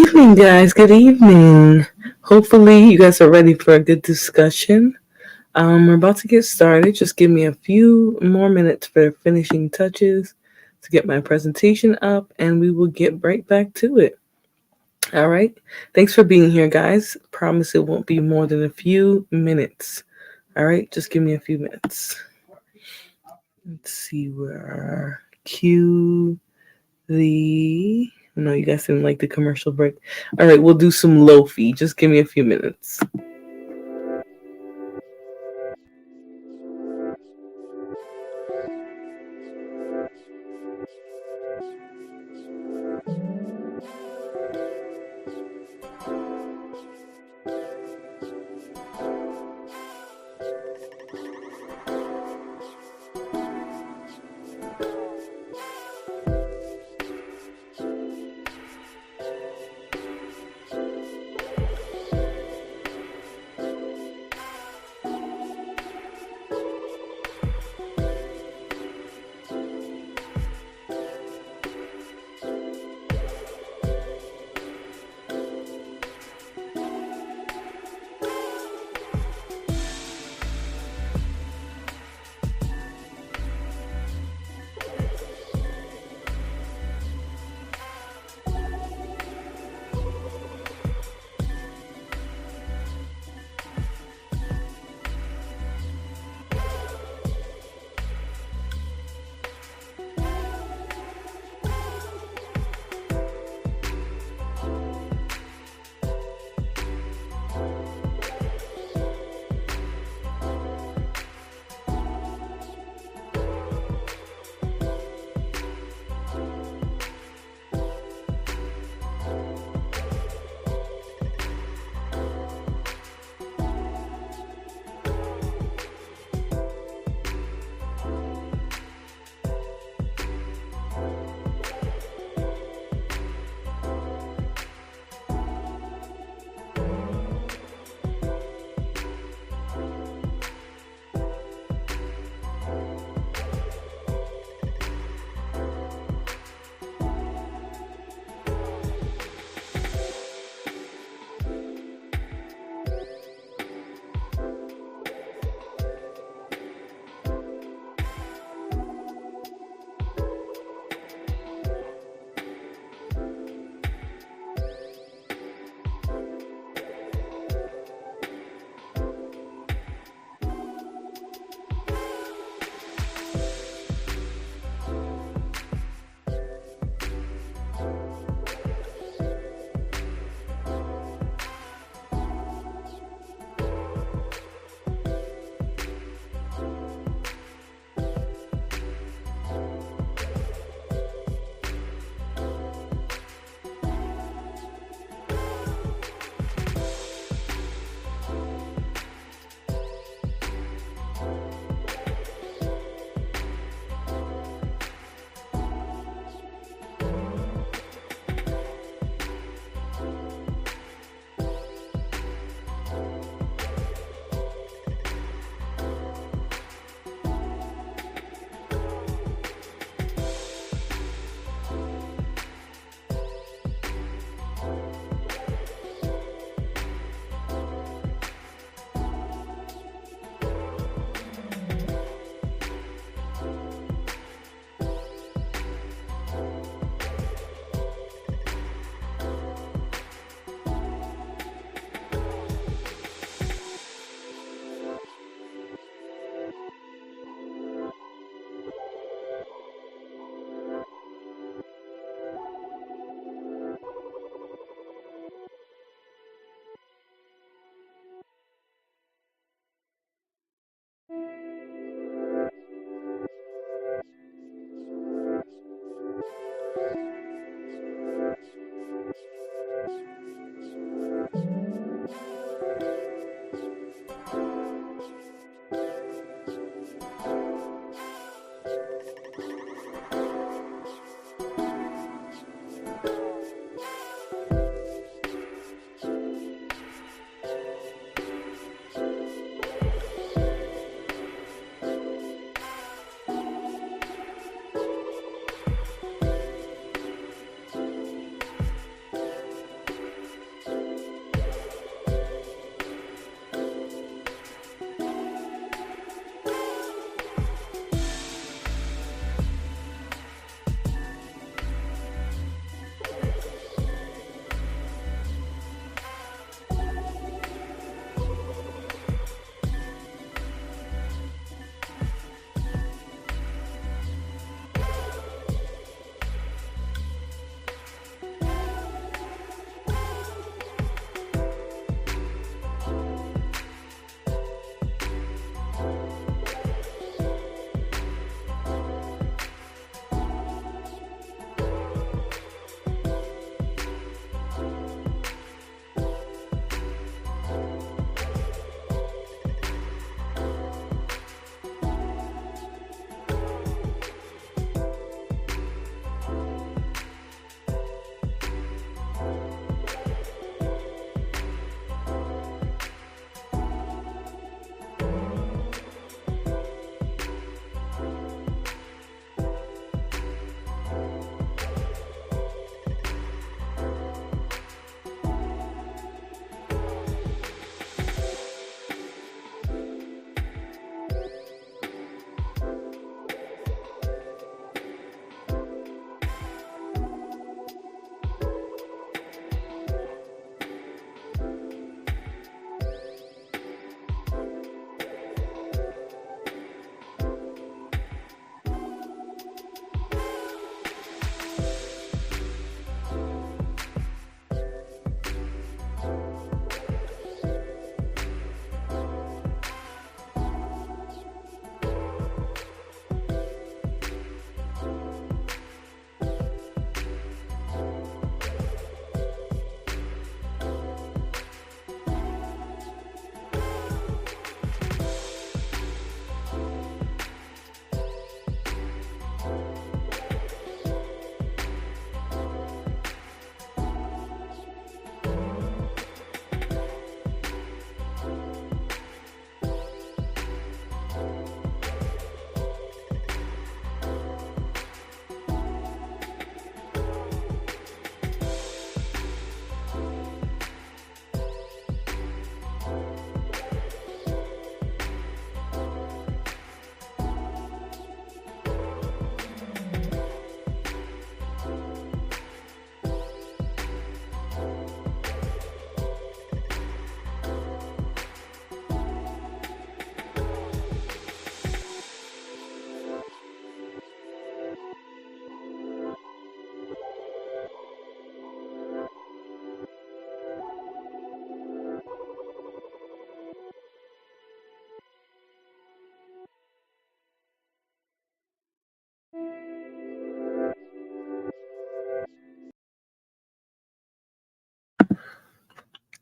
evening, guys. Good evening. Hopefully, you guys are ready for a good discussion. We're about to get started. Just give me a few more minutes for finishing touches to get my presentation up, and we will get right back to it. All right. Thanks for being here, guys. Promise it won't be more than a few minutes. All right. Just give me a few minutes. Let's see where cue the. No, you guys didn't like the commercial break. All right, we'll do some Lofi. Just give me a few minutes.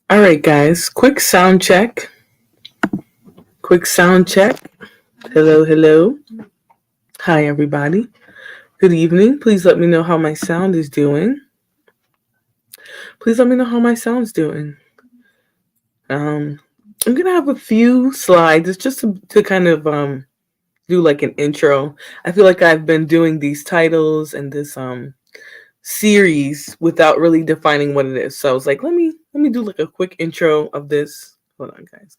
All right, guys. Quick sound check. Quick sound check. Hello, hello. Hi, everybody. Good evening. Please let me know how my sound is doing. Please let me know how my sound's doing. I'm gonna have a few slides. It's just to kind of do like an intro. I feel like I've been doing these titles and this series without really defining what it is. So I was like, let me do like a quick intro of this. Hold on, guys.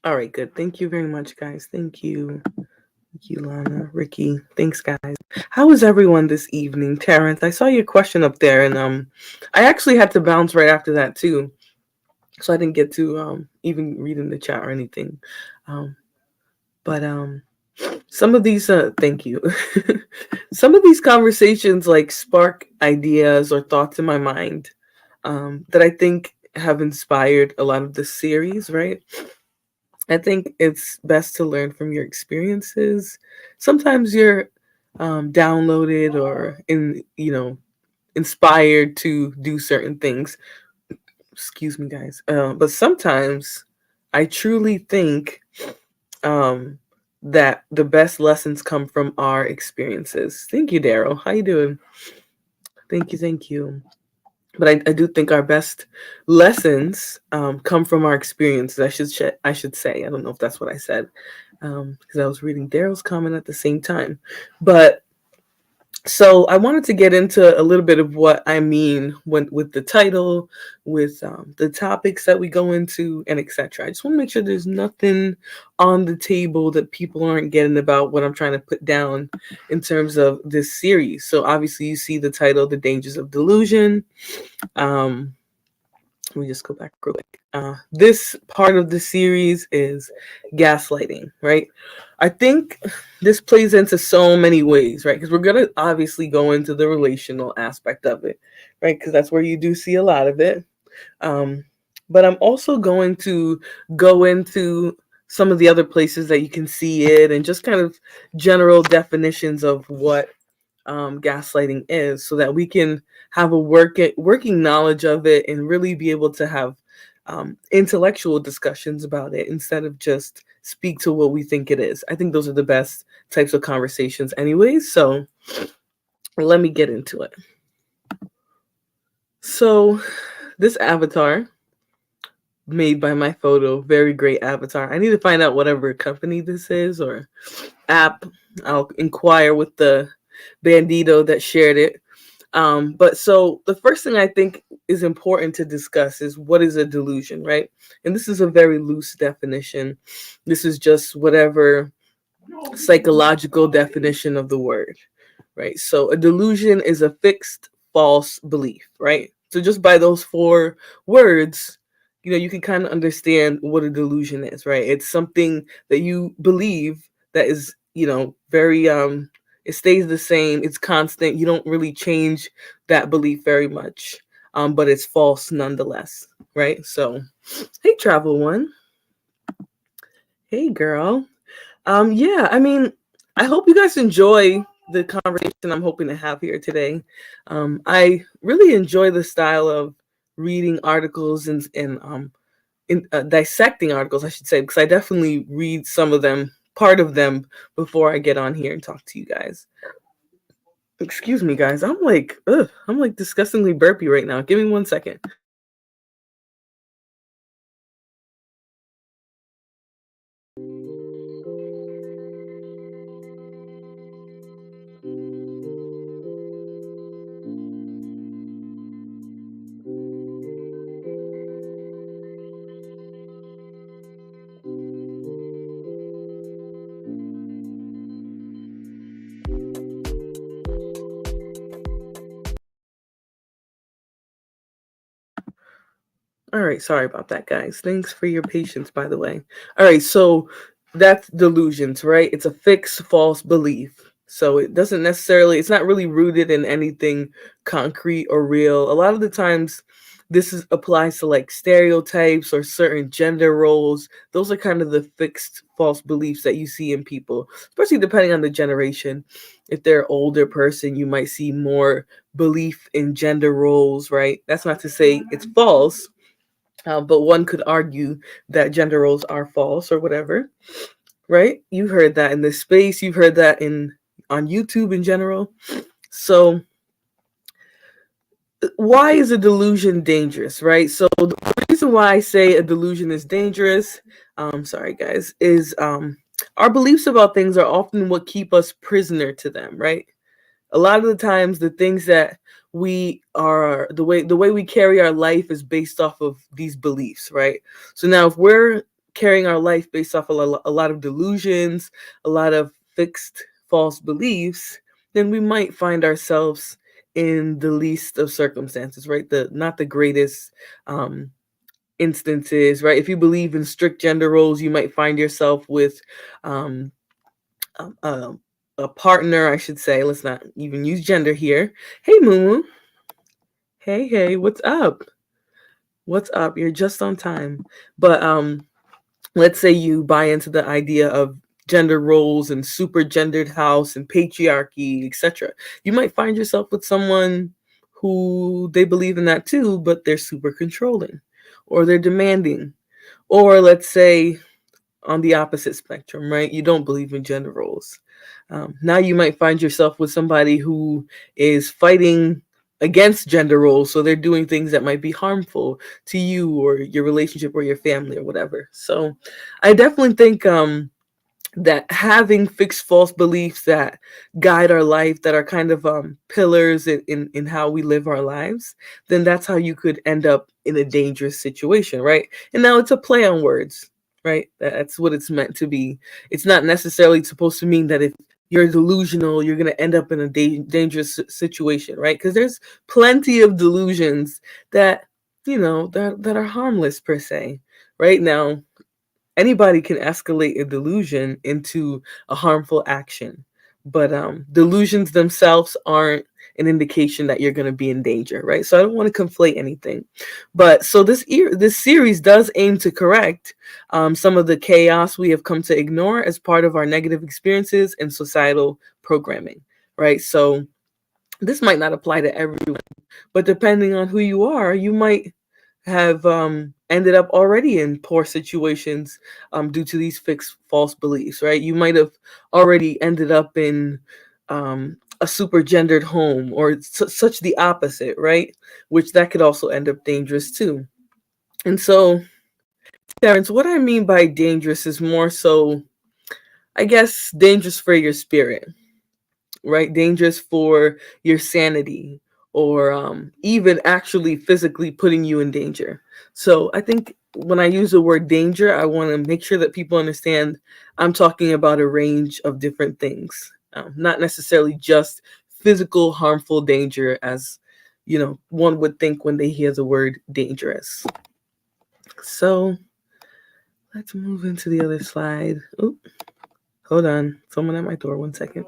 All right, good. Thank you very much, guys. Thank you. Thank you, Lana, Ricky. Thanks, guys. How is everyone this evening? Terrence, I saw your question up there, and I actually had to bounce right after that too, so I didn't get to even read in the chat or anything. But some of these, thank you. Some of these conversations like spark ideas or thoughts in my mind that I think have inspired a lot of the series, right? I think it's best to learn from your experiences. Sometimes you're downloaded or inspired to do certain things. Excuse me, guys. But sometimes I truly think um, that the best lessons come from our experiences. Thank you, Daryl. How you doing? Thank you, thank you. But I do think our best lessons come from our experiences. I should say. I don't know if that's what I said because I was reading Daryl's comment at the same time. But so I wanted to get into a little bit of what I mean with the title, with the topics that we go into, and etc. I just want to make sure there's nothing on the table that people aren't getting about what I'm trying to put down in terms of this series. So obviously you see the title, The Dangers of Delusion. Let me just go back real quick. This part of the series is gaslighting, right? I think this plays into so many ways, right? Because we're going to obviously go into the relational aspect of it, right? Because that's where you do see a lot of it. Um, but I'm also going to go into some of the other places that you can see it and just kind of general definitions of what gaslighting is so that we can have a working knowledge of it and really be able to have intellectual discussions about it instead of just speak to what we think it is. I think those are the best types of conversations anyways. So let me get into it. So this avatar made by my photo, very great avatar. I need to find out whatever company this is or app. I'll inquire with the bandito that shared it. But so the first thing I think is important to discuss is what is a delusion, right? And this is a very loose definition. This is just whatever psychological definition of the word, right? So a delusion is a fixed false belief, right? So just by those four words, you can kind of understand what a delusion is, right? It's something that you believe that is, very it stays the same, it's constant, you don't really change that belief very much. But it's false nonetheless, right? So, hey Travel One. Hey girl. Yeah, I mean, I hope you guys enjoy the conversation I'm hoping to have here today. I really enjoy the style of reading articles and dissecting articles, I should say, because I definitely read some of them, part of them, before I get on here and talk to you guys. Excuse me, guys. I'm like disgustingly burpy right now. Give me 1 second. All right, sorry about that, guys. Thanks for your patience, by the way. All right, so that's delusions, right? It's a fixed false belief. So it's not really rooted in anything concrete or real. A lot of the times, applies to like stereotypes or certain gender roles. Those are kind of the fixed false beliefs that you see in people, especially depending on the generation. If they're an older person, you might see more belief in gender roles, right? That's not to say it's false, but one could argue that gender roles are false or whatever, right? You've heard that in this space. You've heard that in on YouTube in general. So why is a delusion dangerous, right? So the reason why I say a delusion is dangerous, sorry guys, is our beliefs about things are often what keep us prisoner to them, right? A lot of the times the things that we are the way we carry our life is based off of these beliefs, right? So now if we're carrying our life based off a lot of delusions, a lot of fixed false beliefs, then we might find ourselves in the least of circumstances, right? The not the greatest instances, right? If you believe in strict gender roles, you might find yourself with um, um, um, a partner, I should say. Let's not even use gender here. Hey, Moo. Hey, what's up? What's up? You're just on time. But let's say you buy into the idea of gender roles and super gendered house and patriarchy, etc. You might find yourself with someone who they believe in that too, but they're super controlling or they're demanding. Or let's say on the opposite spectrum, right? You don't believe in gender roles. Now you might find yourself with somebody who is fighting against gender roles. So they're doing things that might be harmful to you or your relationship or your family or whatever. So I definitely think that having fixed false beliefs that guide our life, that are kind of pillars in how we live our lives, then that's how you could end up in a dangerous situation, right? And now it's a play on words, right? That's what it's meant to be. It's not necessarily supposed to mean that if you're delusional, you're going to end up in a dangerous situation, right? Because there's plenty of delusions that, that are harmless per se. Right now, anybody can escalate a delusion into a harmful action, but delusions themselves aren't an indication that you're going to be in danger, right? So I don't want to conflate anything, but so this series does aim to correct some of the chaos we have come to ignore as part of our negative experiences and societal programming, right? So this might not apply to everyone, but depending on who you are, you might have ended up already in poor situations due to these fixed false beliefs, right? You might have already ended up in a super gendered home or such the opposite, right? Which that could also end up dangerous too. And so, Terrence, what I mean by dangerous is more so, I guess, dangerous for your spirit, right? Dangerous for your sanity or even actually physically putting you in danger. So I think when I use the word danger, I want to make sure that people understand I'm talking about a range of different things, not necessarily just physical harmful danger as one would think when they hear the word dangerous. So let's move into the other slide. Oh, hold on. Someone at my door. 1 second.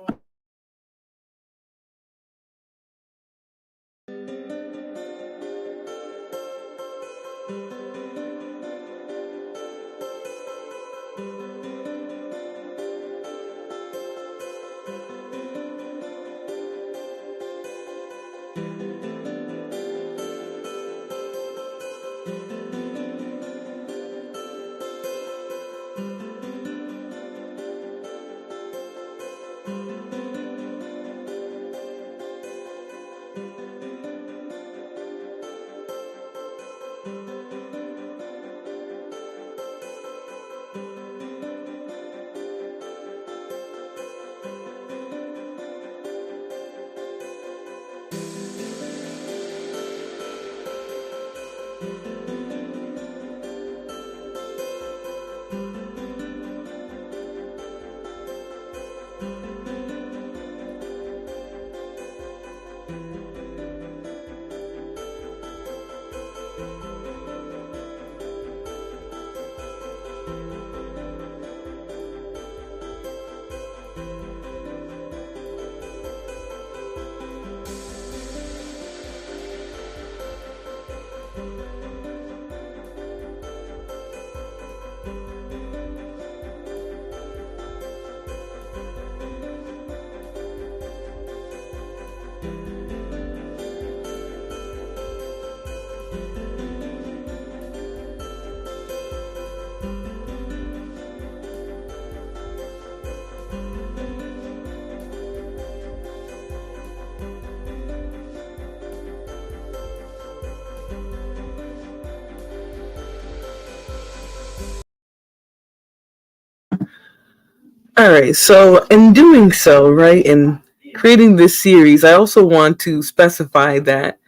All right. So in doing so, right, in creating this series, I also want to specify that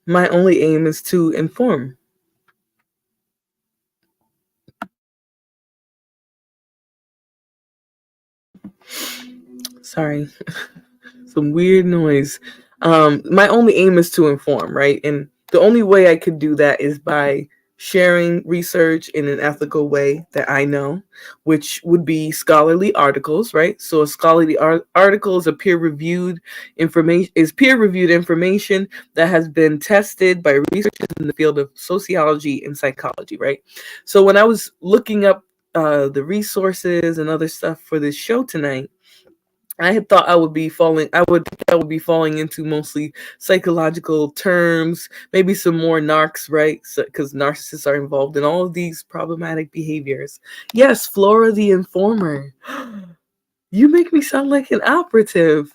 my only aim is to inform. Sorry, some weird noise. My only aim is to inform, right? And the only way I could do that is by sharing research in an ethical way that I know, which would be scholarly articles, right? So a scholarly article is a peer reviewed information that has been tested by researchers in the field of sociology and psychology, right? So when I was looking up the resources and other stuff for this show tonight, I had thought I would be falling into mostly psychological terms, maybe some more narcs, right? Because narcissists are involved in all of these problematic behaviors. Yes, Flora the Informer. You make me sound like an operative.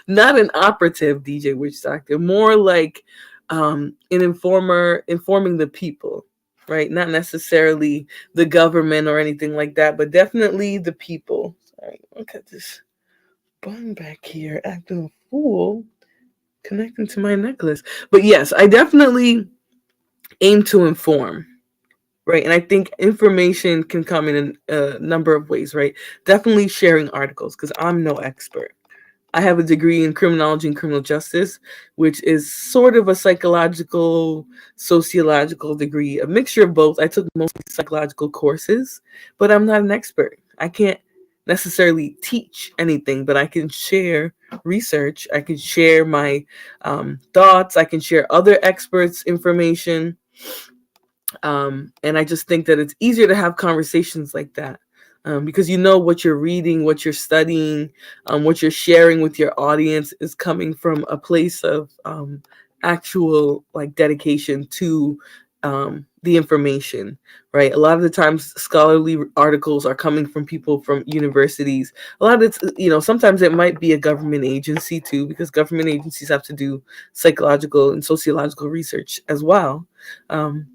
Not an operative, DJ Witch Doctor. More like an informer informing the people, right? Not necessarily the government or anything like that, but definitely the people. Sorry, look at this bun back here acting a fool connecting to my necklace. But yes, I definitely aim to inform, right? And I think information can come in a number of ways, right? Definitely sharing articles because I'm no expert. I have a degree in criminology and criminal justice, which is sort of a psychological, sociological degree, a mixture of both. I took mostly psychological courses, but I'm not an expert. I can't necessarily teach anything, but I can share research. I can share my thoughts. I can share other experts' information. And I just think that it's easier to have conversations like that because you know what you're reading, what you're studying, what you're sharing with your audience is coming from a place of actual like dedication to the information, right? A lot of the times, scholarly articles are coming from people from universities. A lot of it's, sometimes it might be a government agency too, because government agencies have to do psychological and sociological research as well. Um,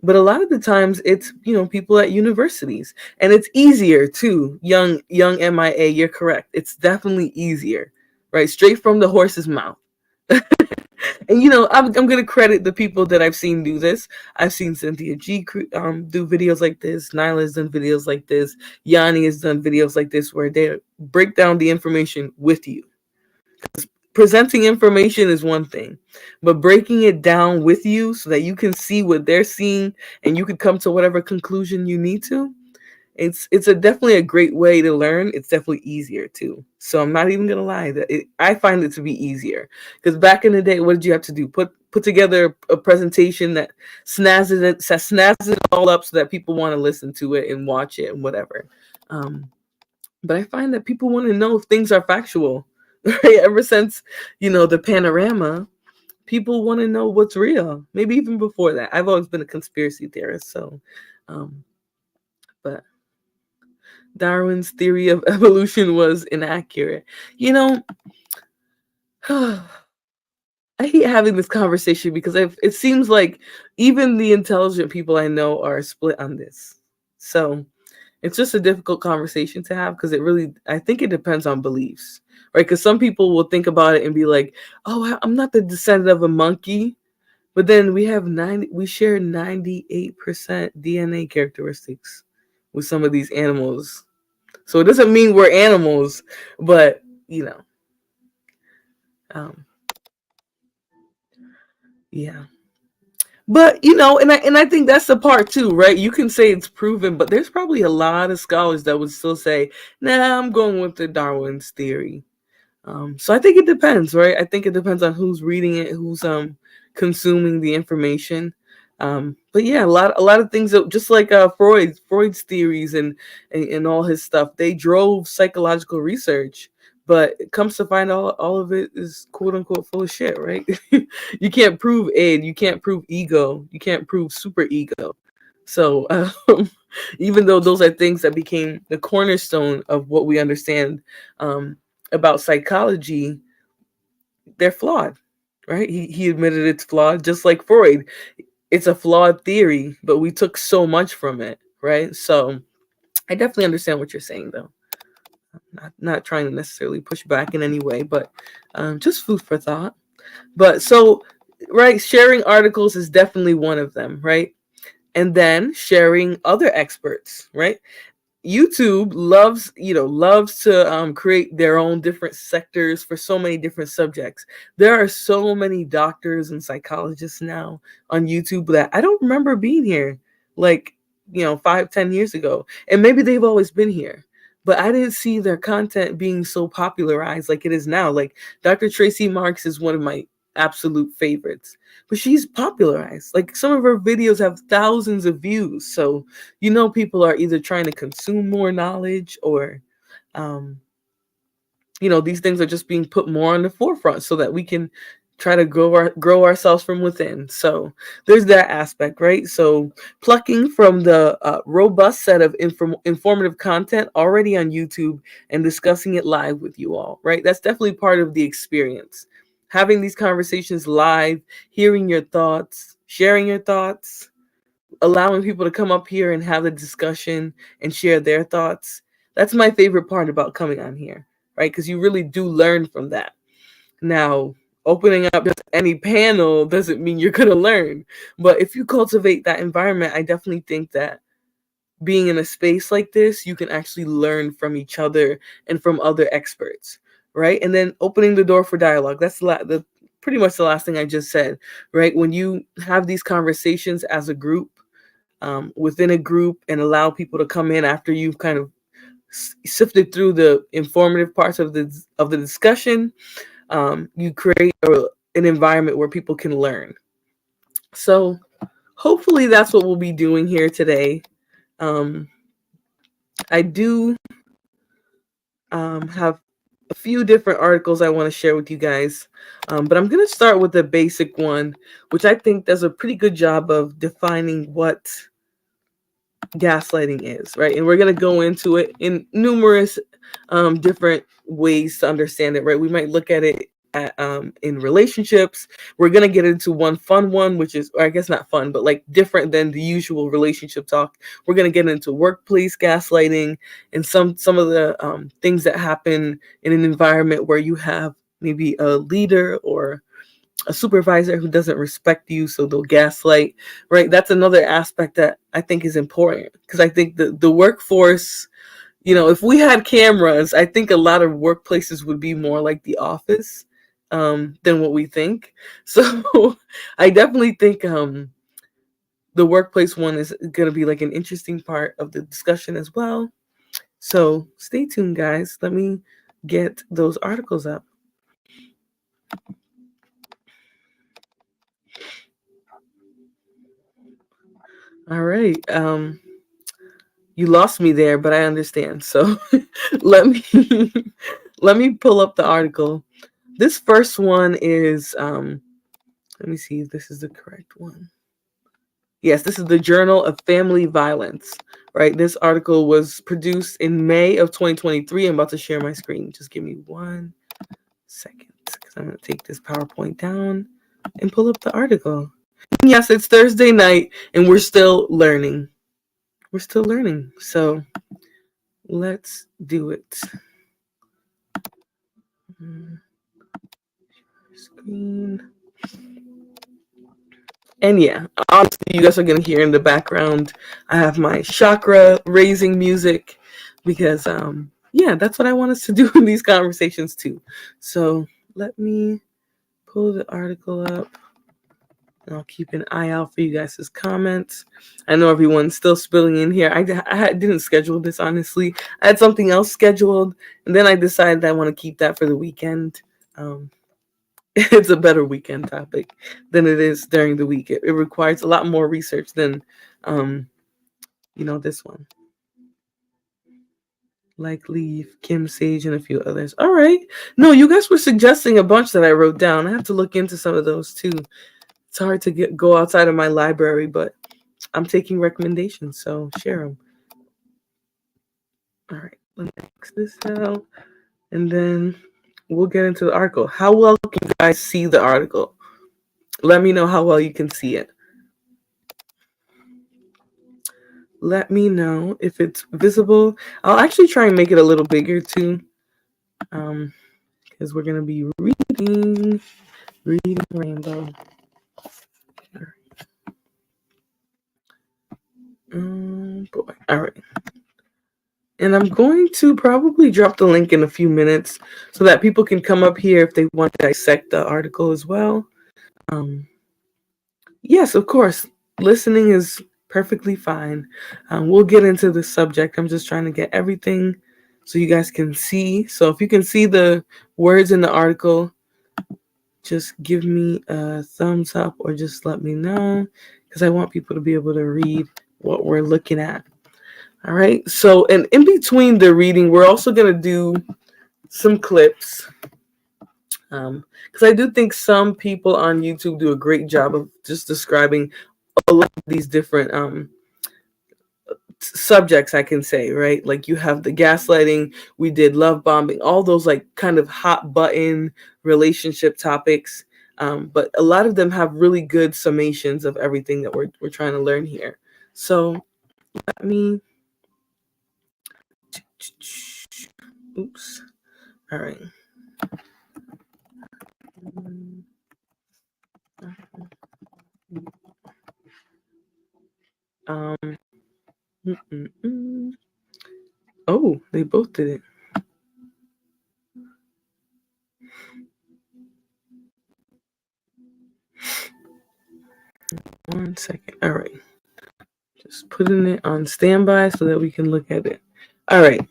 but a lot of the times it's people at universities, and it's easier too. Young MIA, you're correct, it's definitely easier, right? Straight from the horse's mouth. And I'm gonna credit the people that I've seen do this. I've seen Cynthia G do videos like this. Nyla's done videos like this. Yanni has done videos like this where they break down the information with you. Presenting information is one thing, but breaking it down with you so that you can see what they're seeing and you can come to whatever conclusion you need to. It's definitely a great way to learn. It's definitely easier too. So I'm not even gonna lie that I find it to be easier because back in the day, what did you have to do? Put together a presentation that snazzes it all up so that people want to listen to it and watch it and whatever. But I find that people want to know if things are factual. Right? Ever since the panorama, people want to know what's real. Maybe even before that. I've always been a conspiracy theorist, so but Darwin's theory of evolution was inaccurate. You know, I hate having this conversation because it seems like even the intelligent people I know are split on this. So it's just a difficult conversation to have because I think it depends on beliefs, right? Because some people will think about it and be like, oh, I'm not the descendant of a monkey. But then we share 98% DNA characteristics with some of these animals. So it doesn't mean we're animals, but um, yeah. But and I think that's the part too, right? You can say it's proven, but there's probably a lot of scholars that would still say, "Nah, I'm going with the Darwin's theory." So I think it depends, right? I think it depends on who's reading it, who's consuming the information. But yeah, a lot of things that, just like Freud's theories and all his stuff, they drove psychological research. But it comes to find all of it is quote unquote full of shit, right? You can't prove id, you can't prove ego, you can't prove super ego. So even though those are things that became the cornerstone of what we understand about psychology, they're flawed, right? He admitted it's flawed, just like Freud. It's a flawed theory, but we took so much from it, right? So I definitely understand what you're saying, though. Not trying to necessarily push back in any way, but just food for thought. But so, right, sharing articles is definitely one of them, right? And then sharing other experts, right? YouTube loves to create their own different sectors for so many different subjects. There are so many doctors and psychologists now on YouTube that I don't remember being here, like 5-10 years ago, and maybe they've always been here, but I didn't see their content being so popularized like it is now. Like Dr. Tracy Marks is one of my absolute favorites, but she's popularized. Like some of her videos have thousands of views, so people are either trying to consume more knowledge or um, these things are just being put more on the forefront so that we can try to grow ourselves from within. So there's that aspect, right? So plucking from the robust set of informative content already on YouTube and discussing it live with you all, right? That's definitely part of the experience. Having these conversations live, hearing your thoughts, sharing your thoughts, allowing people to come up here and have a discussion and share their thoughts. That's my favorite part about coming on here, right? Because you really do learn from that. Now, opening up just any panel doesn't mean you're going to learn. But if you cultivate that environment, I definitely think that being in a space like this, you can actually learn from each other and from other experts, right? And then opening the door for dialogue. That's pretty much the last thing I just said, right? When you have these conversations as a group, within a group, and allow people to come in after you've kind of sifted through the informative parts of the discussion, you create an environment where people can learn. So hopefully that's what we'll be doing here today. I do have a few different articles I want to share with you guys, but I'm going to start with the basic one, which I think does a pretty good job of defining what gaslighting is, right? And we're going to go into it in numerous different ways to understand it, right? We might look at it in relationships. We're going to get into one fun one, which is, or I guess not fun, but like different than the usual relationship talk. We're going to get into workplace gaslighting and some of the things that happen in an environment where you have maybe a leader or a supervisor who doesn't respect you, so they'll gaslight, right? That's another aspect that I think is important, because I think the workforce, if we had cameras, I think a lot of workplaces would be more like the office than what we think. So I definitely think the workplace one is going to be like an interesting part of the discussion as well. So stay tuned, guys. Let me get those articles up. All right. You lost me there, but I understand. So let me let me pull up the article. This first one is let me see if this is the correct one. Yes, this is the Journal of Family Violence, right? This article was produced in May of 2023. I'm about to share my screen. Just give me 1 second, because I'm going to take this PowerPoint down and pull up the article. Yes, it's Thursday night, and we're still learning. We're still learning. So let's do it. Screen. And yeah, honestly, you guys are going to hear in the background, I have my chakra raising music because, yeah, that's what I want us to do in these conversations too. So let me pull the article up. And I'll keep an eye out for you guys' comments. I know everyone's still spilling in here. I didn't schedule this, honestly. I had something else scheduled, and then I decided I want to keep that for the weekend. It's a better weekend topic than it is during the week. It requires a lot more research than, this one. Like Leaf, Kim Sage, and a few others. All right. No, you guys were suggesting a bunch that I wrote down. I have to look into some of those too. It's hard to go outside of my library, but I'm taking recommendations, so share them. All right, let me X this out, and then we'll get into the article. How well can you guys see the article? Let me know how well you can see it. let me know if it's visible. I'll actually try and make it a little bigger too, because we're gonna be reading Rainbow. Boy. All right. And I'm going to probably drop the link in a few minutes so that people can come up here if they want to dissect the article as well. Um, yes, of course. Listening is perfectly fine. We'll get into the subject. I'm just trying to get everything so you guys can see. So if you can see the words in the article, just give me a thumbs up or just let me know because I want people to be able to read what we're looking at. All right. So, and in between the reading, we're also going to do some clips. Because I do think some people on YouTube do a great job of just describing a lot of these different subjects, I can say, right? Like you have the gaslighting, we did love bombing, all those like kind of hot button relationship topics. But a lot of them have really good summations of everything that we're trying to learn here. So let me. Oops. All right. Um. Oh, they both did it. One second. All right. Just putting it on standby so that we can look at it. All right.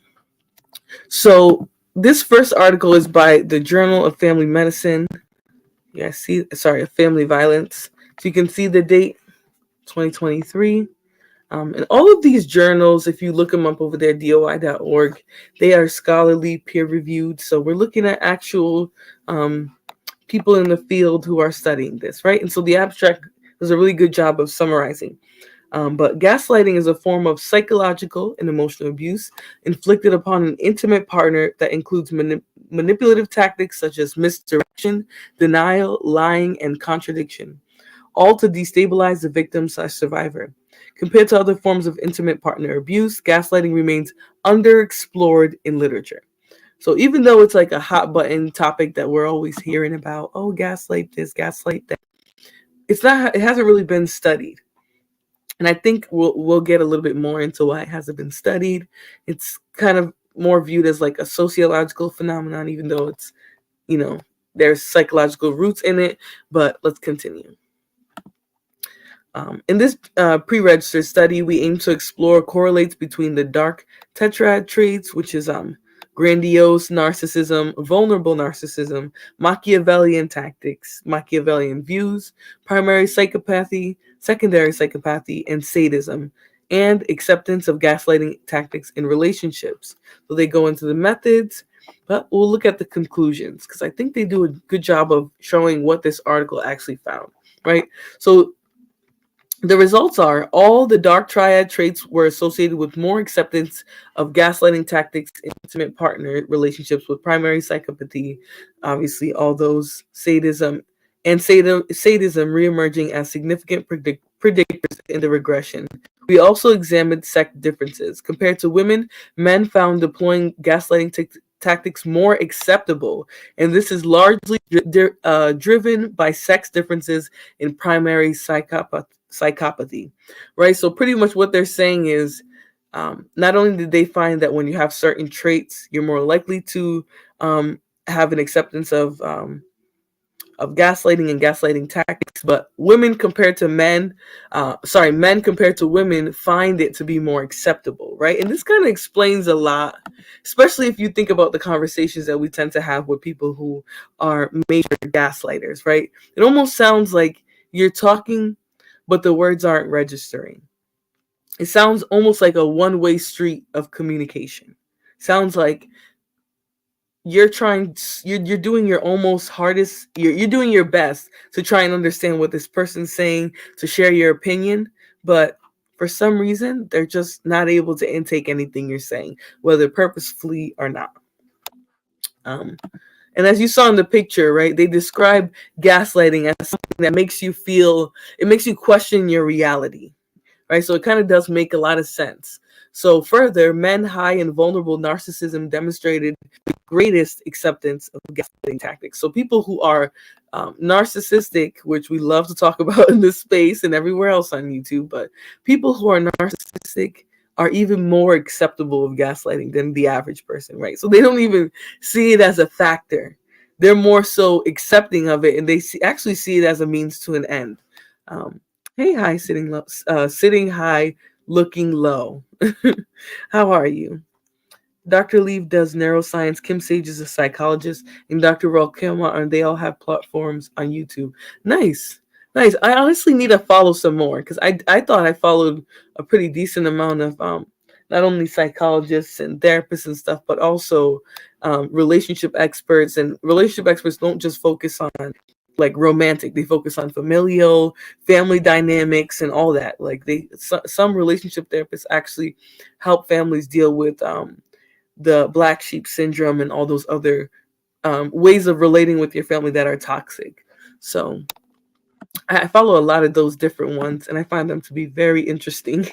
So this first article is by the Journal of Family Medicine. Yeah, of family violence. So you can see the date, 2023. And all of these journals, if you look them up over there, DOI.org, they are scholarly, peer-reviewed. So we're looking at actual people in the field who are studying this, right? And so the abstract does a really good job of summarizing. But gaslighting is a form of psychological and emotional abuse inflicted upon an intimate partner that includes manipulative tactics such as misdirection, denial, lying, and contradiction, all to destabilize the victim/survivor. Compared to other forms of intimate partner abuse, gaslighting remains underexplored in literature. So even though it's like a hot button topic that we're always hearing about, oh, gaslight this, gaslight that, it hasn't really been studied. And I think we'll get a little bit more into why it hasn't been studied. It's kind of more viewed as like a sociological phenomenon, even though it's, there's psychological roots in it. But let's continue. In this pre-registered study, we aim to explore correlates between the dark tetrad traits, which is grandiose narcissism, vulnerable narcissism, Machiavellian tactics, Machiavellian views, primary psychopathy, secondary psychopathy, and sadism, and acceptance of gaslighting tactics in relationships. So they go into the methods, but we'll look at the conclusions because I think they do a good job of showing what this article actually found, right? So the results are all the dark triad traits were associated with more acceptance of gaslighting tactics in intimate partner relationships with primary psychopathy, obviously all those sadism reemerging as significant predictors in the regression. We also examined sex differences. Compared to women, men found deploying gaslighting tactics more acceptable, and this is largely driven by sex differences in primary psychopathy, right? So pretty much what they're saying is not only did they find that when you have certain traits, you're more likely to have an acceptance of gaslighting and gaslighting tactics, but men compared to women find it to be more acceptable, right? And this kind of explains a lot, especially if you think about the conversations that we tend to have with people who are major gaslighters, right? It almost sounds like you're talking, but the words aren't registering. It sounds almost like a one-way street of communication. Sounds like you're doing your almost hardest, you're doing your best to try and understand what this person's saying, to share your opinion, but for some reason they're just not able to intake anything you're saying, whether purposefully or not. And as you saw in the picture, right, they describe gaslighting as something that makes you question your reality, right? So it kind of does make a lot of sense. So further, men high in vulnerable narcissism demonstrated the greatest acceptance of gaslighting tactics. So people who are narcissistic, which we love to talk about in this space and everywhere else on YouTube, but people who are narcissistic are even more acceptable of gaslighting than the average person, right? So they don't even see it as a factor. They're more so accepting of it, and they actually see it as a means to an end. Um, hey, hi, sitting low, sitting high, looking low. How are you? Dr. Leave does neuroscience, Kim Sage is a psychologist, and Dr. Rolkema, and they all have platforms on YouTube. Nice. Nice. I honestly need to follow some more because I thought I followed a pretty decent amount of not only psychologists and therapists and stuff, but also relationship experts. And relationship experts don't just focus on like romantic, they focus on familial, family dynamics, and all that. Like some relationship therapists actually help families deal with the black sheep syndrome and all those other ways of relating with your family that are toxic. So I follow a lot of those different ones, and I find them to be very interesting.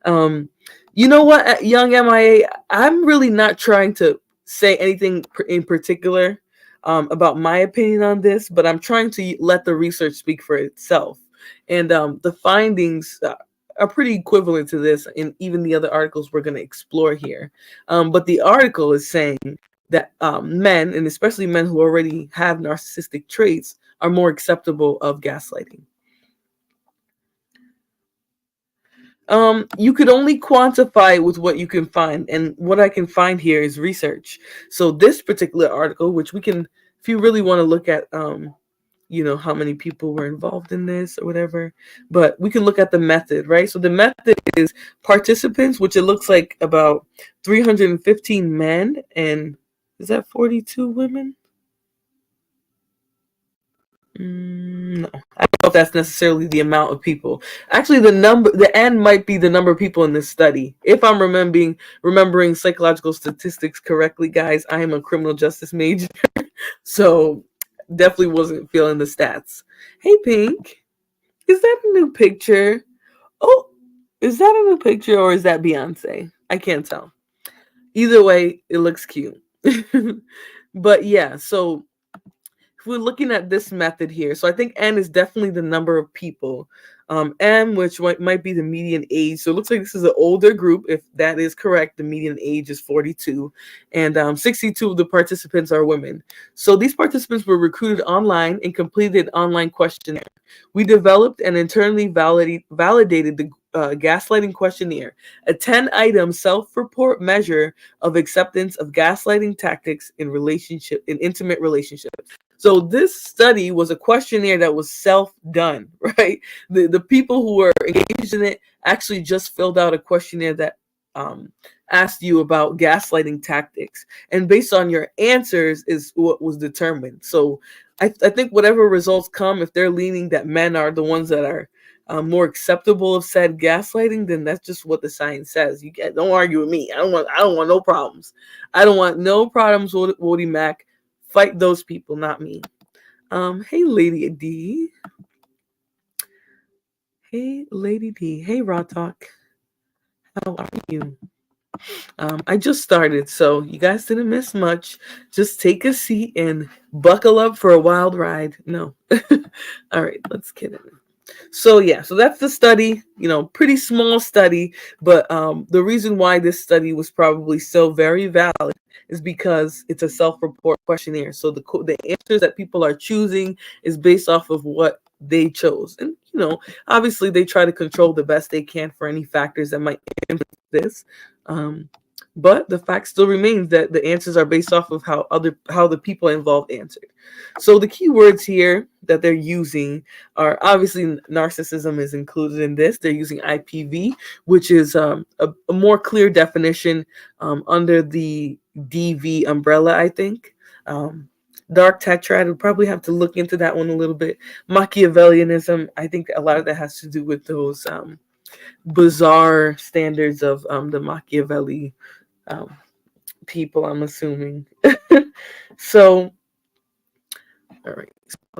um, you know what, young MIA, I'm really not trying to say anything in particular about my opinion on this, but I'm trying to let the research speak for itself. And the findings are pretty equivalent to this in even the other articles we're going to explore here. But the article is saying that men, and especially men who already have narcissistic traits, are more acceptable of gaslighting. You could only quantify with what you can find, and what I can find here is research. So this particular article, which we can, if you really want to look at, how many people were involved in this or whatever, but we can look at the method, right? So the method is participants, which it looks like about 315 men, and is that 42 women? No, I don't know if that's necessarily the amount of people. Actually, the N might be the number of people in this study. If I'm remembering psychological statistics correctly, guys, I am a criminal justice major, so definitely wasn't feeling the stats. Hey, Pink, is that a new picture? Oh, is that a new picture or is that Beyonce? I can't tell. Either way, it looks cute. But yeah, so if we're looking at this method here, so I think N is definitely the number of people. M, which might be the median age. So it looks like this is an older group. If that is correct, the median age is 42. And 62 of the participants are women. So these participants were recruited online and completed an online questionnaire. We developed and internally validated the gaslighting questionnaire, a 10-item self-report measure of acceptance of gaslighting tactics in intimate relationships. So this study was a questionnaire that was self-done, right? The people who were engaged in it actually just filled out a questionnaire that asked you about gaslighting tactics, and based on your answers is what was determined. So I think whatever results come, if they're leaning that men are the ones that are more acceptable of said gaslighting, then that's just what the science says. Don't argue with me. I don't want no problems. I don't want no problems with Woody Mac. Fight those people, not me. Hey, Lady D. Hey, Lady D. Hey, Raw Talk. How are you? I just started, so you guys didn't miss much. Just take a seat and buckle up for a wild ride. No. All right, let's get it. So yeah, so that's the study, pretty small study, but the reason why this study was probably so very valid is because it's a self-report questionnaire. So the answers that people are choosing is based off of what they chose. And obviously they try to control the best they can for any factors that might influence this. But the fact still remains that the answers are based off of how the people involved answered. So the key words here that they're using are obviously narcissism is included in this. They're using IPV, which is a more clear definition under the DV umbrella, I think. Dark tetrad, would probably have to look into that one a little bit. Machiavellianism, I think a lot of that has to do with those bizarre standards of the Machiavelli people, I'm assuming. So, all right.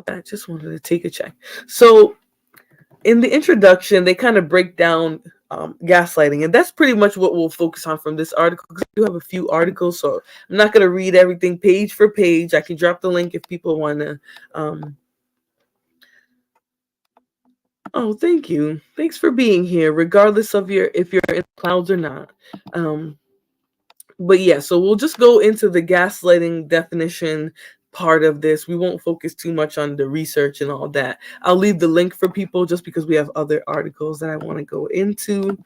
I just wanted to take a check. So, in the introduction, they kind of break down gaslighting, and that's pretty much what we'll focus on from this article, because we do have a few articles, so I'm not going to read everything page for page. I can drop the link if people want to. Oh, thank you. Thanks for being here, regardless of if you're in the clouds or not. But yeah, so we'll just go into the gaslighting definition part of this. We won't focus too much on the research and all that. I'll leave the link for people just because we have other articles that I want to go into.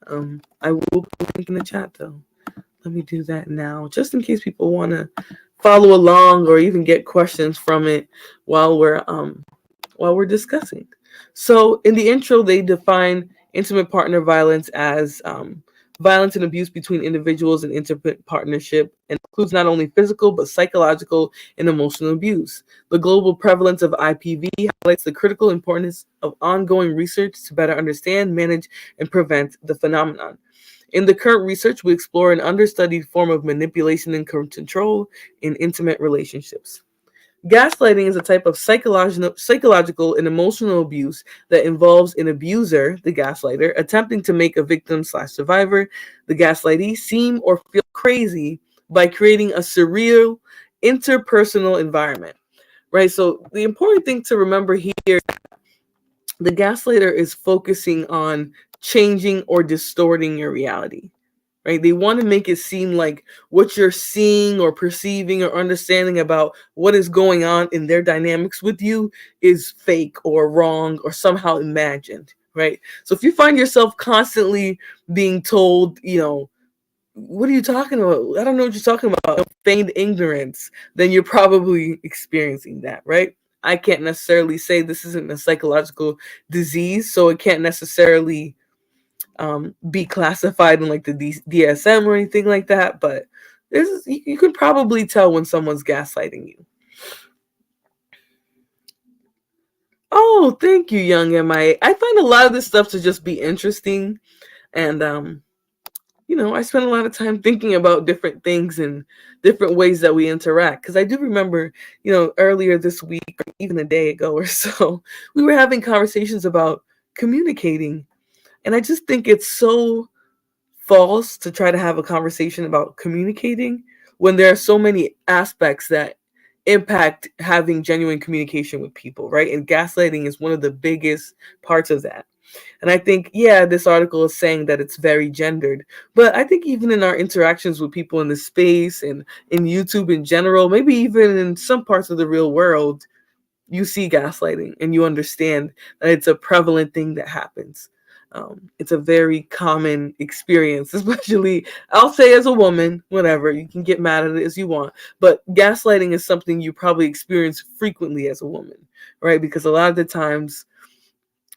I will put the link in the chat though. Let me do that now, just in case people want to follow along or even get questions from it while we're discussing. So in the intro, they define intimate partner violence as violence and abuse between individuals in intimate partnership, and includes not only physical but psychological and emotional abuse. The global prevalence of IPV highlights the critical importance of ongoing research to better understand, manage, and prevent the phenomenon. In the current research, we explore an understudied form of manipulation and control in intimate relationships. Gaslighting is a type of psychological and emotional abuse that involves an abuser, the gaslighter, attempting to make a victim/survivor, the gaslightee, seem or feel crazy by creating a surreal interpersonal environment. Right? So the important thing to remember here, the gaslighter is focusing on changing or distorting your reality. Right? They want to make it seem like what you're seeing or perceiving or understanding about what is going on in their dynamics with you is fake or wrong or somehow imagined, right? So if you find yourself constantly being told, what are you talking about? I don't know what you're talking about. Feigned ignorance, then you're probably experiencing that, right? I can't necessarily say this isn't a psychological disease, so it can't necessarily be classified in like the DSM or anything like that, but you can probably tell when someone's gaslighting you. Oh, thank you, young MI. I find a lot of this stuff to just be interesting, and I spend a lot of time thinking about different things and different ways that we interact. Because I do remember, earlier this week, or even a day ago or so, we were having conversations about communicating, and I just think it's so false to try to have a conversation about communicating when there are so many aspects that impact having genuine communication with people, right? And gaslighting is one of the biggest parts of that. And I think, yeah, this article is saying that it's very gendered, but I think even in our interactions with people in the space and in YouTube in general, maybe even in some parts of the real world, you see gaslighting and you understand that it's a prevalent thing that happens. It's a very common experience, especially, I'll say, as a woman, whatever, you can get mad at it as you want, but gaslighting is something you probably experience frequently as a woman, right? Because a lot of the times,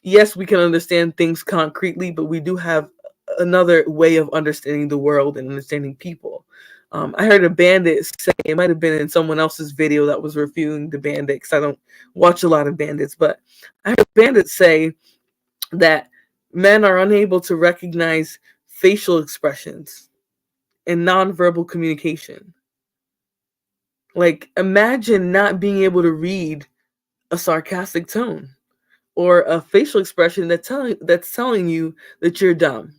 yes, we can understand things concretely, but we do have another way of understanding the world and understanding people. I heard a bandit say, it might have been in someone else's video that was reviewing the bandit, because I don't watch a lot of bandits, but I heard a bandit say that men are unable to recognize facial expressions and nonverbal communication. Like, imagine not being able to read a sarcastic tone or a facial expression that's telling you that you're dumb.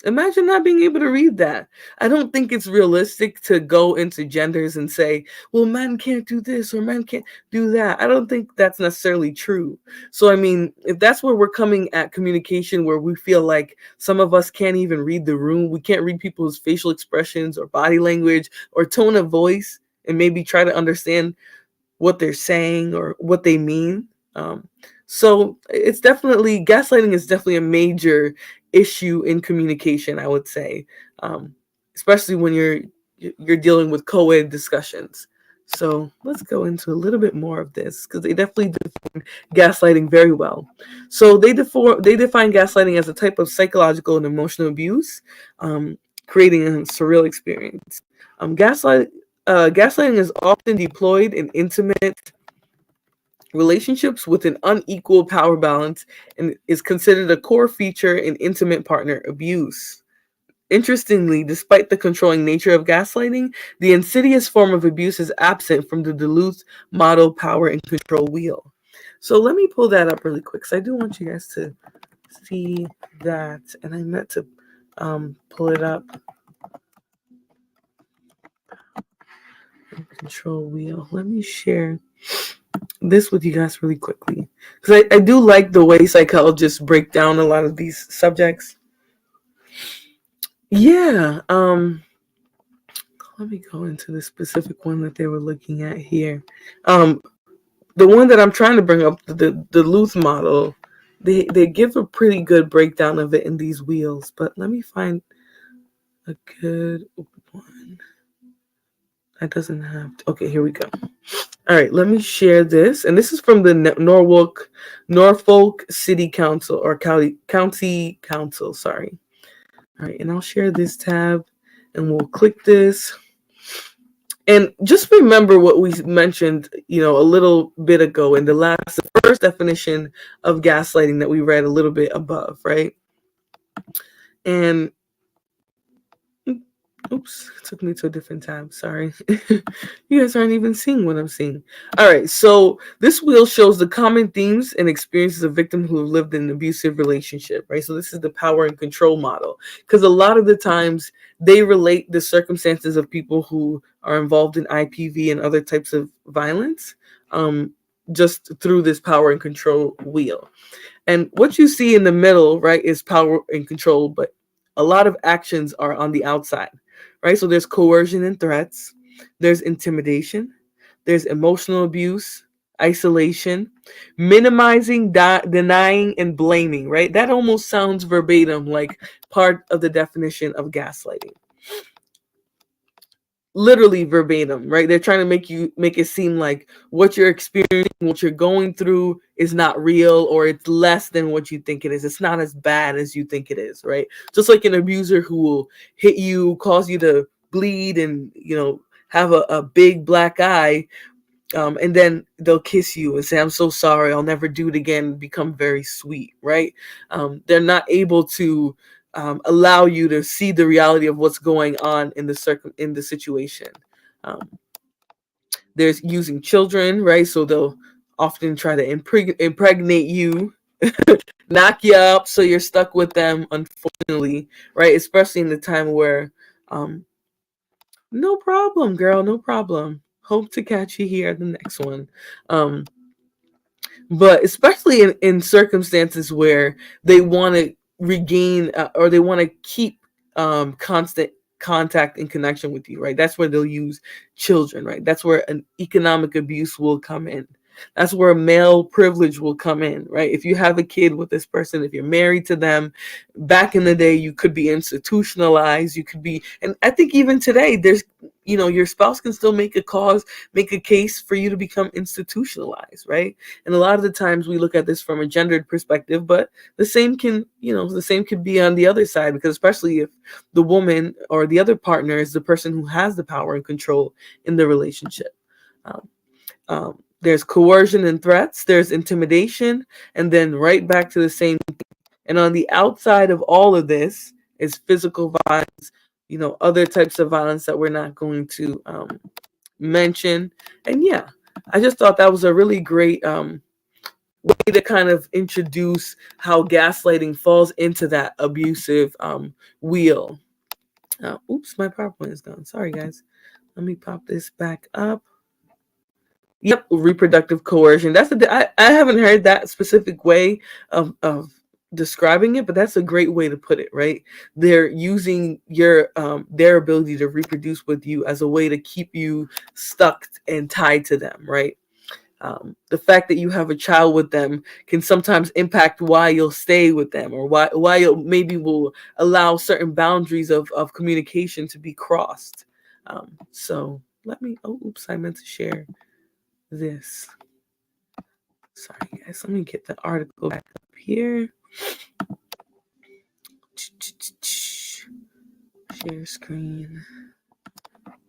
Imagine not being able to read that. I don't think it's realistic to go into genders and say, well, men can't do this or men can't do that. I don't think that's necessarily true. So, I mean, if that's where we're coming at communication, where we feel like some of us can't even read the room, we can't read people's facial expressions or body language or tone of voice and maybe try to understand what they're saying or what they mean. So it's definitely, gaslighting is definitely a major issue in communication, I would say, especially when you're dealing with co-ed discussions. So let's go into a little bit more of this, because they definitely define gaslighting very well. So they define gaslighting as a type of psychological and emotional abuse, creating a surreal experience. Gaslighting is often deployed in intimate relationships with an unequal power balance and is considered a core feature in intimate partner abuse. Interestingly, despite the controlling nature of gaslighting, the insidious form of abuse is absent from the Duluth model power and control wheel. So let me pull that up really quick, because I do want you guys to see that. And I meant to pull it up. Control wheel. Let me share this with you guys really quickly, because I do like the way psychologists break down a lot of these subjects. Yeah. Let me go into the specific one that they were looking at here. The one that I'm trying to bring up, the Luth model, they give a pretty good breakdown of it in these wheels. But let me find a good one. That doesn't have to, okay, here we go. All right, let me share this. And this is from the Norfolk City Council, or County Council, sorry. All right, and I'll share this tab and we'll click this. And just remember what we mentioned, a little bit ago in the first definition of gaslighting that we read a little bit above, right? And oops, it took me to a different tab. Sorry. You guys aren't even seeing what I'm seeing. All right. So this wheel shows the common themes and experiences of victims who have lived in an abusive relationship, right? So this is the power and control model, because a lot of the times they relate the circumstances of people who are involved in IPV and other types of violence just through this power and control wheel. And what you see in the middle, right, is power and control, but a lot of actions are on the outside, right? So there's coercion and threats, there's intimidation, there's emotional abuse, isolation, minimizing, denying, and blaming, right? That almost sounds verbatim like part of the definition of gaslighting. Literally verbatim, right? They're trying to make it seem like what you're experiencing, what you're going through is not real, or it's less than what you think it is. It's not as bad as you think it is, right? Just like an abuser who will hit you, cause you to bleed, and have a big black eye, and then they'll kiss you and say, "I'm so sorry, I'll never do it again," become very sweet, right? They're not able to allow you to see the reality of what's going on in the situation. There's using children, right? So they'll often try to impregnate you, knock you up, so you're stuck with them, unfortunately, right? Especially in the time where, no problem, girl, no problem. Hope to catch you here at the next one. But especially in circumstances where they want to regain or they want to keep constant contact and connection with you, right? That's where they'll use children, right? That's where an economic abuse will come in. That's where male privilege will come in, right? If you have a kid with this person, if you're married to them, back in the day, you could be institutionalized. You could be, and I think even today, there's, your spouse can still make a case for you to become institutionalized, right? And a lot of the times we look at this from a gendered perspective, but the same could be on the other side, because especially if the woman or the other partner is the person who has the power and control in the relationship. There's coercion and threats, there's intimidation, and then right back to the same thing. And on the outside of all of this is physical violence, other types of violence that we're not going to mention. And yeah, I just thought that was a really great way to kind of introduce how gaslighting falls into that abusive wheel. Oops, my PowerPoint is gone. Sorry, guys. Let me pop this back up. Yep, reproductive coercion. I haven't heard that specific way of describing it, but that's a great way to put it, right? They're using their ability to reproduce with you as a way to keep you stuck and tied to them, right? The fact that you have a child with them can sometimes impact why you'll stay with them, or why you maybe will allow certain boundaries of communication to be crossed. So I meant to share this. Sorry, guys. Let me get the article back up here. Share screen.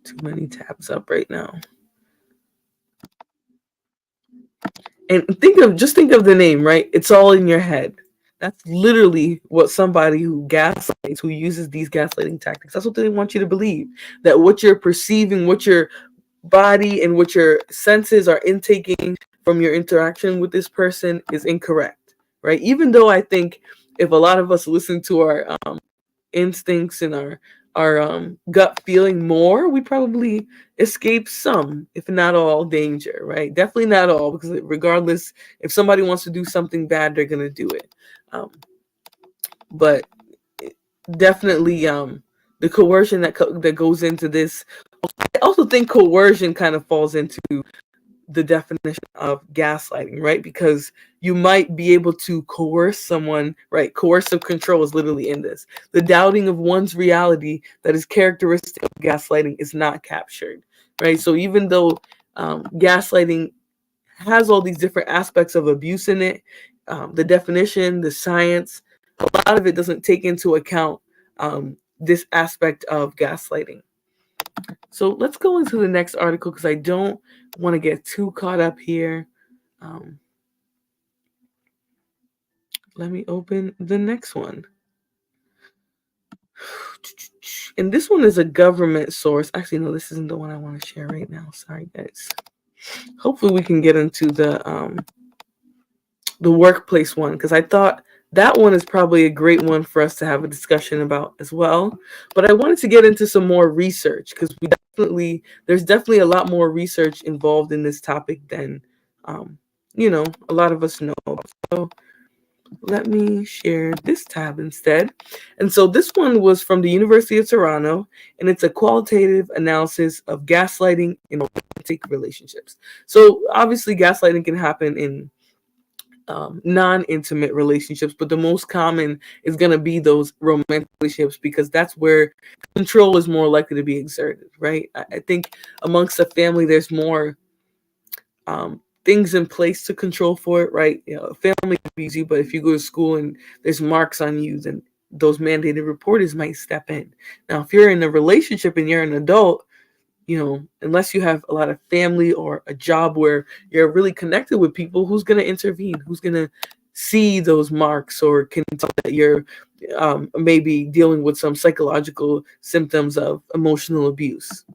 Too many tabs up right now. And think of the name, right? It's all in your head. That's literally what somebody who gaslights, who uses these gaslighting tactics, that's what they want you to believe. That what you're perceiving, what your body and what your senses are intaking from your interaction with this person is incorrect, right? Even though I think if a lot of us listen to our instincts and our gut feeling more, we probably escape some, if not all, danger, right? Definitely not all, because regardless, if somebody wants to do something bad, they're gonna do it. But definitely, the coercion that goes into this. I also think coercion kind of falls into the definition of gaslighting, right? Because you might be able to coerce someone, right? Coercive control is literally in this. The doubting of one's reality that is characteristic of gaslighting is not captured, right? So even though gaslighting has all these different aspects of abuse in it, the definition, the science, a lot of it doesn't take into account this aspect of gaslighting. So let's go into the next article because I don't want to get too caught up here. Let me open the next one. And this one is a government source. Actually, no, this isn't the one I want to share right now. Sorry, guys. Hopefully we can get into the workplace one, because I thought that one is probably a great one for us to have a discussion about as well. But I wanted to get into some more research because there's definitely a lot more research involved in this topic than a lot of us know about. So let me share this tab instead. And so this one was from the University of Toronto, and it's a qualitative analysis of gaslighting in romantic relationships. So obviously gaslighting can happen in non-intimate relationships, but the most common is going to be those romantic relationships because that's where control is more likely to be exerted, right? I think amongst a family there's more things in place to control for it, right? A family can be easy, but if you go to school and there's marks on you, then those mandated reporters might step in. Now if you're in a relationship and you're an adult, unless you have a lot of family or a job where you're really connected with people, who's going to intervene? Who's going to see those marks or can tell that you're maybe dealing with some psychological symptoms of emotional abuse?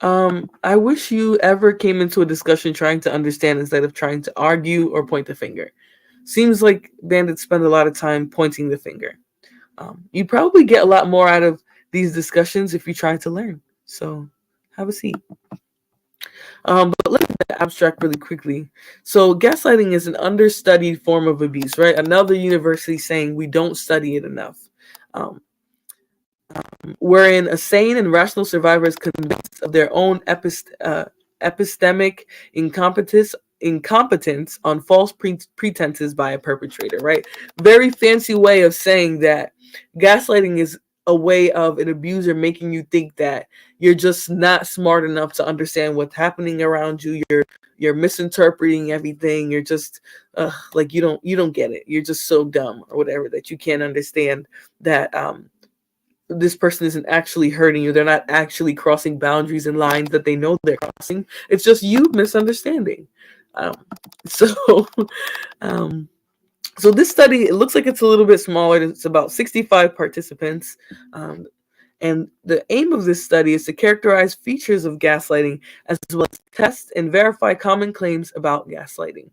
I wish you ever came into a discussion trying to understand instead of trying to argue or point the finger. Seems like bandits spend a lot of time pointing the finger. You probably get a lot more out of these discussions if you try to learn. So have a seat. But let's get the abstract really quickly. So gaslighting is an understudied form of abuse, right? Another university saying we don't study it enough. Um, Wherein a sane and rational survivor is convinced of their own epistemic incompetence on false pretenses by a perpetrator, right? Very fancy way of saying that gaslighting is a way of an abuser making you think that you're just not smart enough to understand what's happening around you. You're misinterpreting everything. You're just like you don't get it. You're just so dumb or whatever that you can't understand that this person isn't actually hurting you. They're not actually crossing boundaries and lines that they know they're crossing. It's just you misunderstanding. Um, so, um, so this study, it looks like it's a little bit smaller. It's about 65 participants. And the aim of this study is to characterize features of gaslighting as well as test and verify common claims about gaslighting.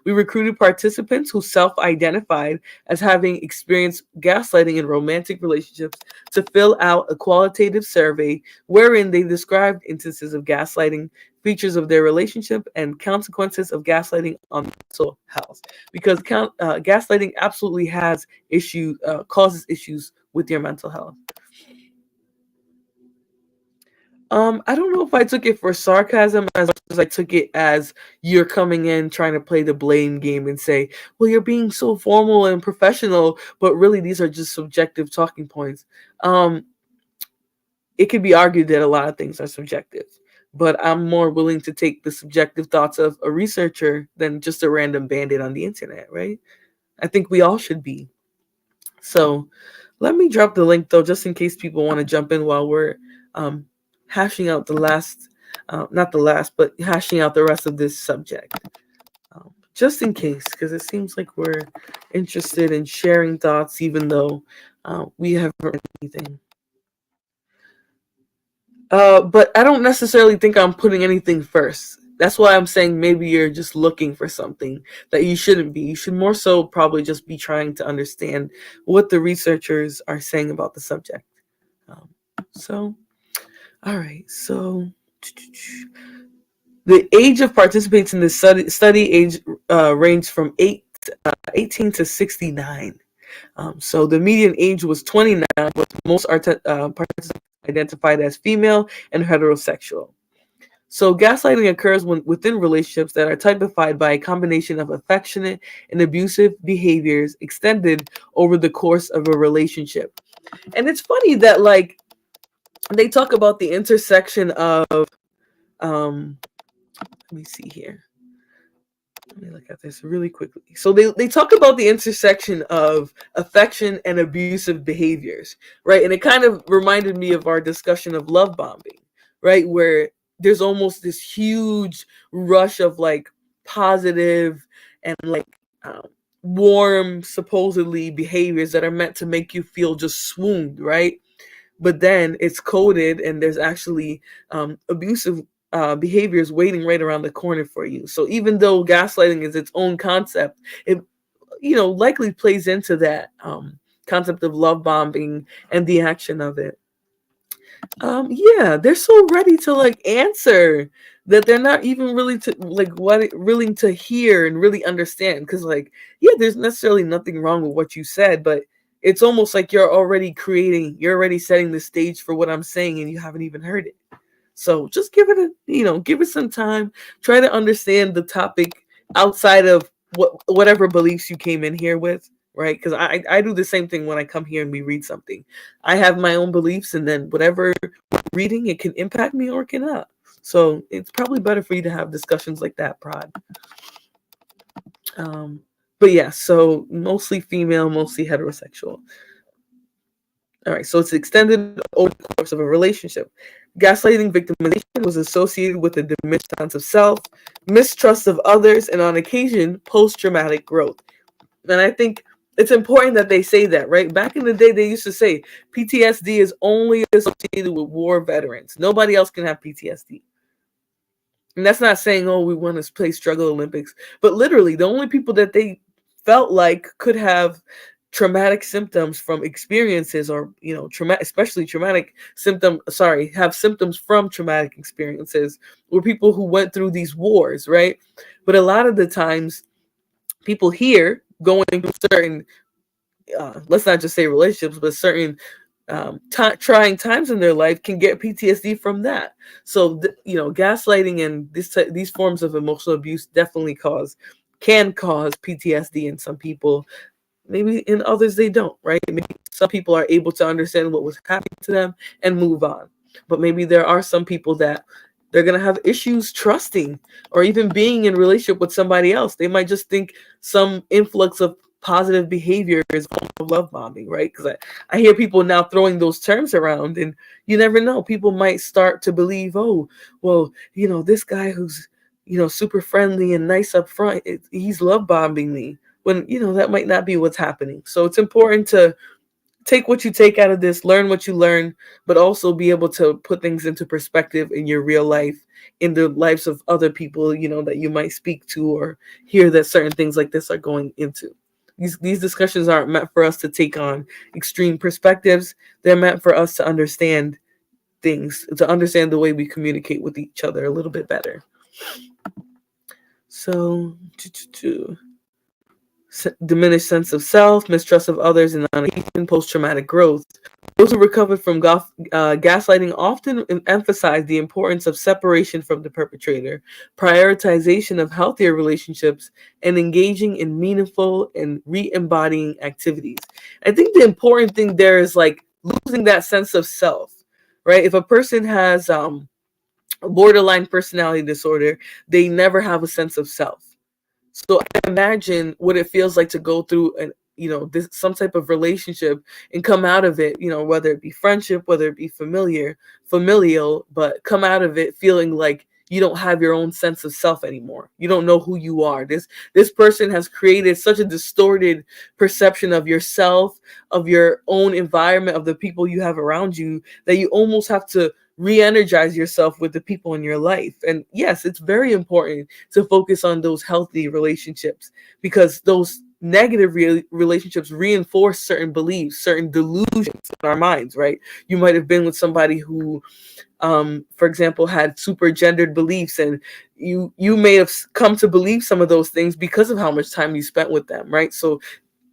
We recruited participants who self-identified as having experienced gaslighting in romantic relationships to fill out a qualitative survey wherein they described instances of gaslighting, features of their relationship, and consequences of gaslighting on mental health. Because gaslighting absolutely has causes issues with your mental health. I don't know if I took it for sarcasm as much as I took it as you're coming in trying to play the blame game and say, well, you're being so formal and professional, but really these are just subjective talking points. It could be argued that a lot of things are subjective, but I'm more willing to take the subjective thoughts of a researcher than just a random bandit on the internet, right? I think we all should be. So let me drop the link though, just in case people want to jump in while we're hashing out not the last, but hashing out the rest of this subject. Just in case, because it seems like we're interested in sharing thoughts, even though we haven't read anything. But I don't necessarily think I'm putting anything first. That's why I'm saying maybe you're just looking for something that you shouldn't be. You should more so probably just be trying to understand what the researchers are saying about the subject. Um, so, all right. So, the age of participants in the study age ranged from 18 to 69. So the median age was 29, with most participants identified as female and heterosexual. So gaslighting occurs within relationships that are typified by a combination of affectionate and abusive behaviors extended over the course of a relationship. And it's funny that like they talk about the intersection of let me see here. Let me look at this really quickly. So they talk about the intersection of affection and abusive behaviors, right? And it kind of reminded me of our discussion of love bombing, right? Where there's almost this huge rush of like positive and like um, warm, supposedly behaviors that are meant to make you feel just swooned, right? But then it's coded and there's actually abusive behaviors waiting right around the corner for you. So even though gaslighting is its own concept, it likely plays into that concept of love bombing and the action of it. Yeah, they're so ready to like answer that they're not even really to like what willing to hear and really understand. Because like, yeah, there's necessarily nothing wrong with what you said, but it's almost like you're already setting the stage for what I'm saying, and you haven't even heard it. So just give it some time. Try to understand the topic outside of whatever beliefs you came in here with, right? Because I do the same thing when I come here and we read something. I have my own beliefs, and then whatever reading, it can impact me or it cannot. So it's probably better for you to have discussions like that, Prod. Um, but yeah, so mostly female, mostly heterosexual. All right, so it's extended over the course of a relationship. Gaslighting victimization was associated with a diminished sense of self, mistrust of others, and on occasion, post-traumatic growth. And I think it's important that they say that, right? Back in the day, they used to say PTSD is only associated with war veterans. Nobody else can have PTSD. And that's not saying, oh, we want to play Struggle Olympics, but literally the only people that they felt like could have traumatic symptoms from experiences or, especially traumatic have symptoms from traumatic experiences were people who went through these wars, right? But a lot of the times people here going through certain, let's not just say relationships, but certain trying times in their life can get PTSD from that. So gaslighting and these forms of emotional abuse definitely can cause PTSD in some people. Maybe in others they don't, right? Maybe some people are able to understand what was happening to them and move on. But maybe there are some people that they're going to have issues trusting or even being in relationship with somebody else. They might just think some influx of positive behavior is love bombing, right? Because I hear people now throwing those terms around, and you never know. People might start to believe, oh, well, this guy who's, super friendly and nice up front, he's love bombing me, when that might not be what's happening. So it's important to take what you take out of this, learn what you learn, but also be able to put things into perspective in your real life, in the lives of other people, that you might speak to or hear that certain things like this are going into. These discussions aren't meant for us to take on extreme perspectives. They're meant for us to understand things, to understand the way we communicate with each other a little bit better. So, diminished sense of self, mistrust of others, and on post-traumatic growth. Those who recovered from gaslighting often emphasize the importance of separation from the perpetrator, prioritization of healthier relationships, and engaging in meaningful and re-embodying activities. I think the important thing there is like losing that sense of self, right? If a person has a borderline personality disorder, they never have a sense of self. So I imagine what it feels like to go through some type of relationship and come out of it, whether it be friendship, whether it be familial, but come out of it feeling like you don't have your own sense of self anymore. You don't know who you are. This person has created such a distorted perception of yourself, of your own environment, of the people you have around you, that you almost have to re-energize yourself with the people in your life. And yes, it's very important to focus on those healthy relationships, because those negative relationships reinforce certain beliefs, certain delusions in our minds, right? You might have been with somebody who, for example, had super gendered beliefs, and you may have come to believe some of those things because of how much time you spent with them, right? So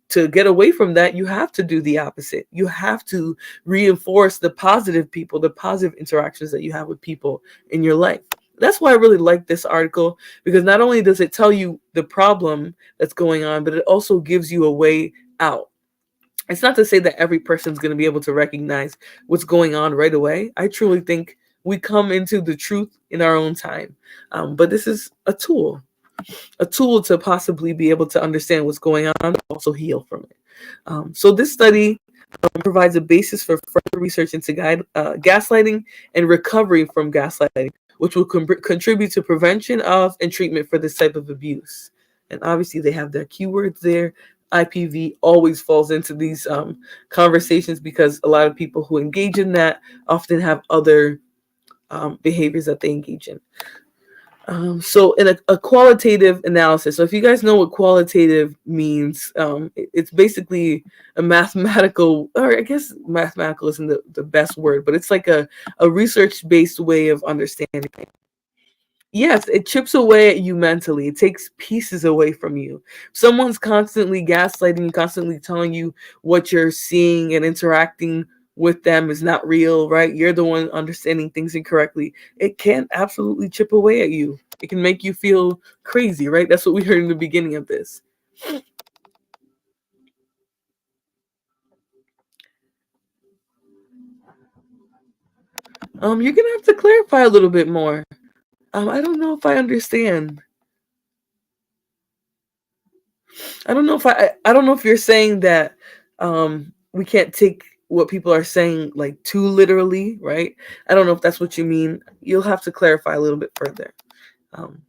to get away from that, you have to do the opposite. You have to reinforce the positive people, the positive interactions that you have with people in your life. That's why I really like this article, because not only does it tell you the problem that's going on, but it also gives you a way out. It's not to say that every person's going to be able to recognize what's going on right away. I truly think we come into the truth in our own time. But this is a tool to possibly be able to understand what's going on, but also heal from it. So this study provides a basis for further research into gaslighting and recovery from gaslighting, which will contribute to prevention of and treatment for this type of abuse. And obviously they have their keywords there. IPV always falls into these conversations, because a lot of people who engage in that often have other behaviors that they engage in. So in a qualitative analysis, so if you guys know what qualitative means, it's basically a mathematical, or I guess mathematical isn't the best word, but it's like a research-based way of understanding. Yes, it chips away at you mentally. It takes pieces away from you. Someone's constantly gaslighting you, constantly telling you what you're seeing and interacting with them is not real, right? You're the one understanding things incorrectly. It can absolutely chip away at you. It can make you feel crazy, right? That's what we heard in the beginning of this. You're gonna have to clarify a little bit more. I don't know if I understand. I don't know if you're saying that we can't take what people are saying like too literally, right? I don't know if that's what you mean. You'll have to clarify a little bit further. Um,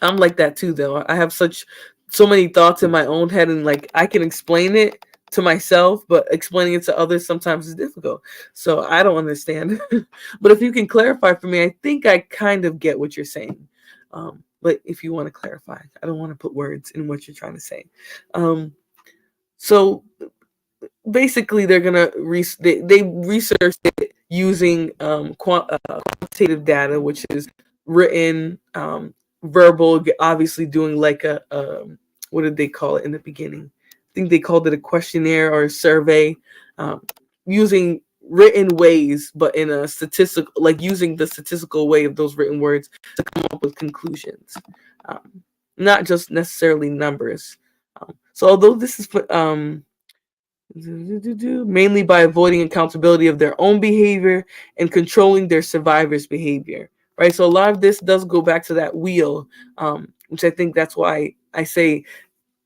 I'm like that too, though. I have so many thoughts in my own head, and like I can explain it to myself, but explaining it to others sometimes is difficult. So I don't understand. But if you can clarify for me, I think I kind of get what you're saying. But if you want to clarify, I don't want to put words in what you're trying to say. So basically, they're gonna they researched it using quantitative data, which is written, verbal, obviously doing like what did they call it in the beginning? I think they called it a questionnaire or a survey, um, using written ways, but in a statistical, like using the statistical way of those written words to come up with conclusions, not just necessarily numbers. So although this is mainly by avoiding accountability of their own behavior and controlling their survivors' behavior, right? So a lot of this does go back to that wheel, which I think that's why I say,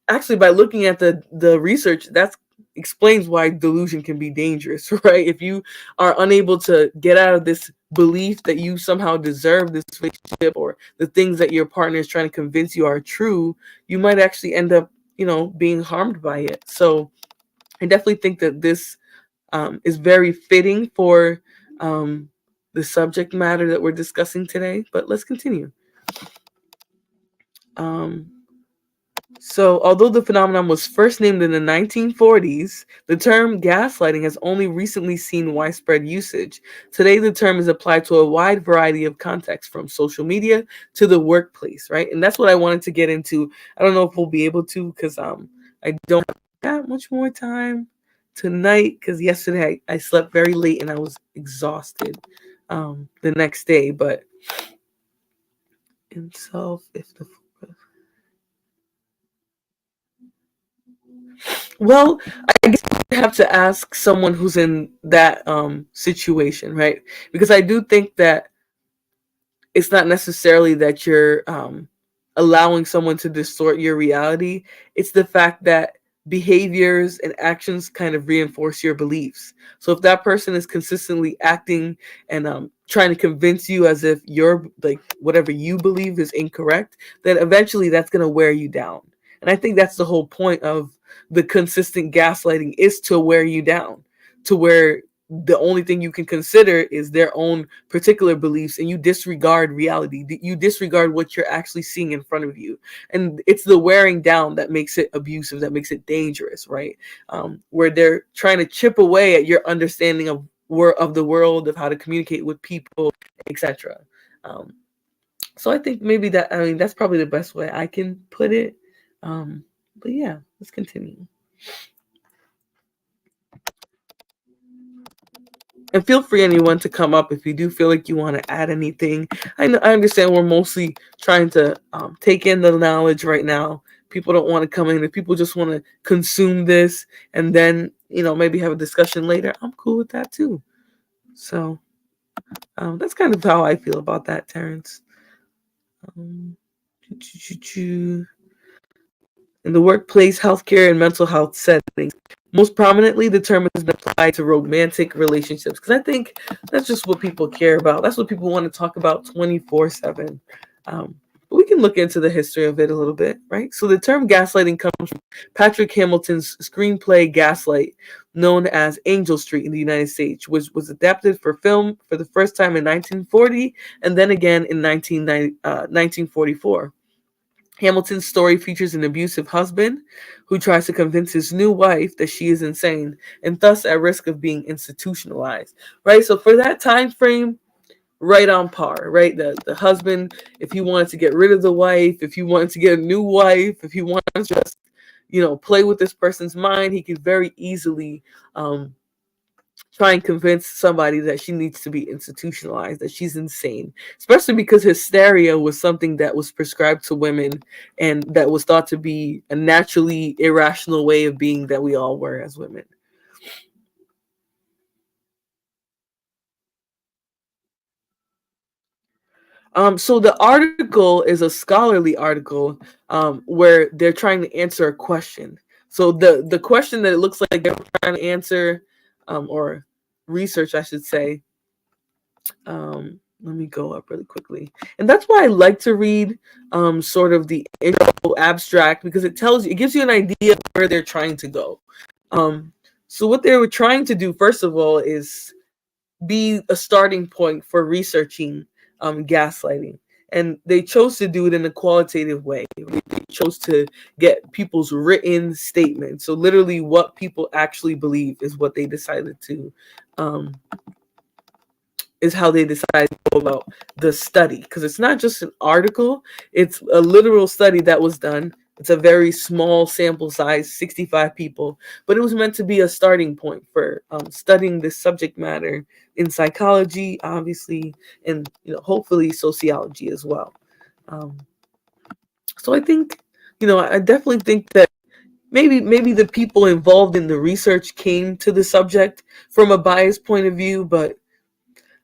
actually, by looking at the research, that explains why delusion can be dangerous, right? If you are unable to get out of this belief that you somehow deserve this relationship, or the things that your partner is trying to convince you are true, you might actually end up, being harmed by it. So I definitely think that this is very fitting for the subject matter that we're discussing today. But let's continue. Um, so, although the phenomenon was first named in the 1940s, the term gaslighting has only recently seen widespread usage. Today, the term is applied to a wide variety of contexts, from social media to the workplace, right? And that's what I wanted to get into. I don't know if we'll be able to, because I don't have that much more time tonight, because yesterday I slept very late and I was exhausted the next day. But himself, if the well, I guess I have to ask someone who's in that situation, right? Because I do think that it's not necessarily that you're allowing someone to distort your reality. It's the fact that behaviors and actions kind of reinforce your beliefs. So if that person is consistently acting and trying to convince you as if you're like whatever you believe is incorrect, then eventually that's going to wear you down. And I think that's the whole point of the consistent gaslighting, is to wear you down, to where the only thing you can consider is their own particular beliefs, and you disregard reality. You disregard what you're actually seeing in front of you, and it's the wearing down that makes it abusive, that makes it dangerous, right? Where they're trying to chip away at your understanding of the world, of how to communicate with people, etc. So I think maybe that's probably the best way I can put it. But yeah, let's continue. And feel free, anyone, to come up if you do feel like you want to add anything. I understand we're mostly trying to take in the knowledge right now. People don't want to come in. If people just want to consume this and then, maybe have a discussion later, I'm cool with that too. So that's kind of how I feel about that, Terrence. Um, in the workplace, healthcare, and mental health settings. Most prominently, the term has been applied to romantic relationships because I think that's just what people care about. That's what people want to talk about 24/7. But we can look into the history of it a little bit, right? So the term gaslighting comes from Patrick Hamilton's screenplay Gaslight, known as Angel Street in the United States, which was adapted for film for the first time in 1940 and then again in 1944. Hamilton's story features an abusive husband who tries to convince his new wife that she is insane and thus at risk of being institutionalized. Right? So for that time frame, right on par, right? The husband, if he wanted to get rid of the wife, if he wanted to get a new wife, if he wanted to just, play with this person's mind, he could very easily try and convince somebody that she needs to be institutionalized, that she's insane, especially because hysteria was something that was prescribed to women and that was thought to be a naturally irrational way of being that we all were as women. So the article is a scholarly article where they're trying to answer a question. So the question that it looks like they're trying to answer or research, I should say, let me go up really quickly. And that's why I like to read sort of the intro abstract, because it gives you an idea of where they're trying to go. So what they were trying to do, first of all, is be a starting point for researching gaslighting. And they chose to do it in a qualitative way. They chose to get people's written statements. So literally what people actually believe is what they decided to is how they decide to go about the study, because it's not just an article, it's a literal study that was done. It's a very small sample size, 65 people, but it was meant to be a starting point for studying this subject matter in psychology, obviously, and hopefully sociology as well. um, so I think, I definitely think that maybe the people involved in the research came to the subject from a biased point of view, but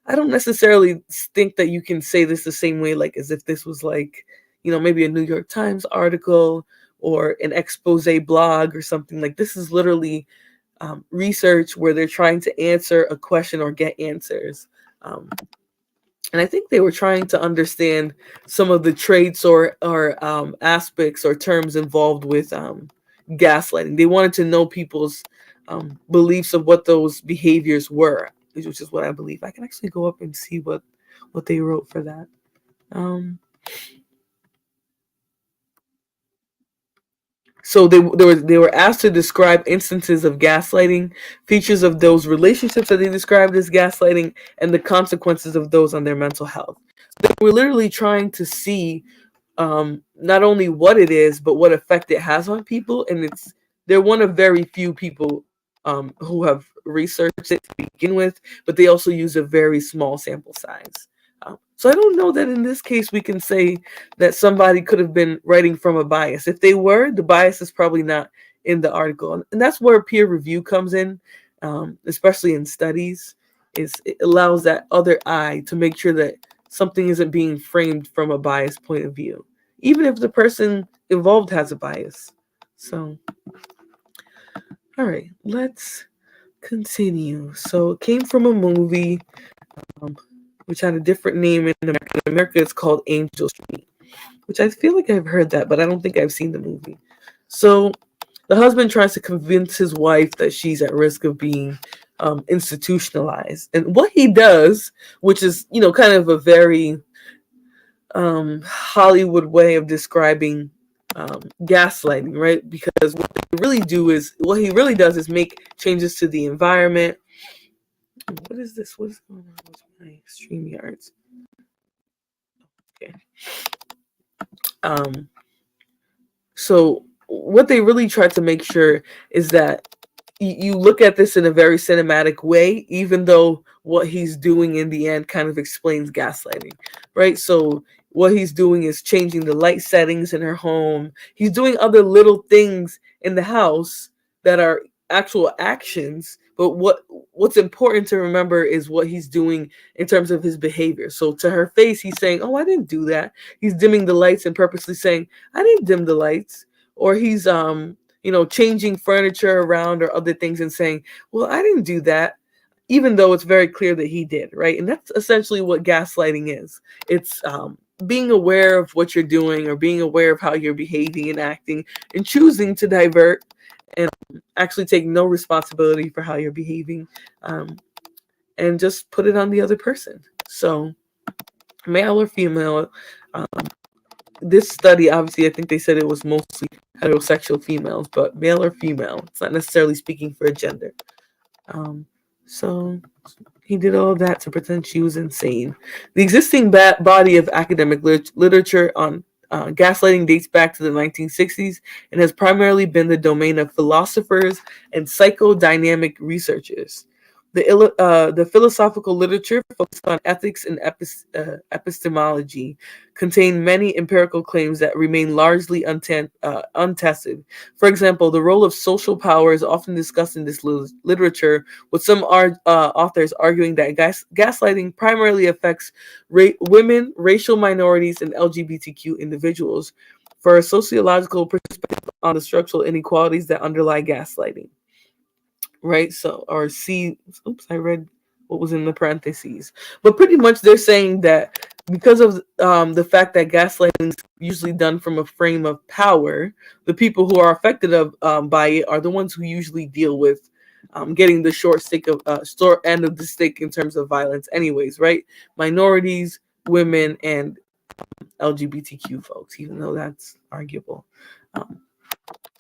I don't necessarily think that you can say this the same way, like as if this was like, maybe a New York Times article or an expose blog or something. Like this is literally research where they're trying to answer a question or get answers. And I think they were trying to understand some of the traits or aspects or terms involved with gaslighting. They wanted to know people's beliefs of what those behaviors were, which is what I believe. I can actually go up and see what they wrote for that. So they were asked to describe instances of gaslighting, features of those relationships that they described as gaslighting, and the consequences of those on their mental health. They were literally trying to see not only what it is, but what effect it has on people. And they're one of very few people who have researched it to begin with, but they also use a very small sample size. So I don't know that in this case we can say that somebody could have been writing from a bias. If they were, the bias is probably not in the article, and that's where peer review comes in, especially in studies. Is it allows that other eye to make sure that something isn't being framed from a biased point of view, even if the person involved has a bias. So, all right, let's continue. So, it came from a movie um, which had a different name in America. In America, it's called Angel Street, which I feel like I've heard that, but I don't think I've seen the movie. So, the husband tries to convince his wife that she's at risk of being institutionalized. And what he does, which is, kind of a very Hollywood way of describing gaslighting, right? Because what he really does is make changes to the environment. What is this? What is going on with my StreamYards? Okay. So what they really try to make sure is that you look at this in a very cinematic way, even though what he's doing in the end kind of explains gaslighting, right? So what he's doing is changing the light settings in her home. He's doing other little things in the house that are actual actions, but what's important to remember is what he's doing in terms of his behavior. So to her face, he's saying, "Oh, I didn't do that." He's dimming the lights and purposely saying, "I didn't dim the lights." Or he's changing furniture around or other things and saying, "Well, I didn't do that," even though it's very clear that he did, right? And that's essentially what gaslighting is. It's being aware of what you're doing or being aware of how you're behaving and acting and choosing to divert and actually take no responsibility for how you're behaving, and just put it on the other person. So male or female, this study, obviously, I think they said it was mostly heterosexual females, but male or female, it's not necessarily speaking for a gender. So he did all that to pretend she was insane. The existing body of academic literature on gaslighting dates back to the 1960s and has primarily been the domain of philosophers and psychodynamic researchers. The philosophical literature focused on ethics and epistemology contain many empirical claims that remain largely untested. For example, the role of social power is often discussed in this literature, with some authors arguing that gaslighting primarily affects women, racial minorities, and LGBTQ individuals for a sociological perspective on the structural inequalities that underlie gaslighting. Right? So, or see, oops, I read what was in the parentheses. But pretty much they're saying that because of the fact that gaslighting is usually done from a frame of power, the people who are affected by it are the ones who usually deal with getting the short end of the stick in terms of violence anyways, right? Minorities, women, and LGBTQ folks, even though that's arguable.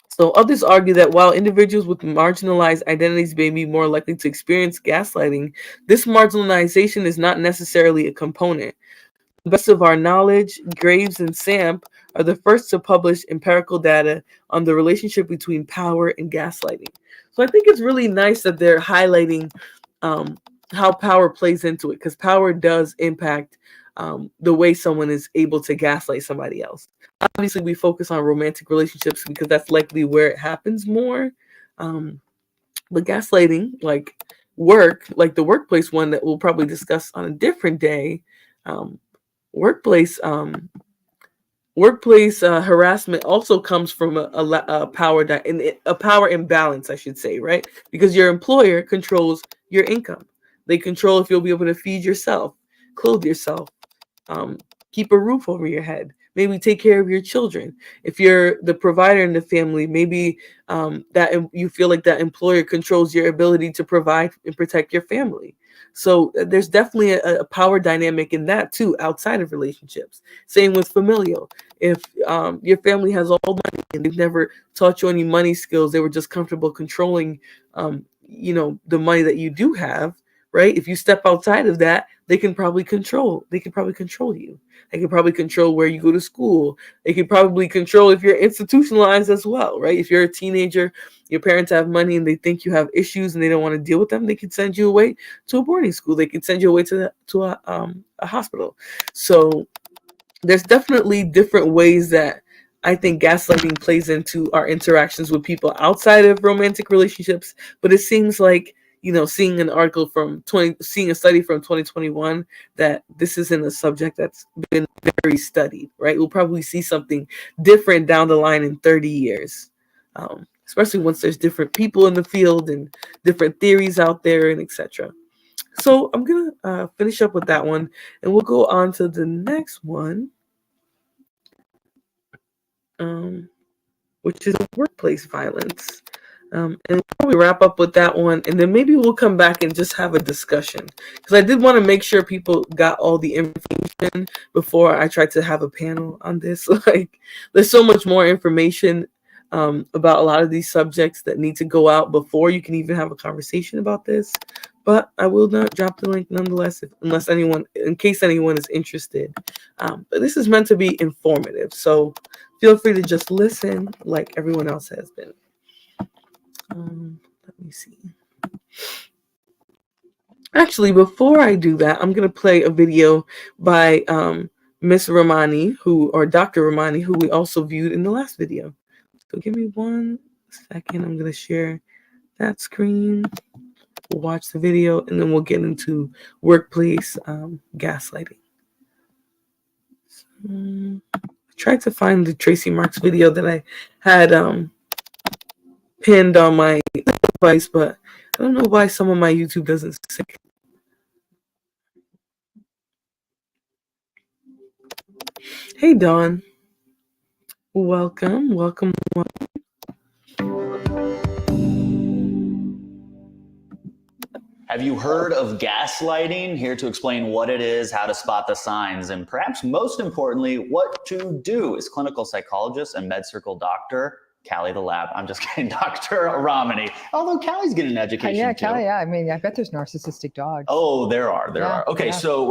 So others argue that while individuals with marginalized identities may be more likely to experience gaslighting, this marginalization is not necessarily a component. To the best of our knowledge, Graves and Samp are the first to publish empirical data on the relationship between power and gaslighting. So I think it's really nice that they're highlighting how power plays into it, because power does impact the way someone is able to gaslight somebody else. Obviously, we focus on romantic relationships because that's likely where it happens more. But gaslighting, like the workplace one that we'll probably discuss on a different day, workplace harassment also comes from a power imbalance, I should say, right? Because your employer controls your income. They control if you'll be able to feed yourself, clothe yourself, keep a roof over your head, maybe take care of your children. If you're the provider in the family, maybe that you feel like that employer controls your ability to provide and protect your family. So there's definitely a power dynamic in that too, outside of relationships. Same with familial. If your family has all money and they've never taught you any money skills, they were just comfortable controlling, the money that you do have, right? If you step outside of that, they can probably control you. They can probably control where you go to school. They can probably control if you're institutionalized as well, right? If you're a teenager, your parents have money and they think you have issues and they don't want to deal with them, they can send you away to a boarding school. They can send you away to a hospital. So there's definitely different ways that I think gaslighting plays into our interactions with people outside of romantic relationships. But it seems like, seeing seeing a study from 2021, that this isn't a subject that's been very studied, right? We'll probably see something different down the line in 30 years, especially once there's different people in the field and different theories out there and etc. So I'm going to finish up with that one, and we'll go on to the next one, which is workplace violence. And before we wrap up with that one, and then maybe we'll come back and just have a discussion, because I did want to make sure people got all the information before I tried to have a panel on this. Like, there's so much more information about a lot of these subjects that need to go out before you can even have a conversation about this. But I will not drop the link nonetheless, in case anyone is interested. But this is meant to be informative, so feel free to just listen like everyone else has been. Let me see. Actually, before I do that, I'm going to play a video by Miss Ramani, or Dr. Ramani, who we also viewed in the last video. So give me 1 second. I'm going to share that screen. We'll watch the video, and then we'll get into workplace gaslighting. So, I tried to find the Tracy Marks video that I had pinned on my device, but I don't know why some of my YouTube doesn't sync. Hey, Dawn. Welcome. Have you heard of gaslighting? Here to explain what it is, how to spot the signs, and perhaps most importantly, what to do is clinical psychologist and med circle doctor Callie the Lab. I'm just kidding, Dr. Ramani. Although Callie's getting an education yeah, too. Callie, yeah. I mean, I bet there's narcissistic dogs. Oh, there are. Okay, so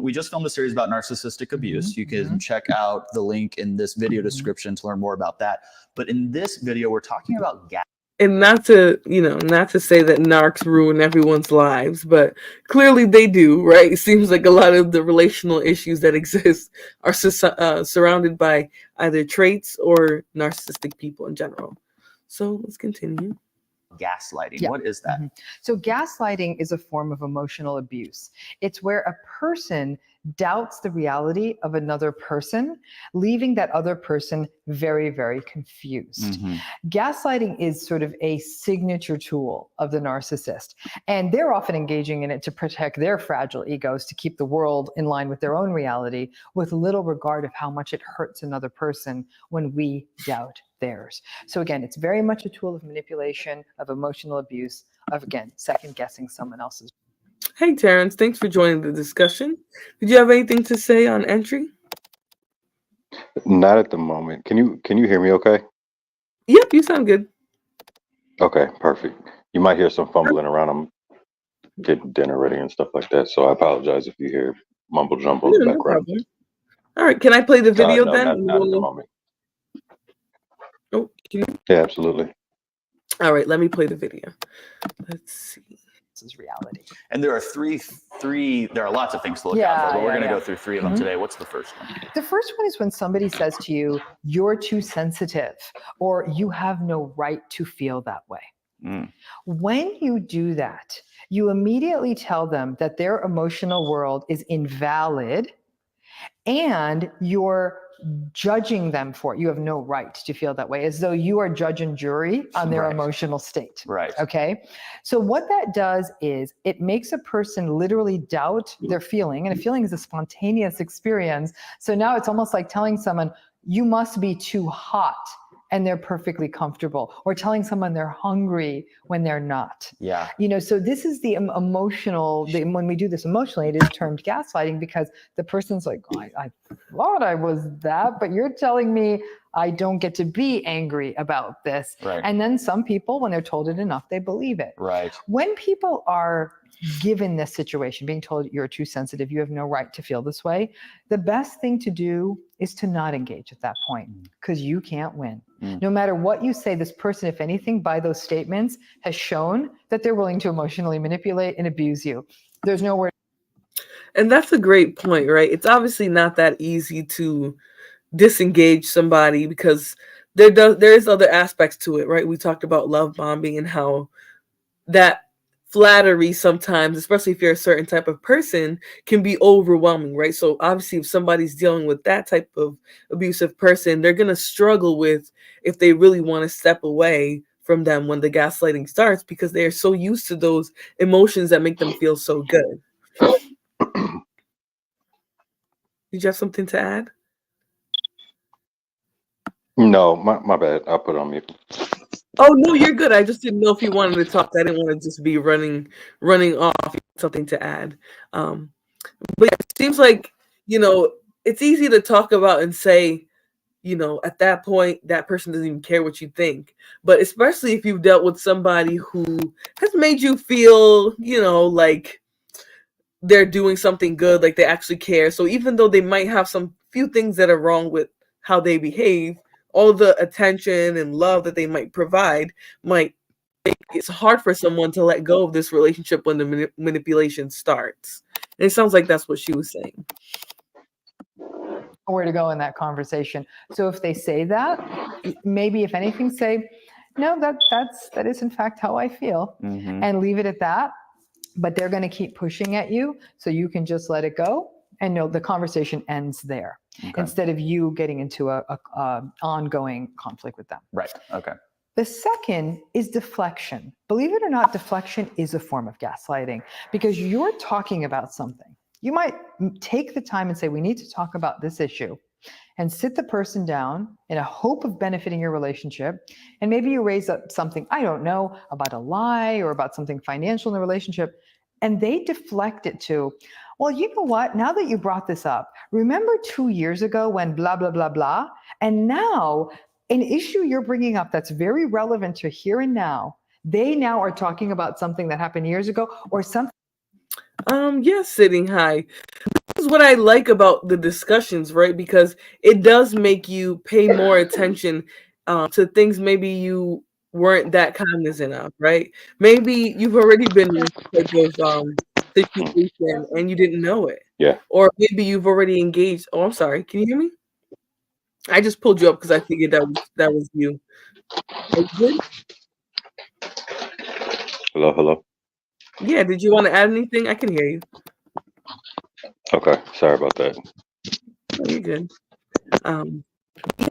we just filmed a series about narcissistic abuse. You can check out the link in this video description to learn more about that. But in this video, we're talking about gaslighting. And not to say that narcs ruin everyone's lives, but clearly they do, right? It seems like a lot of the relational issues that exist are surrounded by either traits or narcissistic people in general. So let's continue. Gaslighting. What is that? So gaslighting is a form of emotional abuse. It's where a person doubts the reality of another person, leaving that other person very, very confused. Gaslighting is sort of a signature tool of the narcissist, and they're often engaging in it to protect their fragile egos, to keep the world in line with their own reality, with little regard of how much it hurts another person when we doubt theirs. So again, it's very much a tool of manipulation, of emotional abuse, of, again, second guessing someone else's. Hey, Terrence, thanks for joining the discussion. Did you have anything to say on entry? Not at the moment. Can you hear me okay? Yep, you sound good. Okay, perfect. You might hear some fumbling around. I'm getting dinner ready and stuff like that, so I apologize if you hear mumble jumble in the background. No, all right, can I play the video no, then? Not at the moment. Oh, yeah, absolutely. All right, let me play the video. Let's see. This is reality. And there are there are lots of things to look out for, but we're going to go through 3 of them today. What's the first one? The first one is when somebody says to you, you're too sensitive, or you have no right to feel that way. When you do that, you immediately tell them that their emotional world is invalid, and you're judging them for it. You have no right to feel that way, as though you are judge and jury on their emotional state. Right. Okay. So what that does is it makes a person literally doubt their feeling, and a feeling is a spontaneous experience. So now it's almost like telling someone, you must be too hot, and they're perfectly comfortable, or telling someone they're hungry when they're not. Yeah. So this is the emotional, when we do this emotionally, it is termed gaslighting, because the person's like, oh, I thought I was that, but you're telling me I don't get to be angry about this. Right. And then some people, when they're told it enough, they believe it. Right. When people are given this situation, being told you're too sensitive, you have no right to feel this way, the best thing to do is to not engage at that point, because you can't win. No matter what you say, this person, if anything, by those statements, has shown that they're willing to emotionally manipulate and abuse you. There's nowhere. And that's a great point, right? It's obviously not that easy to disengage somebody, because there is other aspects to it, right? We talked about love bombing and how that flattery sometimes, especially if you're a certain type of person, can be overwhelming, right? So obviously if somebody's dealing with that type of abusive person, they're going to struggle with if they really want to step away from them when the gaslighting starts, because they're so used to those emotions that make them feel so good. Did you have something to add? No, my bad. I'll put it on mute. Oh no, you're good. I just didn't know if you wanted to talk. I didn't want to just be running off. Something to add. Um, but yeah, it seems like, it's easy to talk about and say, at that point, that person doesn't even care what you think. But especially if you've dealt with somebody who has made you feel, like they're doing something good, like they actually care. So even though they might have some few things that are wrong with how they behave, all the attention and love that they might provide might it's hard for someone to let go of this relationship when the manipulation starts. And it sounds like that's what she was saying. Where to go in that conversation. So if they say that, maybe if anything, say, no, that is in fact how I feel, and leave it at that. But they're going to keep pushing at you, so you can just let it go, and the conversation ends there, instead of you getting into a ongoing conflict with them. Right. Okay. The second is deflection. Believe it or not, deflection is a form of gaslighting, because you're talking about something. You might take the time and say, we need to talk about this issue, and sit the person down in a hope of benefiting your relationship. And maybe you raise up something, I don't know, about a lie or about something financial in the relationship, and they deflect it to, well, you know what? Now that you brought this up, remember 2 years ago when blah, blah, blah, blah? And now an issue you're bringing up that's very relevant to here and now, they now are talking about something that happened years ago or something. Yes, sitting high. This is what I like about the discussions, right? Because it does make you pay more attention to things maybe you weren't that cognizant of, right? Maybe you've already been in this type of situation and you didn't know it. Yeah. Or maybe you've already engaged. Oh, I'm sorry. Can you hear me? I just pulled you up because I figured that was you. Are you good? Hello. Yeah. Did you want to add anything? I can hear you. Okay. Sorry about that. Oh, you're good.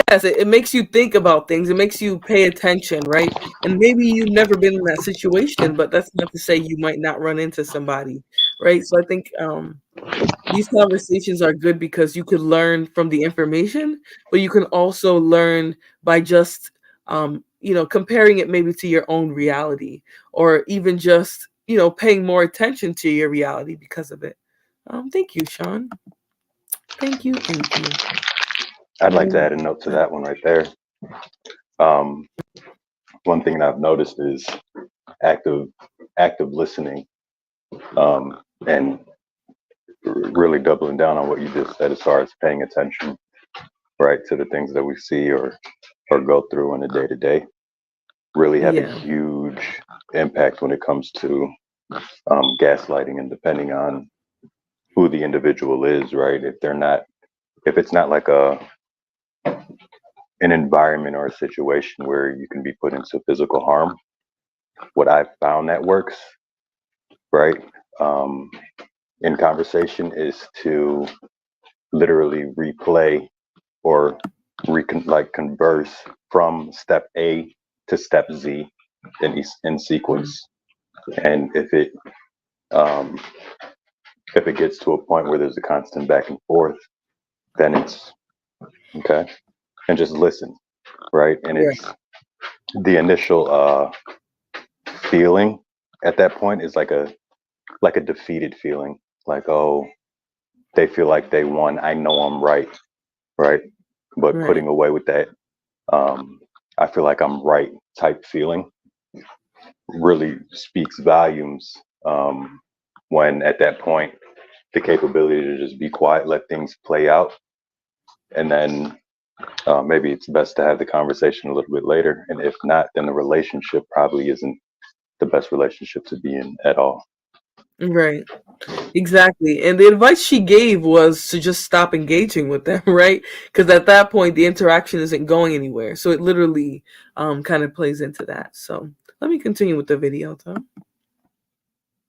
Yes, it makes you think about things. It makes you pay attention, right? And maybe you've never been in that situation, but that's not to say you might not run into somebody, right? So I think these conversations are good because you could learn from the information, but you can also learn by just comparing it maybe to your own reality, or even just paying more attention to your reality because of it. Thank you, Sean. Thank you. I'd like to add a note to that one right there. One thing that I've noticed is active listening, and really doubling down on what you just said as far as paying attention, right, to the things that we see or go through in a day-to-day really have a huge impact when it comes to gaslighting, and depending on who the individual is, right? If it's not like an environment or a situation where you can be put into physical harm, what I've found that works, right, in conversation is to literally replay or converse from step A to step Z in sequence. And if it gets to a point where there's a constant back and forth, then it's okay, and just listen, right? And it's the initial feeling at that point is like a defeated feeling, like, oh, they feel like they won, I know I'm right, but putting away with that I feel like I'm right type feeling really speaks volumes, when at that point the capability to just be quiet, let things play out, and then maybe it's best to have the conversation a little bit later, and if not, then the relationship probably isn't the best relationship to be in at all. Right. Exactly. And the advice she gave was to just stop engaging with them, right? Because at that point, the interaction isn't going anywhere. So it literally kind of plays into that. So let me continue with the video, though.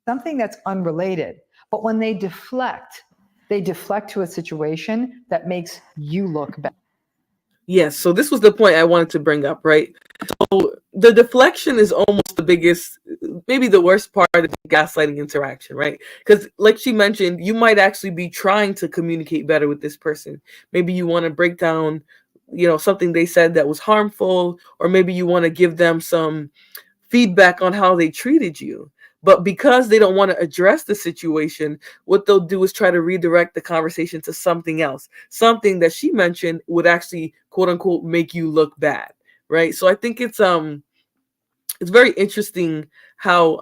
Something that's unrelated. But when they deflect to a situation that makes you look bad. Yes. So this was the point I wanted to bring up, right? So the deflection is almost the biggest, maybe the worst part of the gaslighting interaction, right? Because like she mentioned, you might actually be trying to communicate better with this person. Maybe you want to break down something they said that was harmful, or maybe you want to give them some feedback on how they treated you. But because they don't want to address the situation, what they'll do is try to redirect the conversation to something else, something that she mentioned would actually, quote unquote, make you look bad, right? So I think it's very interesting how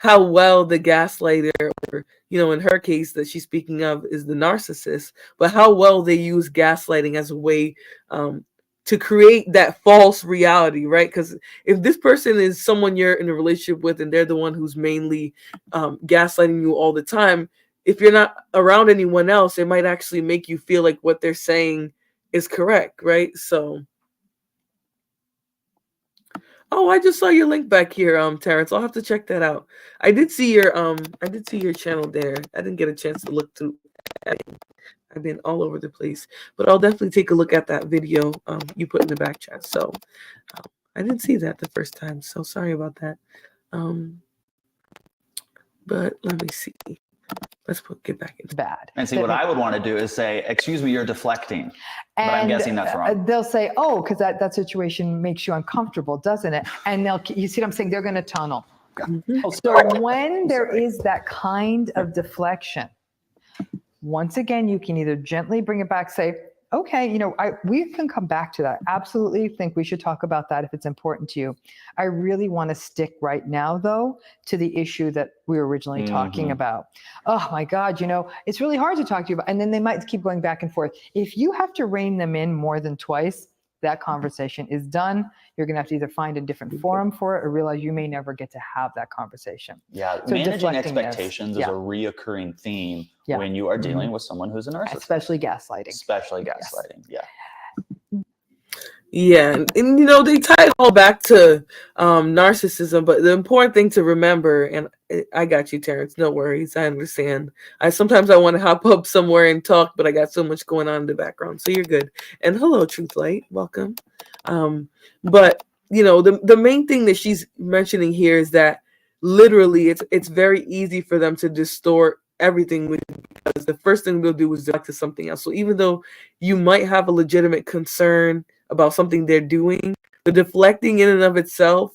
well the gaslighter, or in her case that she's speaking of is the narcissist, but how well they use gaslighting as a way to create that false reality, right? Because if this person is someone you're in a relationship with and they're the one who's mainly gaslighting you all the time, if you're not around anyone else, it might actually make you feel like what they're saying is correct, right? So oh, I just saw your link back here, Terrence. I'll have to check that out. I did see your channel there. I didn't get a chance to look through. I've been all over the place, but I'll definitely take a look at that video you put in the back chat. So I didn't see that the first time, so sorry about that. But let me see. Let's get back into bad. And see, what I would want to do is say, excuse me, you're deflecting. But I'm guessing that's wrong. They'll say, oh, because that situation makes you uncomfortable, doesn't it? And you see what I'm saying? They're going to tunnel. So when there is that kind of deflection, once again, you can either gently bring it back, say, okay, we can come back to that. Absolutely think we should talk about that if it's important to you. I really want to stick right now, though, to the issue that we were originally talking about. Oh my God, it's really hard to talk to you about. And then they might keep going back and forth. If you have to rein them in more than twice, that conversation is done. You're going to have to either find a different forum for it or realize you may never get to have that conversation. Yeah, so managing expectations is a reoccurring theme when you are dealing with someone who's a narcissist. Especially gaslighting. Yeah. Yeah, and they tie it all back to narcissism, but the important thing to remember, and I got you, Terrence, no worries, I understand. Sometimes I want to hop up somewhere and talk, but I got so much going on in the background, so you're good. And hello, Truth Light, welcome. But the main thing that she's mentioning here is that literally it's very easy for them to distort everything because the first thing they'll do is direct to something else. So even though you might have a legitimate concern about something they're doing, the deflecting in and of itself,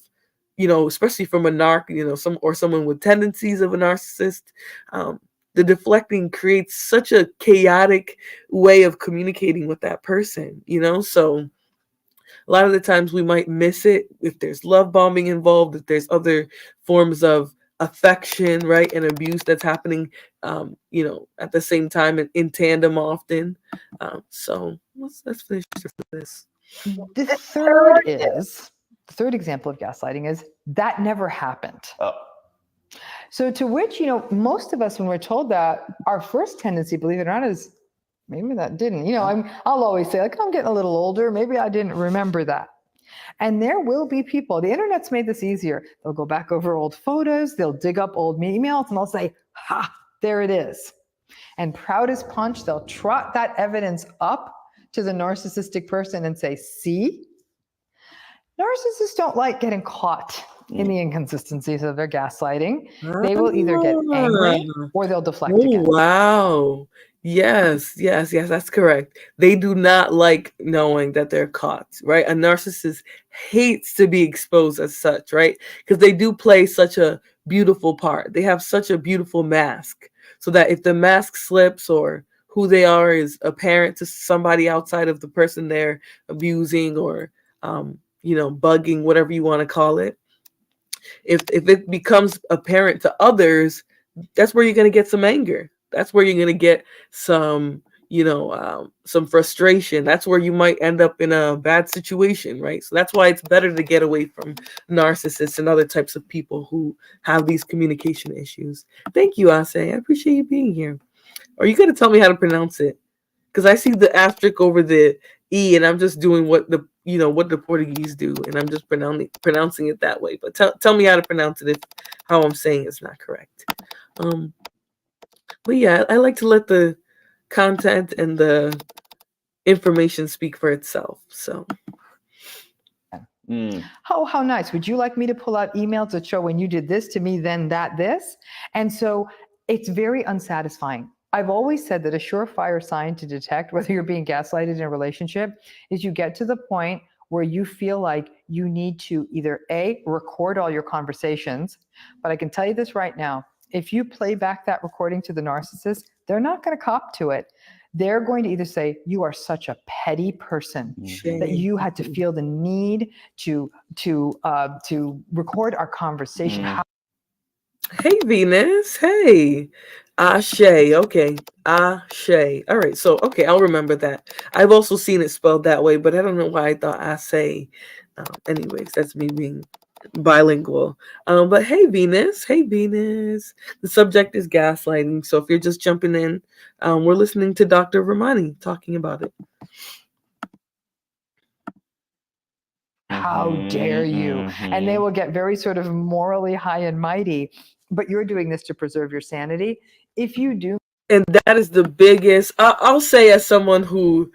especially from a narc, someone with tendencies of a narcissist, the deflecting creates such a chaotic way of communicating with that person, so a lot of the times we might miss it if there's love bombing involved, if there's other forms of affection, right, and abuse that's happening, at the same time and in tandem often. So let's finish this. The third example of gaslighting is that never happened. Oh. So to which, most of us, when we're told that, our first tendency, believe it or not, is maybe that didn't. I'll always say, I'm getting a little older. Maybe I didn't remember that. And there will be people, the internet's made this easier. They'll go back over old photos, they'll dig up old emails, and they'll say, ha, there it is. And proud as punch, they'll trot that evidence up to the narcissistic person and say, see? Narcissists don't like getting caught in the inconsistencies of their gaslighting. They will either get angry or they'll deflect again. Wow. Yes, that's correct. They do not like knowing that they're caught, right? A narcissist hates to be exposed as such, right? Because they do play such a beautiful part. They have such a beautiful mask, so that if the mask slips or who they are is apparent to somebody outside of the person they're abusing or, bugging, whatever you want to call it, if it becomes apparent to others, that's where you're going to get some anger. That's where you're going to get some, some frustration. That's where you might end up in a bad situation, right? So that's why it's better to get away from narcissists and other types of people who have these communication issues. Thank you, Ase. I appreciate you being here. Are you going to tell me how to pronounce it? Because I see the asterisk over the E, and I'm just doing what the Portuguese do, and I'm just pronouncing it that way. But tell me how to pronounce it if how I'm saying it's not correct. But yeah, I like to let the content and the information speak for itself. So. How nice. Would you like me to pull out emails that show when you did this to me, then that, this? And so it's very unsatisfying. I've always said that a surefire sign to detect whether you're being gaslighted in a relationship is you get to the point where you feel like you need to either A, record all your conversations, but I can tell you this right now, if you play back that recording to the narcissist, they're not going to cop to it. They're going to either say, you are such a petty person that you had to feel the need to record our conversation. Hey, Venus. Hey. Ashe. Okay. Ashe. All right. So, okay, I'll remember that. I've also seen it spelled that way, but I don't know why I thought Ashe. Anyways, that's me being bilingual. But hey, Venus. Hey, Venus. The subject is gaslighting. So if you're just jumping in, we're listening to Dr. Ramani talking about it. How dare you? And they will get very sort of morally high and mighty, but you're doing this to preserve your sanity. If you do. And that is the biggest, I'll say, as someone who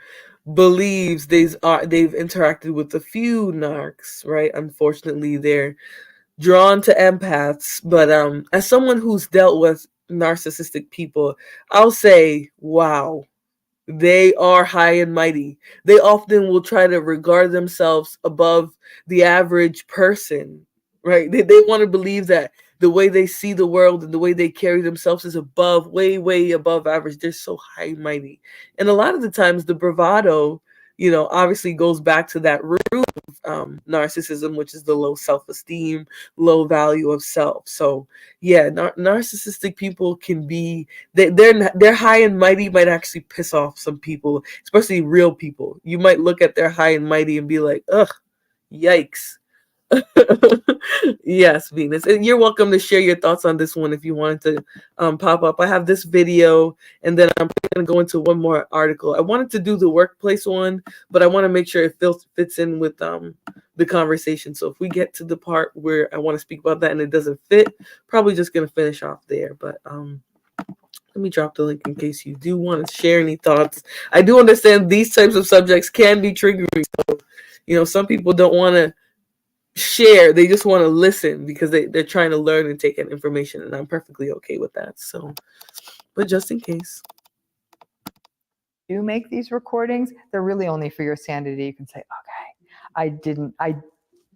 believes they've interacted with a few narcs, right? Unfortunately, they're drawn to empaths. But as someone who's dealt with narcissistic people, I'll say, wow. They are high and mighty. They often will try to regard themselves above the average person, right? They want to believe that the way they see the world and the way they carry themselves is above, way, way above average. They're so high and mighty. And a lot of the times the bravado, obviously goes back to that root of narcissism, which is the low self-esteem, low value of self. So yeah, narcissistic people can be, they're high and mighty might actually piss off some people, especially real people. You might look at their high and mighty and be like, ugh, yikes. Yes, Venus. And you're welcome to share your thoughts on this one if you wanted to pop up. I have this video, and then I'm going to go into one more article. I wanted to do the workplace one, but I want to make sure it fits in with the conversation. So if we get to the part where I want to speak about that and it doesn't fit, probably just going to finish off there. But let me drop the link in case you do want to share any thoughts. I do understand these types of subjects can be triggering. So, some people don't want to share, they just want to listen because they're trying to learn and take in information, and I'm perfectly okay with that. So, but just in case you make these recordings, they're really only for your sanity. You can say, okay, I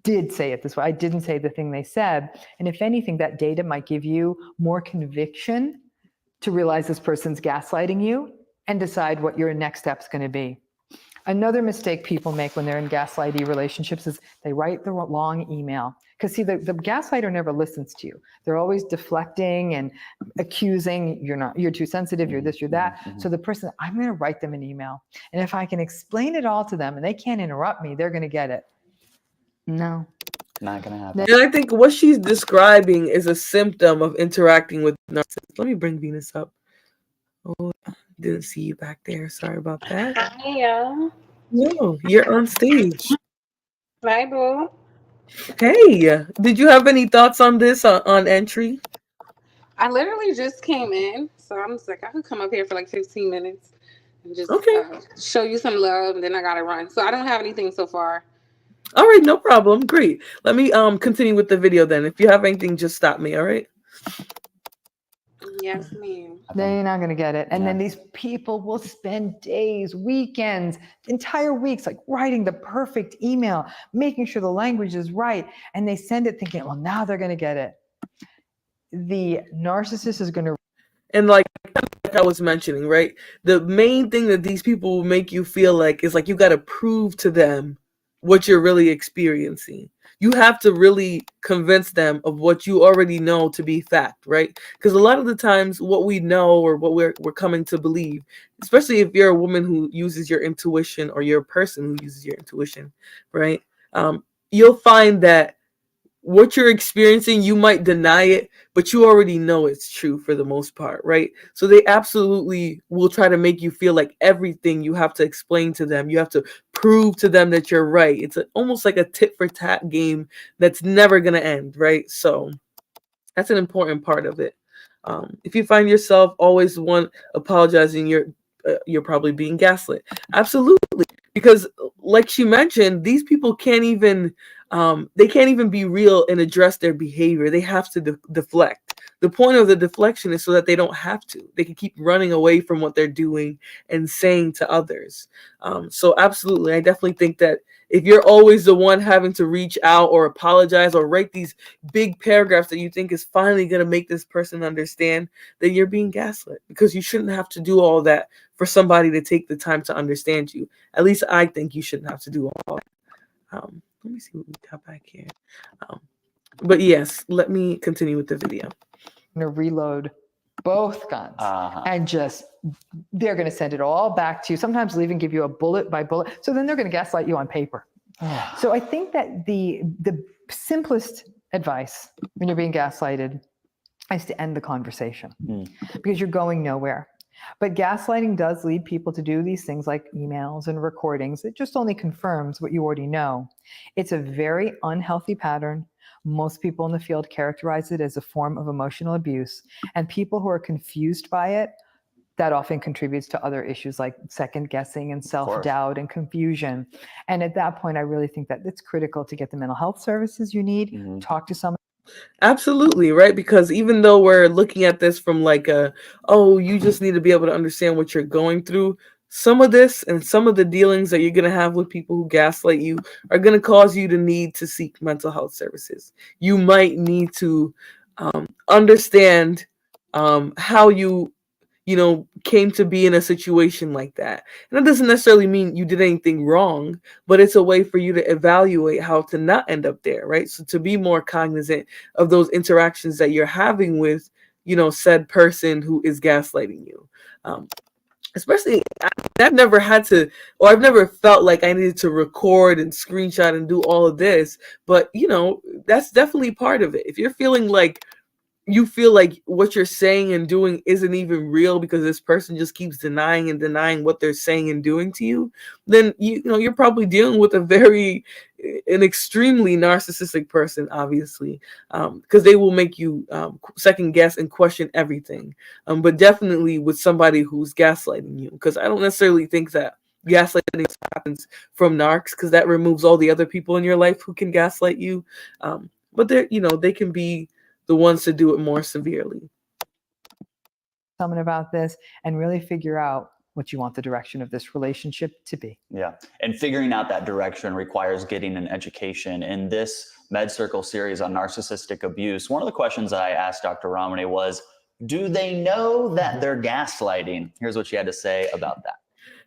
did say it this way. I didn't say the thing they said. And if anything, that data might give you more conviction to realize this person's gaslighting you and decide what your next step's going to be. Another mistake people make when they're in gaslighty relationships is they write the long email. Because see, the gaslighter never listens to you. They're always deflecting and accusing, you're too sensitive, you're this, you're that. So the person, I'm going to write them an email. And if I can explain it all to them and they can't interrupt me, they're going to get it. No. Not going to happen. And I think what she's describing is a symptom of interacting with narcissists. Let me bring Venus up. Oh, didn't see you back there. Sorry about that. Hi, No, you're on stage. Bye, boo. Hey, did you have any thoughts on this on entry? I literally just came in, so I'm just like, I could come up here for like 15 minutes and just show you some love, and then I gotta run. So I don't have anything so far. All right, no problem. Great. Let me continue with the video then. If you have anything, just stop me. All right. Yes, ma'am. They're not going to get it. And then these people will spend days, weekends, entire weeks, like writing the perfect email, making sure the language is right. And they send it thinking, well, now they're going to get it. The narcissist is going to. And like I was mentioning, right? The main thing that these people will make you feel like is like you got to prove to them what you're really experiencing. You have to really convince them of what you already know to be fact, right? Because a lot of the times what we know or what we're coming to believe, especially if you're a woman who uses your intuition or you're a person who uses your intuition, right? You'll find that what you're experiencing, you might deny it, but you already know it's true for the most part, right? So they absolutely will try to make you feel like everything you have to explain to them. You have to prove to them that you're right. It's almost like a tit for tat game that's never going to end, right? So that's an important part of it. If you find yourself always apologizing, you're probably being gaslit. Absolutely. Because like she mentioned, these people can't even be real and address their behavior. They have to deflect. The point of the deflection is so that they don't have to. They can keep running away from what they're doing and saying to others. So absolutely, I definitely think that if you're always the one having to reach out or apologize or write these big paragraphs that you think is finally going to make this person understand, then you're being gaslit, because you shouldn't have to do all that for somebody to take the time to understand you. At least I think you shouldn't have to do all that. Let me see what we got back here. But yes, let me continue with the video. To reload both guns and just they're going to send it all back to you. Sometimes they'll even give you a bullet by bullet. So then they're going to gaslight you on paper. So I think that the simplest advice when you're being gaslighted is to end the conversation because you're going nowhere. But gaslighting does lead people to do these things like emails and recordings. It just only confirms what you already know. It's a very unhealthy pattern. Most people in the field characterize it as a form of emotional abuse. And people who are confused by it, that often contributes to other issues like second guessing and self-doubt and confusion. And at that point, I really think that it's critical to get the mental health services you need, talk to someone. Absolutely, right? Because even though we're looking at this from like you just need to be able to understand what you're going through, some of this and some of the dealings that you're going to have with people who gaslight you are going to cause you to need to seek mental health services. You might need to understand how you came to be in a situation like that. And that doesn't necessarily mean you did anything wrong, but it's a way for you to evaluate how to not end up there, right? So to be more cognizant of those interactions that you're having with, said person who is gaslighting you. Especially, I've never had to, or I've never felt like I needed to record and screenshot and do all of this, but that's definitely part of it. If you're feeling like you feel like what you're saying and doing isn't even real because this person just keeps denying and denying what they're saying and doing to you, then you're probably dealing with an extremely narcissistic person, obviously, because they will make you second guess and question everything. But definitely with somebody who's gaslighting you, because I don't necessarily think that gaslighting happens from narcs, because that removes all the other people in your life who can gaslight you. But they can be the ones to do it more severely. Someone about this and really figure out what you want the direction of this relationship to be. Yeah. And figuring out that direction requires getting an education. In this Med Circle series on narcissistic abuse, one of the questions that I asked Dr. Ramani was, do they know that they're gaslighting? Here's what she had to say about that.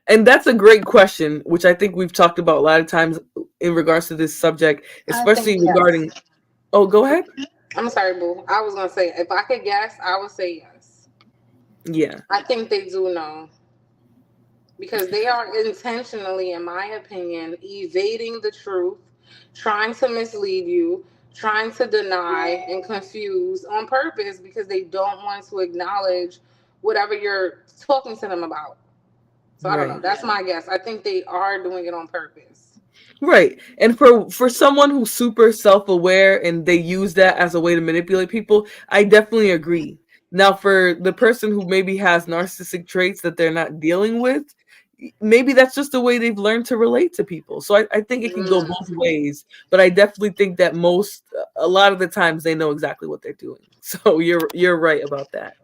And that's a great question, which I think we've talked about a lot of times in regards to this subject, especially regarding... Yes. Oh, go ahead. I'm sorry, boo. I was going to say, if I could guess, I would say yes. Yeah. I think they do know. Because they are intentionally, in my opinion, evading the truth, trying to mislead you, trying to deny and confuse on purpose because they don't want to acknowledge whatever you're talking to them about. So I don't know. That's my guess. I think they are doing it on purpose. Right. And for someone who's super self-aware and they use that as a way to manipulate people, I definitely agree. Now, for the person who maybe has narcissistic traits that they're not dealing with, maybe that's just the way they've learned to relate to people. So I think it can go both ways, but I definitely think that a lot of the times they know exactly what they're doing. So you're right about that.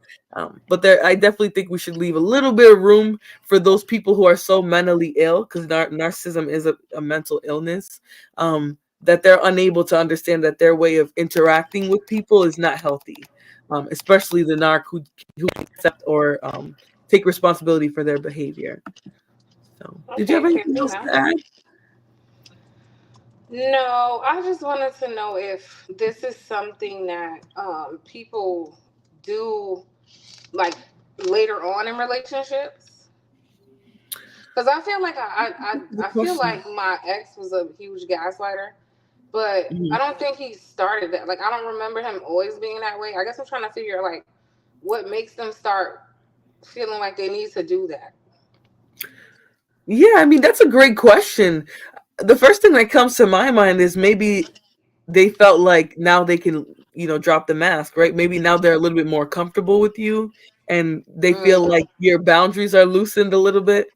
But I definitely think we should leave a little bit of room for those people who are so mentally ill, because narcissism is a mental illness, that they're unable to understand that their way of interacting with people is not healthy, especially the narc who accept or take responsibility for their behavior. So, did you have anything else to add? No, I just wanted to know if this is something that people do like later on in relationships. Because I feel like I feel like my ex was a huge gaslighter, but I don't think he started that. Like I don't remember him always being that way. I guess I'm trying to figure out like what makes them start feeling like they need to do that. Yeah, I mean that's a great question. The first thing that comes to my mind is maybe they felt like now they can, drop the mask, right? Maybe now they're a little bit more comfortable with you and they feel like your boundaries are loosened a little bit.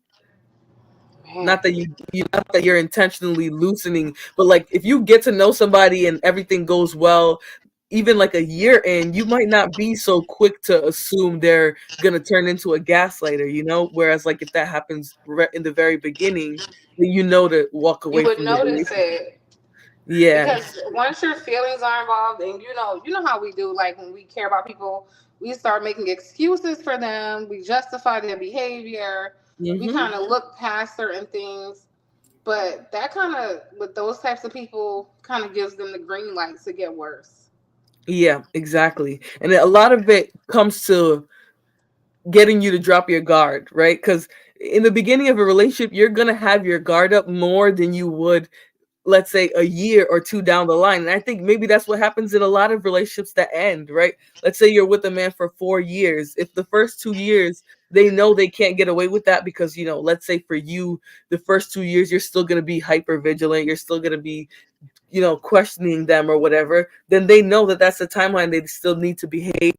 Not that not that you're intentionally loosening, but like if you get to know somebody and everything goes well, even like a year in, you might not be so quick to assume they're gonna turn into a gaslighter, you know. Whereas like if that happens in the very beginning, then you know to walk You away would from the notice relationship. it Yeah. because once your feelings are involved, and you know how we do. Like when we care about people, we start making excuses for them. We justify their behavior. We Hmm. kind of look past certain things. But that kind of, with those types of people, kind of gives them the green light to get worse. Yeah, exactly. And a lot of it comes to getting you to drop your guard, right? Because in the beginning of a relationship, you're gonna have your guard up more than you would, let's say, a year or two down the line. And I think maybe that's what happens in a lot of relationships that end, right? Let's say you're with a man for 4 years. If the first 2 years they know they can't get away with that because, let's say for you, the first 2 years you're still gonna be hyper vigilant, you're still gonna be, questioning them or whatever, then they know that that's the timeline they still need to behave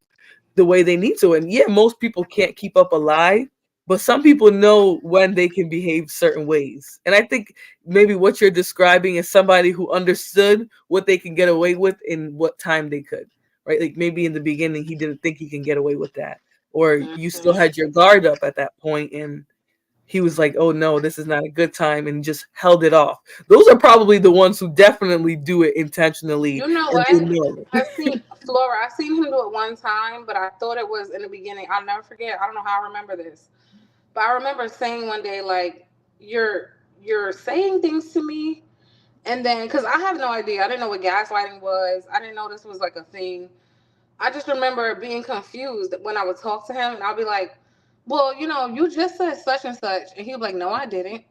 the way they need to. And yeah, most people can't keep up a lie, but some people know when they can behave certain ways. And I think maybe what you're describing is somebody who understood what they can get away with in what time they could, right? Like maybe in the beginning he didn't think he can get away with that, or you still Hmm. had your guard up at that point and he was like, oh no, this is not a good time, and just held it off. Those are probably the ones who definitely do it intentionally You know and they what? know. I seen Flora. I seen him do it one time, but I thought it was in the beginning. I'll never forget. I don't know how I remember this, but I remember saying one day like, "You're saying things to me," and then because I have no idea, I didn't know what gaslighting was. I didn't know this was like a thing. I just remember being confused when I would talk to him, and I'll be like, "Well, you just said such and such," and he'd be like, "No, I didn't."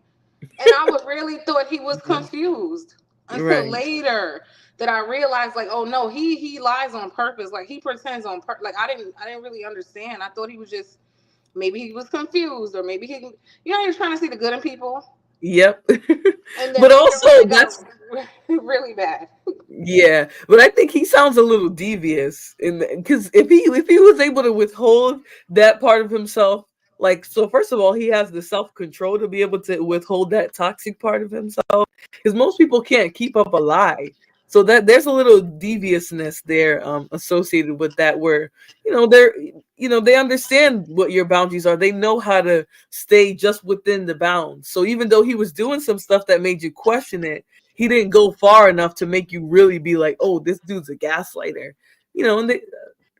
And I would really thought he was confused until Right. later that I realized, like, oh no, he lies on purpose. Like he pretends on purpose. Like I didn't really understand. I thought he was just, maybe he was confused, or maybe he was trying to see the good in people. Yep. And But then later also on, it got that's really bad. yeah, but I think he sounds a little devious in because if he was able to withhold that part of himself, like, so first of all, he has the self-control to be able to withhold that toxic part of himself, because most people can't keep up a lie. So that there's a little deviousness there associated with that, where they're they understand what your boundaries are. They know how to stay just within the bounds. So even though he was doing some stuff that made you question it, he didn't go far enough to make you really be like, oh, this dude's a gaslighter. And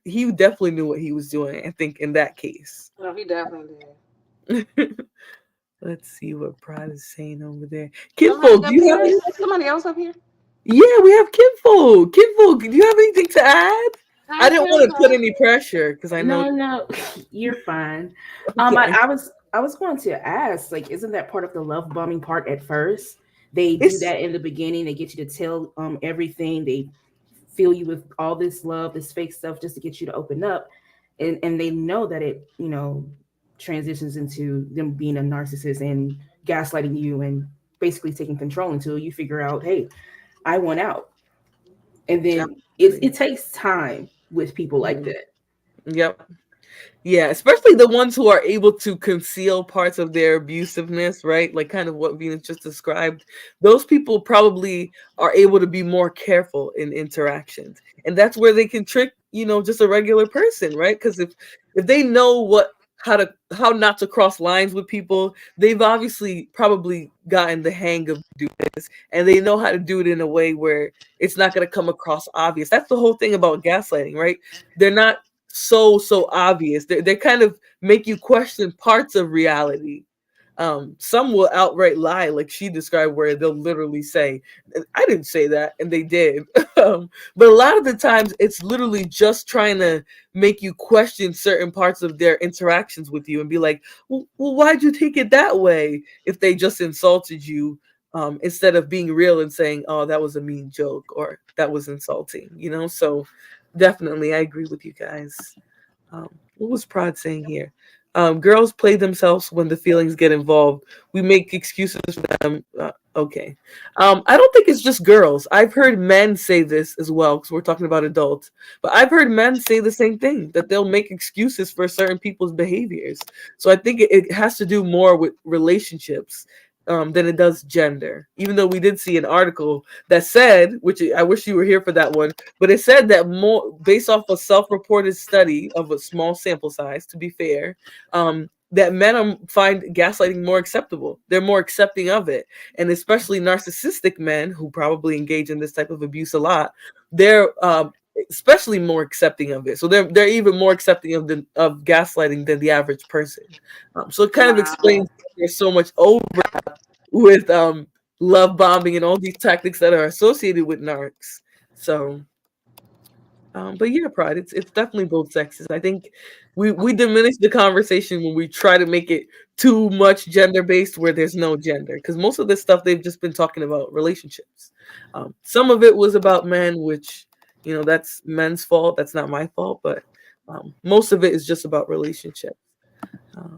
he definitely knew what he was doing, I think, in that case. No, he definitely did. Let's see what Pride is saying over there. Somebody Kinfolk, do up you have here? any? Somebody else up here? Yeah, we have Kinfolk. Kinfolk, do you have anything to add? I Hi, didn't want to put Kimber. any pressure because I know. No, no, you're fine. Okay. I was going to ask, like, isn't that part of the love bombing part at first? They do It's that in the beginning. They get you to tell everything. They fill you with all this love, this fake stuff, just to get you to open up, and they know that it transitions into them being a narcissist and gaslighting you and basically taking control until you figure out, hey, I want out. And then it absolutely. takes time with people like Mhm. that. Yep. Yeah, especially the ones who are able to conceal parts of their abusiveness, right? Like kind of what Venus just described. Those people probably are able to be more careful in interactions. And that's where they can trick, just a regular person, right? Because if they know how not to cross lines with people, they've obviously probably gotten the hang of doing this, and they know how to do it in a way where it's not going to come across obvious. That's the whole thing about gaslighting, right? They're not so obvious. They kind of make you question parts of reality. Some will outright lie, like she described, where they'll literally say, "I didn't say that," and they did. But a lot of the times, it's literally just trying to make you question certain parts of their interactions with you and be like, "Well, why'd you take it that way?" If they just insulted you, instead of being real and saying, "Oh, that was a mean joke," or "That was insulting," So definitely, I agree with you guys. What was Prod saying here? Girls play themselves when the feelings get involved. We make excuses for them. Okay. I don't think it's just girls. I've heard men say this as well, because we're talking about adults. But I've heard men say the same thing, that they'll make excuses for certain people's behaviors. So I think it has to do more with relationships. than it does gender. Even though we did see an article that said, which I wish you were here for that one, but it said that more based off a self-reported study of a small sample size, to be fair, that men find gaslighting more acceptable. They're more accepting of it, and especially narcissistic men who probably engage in this type of abuse a lot. They're especially more accepting of it. So they're even more accepting of gaslighting than the average person. So it kind of Wow. explains why there's so much overlap with love bombing and all these tactics that are associated with narcs. So but yeah, Pride, it's definitely both sexes. I think we diminish the conversation when we try to make it too much gender based where there's no gender, because most of this stuff they've just been talking about relationships. Some of it was about men, which that's men's fault. That's not my fault, but most of it is just about relationships.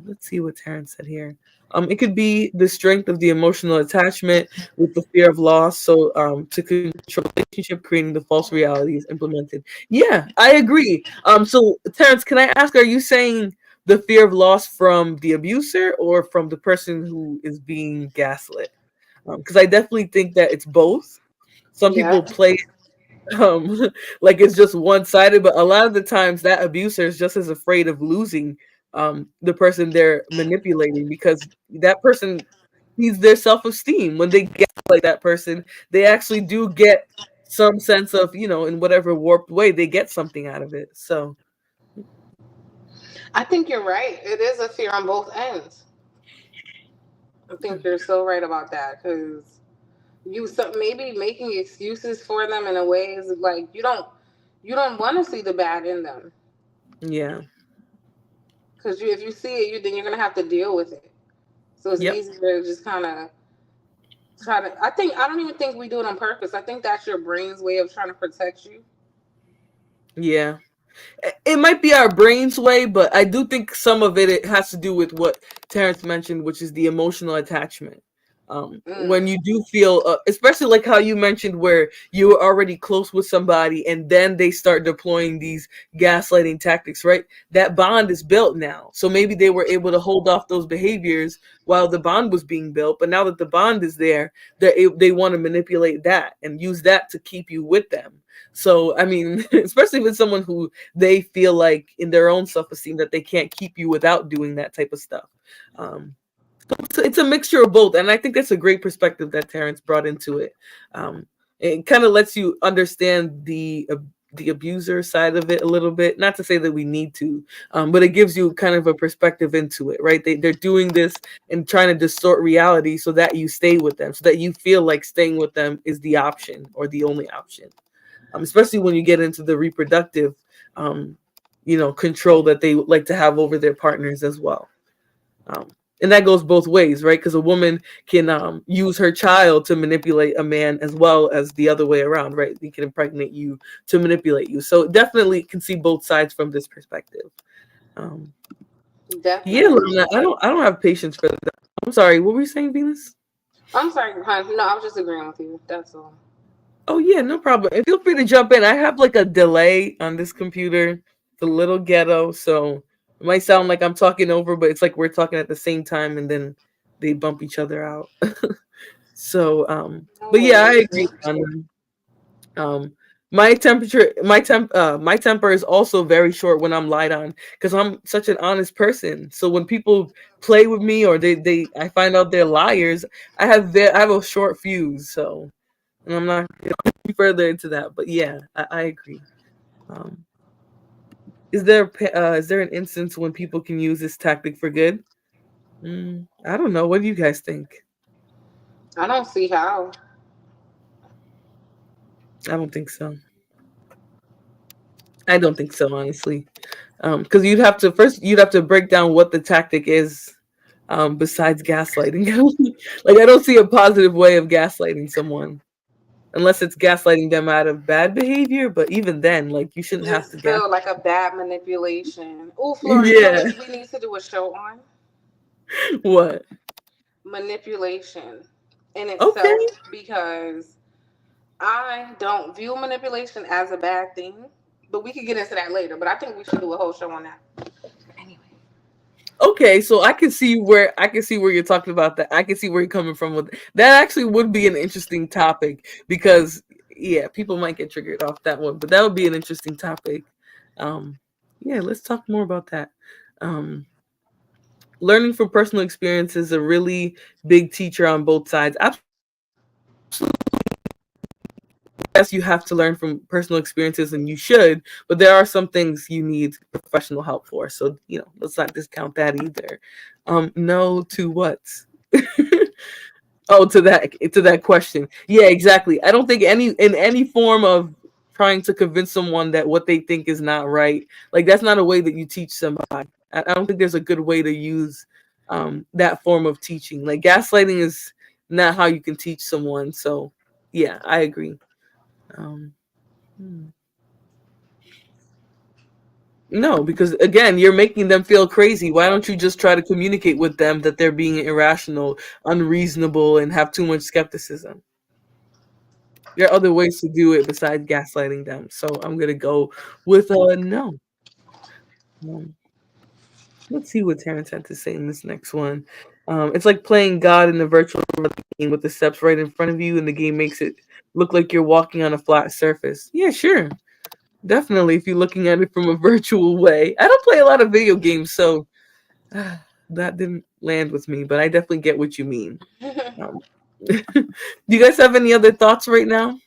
Let's see what Terrence said here. It could be the strength of the emotional attachment with the fear of loss. So to control the relationship, creating the false realities implemented. Yeah, I agree. So Terrence, can I ask, are you saying the fear of loss from the abuser or from the person who is being gaslit? Because I definitely think that it's both. Some Yeah. people play um like it's just one-sided, but a lot of the times that abuser is just as afraid of losing the person they're manipulating, because that person needs their self-esteem. When they get like that person, they actually do get some sense of, in whatever warped way, they get something out of it. So I think you're right. It is a fear on both ends. I think you're so right about that because maybe making excuses for them in a way is like you don't want to see the bad in them yeah. because if you see it, then you're gonna have to deal with it. So it's Yep. easier to just kind of try to. I don't even think we do it on purpose. I think that's your brain's way of trying to protect you. Yeah, it might be our brain's way, but I do think some of it has to do with what Terrence mentioned, which is the emotional attachment. When Mm. you do feel, especially like how you mentioned, where you were already close with somebody and then they start deploying these gaslighting tactics, right? That bond is built now. So maybe they were able to hold off those behaviors while the bond was being built. But now that the bond is there, they want to manipulate that and use that to keep you with them. So, I mean, especially with someone who they feel like in their own self-esteem that they can't keep you without doing that type of stuff. Um, it's a mixture of both, and I think that's a great perspective that Terrence brought into it. It kind of lets you understand the abuser side of it a little bit. Not to say that we need to, but it gives you kind of a perspective into it, right? They're doing this and trying to distort reality so that you stay with them, so that you feel like staying with them is the option or the only option. Especially when you get into the reproductive, um, control that they like to have over their partners as well. Um, and that goes both ways, right? Because a woman can use her child to manipulate a man as well as the other way around, right? He can impregnate you to manipulate you. So definitely can see both sides from this perspective. Um, yeah, Definitely. Lorna, I don't have patience for that. I'm sorry. What were you saying, Venus? I'm sorry, hon. No, I was just agreeing with you. That's all. Oh yeah, no problem. And feel free to jump in. I have like a delay on this computer. It's a little ghetto, so it might sound like I'm talking over, but it's like we're talking at the same time and then they bump each other out. So No but yeah, I agree worries. on them. My temper is also very short when I'm lied on because I'm such an honest person. So when people play with me or they I find out they're liars, I have a short fuse. So and I'm not going further into that, but yeah, I agree. Um, is there an instance when people can use this tactic for good? I don't know. What do you guys think? I don't see how. I don't think so. I don't think so, honestly. Because you'd have to break down what the tactic is. Besides gaslighting, like I don't see a positive way of gaslighting someone unless it's gaslighting them out of bad behavior. But even then, like you shouldn't have It's to gas. still like a bad manipulation. Oh, Flora, you know Yeah. what we need to do a show on? What? Manipulation in Okay. itself because I don't view manipulation as a bad thing, but we could get into that later. But I think we should do a whole show on that. Anyway, Okay, so I can see where you're talking about that. I can see where you're coming from with that. Actually, would be an interesting topic because yeah, people might get triggered off that one, but that would be an interesting topic. Um, yeah, let's talk more about that. Um, Learning from personal experience is a really big teacher on both sides. Yes, you have to learn from personal experiences, and you should, but there are some things you need professional help for. So, let's not discount that either. No to what? Oh, to that question. Yeah, exactly. I don't think any form of trying to convince someone that what they think is not right, like that's not a way that you teach somebody. I don't think there's a good way to use that form of teaching. Like gaslighting is not how you can teach someone. So, yeah, I agree. Um, hmm. No, because again, you're making them feel crazy. Why don't you just try to communicate with them that they're being irrational, unreasonable, and have too much skepticism? There are other ways to do it besides gaslighting them. So I'm gonna go with no. Um, let's see what Terrence had to say in this next one. It's like playing God in a virtual game with the steps right in front of you, and the game makes it look like you're walking on a flat surface. Yeah, sure. Definitely, if you're looking at it from a virtual way. I don't play a lot of video games, so that didn't land with me, but I definitely get what you mean. Do you guys have any other thoughts right now?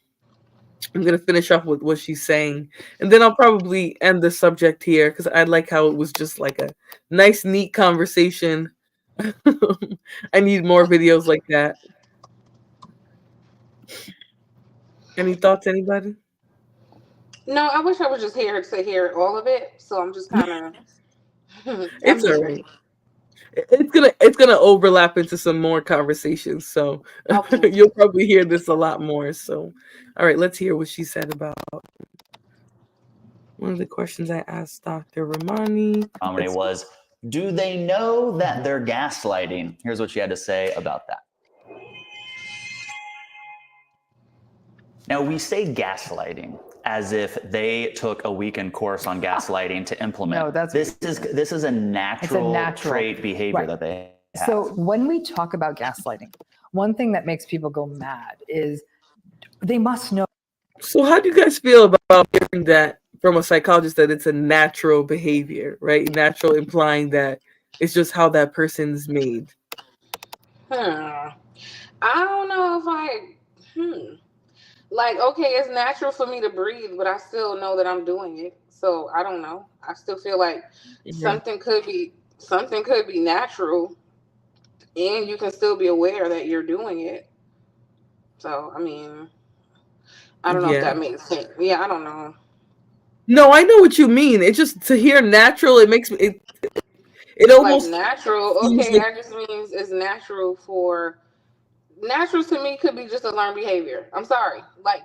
I'm gonna finish up with what she's saying, and then I'll probably end the subject here because I like how it was just like a nice, neat conversation. I need more videos like that. Any thoughts, anybody? No, I wish I was just here to hear all of it. So I'm just kind of, I'm It's all here. right. It's gonna overlap into some more conversations, so Okay. you'll probably hear this a lot more. So, all right, let's hear what she said about one of the questions I asked Dr. Ramani. Ramani was, do they know that they're gaslighting? Here's what she had to say about that. Now, we say gaslighting as if they took a weekend course on gaslighting to implement. No, this is a natural trait behavior right. that they have. So when we talk about gaslighting, one thing that makes people go mad is they must know. So, how do you guys feel about hearing that from a psychologist that it's a natural behavior, right? Natural implying that it's just how that person's made. I don't know if like, okay, it's natural for me to breathe, but I still know that I'm doing it. So I don't know. I still feel like something could be natural, and you can still be aware that you're doing it. So I mean, I don't know if that makes sense. Yeah, I don't know. No, I know what you mean. It just to hear natural, it makes me it Like almost natural, seems okay, like that just means it's natural for natural to me could be just a learned behavior. I'm sorry. Like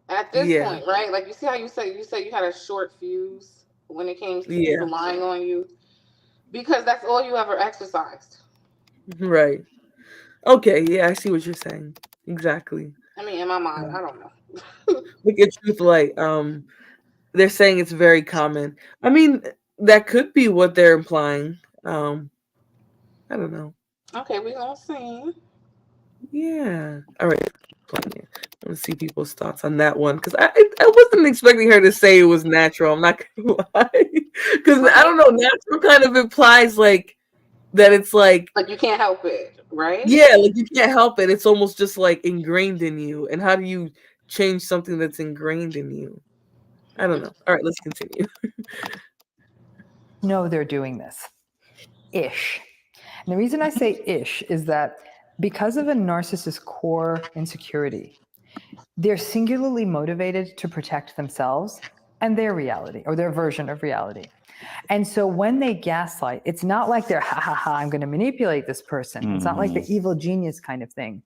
at this point, right? Like you see how you say you had a short fuse when it came to people lying on you because that's all you ever exercised. Right. Okay, yeah, I see what you're saying. Exactly. I mean, in my mind, I don't know. Look at truth light. They're saying it's very common. I mean, that could be what they're implying. I don't know. Okay, we gonna see. Yeah. All right. I want to see people's thoughts on that one because I wasn't expecting her to say it was natural. I'm not gonna lie because I don't know. Natural kind of implies like that it's like you can't help it, right? Yeah, like you can't help it. It's almost just like ingrained in you. And how do you change something that's ingrained in you? I don't know. All right, let's continue. No, they're doing this. Ish. And the reason I say ish is that because of a narcissist's core insecurity, they're singularly motivated to protect themselves and their reality or their version of reality. And so when they gaslight, it's not like they're, ha ha ha, I'm going to manipulate this person. It's not like the evil genius kind of thing.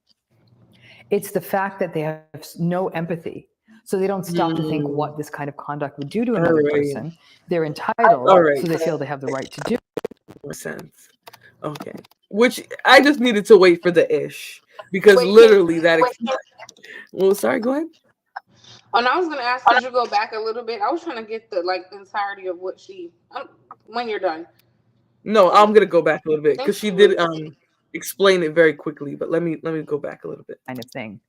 It's the fact that they have no empathy. So they don't stop to think what this kind of conduct would do to another person. They're entitled, so they feel they have the right to do. More sense. Okay. Which I just needed to wait for the ish because literally that. Well, sorry. Go ahead. Oh, and I was gonna ask, could you go back a little bit? I was trying to get the entirety of what she. When you're done. No, I'm gonna go back a little bit Thank because she did you. explain it very quickly. But let me go back a little bit. Kind of thing.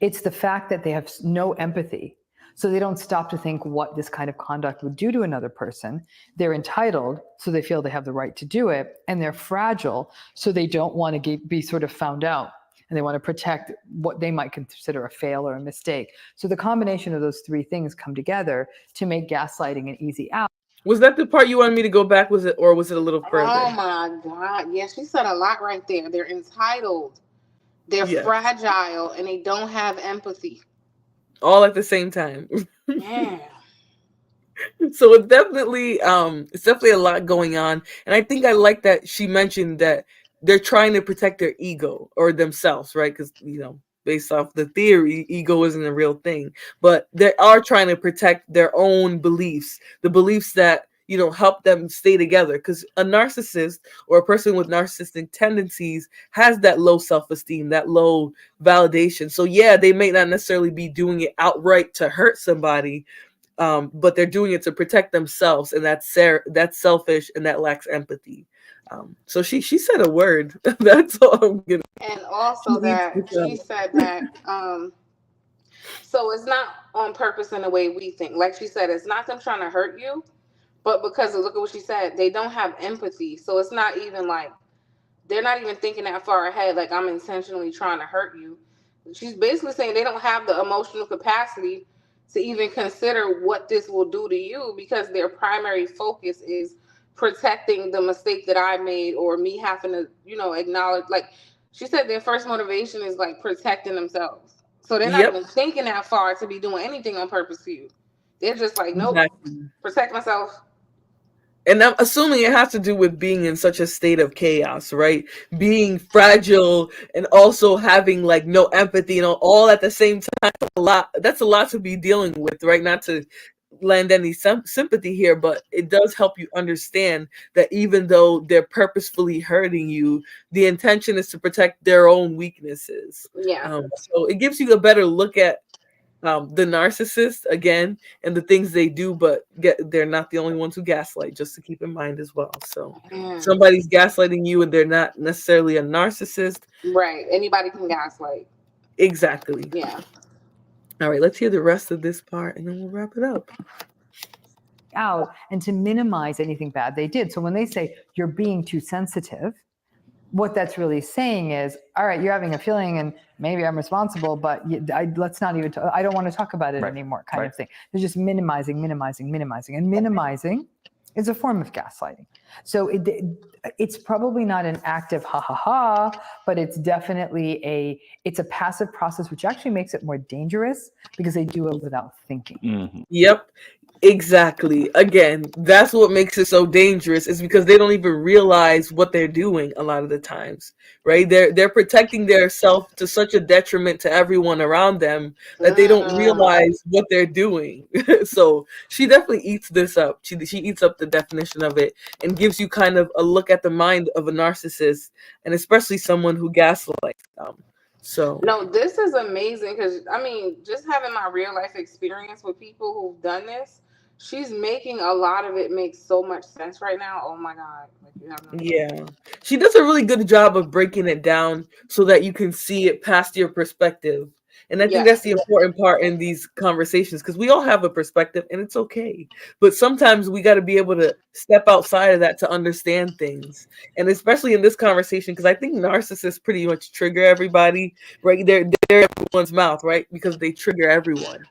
It's the fact that they have no empathy. So they don't stop to think what this kind of conduct would do to another person. They're entitled, so they feel they have the right to do it. And they're fragile, so they don't want to be sort of found out. And they want to protect what they might consider a fail or a mistake. So the combination of those three things come together to make gaslighting an easy out. Was that the part you wanted me to go back? Was it a little further? Oh my God. Yeah, she said a lot right there. They're entitled, they're fragile, and they don't have empathy. All at the same time. Yeah. So it's definitely a lot going on, and I think I like that she mentioned that they're trying to protect their ego or themselves, right? Because based off the theory, ego isn't a real thing, but they are trying to protect their own beliefs, the beliefs that help them stay together. Because a narcissist or a person with narcissistic tendencies has that low self-esteem, that low validation. So yeah, they may not necessarily be doing it outright to hurt somebody, but they're doing it to protect themselves, and that's selfish and that lacks empathy. So she said a word. That's all I'm gonna. And also that she said that so it's not on purpose in the way we think. Like she said, it's not them trying to hurt you, but because look at what she said, they don't have empathy. So it's not even like they're not even thinking that far ahead, like I'm intentionally trying to hurt you. She's basically saying they don't have the emotional capacity to even consider what this will do to you, because their primary focus is protecting the mistake that I made, or me having to, acknowledge. Like she said, their first motivation is like protecting themselves. So they're not even thinking that far to be doing anything on purpose to you. They're just like, nope, protect myself. And I'm assuming it has to do with being in such a state of chaos, right? Being fragile and also having like no empathy, all at the same time. That's a lot to be dealing with, right? Not to lend any sympathy here, but it does help you understand that even though they're purposefully hurting you, the intention is to protect their own weaknesses. Yeah. So it gives you a better look at the narcissist again and the things they do, but they're not the only ones who gaslight, just to keep in mind as well. So somebody's gaslighting you and they're not necessarily a narcissist. Right. Anybody can gaslight. Exactly. Yeah. All right, let's hear the rest of this part and then we'll wrap it up. Out and to minimize anything bad they did. So when they say you're being too sensitive, what that's really saying is, all right, you're having a feeling and maybe I'm responsible, but let's not even, I don't want to talk about it anymore kind of thing. They're just minimizing. And minimizing is a form of gaslighting. So it's probably not an active ha, but it's definitely it's a passive process, which actually makes it more dangerous because they do it without thinking. Mm-hmm. Yep. Exactly. Again, that's what makes it so dangerous, is because they don't even realize what they're doing a lot of the times, right? They're protecting their self to such a detriment to everyone around them that they don't realize what they're doing. So she definitely eats this up. She eats up the definition of it and gives you kind of a look at the mind of a narcissist, and especially someone who gaslights them. So no, this is amazing because I mean, just having my real life experience with people who've done this, she's making a lot of it make so much sense right now. Oh my God. Like you have no yeah, she does a really good job of breaking it down so that you can see it past your perspective. And I think that's the important part in these conversations, because we all have a perspective and it's okay. But sometimes we got to be able to step outside of that to understand things. And especially in this conversation, because I think narcissists pretty much trigger everybody, right? They're everyone's mouth, right? Because they trigger everyone.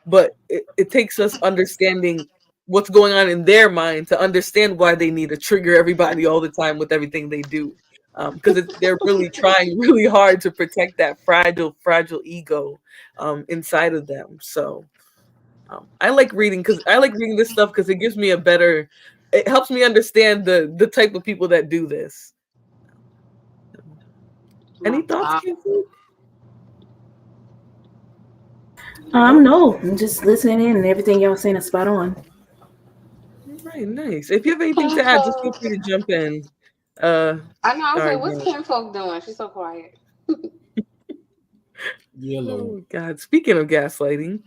But it takes us understanding what's going on in their mind to understand why they need to trigger everybody all the time with everything they do. Because they're really trying really hard to protect that fragile ego inside of them. So I like reading this stuff because it gives me it helps me understand the type of people that do this. Any thoughts, Casey? No, I'm just listening in, and everything y'all saying is spot on. Right, nice. If you have anything to add, just feel free to jump in. I know. I was like, what's Kim Folk doing? She's so quiet. Yellow. Oh God! Speaking of gaslighting,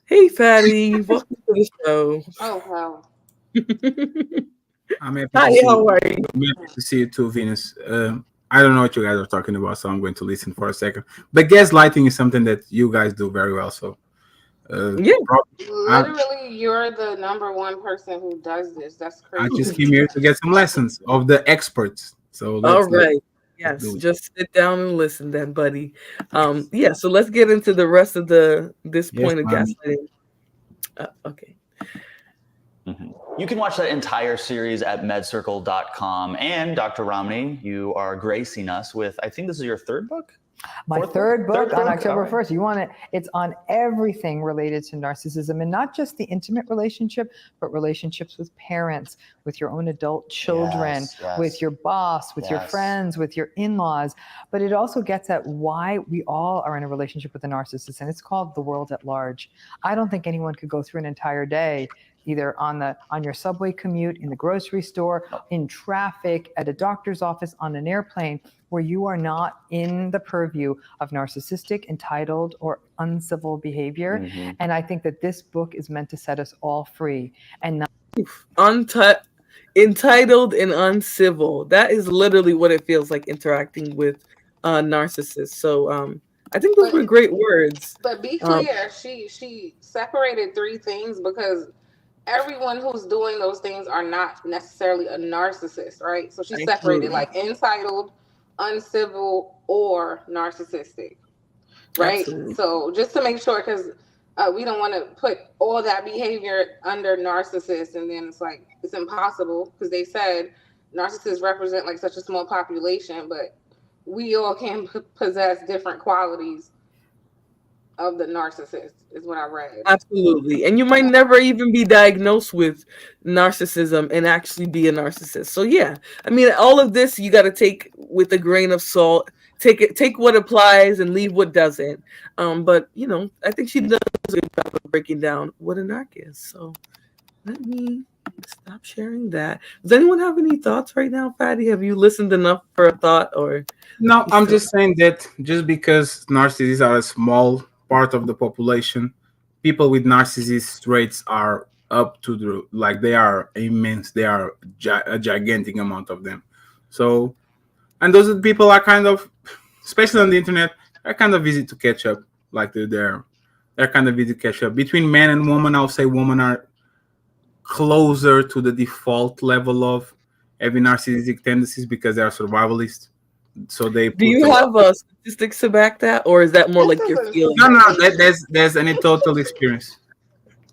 hey Fatty, welcome to the show. Oh wow. I'm happy Hi, to see how you. are you? I'm happy to see you too, Venus. I don't know what you guys are talking about, so I'm going to listen for a second. But gaslighting is something that you guys do very well. So, Yeah. I, Literally, you're the number one person who does this. That's I crazy just to came me. here to get some lessons of the experts. So All let's right. Yes, do it. just sit down and listen then, buddy. Yeah, so let's get into the rest of this Yes, point of ma'am. gaslighting. Okay. You can watch that entire series at medcircle.com. And Dr. Ramani, you are gracing us with, I think this is your third book? My Fourth third book on October All right. 1st. You want it? It's on everything related to narcissism, and not just the intimate relationship, but relationships with parents, with your own adult children, Yes. with your boss, with your Yes. friends, with your in-laws. But it also gets at why we all are in a relationship with a narcissist, and it's called the world at large. I don't think anyone could go through an entire day either on your subway commute, in the grocery store, in traffic, at a doctor's office, on an airplane, where you are not in the purview of narcissistic, entitled, or uncivil behavior. Mm-hmm. And I think that this book is meant to set us all free and not Entitled and uncivil. That is literally what it feels like interacting with narcissists. So I think those But were great words. but be Um, clear, she separated three things because everyone who's doing those things are not necessarily a narcissist, right? So she separated Absolutely. like entitled, uncivil, or narcissistic, right? Absolutely. So just to make sure, because we don't want to put all that behavior under narcissists, and then it's like it's impossible because they said narcissists represent like such a small population, but we all can possess different qualities of the narcissist, is what I read. Absolutely. And you might never even be diagnosed with narcissism and actually be a narcissist. So yeah, I mean all of this you got to take with a grain of salt. Take what applies and leave what doesn't. But I think she does a good job of breaking down what a narc is. So let me stop sharing that. Does anyone have any thoughts right now, Fatty? Have you listened enough for a thought or No, you I'm still just saying that just because narcissists are a small part of the population, people with narcissist traits are up to the like they are immense. They are a gigantic amount of them. So, and those people are kind of, especially on the internet, are kind of easy to catch up. Like they're kind of easy to catch up. Between men and women, I'll say women are closer to the default level of having narcissistic tendencies because they are survivalists. So they do put you a lot. have statistics to back that, or is that more This like your doesn't feeling? No, say. there's an total experience.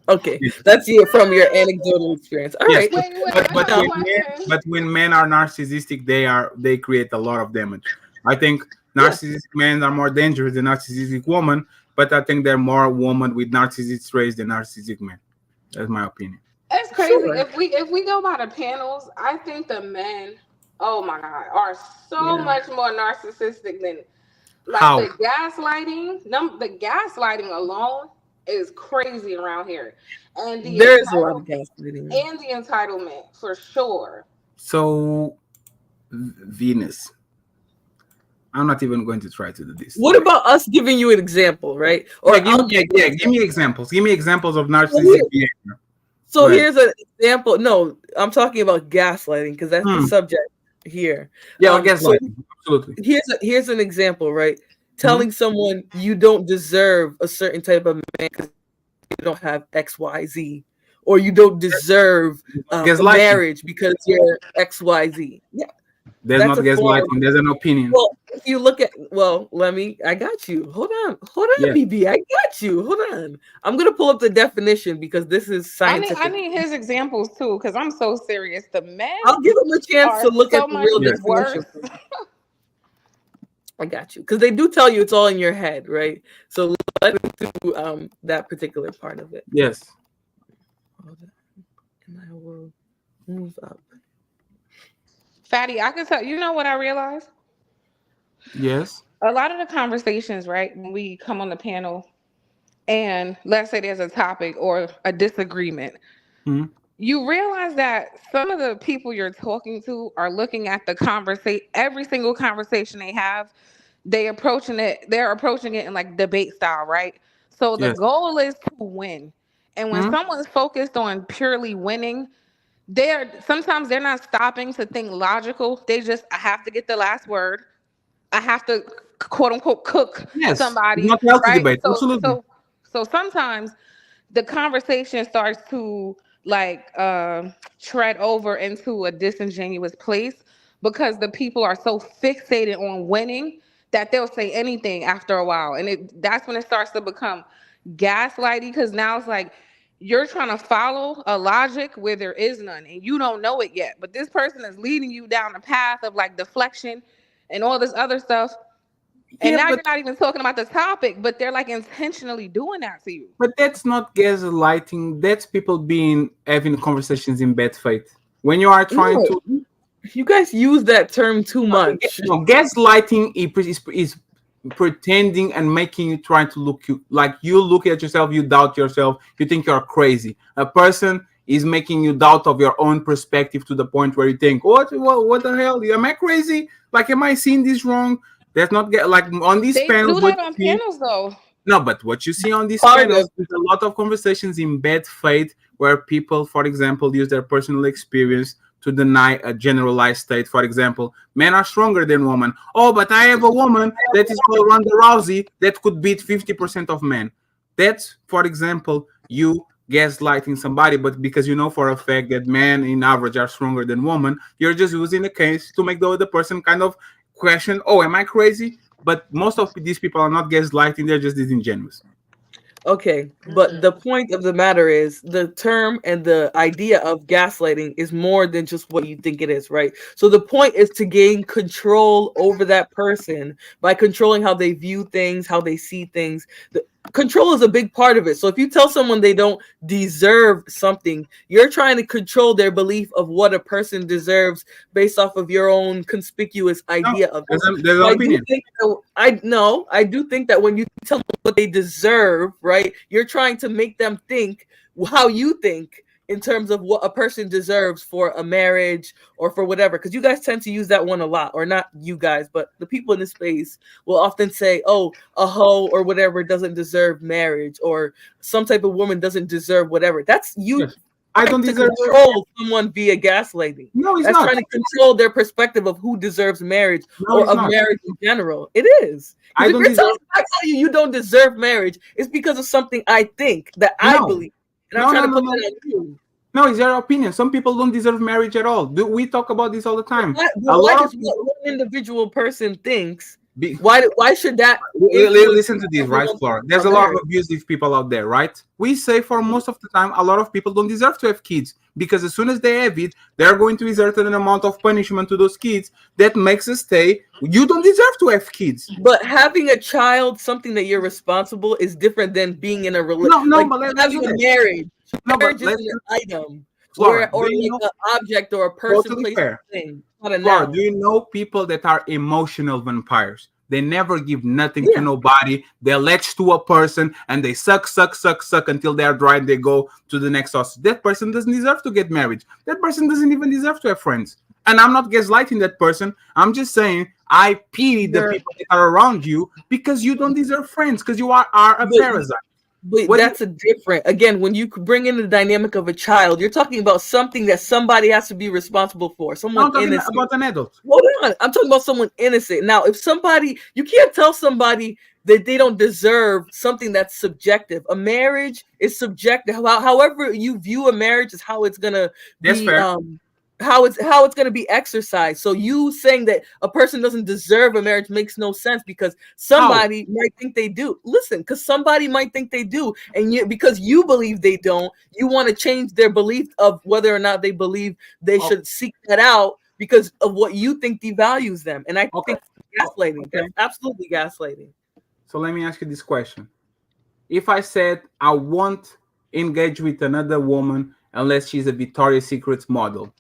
Okay, Yeah. that's from your anecdotal experience. All Yes, right. Wait, but I but have a when Now, question. men are narcissistic, they create a lot of damage. I think yeah, narcissistic men are more dangerous than narcissistic women, but I think there are more women with narcissistic traits than narcissistic men. That's my opinion. It's crazy. sure. If we go by the panels, I think the men, oh my god, are so Yeah, much more narcissistic than like How? the gaslighting. The gaslighting alone is crazy around here, and the there is a lot of entitle gaslighting. and the entitlement for sure. So Venus, I'm not even going to try to do this. What about us giving you an example, right? Or I'll give you an Give me example. examples. Give me examples of So, here- narcissistic behavior. so Go ahead. here's an example. No, I'm talking about gaslighting because that's the Hmm. subject here. Yeah, So gaslighting. Absolutely. here's an example, right? Hmm. Telling someone you don't deserve a certain type of man because you don't have XYZ, or you don't deserve a Gaslighting. marriage because you're XYZ. Yeah, There's that's not a form. gaslighting. There's an opinion. Well, if you look at, I got you. Hold on, Yes. BB, I got you. Hold on. I'm gonna pull up the definition because this is I scientific. need his examples too because I'm so serious. The men I'll give them a chance are to look at so the much real Yes. definition. worse. I got you because they do tell you it's all in your head, right? So let's do that particular part of it. Yes. Hold on. And I will move up. Fatty, I can tell you know what I realized? Yes. A lot of the conversations, right, when we come on the panel and let's say there's a topic or a disagreement, Hmm. you realize that some of the people you're talking to are looking at the conversation, every single conversation they have, they're approaching it in like debate style, right? So the Yes. goal is to win. And when Hmm. someone's focused on purely winning, sometimes they're not stopping to think logical. They just, I have to get the last word. I have to quote unquote cook Yes, it's somebody, not healthy right? debate. Absolutely. So sometimes the conversation starts to like tread over into a disingenuous place because the people are so fixated on winning that they'll say anything after a while, and that's when it starts to become gaslighty, because now it's like you're trying to follow a logic where there is none and you don't know it yet, but this person is leading you down a path of like deflection and all this other stuff, and Yeah, now but you're not even talking about the topic, but they're like intentionally doing that to you. that's not gaslighting. That's people being having conversations in bad faith. When you are trying No, to you guys use that term too much. no, gaslighting is pretending and making you try to look you like you look at yourself, you doubt yourself, you think you're crazy. A person is making you doubt of your own perspective to the point where you think, what the hell? Am I crazy? Like, am I seeing this wrong? That's not get like on these They panels. do What that on you see, panels though. no, but what you see on these Part panels of is a lot of conversations in bad faith where people, for example, use their personal experience to deny a generalized state. For example, men are stronger than women. Oh, but I have a woman that is called Ronda Rousey that could beat 50% of men. That's, for example, you gaslighting somebody, but because you know for a fact that men in average are stronger than women, you're just using the case to make the other person kind of question, oh, am I crazy? But most of these people are not gaslighting, they're just disingenuous. Okay, but the point of the matter is the term and the idea of gaslighting is more than just what you think it is, right? So the point is to gain control over that person by controlling how they view things, how they see things. Control is a big part of it. So if you tell someone they don't deserve something, you're trying to control their belief of what a person deserves based off of your own conspicuous No, idea of it. there's So an I do opinion. think I do think that when you tell them what they deserve, right, you're trying to make them think how you think in terms of what a person deserves for a marriage or for whatever. Because you guys tend to use that one a lot, or not you guys, but the people in this space will often say, "Oh, a hoe or whatever doesn't deserve marriage, or some type of woman doesn't deserve whatever." That's you Yes. I trying don't to deserve. control someone via gaslighting. No, it's That's not. trying to control their perspective of who deserves marriage No, or it's of not. marriage in general. It is. I Because if don't you're deserve. telling I tell you you don't deserve marriage, it's because of something I think that I No, believe. And I'm no, trying no, to no, put no. that on you. No, it's your opinion. Some people don't deserve marriage at all. We talk about this all the time. A Why lot of just what one individual person thinks? be, Why should that influence listen to this, right, everyone Flora? There's about a lot of marriage? abusive people out there, right? We say for most of the time, a lot of people don't deserve to have kids because as soon as they have it, they're going to exert an amount of punishment to those kids that makes us say, you don't deserve to have kids. But having a child, something that you're responsible, is different than being in a No, no, like but let's having do a that. marriage. No, but Marriage is let's an item, Flora, or do you like know? an object or a person, Totally place, fair. thing, not a Flora, do noun. you know people that are emotional vampires? They never give nothing to Yeah, nobody. They latch to a person and they suck, suck, suck, suck until they are dry and they go to the next house. That person doesn't deserve to get married. That person doesn't even deserve to have friends. And I'm not gaslighting that person. I'm just saying I pity the you're, people that are around you because you don't deserve friends because you are a but parasite. But What do you, that's a different. Again, when you bring in the dynamic of a child, you're talking about something that somebody has to be responsible for. no, Someone I'm talking innocent. about an adult. Hold on, I'm talking about someone innocent. Now, if somebody, you can't tell somebody that they don't deserve something that's subjective. A marriage is subjective. However you view a marriage is how it's gonna That's be. fair. How it's going to be exercised. So you saying that a person doesn't deserve a marriage makes no sense, because How? somebody might think they do. Listen, because somebody might think they do, and because you believe they don't, you want to change their belief of whether or not they believe they Oh, should seek that out because of what you think devalues them. And I okay. think gaslighting. Okay. That's absolutely gaslighting. So let me ask you this question. If I said I won't engage with another woman unless she's a Victoria's Secret model,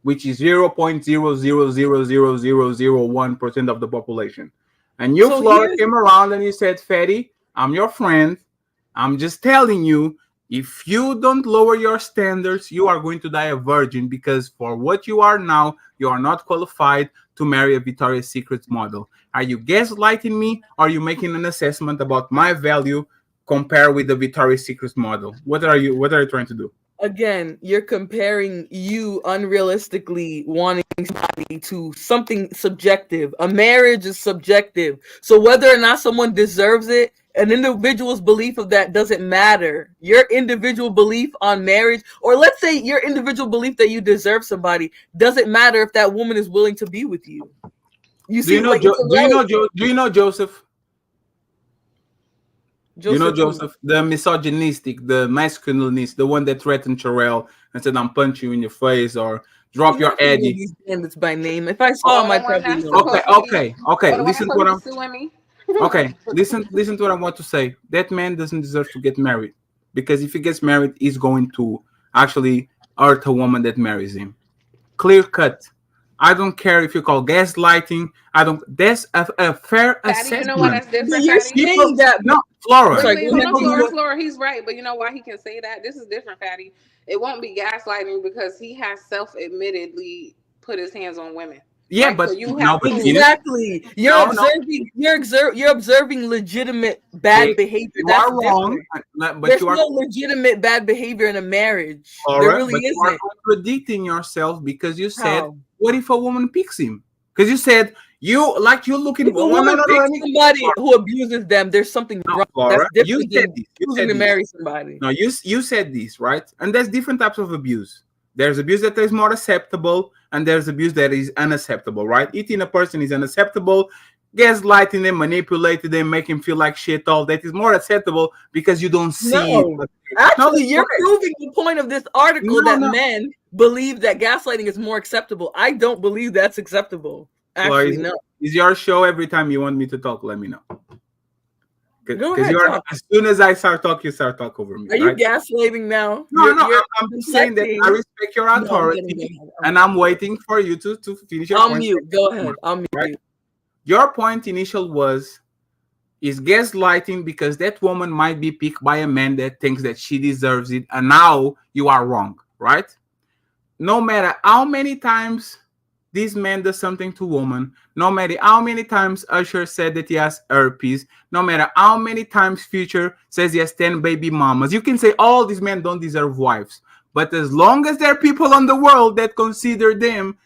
which is 0.0000001% of the population, and you, So Flora, here's came around and you said, Fatty, I'm your friend. I'm just telling you, if you don't lower your standards, you are going to die a virgin because for what you are now, you are not qualified to marry a Victoria's Secret model. Are you gaslighting me? Or are you making an assessment about my value compared with the Victoria's Secret model? What are you trying to do? Again, you're comparing you unrealistically wanting somebody to something subjective. A marriage is subjective. So whether or not someone deserves it, an individual's belief of that doesn't matter. Your individual belief on marriage, or let's say your individual belief that you deserve somebody, doesn't matter if that woman is willing to be with you. You Do you see, know? like it's irrelevant. Do you know Joseph? You know Joseph who? Joseph, the misogynistic, the masculinist, the one that threatened Terrell and said, "I'm punch you in your face" or "drop See, I your don't know Eddie." these bandits by name. If I saw Or him, the I'd one probably that's know him. Okay, supposed to be, okay, okay. or the one that's Listen to supposed what to I'm. be suing me. Okay, listen to what I want to say. That man doesn't deserve to get married because if he gets married, he's going to actually hurt a woman that marries him. Clear cut. I don't care if you call gaslighting. I don't. That's a fair Fatty, you know why assessment. that's But different, you're Fatty? People, saying that. no, I'm Flora. Wait, sorry. wait, Go hold ahead. on, People Flora. use. Flora, he's right, but you know why he can say that? This is different, Fatty. It won't be gaslighting because he has self-admittedly put his hands on women, Yeah, right? So but you no, have but proof. Exactly. You're no, no. observing. You're observing legitimate bad behavior. You That's are wrong, different. but There's you are. no legitimate bad behavior in a marriage. All There right, really but you are isn't. contradicting yourself because you said, How? "What if a woman picks him?" Because you said you're looking. If a Oh, no, woman no, no, picks somebody Flora, who abuses them, there's something no, wrong. That's Flora. You different said than this. You choosing said to this. marry somebody. No, you said this, right? And there's different types of abuse. There's abuse that is more acceptable, and there's abuse that is unacceptable, right? Eating a person is unacceptable. Gaslighting them, manipulating them, making them feel like shit, all that is more acceptable because you don't see it. No. No, Actually, that's you're correct. proving the point of this article No, that no. men believe that gaslighting is more acceptable. I don't believe that's acceptable. Flora, Actually, no. is your show every time you want me to talk? Let me know. Go Because ahead, you are talk. as soon as I start talking, you start talking over me, Are you right? gaslighting now? No, no, You're I'm just saying that I projecting. respect your No, I'm getting authority, that. and I'm waiting for you to finish your I'll point. mute. Go ahead. I'll Right? mute. Your point initial was is gaslighting because that woman might be picked by a man that thinks that she deserves it, and now you are wrong, right? No matter how many times this man does something to woman, no matter how many times Usher said that he has herpes, no matter how many times Future says he has 10 baby mamas, you can say all these men don't deserve wives. But as long as there are people on the world that consider them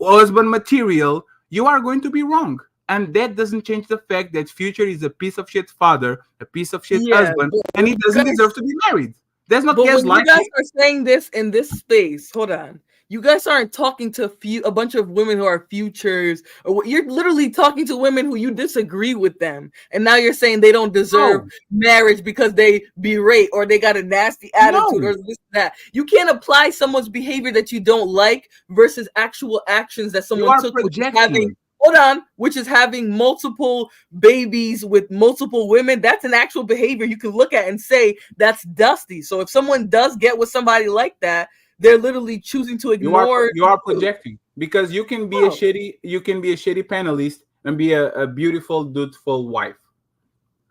husband material, you are going to be wrong. And that doesn't change the fact that Future is a piece of shit father, a piece of shit Yeah, husband, but and he doesn't guys, deserve to be married. That's not but when you guys gaslighting. are saying this in this space, hold on. You guys aren't talking to a bunch of women who are futures, or you're literally talking to women who you disagree with them, and now you're saying they don't deserve No, marriage because they berate or they got a nasty attitude no, or this that. You can't apply someone's behavior that you don't like versus actual actions that you someone are took, which is having projecting. hold on, which is having multiple babies with multiple women. That's an actual behavior you can look at and say that's dusty. So if someone does get with somebody like that, they're literally choosing to ignore You are you. projecting because Oh, you can be a shitty panelist and be a beautiful dutiful wife.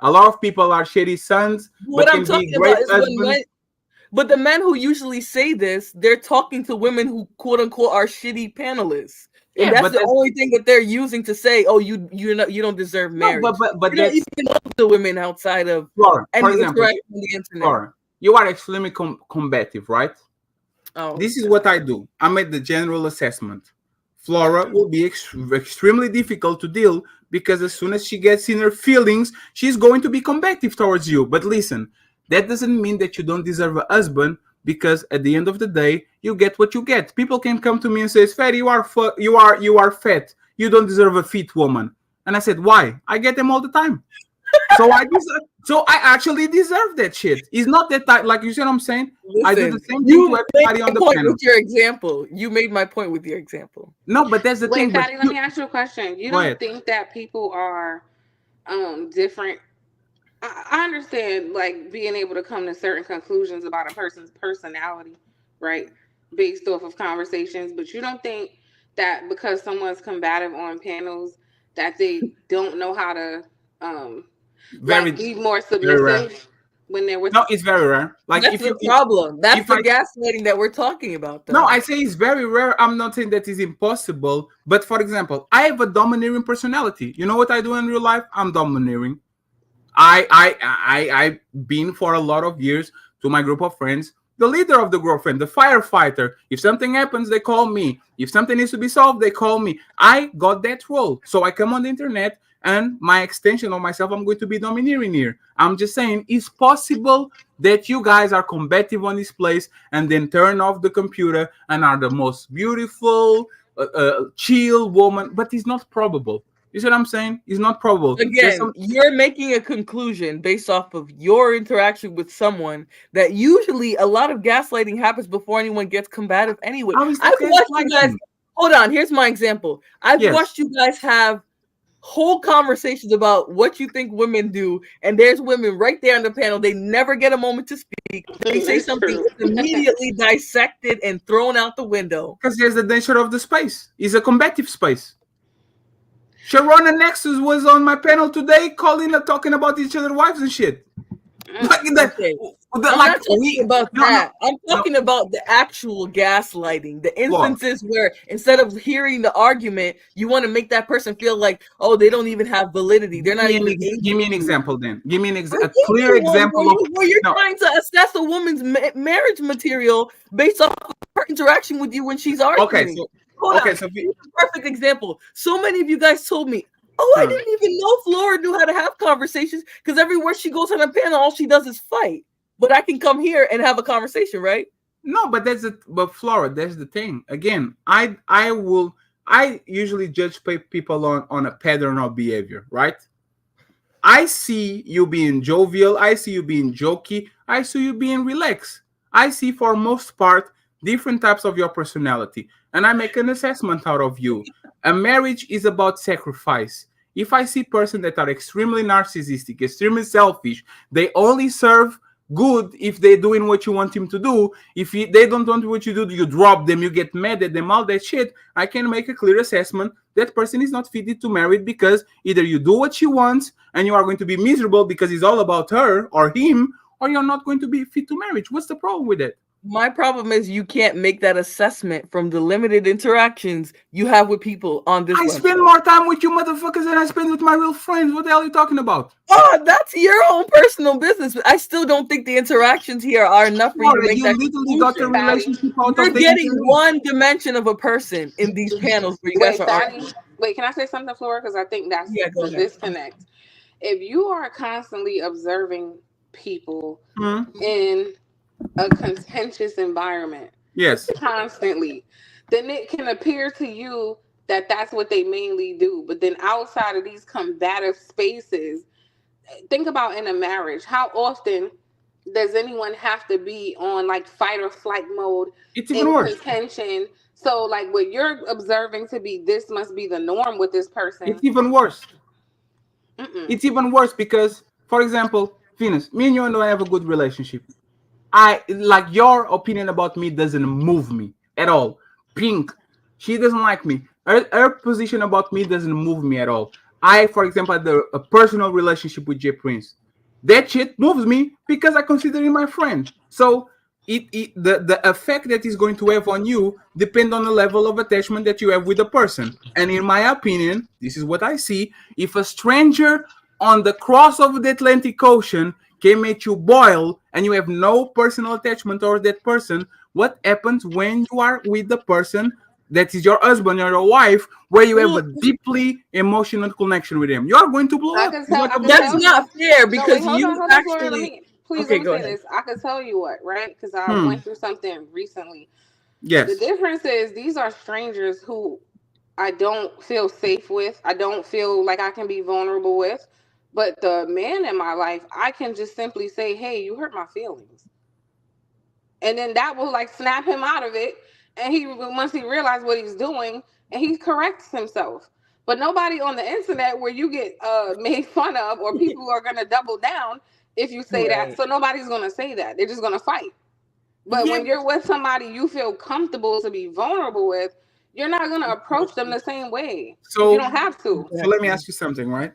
A lot of people are shitty sons what but I'm can be talking great about is when husbands. men, but the men who usually say this, they're talking to women who quote unquote are shitty panelists. And Yeah, that's but the that's only thing that they're using to say, "Oh, you don't deserve no, marriage." but You don't that's even know the women outside of Flora. For any example, interaction on the internet. Flora, you are extremely combative, right? Oh, This is what I do. I made the general assessment. Flora will be extremely difficult to deal because as soon as she gets in her feelings, she's going to be combative towards you. But listen, that doesn't mean that you don't deserve a husband because at the end of the day, you get what you get. People can come to me and say, "Fat, you are fat. You don't deserve a fit woman." And I said, "Why? I get them all the time." So I actually deserve that shit. It's not that like you see what I'm saying? I do the listen, same thing to you made everybody my on the point panel. with your example. You made my point with your example. No, but that's the Wait, thing. But Fatty, let me ask you a question. You go don't ahead. think that people are different? I understand like being able to come to certain conclusions about a person's personality, right? Based off of conversations, but you don't think that because someone's combative on panels that they don't know how to like Very, be more very rare. submissive when they're with No, it's very rare. Like That's the problem. That's if the I gaslighting that we're talking about, no, though. I say it's very rare. I'm not saying that is impossible. But for example, I have a domineering personality. You know what I do in real life? I'm domineering. I've been for a lot of years to my group of friends. the leader of the girlfriend, the firefighter. If something happens, they call me. If something needs to be solved, they call me. I got that role. So I come on the internet and my extension of myself, I'm going to be domineering here. I'm just saying it's possible that you guys are combative on this place and then turn off the computer and are the most beautiful, chill woman, but it's not probable. You see what I'm saying? It's not probable. Again, you're making a conclusion based off of your interaction with someone that usually a lot of gaslighting happens before anyone gets combative anyway. I've watched you guys. Hold on, here's my example. I've watched you guys have whole conversations about what you think women do, and there's women right there on the panel. They never get a moment to speak. They say something immediately dissected and thrown out the window. Because there's the nature of the space. It's a combative space. Sharon and Nexus was on my panel today, talking about each other's wives and shit. Like that. Okay. I'm not talking about that. I'm talking about the actual gaslighting, the instances where instead of hearing the argument, you want to make that person feel like, oh, they don't even have validity. They're not even. Give me an example, then. Give me a clear example where you're trying to assess a woman's marriage material based off of her interaction with you when she's arguing. Okay, so. So perfect example. So many of you guys told me, oh, I didn't even know Flora knew how to have conversations because everywhere she goes on a panel, all she does is fight. But I can come here and have a conversation, right? No, but but Flora, that's the thing. Again, I usually judge people on a pattern of behavior, right? I see you being jovial, I see you being jokey, I see you being relaxed. I see for most part different types of your personality. And I make an assessment out of you. A marriage is about sacrifice. If I see persons that are extremely narcissistic, extremely selfish, they only serve good if they're doing what you want him to do. If they don't want what you do, you drop them, you get mad at them, all that shit. I can make a clear assessment. That person is not fitted to marry because either you do what she wants and you are going to be miserable because it's all about her or him, or you're not going to be fit to marriage. What's the problem with it? My problem is you can't make that assessment from the limited interactions you have with people on this. I spend more time with you motherfuckers than I spend with my real friends. What the hell are you talking about? Oh, that's your own personal business. I still don't think the interactions here are enough for you to make that literally got the relationship out You're getting one dimension of a person in these panels where you guys are arguing. Wait, can I say something, Flora? Because I think that's the disconnect. If you are constantly observing people in a contentious environment, constantly, then it can appear to you that that's what they mainly do. But then outside of these combative spaces, think about in a marriage, how often does anyone have to be on like fight or flight mode? It's even worse. Contention. So like what you're observing to be this must be the norm with this person. It's even worse. It's even worse because, for example, Venus, me and you don't have a good relationship. Your opinion about me doesn't move me at all. Pink, she doesn't like me. Her position about me doesn't move me at all. I, for example, had a personal relationship with J Prince. That shit moves me because I consider him my friend. So the effect that is going to have on you depends on the level of attachment that you have with the person. And in my opinion, this is what I see. If a stranger on the cross of the Atlantic Ocean can make you boil and you have no personal attachment towards that person, what happens when you are with the person that is your husband or your wife, where you have a deeply emotional connection with him? You are going to blow up. That's not fair because you actually... Please let me say this. I can tell you what, right? Because I went through something recently. Yes. The difference is these are strangers who I don't feel safe with. I don't feel like I can be vulnerable with. But the man in my life, I can just simply say, hey, you hurt my feelings. And then that will like snap him out of it. And once he realizes what he's doing, and he corrects himself. But nobody on the internet where you get made fun of or people who are going to double down if you say that. So nobody's going to say that. They're just going to fight. But when you're with somebody you feel comfortable to be vulnerable with, you're not going to approach them the same way. So you don't have to. So let me ask you something, right?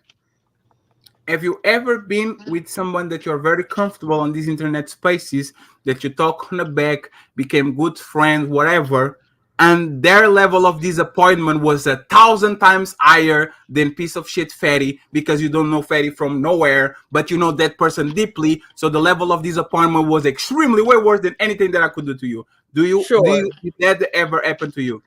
Have you ever been with someone that you're very comfortable on these internet spaces, that you talk on the back, became good friends, whatever, and their level of disappointment was 1,000 times higher than piece of shit Fatty, because you don't know Fatty from nowhere, but you know that person deeply. So the level of disappointment was extremely way worse than anything that I could do to you. Sure. Did that ever happen to you?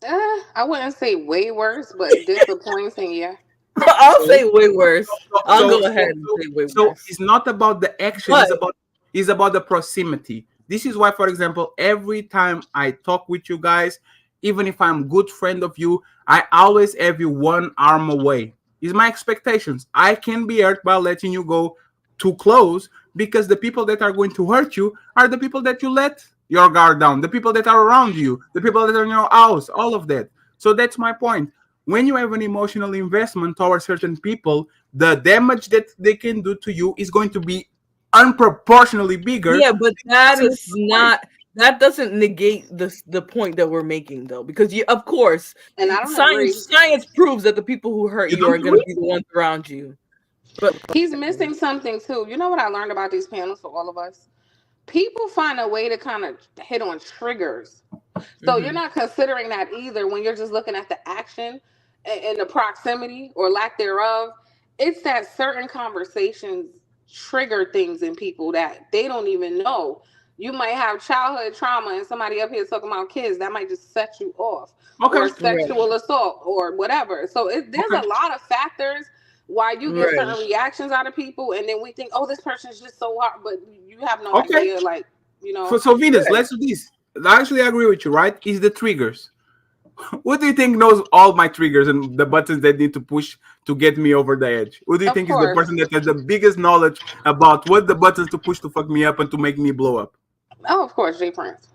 I wouldn't say way worse, but disappointing. Yeah. I'll say way worse. I'll so go so ahead and so, say way so worse. it's not about the action, But it's about the proximity. This is why, for example, every time I talk with you guys, even if I'm good friend of you, I always have you one arm away. Is my expectations. I can be hurt by letting you go too close, because the people that are going to hurt you are the people that you let your guard down, the people that are around you, the people that are in your house, all of that. So that's my point. When you have an emotional investment towards certain people, the damage that they can do to you is going to be unproportionally bigger. yeah, but that doesn't negate the point that we're making though, because you, of course, And I don't agree. science proves that the people who hurt You you don't are going to agree? be the ones around you. But He's missing something too. You know what I learned about these panels for all of us? People find a way to kind of hit on triggers. So you're Mhm. not considering that either when you're just looking at the action and the proximity or lack thereof. It's that certain conversations trigger things in people that they don't even know. You might have childhood trauma and somebody up here talking about kids that might just set you off, Okay. or Right. sexual assault or whatever. So there's Okay. a lot of factors why you get Right. certain reactions out of people, and then we think, oh, this person's just so hard, but you have no Okay. idea, like, you So, know. so Venus, Right. let's do this. I actually agree with you, right? Is the triggers. What do you think knows all my triggers and the buttons that need to push to get me over the edge? Who do you Of think is the course. person that has the biggest knowledge about what the buttons to push to fuck me up and to make me blow up? Oh, of course, Jay Prince.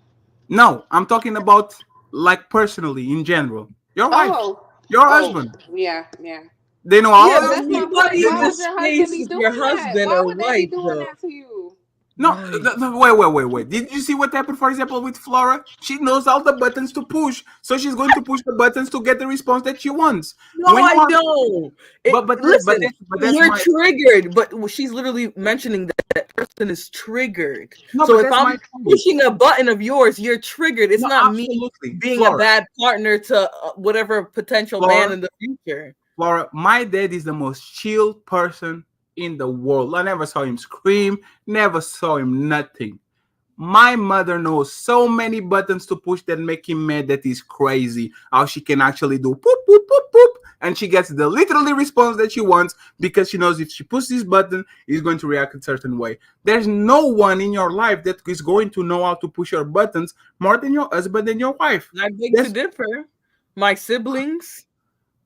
No, I'm talking about like personally in general. Your wife, Oh, your oh, husband. yeah, yeah. They know Yeah, all But of that's but my you. point. nobody They in Why know. would this your husband space be is your doing that? husband Why or would they be wife, doing though. that to you? No, Right. wait. Did you see what happened, for example, with Flora? She knows all the buttons to push, so she's going to push the buttons to get the response that she wants. No, When you I are, don't. Listen, but that's you're my triggered, but she's literally mentioning that that person is triggered. no, So but if that's I'm my point. pushing a button of yours, you're triggered. It's No, not me absolutely, being a Flora. bad partner to whatever potential man Flora, in the future. Flora. My dad is the most chill person in the world. I never saw him scream. Never saw him nothing. My mother knows so many buttons to push that make him mad that he's crazy. How she can actually do poop, poop, poop, poop, and she gets the literally response that she wants because she knows if she pushes this button, he's going to react a certain way. There's no one in your life that is going to know how to push your buttons more than your husband and your wife. I beg to There's differ. My siblings,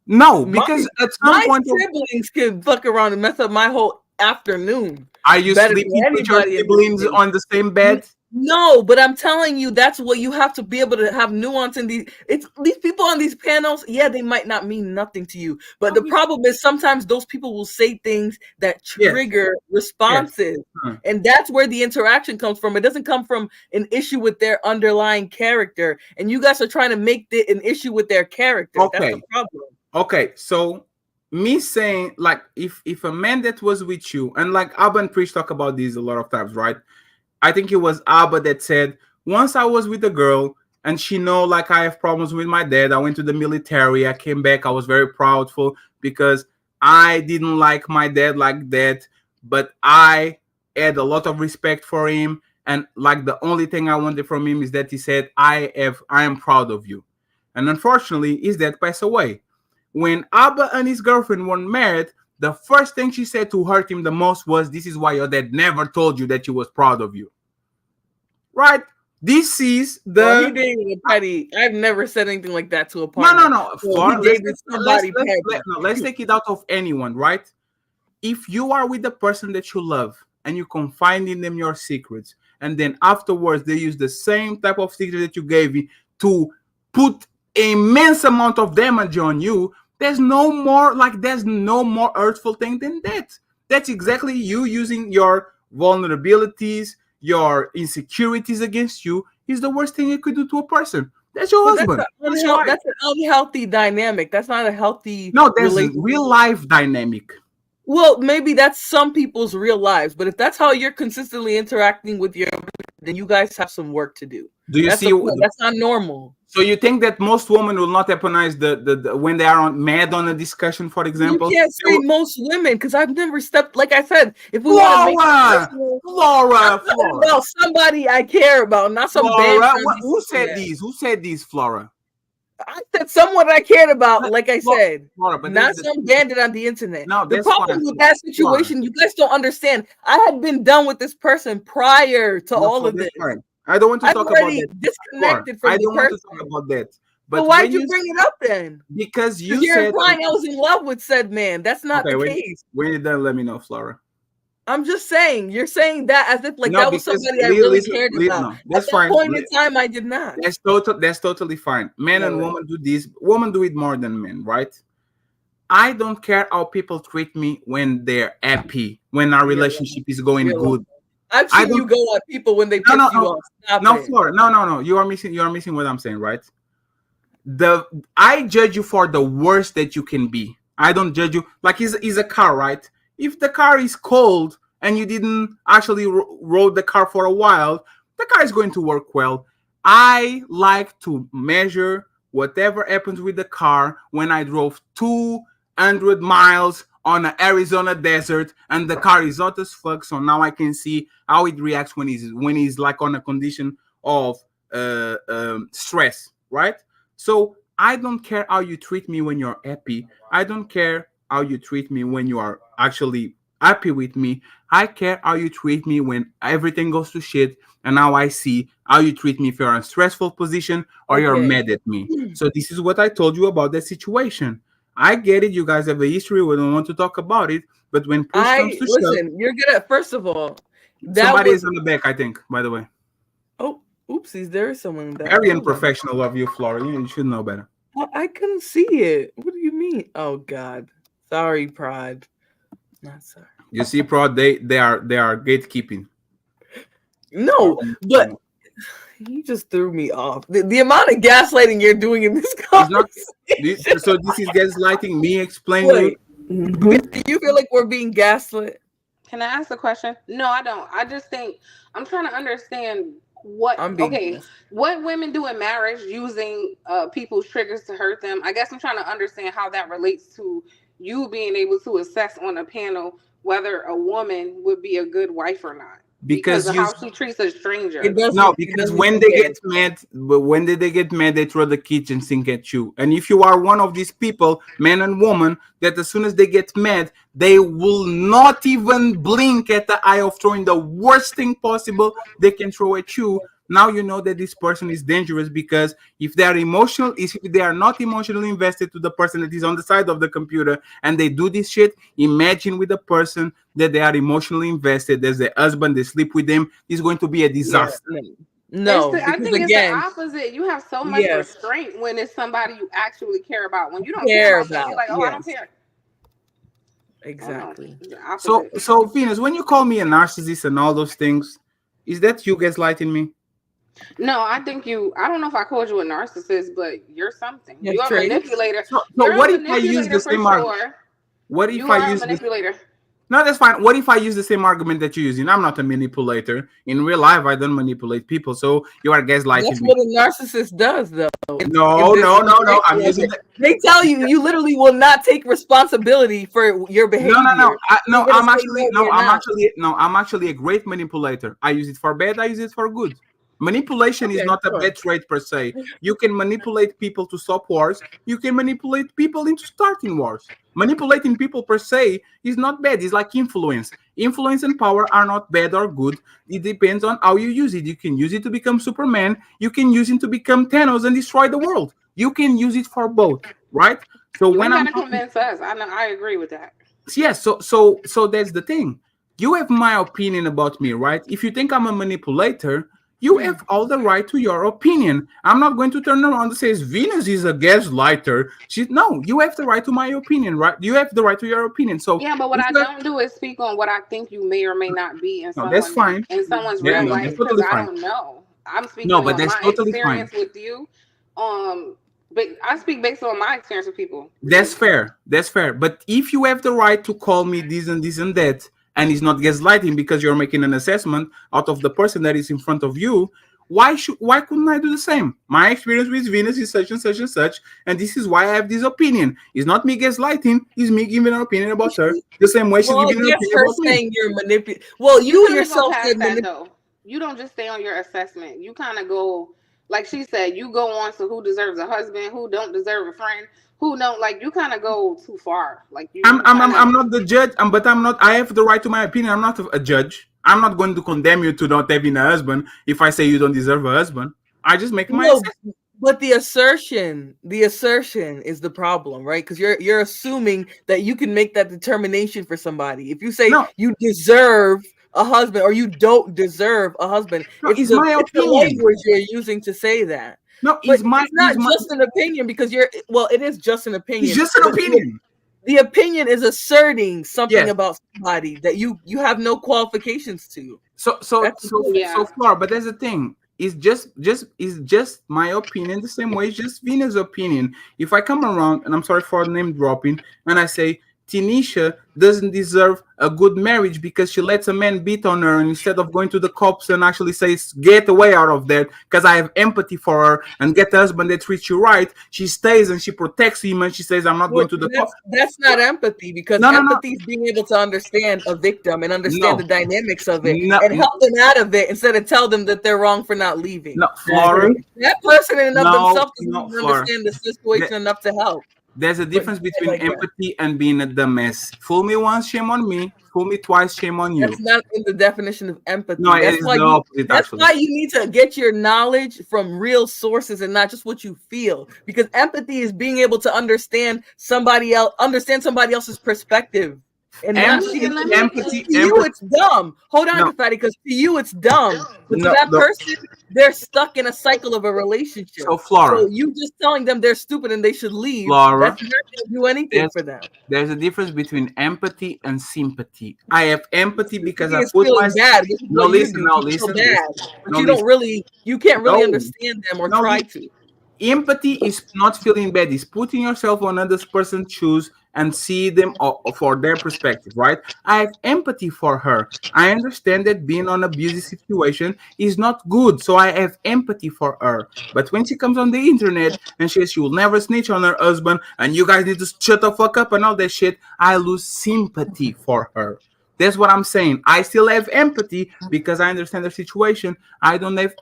no, my because at some my point siblings can fuck around and mess up my whole afternoon are you better than sleeping with your anybody in this siblings space. on the same bed? No, but I'm telling you, that's what you have to be able to have nuance in these. It's these people on these panels. Yeah, they might not mean nothing to you, but the problem is sometimes those people will say things that Yes, trigger yes. responses, and that's where the interaction comes from. It doesn't come from an issue with their underlying character, and you guys are trying to make it an issue with their character. That's the Okay. problem. Okay, so me saying like if a man that was with you and like Abba and Preach talk about this a lot of times, right? I think it was Abba that said once I was with a girl and she know like I have problems with my dad. I went to the military. I came back. I was very proudful because I didn't like my dad like that, but I had a lot of respect for him. And like the only thing I wanted from him is that he said, I am proud of you. And unfortunately, his dad passed away. When Abba and his girlfriend were married, the first thing she said to hurt him the most was, "This is why your dad never told you that he was proud of you." Right? This is Well, he the gave it a petty. I've never said anything like that to a no, partner. no. So he gave it somebody petty. Let's take it out of anyone, right? If you are with the person that you love and you confide in them your secrets, and then afterwards they use the same type of secret that you gave me to put immense amount of damage on you, there's no more hurtful thing than that. That's exactly you using your vulnerabilities, your insecurities against you is the worst thing you could do to a person. That's your But husband. That's your wife. that's an unhealthy dynamic. That's not a healthy No, there's a relationship. real life dynamic. Well, maybe that's some people's real lives, but if that's how you're consistently interacting with your, then you guys have some work to do. Do you That's see? the point. That's not normal. So you think that most women will not weaponize the when they are mad on a discussion, for You example? can't say most women because I've never stepped. Like I said, if we want to make it personal, Flora, about somebody I care about, not some band. Who said these? Who said these, Flora? I said someone I cared about, like I said, Flora, but not some bandit on the internet. No, the that's problem fine. with that situation, you guys don't understand. I had been done with this person prior to all of this. Fine. I don't want to talk about that. Disconnected from I the don't want person. to talk about that. But But why'd you bring it up then? Because you're said implying I was in love with said man. That's not the case. When you're done, let me know, Flora. I'm just saying, you're saying that as if like that was somebody I really cared about. No, that's At that fine. point in time, I did not. That's totally fine. Men and women do this. Women do it more than men, right? I don't care how people treat me when they're happy, when our relationship is going good. I've seen you go at people when they piss you off. Flora, no. You are missing what I'm saying, right? I judge you for the worst that you can be. I don't judge you like it's a car, right? If the car is cold and you didn't actually rode the car for a while, the car is going to work well. I like to measure whatever happens with the car when I drove 200 miles on an Arizona desert and the car is hot as fuck. So now I can see how it reacts when he's like on a condition of stress, right? So I don't care how you treat me when you're happy. I don't care how you treat me when you are actually happy with me. I care how you treat me when everything goes to shit. And now I see how you treat me if you're in a stressful position or you're mad at me. So this is what I told you about the situation. I get it. You guys have a history. We don't want to talk about it. But when push comes to shove, you're good at. First of all, somebody is on the back. I think. By the way. Oh, oopsies! There is someone in that. Very unprofessional of you, Flora. You should know better. I couldn't see it. What do you mean? Oh God, sorry, Pride. Not sorry. You see, Prod. They are gatekeeping. No, but you just threw me off. The amount of gaslighting you're doing in this conversation. So this is gaslighting. Me explaining. Do you feel like we're being gaslit? Can I ask a question? No, I don't. I just think I'm trying to understand what women do in marriage using people's triggers to hurt them. I guess I'm trying to understand how that relates to you being able to assess on a panel whether a woman would be a good wife or not. Because of how she treats a stranger. No, because when they get mad, they throw the kitchen sink at you. And if you are one of these people, man and woman, that as soon as they get mad, they will not even blink at the eye of throwing the worst thing possible they can throw at you. Now you know that this person is dangerous, because if they are not emotionally invested to the person that is on the side of the computer and they do this shit, imagine with a person that they are emotionally invested. There's a husband, they sleep with them. It's going to be a disaster. No, I think it's the opposite. You have so much restraint when it's somebody you actually care about. When you don't care about them, you're like, oh, I don't care. Exactly. So Venus, when you call me a narcissist and all those things, is that you gaslighting me? No, I think I don't know if I called you a narcissist, but you're something. You're a manipulator. So what if I use the same argument? What if I use a manipulator? No, that's fine. What if I use the same argument that you're using? I'm not a manipulator. In real life, I don't manipulate people. So you are gaslighting me. That's what a narcissist does, though. No. I'm using They tell you literally will not take responsibility for your behavior. I'm actually a great manipulator. I use it for bad. I use it for good. Manipulation is not a bad trait per se. You can manipulate people to stop wars. You can manipulate people into starting wars. Manipulating people per se is not bad. It's like influence. Influence and power are not bad or good. It depends on how you use it. You can use it to become Superman. You can use it to become Thanos and destroy the world. You can use it for both, right? So when I'm convince us, I agree with that. Yes. So that's the thing. You have my opinion about me, right? If you think I'm a manipulator, you have all the right to your opinion. I'm not going to turn around and say Venus is a gaslighter. No, you have the right to my opinion, right? You have the right to your opinion. So yeah, but what I don't do is speak on what I think you may or may not be in that's fine. In someone's real life, because I don't know. I'm speaking on my experience with you. But I speak based on my experience with people. That's fair. But if you have the right to call me this and this and that, and it's not gaslighting because you're making an assessment out of the person that is in front of you, Why couldn't I do the same? My experience with Venus is such and such and such, and this is why I have this opinion. It's not me gaslighting, it's me giving an opinion about her the same way she's Well, giving an yes, opinion her about me. saying you're manipulating. Well, You you kind of go yourself past said that though. You don't just stay on your assessment. You kind of go, like she said, you go on to who deserves a husband, who don't deserve a friend, who don't, like, you kind of go too far. Like you kind I'm of. not the judge, but I'm not. I have the right to my opinion. I'm not a judge. I'm not going to condemn you to not having a husband if I say you don't deserve a husband. I just make my No, assessment. but the assertion is the problem, right? Because you're assuming that you can make that determination for somebody. If you say No, you deserve a husband or you don't deserve a husband, no, it's my it's the opinion. language you're using to say that. No, But it's not just an opinion because it is just an it's opinion. just an But opinion. the opinion is asserting something Yes. about somebody that you have no qualifications to. So That's the point. Yeah. far, but there's the thing. It's just my opinion the same way it's just Venus' opinion. If I come around and I'm sorry for name dropping and I say Tanisha doesn't deserve a good marriage because she lets a man beat on her, and instead of going to the cops and actually says get away out of that because I have empathy for her and get a husband that treats you right, she stays and she protects him and she says I'm not Well, going to the cops. that's not empathy because No, empathy is being able to understand a victim and understand no, the dynamics of it no, and no, help them out of it instead of tell them that they're wrong for not leaving. no, Flora. That person in and of themselves doesn't No, even Flora. understand the situation enough to help. There's a But difference between like that. empathy and being a dumbass. Fool me once, shame on me. Fool me twice, shame on you. That's not in the definition of empathy. No, it is the opposite, That's actually. why you need to get your knowledge from real sources and not just what you feel. Because empathy is being able to understand somebody else's perspective. And not see And let it. me. To you, it's dumb. Hold on, No, Kafati, because to you, it's dumb. But to no, that no. person, they're stuck in a cycle of a relationship. So, Flora, So you just telling them they're stupid and they should leave, Flora, that's not going to do anything for them. there's a difference between empathy and sympathy. I have empathy because I It's put feeling myself. bad. This is No, what you listen, do. no, You feel listen, bad, listen. but No, you listen. can't really No, understand them or no, try to. empathy is not feeling bad. It's putting yourself on another person's shoes and see them for their perspective, right? I have empathy for her. I understand that being on an abusive situation is not good, so I have empathy for her. But when she comes on the internet and she says she will never snitch on her husband and you guys need to shut the fuck up and all that shit, I lose sympathy for her. That's what I'm saying. I still have empathy because I understand the situation. I don't have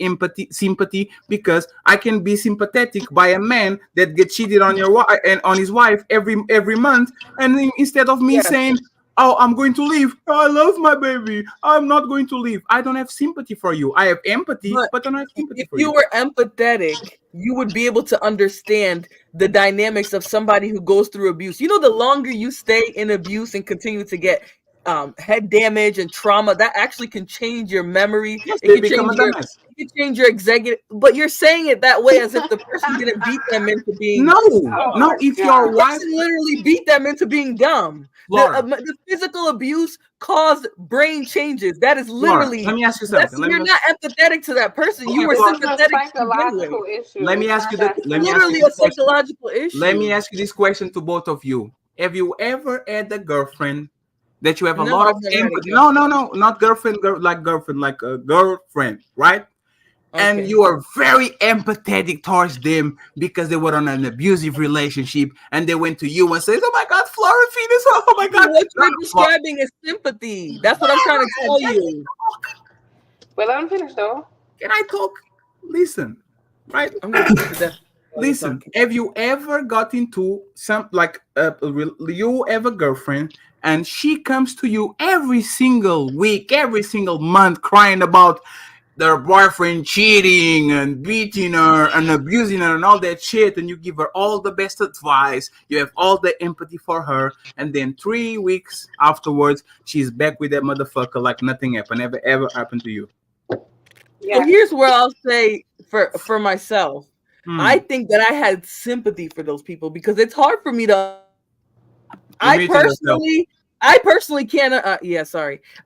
sympathy because I can be sympathetic by a man that gets cheated on your wife and on his wife every month, and then instead of me saying, "Oh, I'm going to leave. I love my baby. I'm not going to leave." I don't have sympathy for you. I have empathy, but I don't have sympathy If for you you. were empathetic, you would be able to understand the dynamics of somebody who goes through abuse. You know, the longer you stay in abuse and continue to get head damage and trauma, that actually can change your memory. Yes, It they can become a dumbass. change your executive. But you're saying it that way as if the person didn't beat them into being. No, Oh no. my If God. your The wife, person literally beat them into being dumb. Laura, The physical abuse caused brain changes. That is Laura, literally. let me ask you something. You're not empathetic to that person. Okay, You were Laura. It's a sympathetic to begin with. psychological issue. Let me It's ask not you that let me ask you Literally this a question. psychological issue. Let me ask you this question to both of you. Have you ever had a girlfriend that you have a No, lot I've of never had a empathy? No, not girlfriend, like a girlfriend, right? And Okay. you are very empathetic towards them because they were on an abusive relationship and they went to you and said, "Oh my God, Flora Venus, oh my God." What No, you're describing is sympathy. That's what I'm trying to tell you. But let him finish though. Can I talk? Listen, right? I'm gonna put the definition while you're Listen, talking. have you ever got into some like you have a girlfriend and she comes to you every single week, every single month crying about their boyfriend cheating and beating her and abusing her and all that shit, and you give her all the best advice, you have all the empathy for her, and then 3 weeks afterwards she's back with that motherfucker like nothing happened, ever happened to you? So Yeah. here's where I'll say for myself, I Hmm. think that I had sympathy for those people because it's hard for me to. You're I muting yourself. personally can't.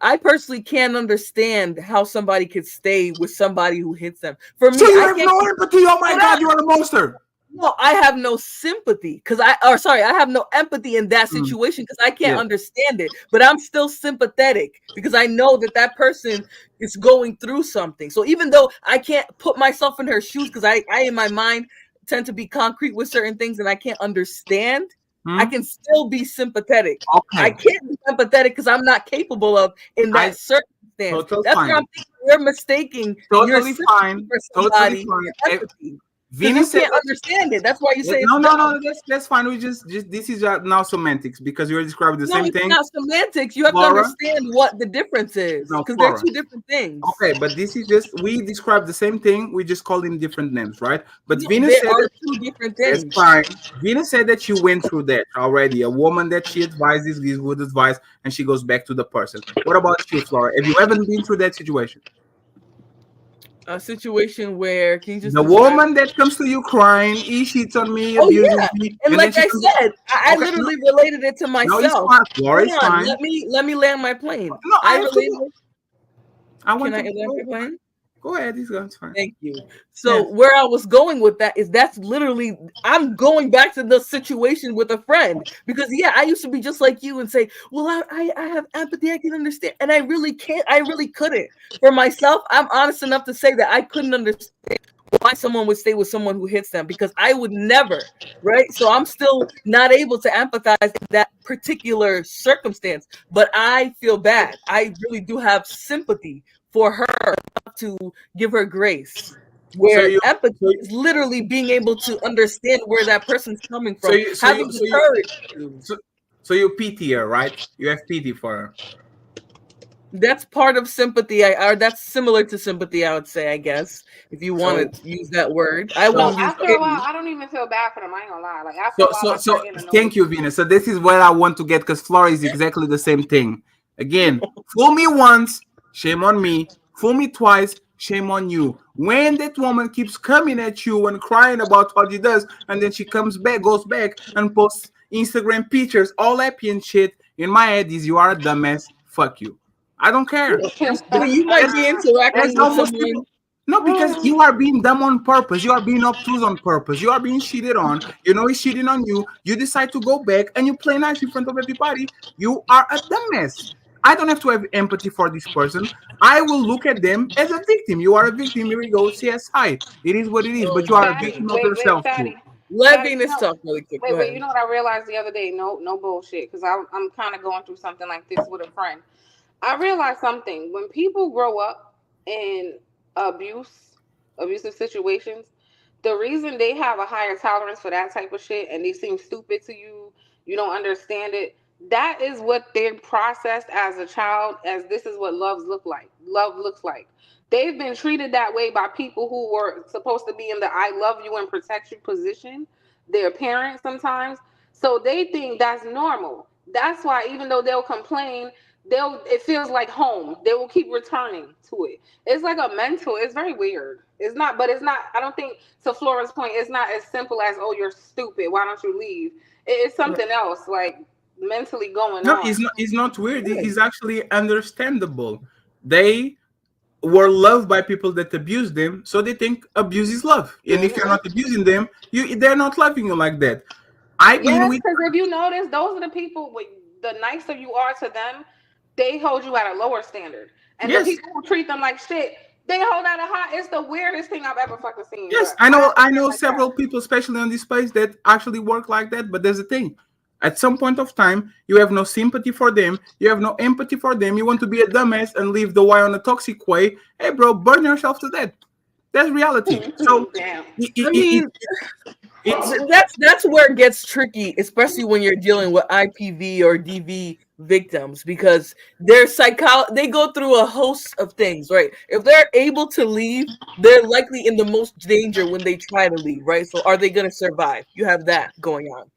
I personally can't understand how somebody could stay with somebody who hits them. For So me, you I have can't. no empathy. Oh my Hold God, on. you are a monster. No, I have no sympathy because I have no empathy in that situation because I can't Yeah. understand it. But I'm still sympathetic because I know that that person is going through something. So even though I can't put myself in her shoes because I in my mind tend to be concrete with certain things and I can't understand, I can still be sympathetic. I Okay. can't be empathetic because I'm not capable of in I that circumstance. Total That's where fine. I'm thinking you're mistaking your Totally sympathy fine. for Totally somebody, fine. your empathy. Because you Venus said can't that. understand it. That's why you say it's No, no, dumb. no. That's fine. We just this is now semantics because you're describing the No, same it's thing, not semantics. You have to Flora. understand what the difference is. No, Because they're Flora. two different things. Okay, but this is just we describe the same thing. We just call them different names, right? But No, Venus they said are that two different that's things. fine. Venus said that she went through that already. A woman that she advises gives good advice, and she goes back to the person. What about you, Flora? Have you ever been through that situation? A situation where can you just The describe? woman that comes to you crying, he cheats on me, Oh abuses yeah, me, and and then like she I comes. said, I Okay, literally related it to no, it's myself. fine. Flora Hold is on, fine. let me land my plane. No, I I have to related. go. I Can want I to land my plane? go ahead. It's fine. Thank you. So Yes. where I was going with that is that's literally I'm going back to the situation with a friend because yeah, I used to be just like you and say, well, I have empathy, I can understand, and I really can't, I really couldn't. For myself, I'm honest enough to say that I couldn't understand why someone would stay with someone who hits them because I would never, right? So I'm still not able to empathize in that particular circumstance, but I feel bad. I really do have sympathy for her to give her grace. So Where you, empathy so is literally being able to understand where that person's coming so from, you, so you, having the so you, courage to. so, so you pity her, right? You have pity for her. That's part of sympathy. Or that's similar to sympathy, I would say, I guess, if you So, want to use that word. I No, won't so, use so, after a while, pity. I don't even feel bad for them. I ain't gonna lie. Like after so, a while, so, I start so getting annoyed. thank you, Venus. So this is where I want to get because Flora is exactly the same thing. Again, fool me once, shame on me. Fool me twice, shame on you. When that woman keeps coming at you and crying about what he does, and then she goes back and posts Instagram pictures, all happy and shit. In my head, is you are a dumbass. Fuck you. I don't care. But you might That's be that's interacting with how most people. someone. No, because you are being dumb on purpose. You are being obtuse on purpose. You are being cheated on. You know he's cheating on you. You decide to go back and you play nice in front of everybody. You are a dumbass. I don't have to have empathy for this person. I will look at them as a victim. You are a victim. Here we go. CSI. It is what it is. Oh But you are a my Fatty, victim of wait, wait, yourself too. Fatty, Let Fatty. You Venus know, talk really quick. Go wait, wait. ahead. You know what I realized the other day? No, no bullshit. Because I'm kind of going through something like this with a friend. I realized something. When people grow up in abusive situations, the reason they have a higher tolerance for that type of shit and they seem stupid to you, you don't understand it. That is what they processed as a child, as this is what love looks like. They've been treated that way by people who were supposed to be in the I love you and protect you position, their parents sometimes. So they think that's normal. That's why even though they'll complain, it feels like home. They will keep returning to it. It's like a mental, it's very weird. It's not, I don't think, to Flora's point, it's not as simple as, oh, you're stupid, why don't you leave? It's something else, like mentally going No, on. it's not weird. It's actually understandable. They were loved by people that abuse them, so they think abuse is love. And if you're Hmm. not abusing them, they're not loving you like that. I mean, Yes, we because if you notice, those are the people, the nicer you are to them, they hold you at a lower standard. And the yes, people who treat them like shit, they hold at a high. It's the weirdest thing I've ever fucking seen, yes, but I I know. have a I friend know like that. several people, especially on this space, that actually work like that. But there's a thing. At some point of time, you have no sympathy for them. You have no empathy for them. You want to be a dumbass and leave the wire on a toxic way. Hey, bro, burn yourself to death. That's reality. So Damn. I mean, it's that's where it gets tricky, especially when you're dealing with IPV or DV victims, because they go through a host of things, right? If they're able to leave, they're likely in the most danger when they try to leave, right? So are they going to survive? You have that going on.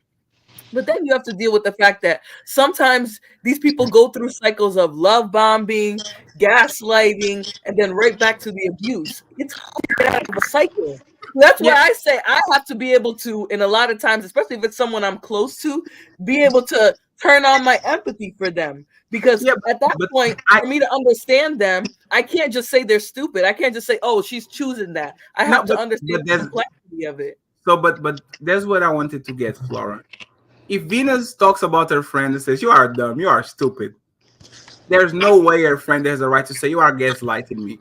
But then you have to deal with the fact that sometimes these people go through cycles of love bombing, gaslighting, and then right back to the abuse. It's hard to get out of a cycle. That's why yeah, I say I have to be able to, in a lot of times, especially if it's someone I'm close to, be able to turn on my empathy for them. Because yeah. at that But point, I for me to understand them, I can't just say they're stupid. I can't just say, oh, she's choosing that. I no, have to understand but the there's complexity of it. So, but that's what I wanted to get, Flora. If Venus talks about her friend and says, "You are dumb, you are stupid," there's no way her friend has a right to say, "You are gaslighting me."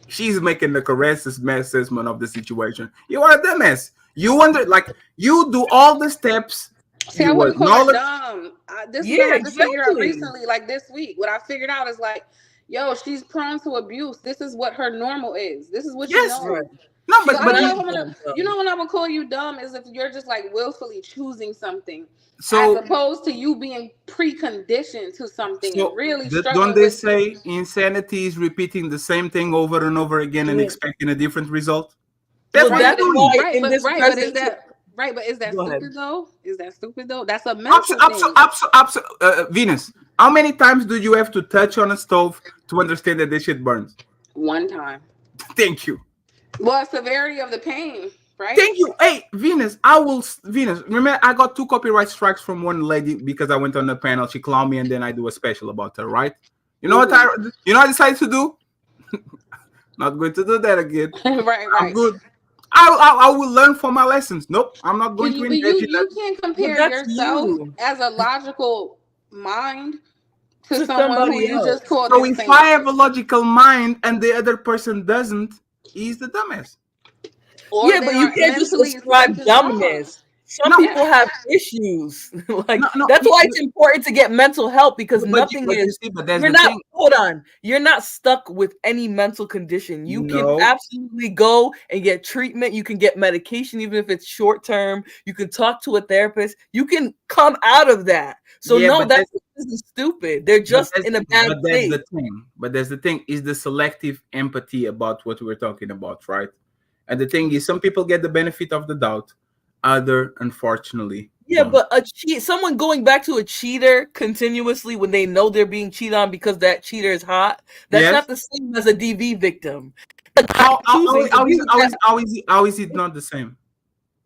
She's making the correct assessment of the situation. You are a dumbass. You wonder, like, you do all the steps. See, I You wouldn't call her acknowledge. dumb. This is what I Yeah, had to figure out exactly. recently, like this week. What I figured out is like, yo, she's prone to abuse. This is what her normal is. This is what she Yes. Right. knows. No, So She's I don't but not know if I'm gonna, dumb, though. you know, when I would call you dumb is if you're just like willfully choosing something, as so opposed to you being preconditioned to something and really don't struggling they with. say insanity is repeating the same thing over and over again and Yeah. expecting a different result? That's Well, what Right, you're but that's it, why doing. right, in but this right, but is present. that right? But is that Go ahead. stupid though? Is that stupid though? That's a mental thing. Venus, how many times do you have to touch on a stove to understand that this shit burns? One time. Thank you. Well, severity of the pain, right? Thank you. Hey, Venus, Venus, remember, I got 2 copyright strikes from one lady because I went on the panel. She clowned me and then I do a special about her, right? You know what I decided to do? Not going to do that again. Right, I'm right. good. I will learn from my lessons. Nope, I'm not going to But engage in that. you can't But compare that's yourself you as a logical mind to to someone who somebody you just else. called So if insane. I have a logical mind and the other person doesn't, he's the dumbass. Or Yeah, they but you are can't just mentally ascribe something's wrong. dumbness. Some No, people Yeah. have issues. Like no. that's why it's important to get mental help because nothing But you is see, but that's you're the not thing. hold on. You're not stuck with any mental condition. You can No. absolutely go and get treatment. You can get medication even if it's short term. You can talk to a therapist. You can come out of that. So Yeah, no, but that's isn't stupid. They're just in a bad that's state. the thing. But that's the thing is the selective empathy about what we're talking about, right? And the thing is, some people get the benefit of the doubt, other unfortunately Yeah, don't. but someone going back to a cheater continuously when they know they're being cheated on because that cheater is hot, that's Yes. not the same as a DV victim. Choosing How is it not the same?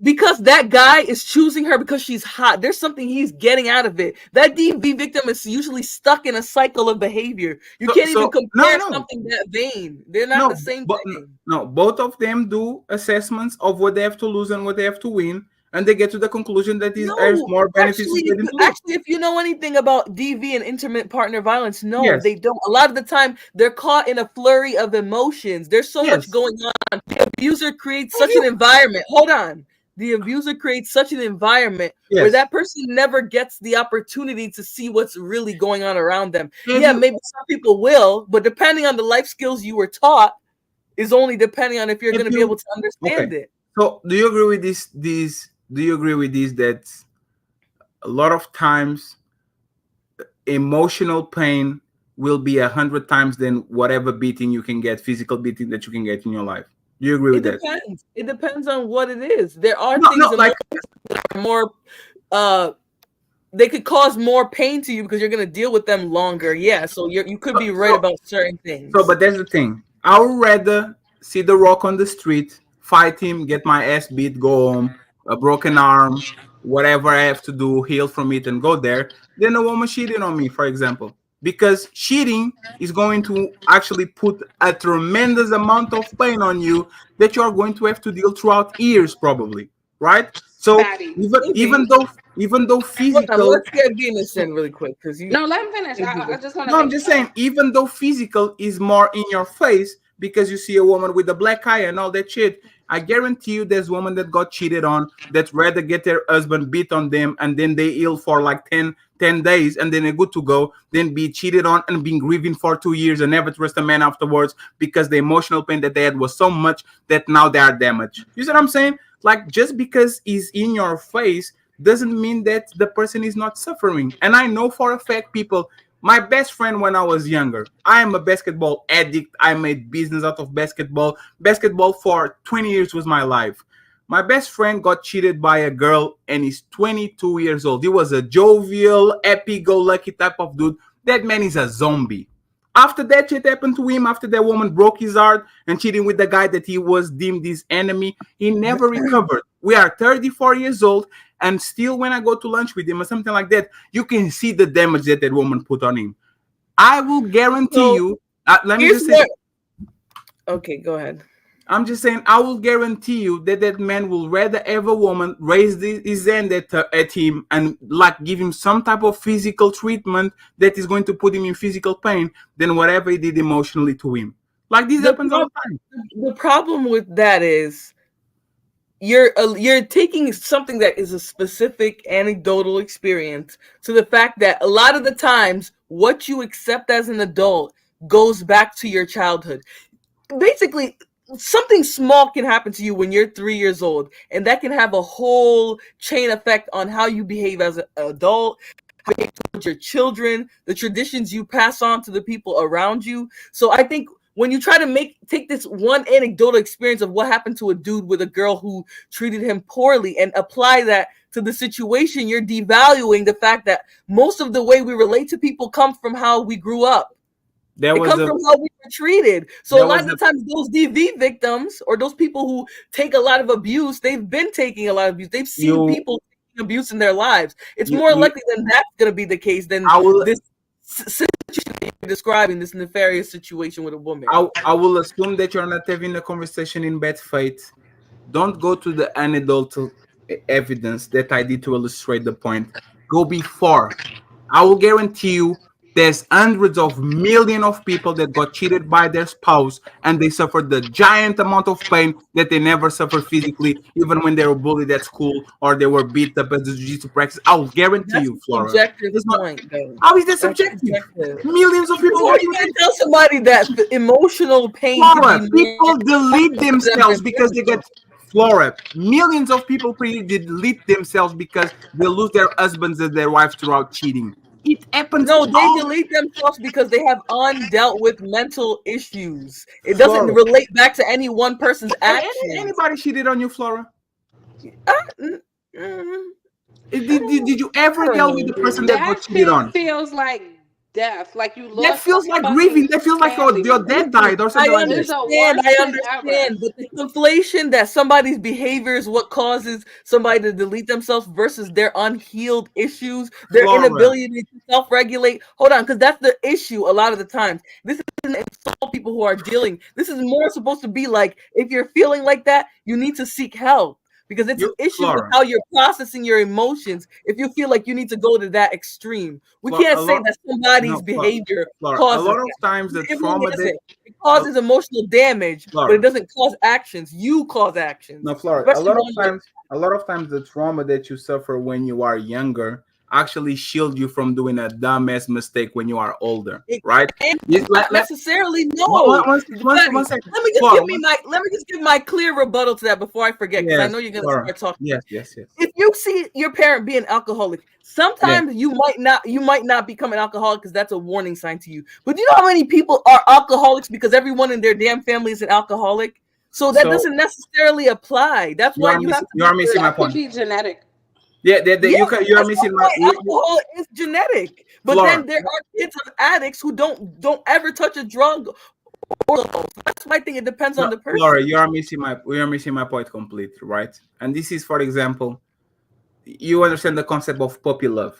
because that guy is choosing her because she's hot. There's something he's getting out of it. That DV victim is usually stuck in a cycle of behavior. You can't even compare No, something that vain. They're not no, the same but thing. no, both of them do assessments of what they have to lose and what they have to win, and they get to the conclusion that these there's No, more benefits to getting to lose. actually, if you know anything about DV and intimate partner violence, no, Yes, they don't. A lot of the time, they're caught in a flurry of emotions. There's so much yes. going on. The abuser creates Thank such an you. environment. Hold on. The abuser creates such an environment where Yes. that person never gets the opportunity to see what's really going on around them. Have Yeah, you- maybe some people will, but depending on the life skills you were taught, is only depending on if you're have going to be you- able to okay. understand it. So, do you agree with this? Do you agree with this? That a lot of times emotional pain will be 100 times than whatever beating you can get, physical beating that you can get in your life. Do you agree with that? Depends. It depends on what it is. There are No, things no, like more they could cause more pain to you because you're going to deal with them longer. Yeah, so you could be right about certain things. so, but that's the thing. I would rather see the Rock on the street, fight him, get my ass beat, go home, a broken arm, whatever I have to do, heal from it, and go there, than a woman cheating on me, for example. Because cheating is going to actually put a tremendous amount of pain on you that you are going to have to deal throughout years, probably, right? So Fatty. even though Hold on, physical. let's get Venus in really quick because you. No, let him finish. I just want to No, I'm make just sure. saying, even though physical is more in your face because you see a woman with a black eye and all that shit, I guarantee you there's women that got cheated on that rather get their husband beat on them and then they ill for like 10 days and then they're good to go, then be cheated on and being grieving for 2 years and never trust a man afterwards because the emotional pain that they had was so much that now they are damaged. You see what I'm saying? Like, just because he's in your face doesn't mean that the person is not suffering. And I know for a fact, people, my best friend when I was younger, I am a basketball addict. I made business out of basketball. Basketball for 20 years was my life. My best friend got cheated by a girl and he's 22 years old. He was a jovial, happy-go-lucky type of dude. That man is a zombie. After that shit happened to him, after that woman broke his heart and cheating with the guy that he was deemed his enemy, he never recovered. We are 34 years old, and still when I go to lunch with him or something like that, you can see the damage that that woman put on him. I will guarantee you. Let me just say. Okay, go ahead. I'm just saying, I will guarantee you that that man will rather have a woman raise his hand at him and like give him some type of physical treatment that is going to put him in physical pain than whatever he did emotionally to him. Like this happens all the time. The problem with that is you're taking something that is a specific anecdotal experience to the fact that a lot of the times what you accept as an adult goes back to your childhood. Basically, something small can happen to you when you're 3 years old, and that can have a whole chain effect on how you behave as an adult, towards your children, the traditions you pass on to the people around you. So I think when you try to take this one anecdotal experience of what happened to a dude with a girl who treated him poorly and apply that to the situation, you're devaluing the fact that most of the way we relate to people comes from how we grew up. It comes from how we were treated. So a lot of the times those DV victims or those people who take a lot of abuse, they've been taking a lot of abuse. They've seen people taking abuse in their lives. It's more likely than that's going to be the case than this situation that you're describing, this nefarious situation with a woman. I will assume that you're not having a conversation in bad faith. Don't go to the anecdotal evidence that I did to illustrate the point. Go before. I will guarantee you there's hundreds of millions of people that got cheated by their spouse and they suffered the giant amount of pain that they never suffered physically, even when they were bullied at school or they were beat up at the jiu-jitsu practice. I'll guarantee you, Flora. How is that subjective? Millions of people. You can't tell somebody that the emotional pain. Flora, people delete themselves because they get. Flora, millions of people delete themselves because they lose their husbands and their wives throughout cheating. It happens. No, they delete themselves because they have undealt with mental issues. It doesn't relate back to any one person's action. Anybody cheated on you, Flora? Did you ever deal with the person that got cheated on? That feels like death, like you lost. That feels like grieving. That feels like your dad died or something like that. I understand, but the conflation that somebody's behavior is what causes somebody to delete themselves versus their unhealed issues, their inability to self-regulate. Hold on, because that's the issue a lot of the times. This isn't insult people who are dealing. This is more supposed to be like, if you're feeling like that, you need to seek help. Because it's an issue with how you're processing your emotions if you feel like you need to go to that extreme. We can't say that somebody's behavior causes a lot of times the trauma it causes emotional damage, but it doesn't cause actions. You cause actions. No, Flora, a lot of times the trauma that you suffer when you are younger actually shield you from doing a dumbass mistake when you are older, right? Not necessarily, no. One second. Let me just give my clear rebuttal to that before I forget, because I know you're gonna start talking. Yes. If you see your parent being alcoholic, sometimes you might not become an alcoholic because that's a warning sign to you. But do you know how many people are alcoholics because everyone in their damn family is an alcoholic? So that doesn't necessarily apply. That's why you are missing my point. It could be genetic. Yeah, you are missing my alcohol is genetic, but then there are kids of addicts who don't ever touch a drug. That's why I think it depends on the person. Laura, you are missing my point completely, right? And this is, for example, you understand the concept of puppy love.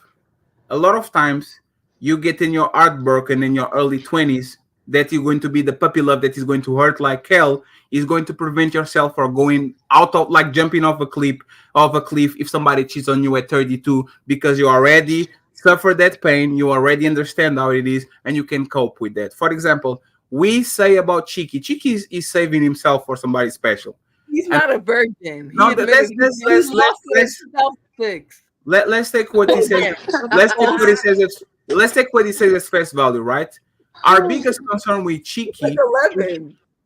A lot of times, you get in your heart broken in your early 20s that you're going to be the puppy love that is going to hurt like hell, is going to prevent yourself from going out of, like, jumping off a cliff if somebody cheats on you at 32, because you already suffered that pain, you already understand how it is, and you can cope with that. For example, we say about Cheeky is saving himself for somebody special. He's not a virgin. No, let's take what he says. Let's take what he says as face value, right? Our biggest concern with Cheeky,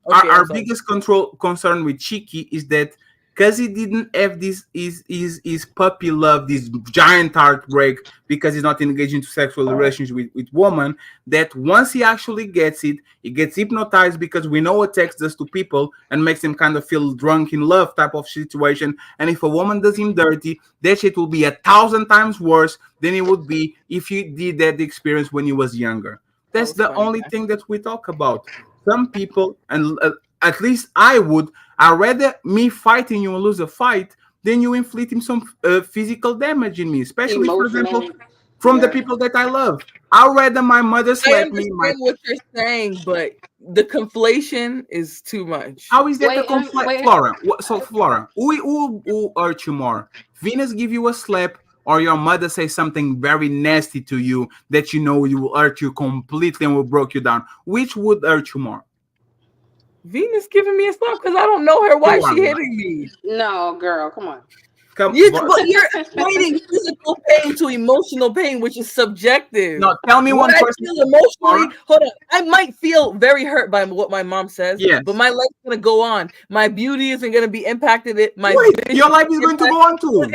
our biggest concern with Cheeky is that because he didn't have this his puppy love, this giant heartbreak, because he's not engaged into sexual relations with women, that once he actually gets it, he gets hypnotized, because we know what sex does to people and makes him kind of feel drunk in love type of situation. And if a woman does him dirty, that shit will be 1,000 times worse than it would be if he did that experience when he was younger. That's the only thing that we talk about. Some people, and at least I'd rather me fighting you and lose a fight than you inflicting some physical damage in me. Especially, for example, from the Yeah. people that I love. I'd rather my mother I slap me. understand what you're saying, but the conflation is too much. How is that a Wait, conflict, wait. Flora? So, Flora, who hurt you more? Venus give you a slap, or your mother say something very nasty to you that you know you will hurt you completely and will break you down? Which would hurt you more? Venus giving me a slap because I don't know her. Why You is are she right. hitting me? No, girl, come on. Come, But you're equating physical pain to emotional pain, which is subjective. no, tell me What one I person. feel emotionally, Flora? hold on. I might feel very hurt by what my mom says, Yes. but my life's gonna go on. My beauty isn't gonna be impacted. My Wait, vision your life is going to go on too.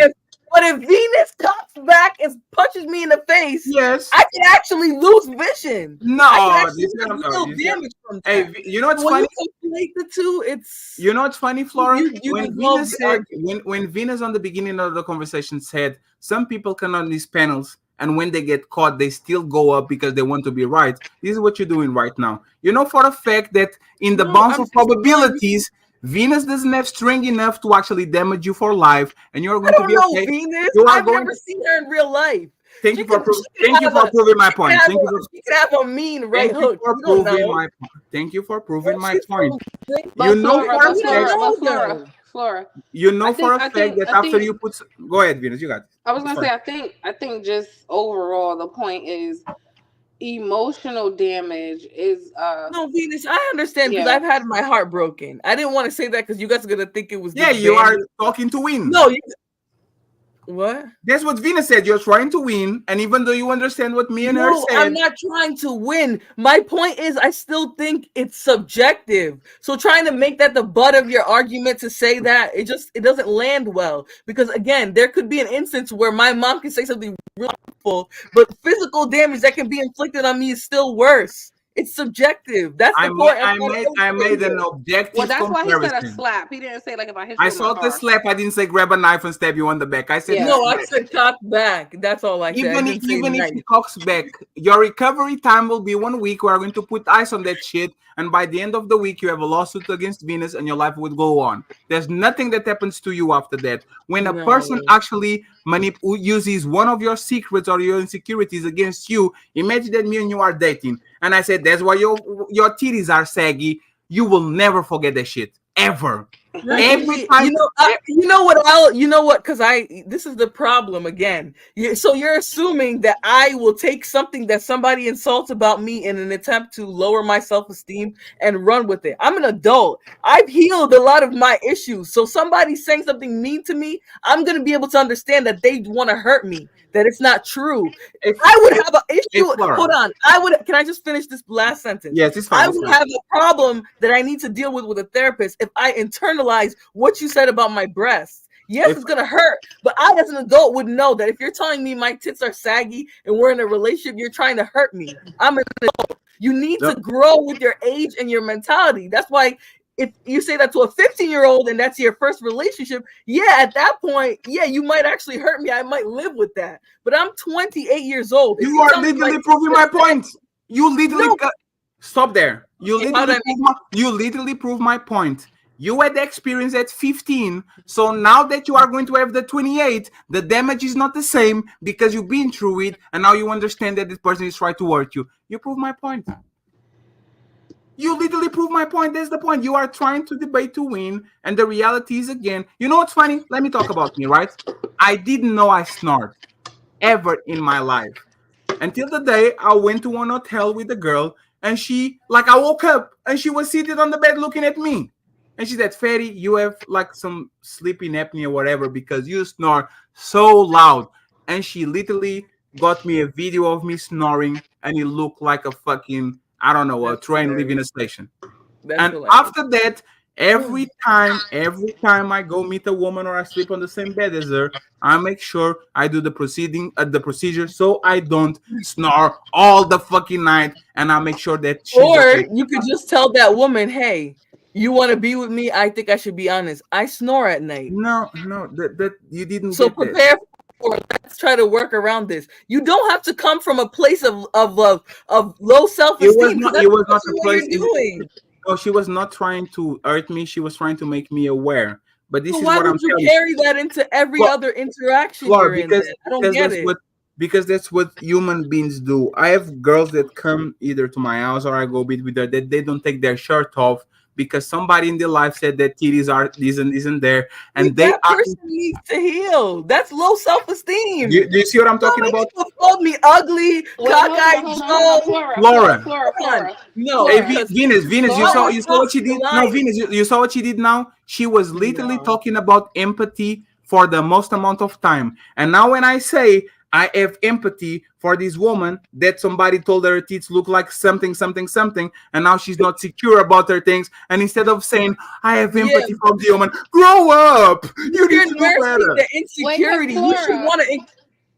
But if Venus comes back and punches me in the face, Yes. I can actually lose vision. I No, can actually this is have real damage from Hey, that. you know what's So when funny? you conflate the two, it's You know what's funny, Flora? you When dissolve Venus the said, argument. when Venus on the beginning of the conversation said, some people come on these panels and when they get caught, they still go up because they want to be right. This is what you're doing right now. You know for a fact that in the No, bounds I'm of just telling you. probabilities, Venus doesn't have strength enough to actually damage you for life, and you're I going to don't be know okay. Venus. You are I've going. never seen her in real life. Thank She you for could- she could thank you have for a- proving my she could point. have Thank you a- for She could have a mean right thank you hook. for You don't proving know. my thank you for proving my She's point. so You But know Flora, for a but You fact. don't Flora, but know, Flora, though. Flora. You know I for think, a I fact think, that I after think. you put. Go ahead, Venus. You got it. I was It's gonna fine. say, I think just overall, the point is emotional damage is, No, Venus, I understand because yeah. I've had my heart broken. I didn't want to say that because you guys are gonna think it was Yeah, this you are bandit. talking to win. No, what? That's what Venus said. You're trying to win, and even though you understand what me and her No, said, I'm not trying to win. My point is, I still think it's subjective. So trying to make that the butt of your argument to say that it doesn't land well because again, there could be an instance where my mom can say something really awful, but physical damage that can be inflicted on me is still worse. It's subjective. That's the point. I made an Well, objective that's why he said a comparison. slap. He didn't say like if I hit I you in the saw the car. slap. I didn't say grab a knife and stab you on the back. I said Yeah. No, I slap. said cock back. That's all I said. I Even didn't say even if knife. he cocks back, your recovery time will be 1 week. We are going to put ice on that shit, and by the end of the week, you have a lawsuit against Venus, and your life would go on. There's nothing that happens to you after that. When a No. person actually uses one of your secrets or your insecurities against you, imagine that me and you are dating, and I said that's why your titties are saggy. You will never forget that shit ever. Every time. You know what? Because this is the problem again. So you're assuming that I will take something that somebody insults about me in an attempt to lower my self-esteem and run with it. I'm an adult. I've healed a lot of my issues. So somebody saying something mean to me, I'm gonna be able to understand that they want to hurt me. That it's not true. I would have an issue. Hold on. Can I just finish this last sentence? Yes, it's fine. I would have a problem that I need to deal with a therapist if I internalize what you said about my breasts. Yes, it's gonna hurt, but I, as an adult, would know that if you're telling me my tits are saggy and we're in a relationship, you're trying to hurt me. I'm an adult. You need to grow with your age and your mentality. That's why if you say that to a 15-year-old and that's your first relationship, yeah, at that point, yeah, you might actually hurt me. I might live with that. But I'm 28 years old. You are literally proving my point. You literally stop there. You literally prove my point. You had the experience at 15, so now that you are going to have the 28, the damage is not the same because you've been through it, and now you understand that this person is trying to hurt you. You prove my point. You literally prove my point. That's the point. You are trying to debate to win, and the reality is, again, you know what's funny? Let me talk about me, right? I didn't know I snort ever in my life until the day I went to one hotel with a girl, and I woke up, and she was seated on the bed looking at me. And she said, Fatty, you have like some sleeping apnea or whatever because you snore so loud. And she literally got me a video of me snoring, and it looked like a fucking, I don't know, a train leaving a station. And after that, every time I go meet a woman or I sleep on the same bed as her, I make sure I do the procedure so I don't snore all the fucking night, and I make sure that she's okay. You could just tell that woman, hey, you want to be with me? I think I should be honest. I snore at night. No, that you didn't. So prepare for. Let's try to work around this. You don't have to come from a place of low self-esteem. It was not a place. No, she was not trying to hurt me. She was trying to make me aware. But this is why what would I'm you telling carry that into every other interaction you're in? I don't get it. because that's what human beings do. I have girls that come either to my house or I go meet with her that they don't take their shirt off because somebody in their life said that titties are isn't there, and they That are. person needs to heal. That's low self-esteem. Do you see what I'm How talking many about? people called me ugly, Wait, cockeyed hold on, Joe? Flora, Flora. Flora, Come on. Flora, No, Hey, Flora. because Venus, you Flora. saw what she did. No, lying. Venus, you saw what she did now. She was literally No. talking about empathy for the most amount of time. And now when I say I have empathy for this woman that somebody told her teeth look like something, something, something, and now she's not secure about her things. And instead of saying I have Yeah, empathy for the woman, grow up. You need you're to do nursing better. the Wait, cause insecurity. You should Flora, want to.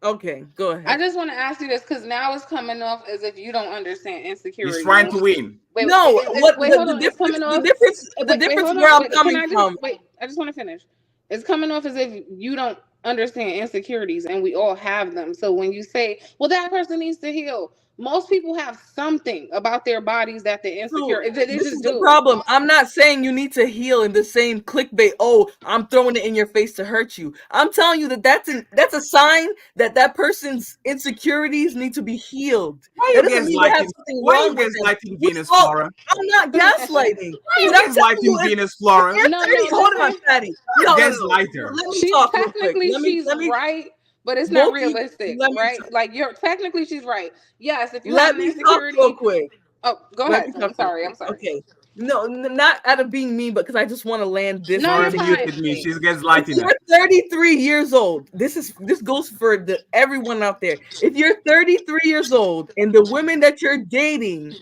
Okay, go I ahead. just want to ask you this because now it's coming off as if you don't understand He's insecurity. trying to win. No, what Wait, hold the on. It's difference? coming The off. difference. The Wait, difference hold where on. I'm Wait, can coming I just from. wait? I just want to finish. It's coming off as if you don't understand insecurities, and we all have them. So when you say, "Well, that person needs to heal," most people have something about their bodies that they're insecure. So They this is just the do. problem. I'm not saying you need to heal in the same clickbait. Oh, I'm throwing it in your face to hurt you. I'm telling you that that's a sign that that person's insecurities need to be healed. Why That you doesn't mean they have gaslighting? something Why you wrong with them. gaslighting Venus, Well, Flora? I'm not gaslighting. Why you What I'm telling you gaslighting is, Venus, if Flora? you're No, 30, no. hold on, Listen, Fatty. No. Gaslighter. Let me she's talk real quick. technically she's Let me. right, but it's not Both of you. realistic, Let me. right? Like you're technically she's right. Yes, if you have Let an me talk real insecurity. quick. Oh, go Let ahead. me I'm talk real sorry. I'm quick. sorry. Okay. No, not out of being mean, but because I just want to land this No, you're Flora fine. particular muted me. thing. She's If gaslighting us. you're 33 years old, this goes for the everyone out there. If you're 33 years old and the women that you're dating,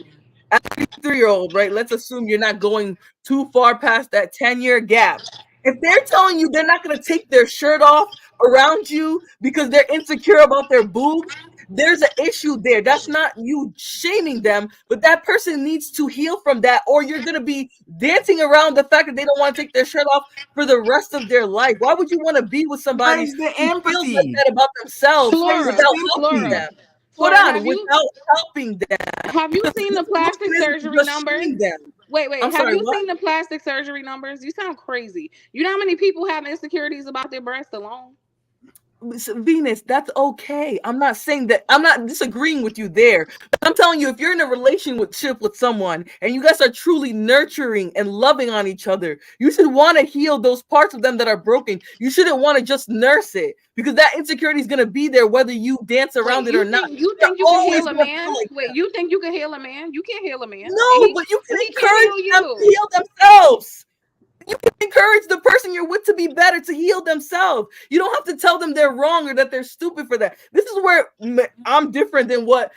3-year-old, right? Let's assume you're not going too far past that 10-year gap. If they're telling you they're not going to take their shirt off around you because they're insecure about their boobs, there's an issue there. That's not you shaming them, but that person needs to heal from that, or you're going to be dancing around the fact that they don't want to take their shirt off for the rest of their life. Why would you want to be with somebody Where's the who feels like empathy? that about themselves Where's Flora, the without helping empathy? them? Flora, Hold Flora, on, without helping them. have you seen The the plastic solution isn't surgery just numbers? shame them. Wait. I'm Have sorry, you what? seen the plastic surgery numbers? You sound crazy. You know how many people have insecurities about their breasts alone? Venus, that's okay. I'm not saying that. I'm not disagreeing with you there. But I'm telling you, if you're in a relationship with someone and you guys are truly nurturing and loving on each other, you should want to heal those parts of them that are broken. You shouldn't want to just nurse it because that insecurity is going to be there whether you dance Wait, around it or not. you They're think you can always heal a going to feel man? like Wait, that. you think you can heal a man? You can't heal a man, and No, but you can he can't encourage heal them to you. heal themselves. You can encourage the person you're with to be better, to heal themselves. You don't have to tell them they're wrong or that they're stupid for that. This is where I'm different than what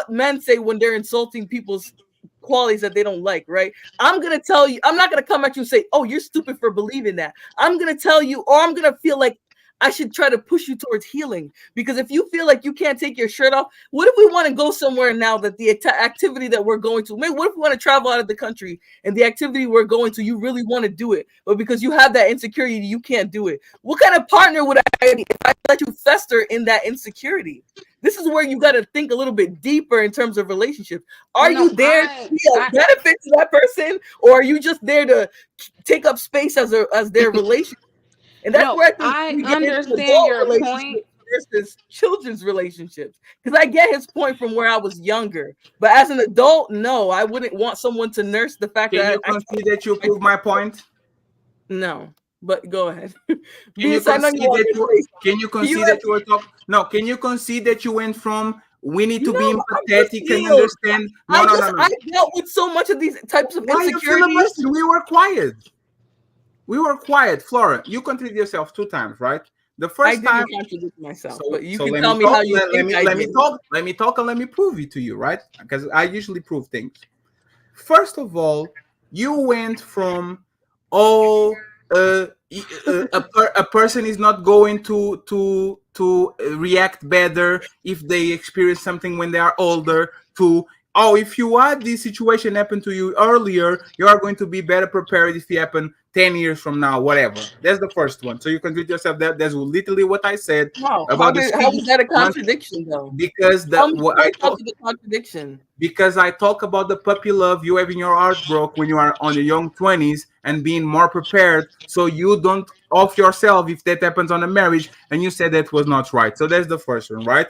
men say when they're insulting people's qualities that they don't like, right? I'm gonna tell you, I'm not gonna come at you and say, oh, you're stupid for believing that. I'm gonna tell you, or I'm gonna feel like I should try to push you towards healing. Because if you feel like you can't take your shirt off, what if we want to go somewhere now that the activity that we're going to, maybe what if we want to travel out of the country and the activity we're going to, you really want to do it, but because you have that insecurity, you can't do it. What kind of partner would I be if I let you fester in that insecurity? This is where you got to think a little bit deeper in terms of relationships. Are No, you there to be a benefit to that person, or are you just there to take up space as their relationship? And that's no, where I think I we get into understand adult your point. relationships versus children's relationships. Because I get his point from where I was younger, but as an adult, no, I wouldn't want someone to nurse the fact Can you that concede that you prove my point? no. But go ahead, Can you Venus. I know you concede want that to you say something. can you concede that you were talking? No, can you concede that you went from we need to No, be I'm just empathetic and healed. understand? No, no, no, no. I dealt with so much of these types of Why are you insecurities. filibustering? We were quiet. We were quiet. Flora, you contradicted yourself 2 times, right? The I first time. didn't contradict myself, So but you so can let tell me me talk. how you think I Let me did. talk. Let me talk and let me prove it to you, right? Because I usually prove things. First of all, you went from oh a person is not going to react better if they experience something when they are older to oh if you had this situation happen to you earlier you are going to be better prepared if it happen 10 years from now, whatever. That's the first one. So you can treat yourself that. That's literally what I said Wow. about the How was speed. that a contradiction though? Because Tell the me what I point out told, to the contradiction. because I talk about the puppy love you having your heart broke when you are on your young 20s and being more prepared so you don't off yourself if that happens on a marriage, and you said that was not right. So that's the first one, right?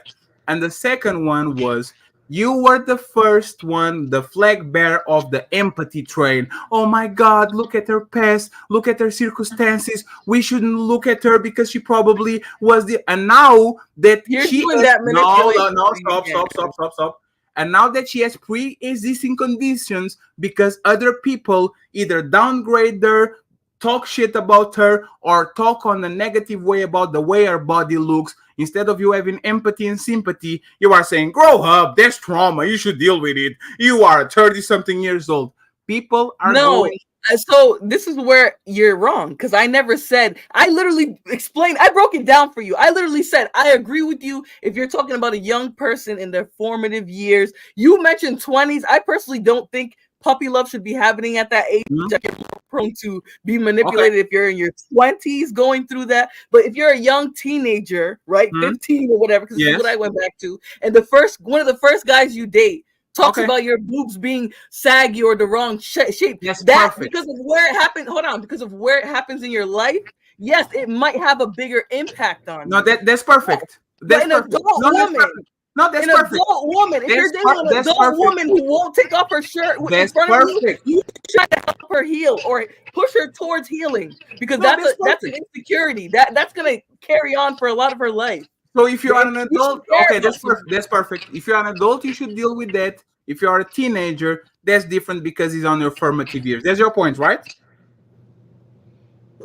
And the second one was you were the first one, the flag bearer of the empathy train. Oh my God, look at her past, look at her circumstances. We shouldn't look at her because she probably was the. And now that You're she doing has. that No, no, manipulation no, thing stop, again. stop, stop, stop, stop. And now that she has pre-existing conditions because other people either downgrade her, talk shit about her, or talk on a negative way about the way her body looks, instead of you having empathy and sympathy, you are saying, grow up, that's trauma, you should deal with it. You are 30 something years old. People are No. going. So this is where you're wrong, because I never said, I literally explained, I broke it down for you. I literally said, I agree with you if you're talking about a young person in their formative years. You mentioned 20s. I personally don't think puppy love should be happening at that age. Mhm. You're more prone to be manipulated if you're in your 20s going through that. But if you're a young teenager, right, Mhm. 15 or whatever, because this is Yes. what I went back to, and one of the first guys you date talks Okay. about your boobs being saggy or the wrong shape. That's That perfect. because of where it happened. Hold on, because of where it happens in your life. Yes, it might have a bigger impact on No, you. that's perfect. But That's an perfect. adult No, that's woman, perfect. No, that's an perfect. adult woman, if you're dating an That's adult perfect. woman who won't take off her shirt in That's front of you, perfect. you try to help her heal or push her towards healing, because No, that's an insecurity that's gonna carry on for a lot of her life. So if you are an You should adult, care okay, about that's perfect. That's perfect. If you are an adult, you should deal with that. If you are a teenager, that's different because he's on your formative years. That's your point, right?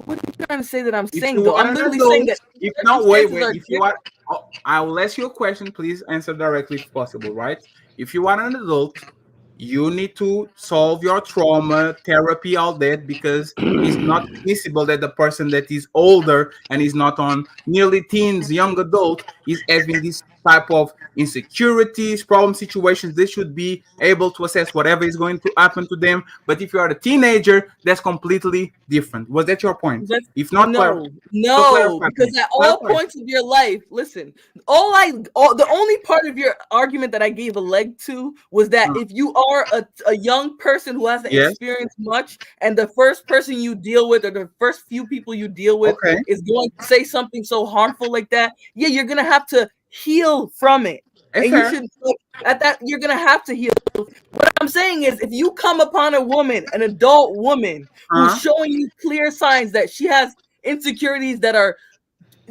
What are you trying to say that I'm If saying you though? are I'm an literally saying adult, that if not, wait, circumstances wait. are If you different. are, I will ask you a question. Please answer directly if possible, right? If you are an adult, you need to solve your trauma, therapy, all that, because it's not admissible that the person that is older and is not on nearly teens, young adult, is having this type of insecurities, problem situations. They should be able to assess whatever is going to happen to them. But if you are a teenager, that's completely different. Was that your point? That's If not, so no, clarify, because please. at all Clarify. points of your life, listen, the only part of your argument that I gave a leg to was that if you are a young person who hasn't Yes. experienced much, and the first person you deal with or the first few people you deal with Okay. is going to say something so harmful like that, yeah, you're gonna have to heal from it. And you Fair. should, like, at that, you're gonna have to heal. What I'm saying is, if you come upon a woman, an adult woman, who's showing you clear signs that she has insecurities that are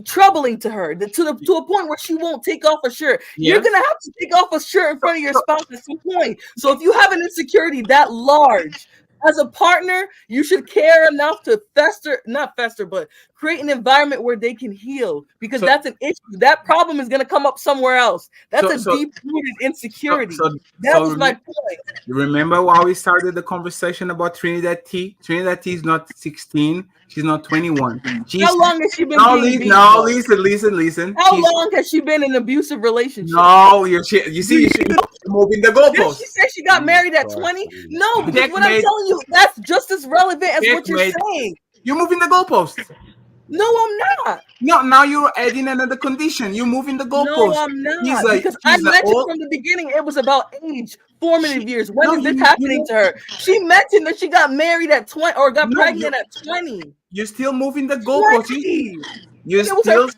troubling to her, to a point where she won't take off a shirt, you're Yes. gonna have to take off a shirt in front of your spouse at some point. So if you have an insecurity that large, as a partner, you should care enough to not fester, but create an environment where they can heal, because So, that's an issue. That problem is going to come up somewhere else. That's so, a so, deep-rooted so, insecurity. so, That so was my rem- point. remember why we started the conversation about Trinidad T? Trinidad T is not 16. She's not 21. How She's long has she been no, being beat, no, though? listen. How long has she been in an abusive relationship? No, you see, you're moving the Did she goalpost. say she got married at 20? No, because what I'm Checkmate, telling you, that's just as relevant as what you're checkmate. saying. You're moving the goalpost. No, I'm not. No, now you're adding another condition. You're moving the No, goalpost. I'm not. Because I He's a mentioned old. from the beginning it was about age, formative years. When No, is this you happening to her? She mentioned that she got married at 20 or got no, pregnant at 20. you're still moving the goalpost. 20. You It was her still, first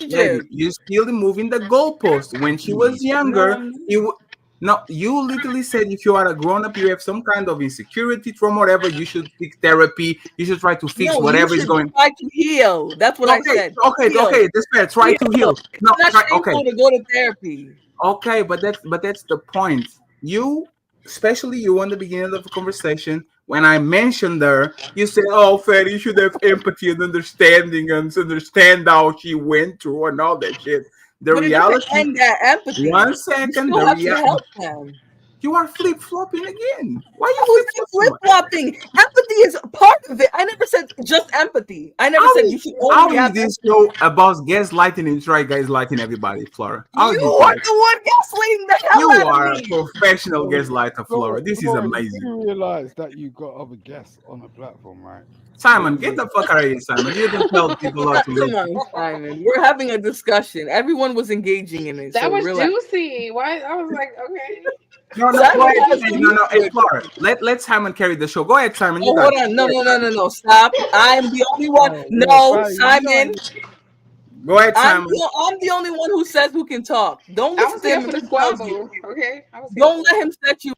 lady, relationship. you still moving the goalpost. When she was No, younger, I'm not. no, you literally said if you are a grown up, you have some kind of insecurity from whatever. You should seek therapy. You should try to fix No, you whatever is should going. try to heal. That's what I said. Heal. Okay. That's fair. Try to heal. It's No, not try. Okay, shameful to go to therapy. okay, but that's the point. You, especially you, on the beginning of the conversation, when I mentioned her, you said, "Oh, Fred, you should have empathy and understanding and understand how she went through and all that shit." The But it doesn't reality. end that empathy. One You second. still have to help them. You are flip flopping again. Why How you is it flip flopping? Empathy is part of it. I never said just empathy. I never said you should How only is have this empathy. show about gaslighting and try gaslighting everybody, Flora? How is You this are like? the one gaslighting the hell You out of are a me. professional gaslighter, Flora. This is Flora, you amazing. do realize that you got other guests on the platform, right? Simon, get the fuck out of here, Simon. You don't tell people how to live. Come on, Simon. We're having a discussion. Everyone was engaging in it. That So was relax. juicy. Why? I was like, okay. No, no, Simon go ahead. has No, no, input. hey, Flora. Let Simon carry the show. Go ahead, Simon. You Oh, got hold it. on. No. Stop. I'm the only one. Yo, No, Fatty, Simon. Go ahead, Simon. I'm the only one who says who can talk. Don't I listen was to here him. for the If he tells you. squabble. Okay, I was here. Don't let him set you up.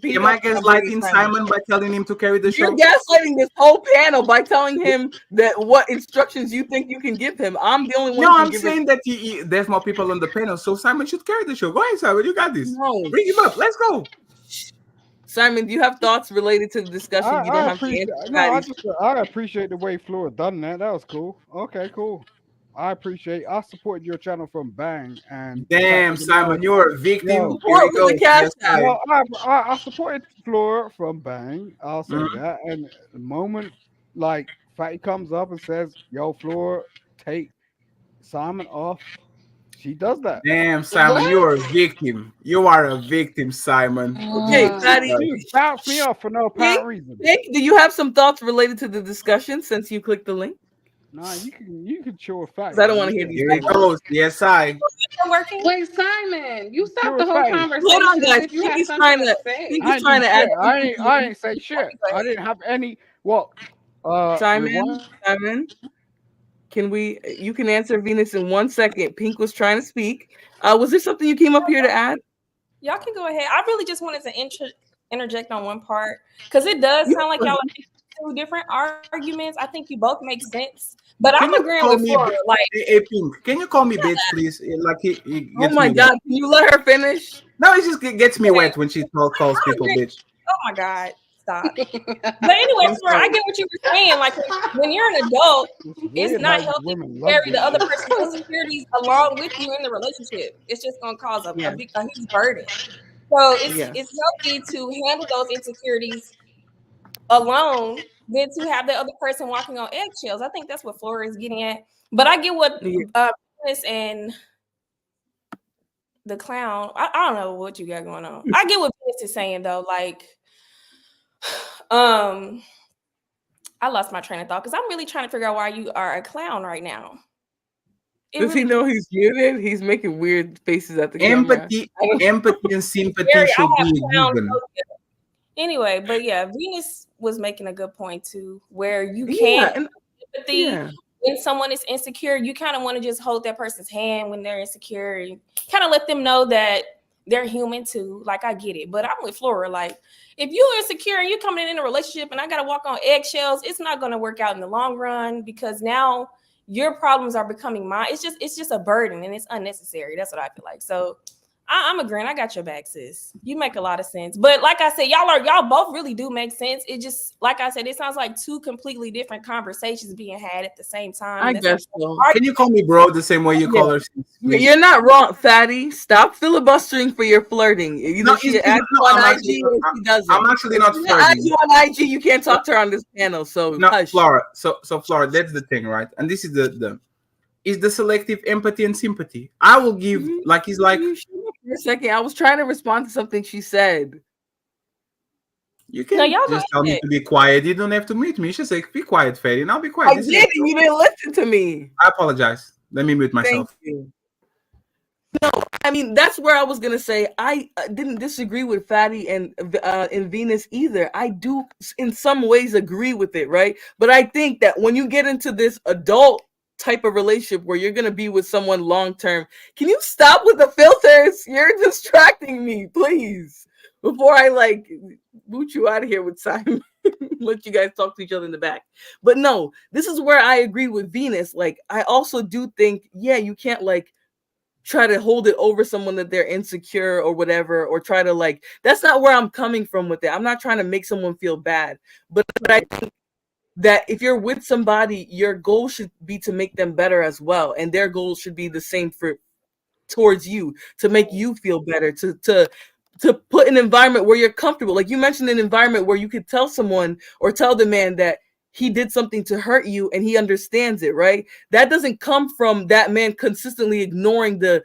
Pink Am I up and bring gaslighting Simon. Simon by telling him to carry the You're show? gaslighting this whole panel by telling him that what instructions you think you can give him. I'm the only one No, who can I'm give saying that there's more people on the panel, so Simon should carry the show. Go ahead, Simon. You got this. No. Bring him up. Let's go. Simon, do you have thoughts related to the discussion? You don't I have to appreciate. answer No, Patty's. I appreciate the way Flora done that. That was cool. Okay, cool. I appreciate. I supported your channel from Bang and the fact Damn, of the matter. Simon, you're a victim. Yo, Here we Support with go. the cash Yes, app. no, I supported Flora from Bang. I'll say that. And the moment like Fatty comes up and says, "Yo, Flora, take Simon off," she does that. Damn, Simon, What? you're a victim. You are a victim, Simon. Okay, Jesus Patty. Christ. She bounced me off for no apparent Pink, reason. Pink, do you have some thoughts related to the discussion since you clicked the link? Nah, you can chill with Fatty. Because I don't want to hear these Here he things. goes. Yes, I. Working? Wait, Simon, you stopped Sure, the whole Fatty. conversation Hold on, guys. as if you Pink had is something trying to to. say. Pink I is trying to add. I ain't say shit. I didn't have any. Well, Simon, rewind. Simon, can we? You can answer Venus in 1 second. Pink was trying to speak. Was there something you came up here to add? Y'all can go ahead. I really just wanted to interject on one part because it does sound like y'all are making two different arguments. I think you both make sense, but Can I'm you agreeing call with me? Flora. Like, Hey, Pink, can you call me bitch, please? Like he Oh gets my me God! wet. Can you let her finish? No, it just gets me wet when she calls I people agree. bitch. Oh my God, stop. But anyway, I'm Flora, I sorry. get what you were saying. Like, when you're an adult, It's it's weird not how healthy women to love carry this the other shit. person's insecurities along with you in the relationship. It's just gonna cause a huge burden. So it's healthy to handle those insecurities alone than to have the other person walking on eggshells. I think that's what Flora is getting at. But I get what Venus and the clown. I don't know what you got going on. I get what Venus is saying though. Like, I lost my train of thought because I'm really trying to figure out why you are a clown right now. Does he know he's muted? He's making weird faces at the Empathy, camera. empathy, and sympathy should be given. Anyway, but yeah, Venus was making a good point too, where you can't empathy when someone is insecure. You kind of want to just hold that person's hand when they're insecure and kind of let them know that they're human too. Like, I get it, but I'm with Flora. Like, if you're insecure and you're coming in a relationship and I got to walk on eggshells, it's not going to work out in the long run because now your problems are becoming mine. It's just a burden and it's unnecessary. That's what I feel like. So I'm agreeing. I got your back, sis. You make a lot of sense. But like I said, y'all both really do make sense. It just, like I said, it sounds like two completely different conversations being had at the same time. I guess so. Can you call me bro the same way you call her? You're not wrong, Fatty. Stop filibustering for your flirting. Either she adds you on IG or she doesn't. I'm actually not If flirting. add you on IG, you can't talk to her on this panel. So no, hush. Flora. So Flora, that's the thing, right? And this is the is the selective empathy and sympathy. I will give like he's like for a second. I was trying to respond to something she said. You can just tell me to be quiet. You don't have to mute me. You should say, be quiet, Fatty, and I'll be quiet. I did, and you didn't listen to me. I apologize. Let me mute myself. Thank you. No, I mean, that's where I was going to say I didn't disagree with Fatty and Venus either. I do, in some ways, agree with it, right? But I think that when you get into this adult type of relationship where you're going to be with someone long term, can you stop with the filters? You're distracting me, please. Before I like boot you out of here with Simon, let you guys talk to each other in the back. But no, this is where I agree with Venus. Like, I also do think, yeah, you can't like try to hold it over someone that they're insecure or whatever, or try to like, that's not where I'm coming from with it. I'm not trying to make someone feel bad, but I think that if you're with somebody, your goal should be to make them better as well. And their goal should be the same towards you, to make you feel better, to to put an environment where you're comfortable. Like you mentioned, an environment where you could tell someone or tell the man that he did something to hurt you and he understands it, right? That doesn't come from that man consistently ignoring the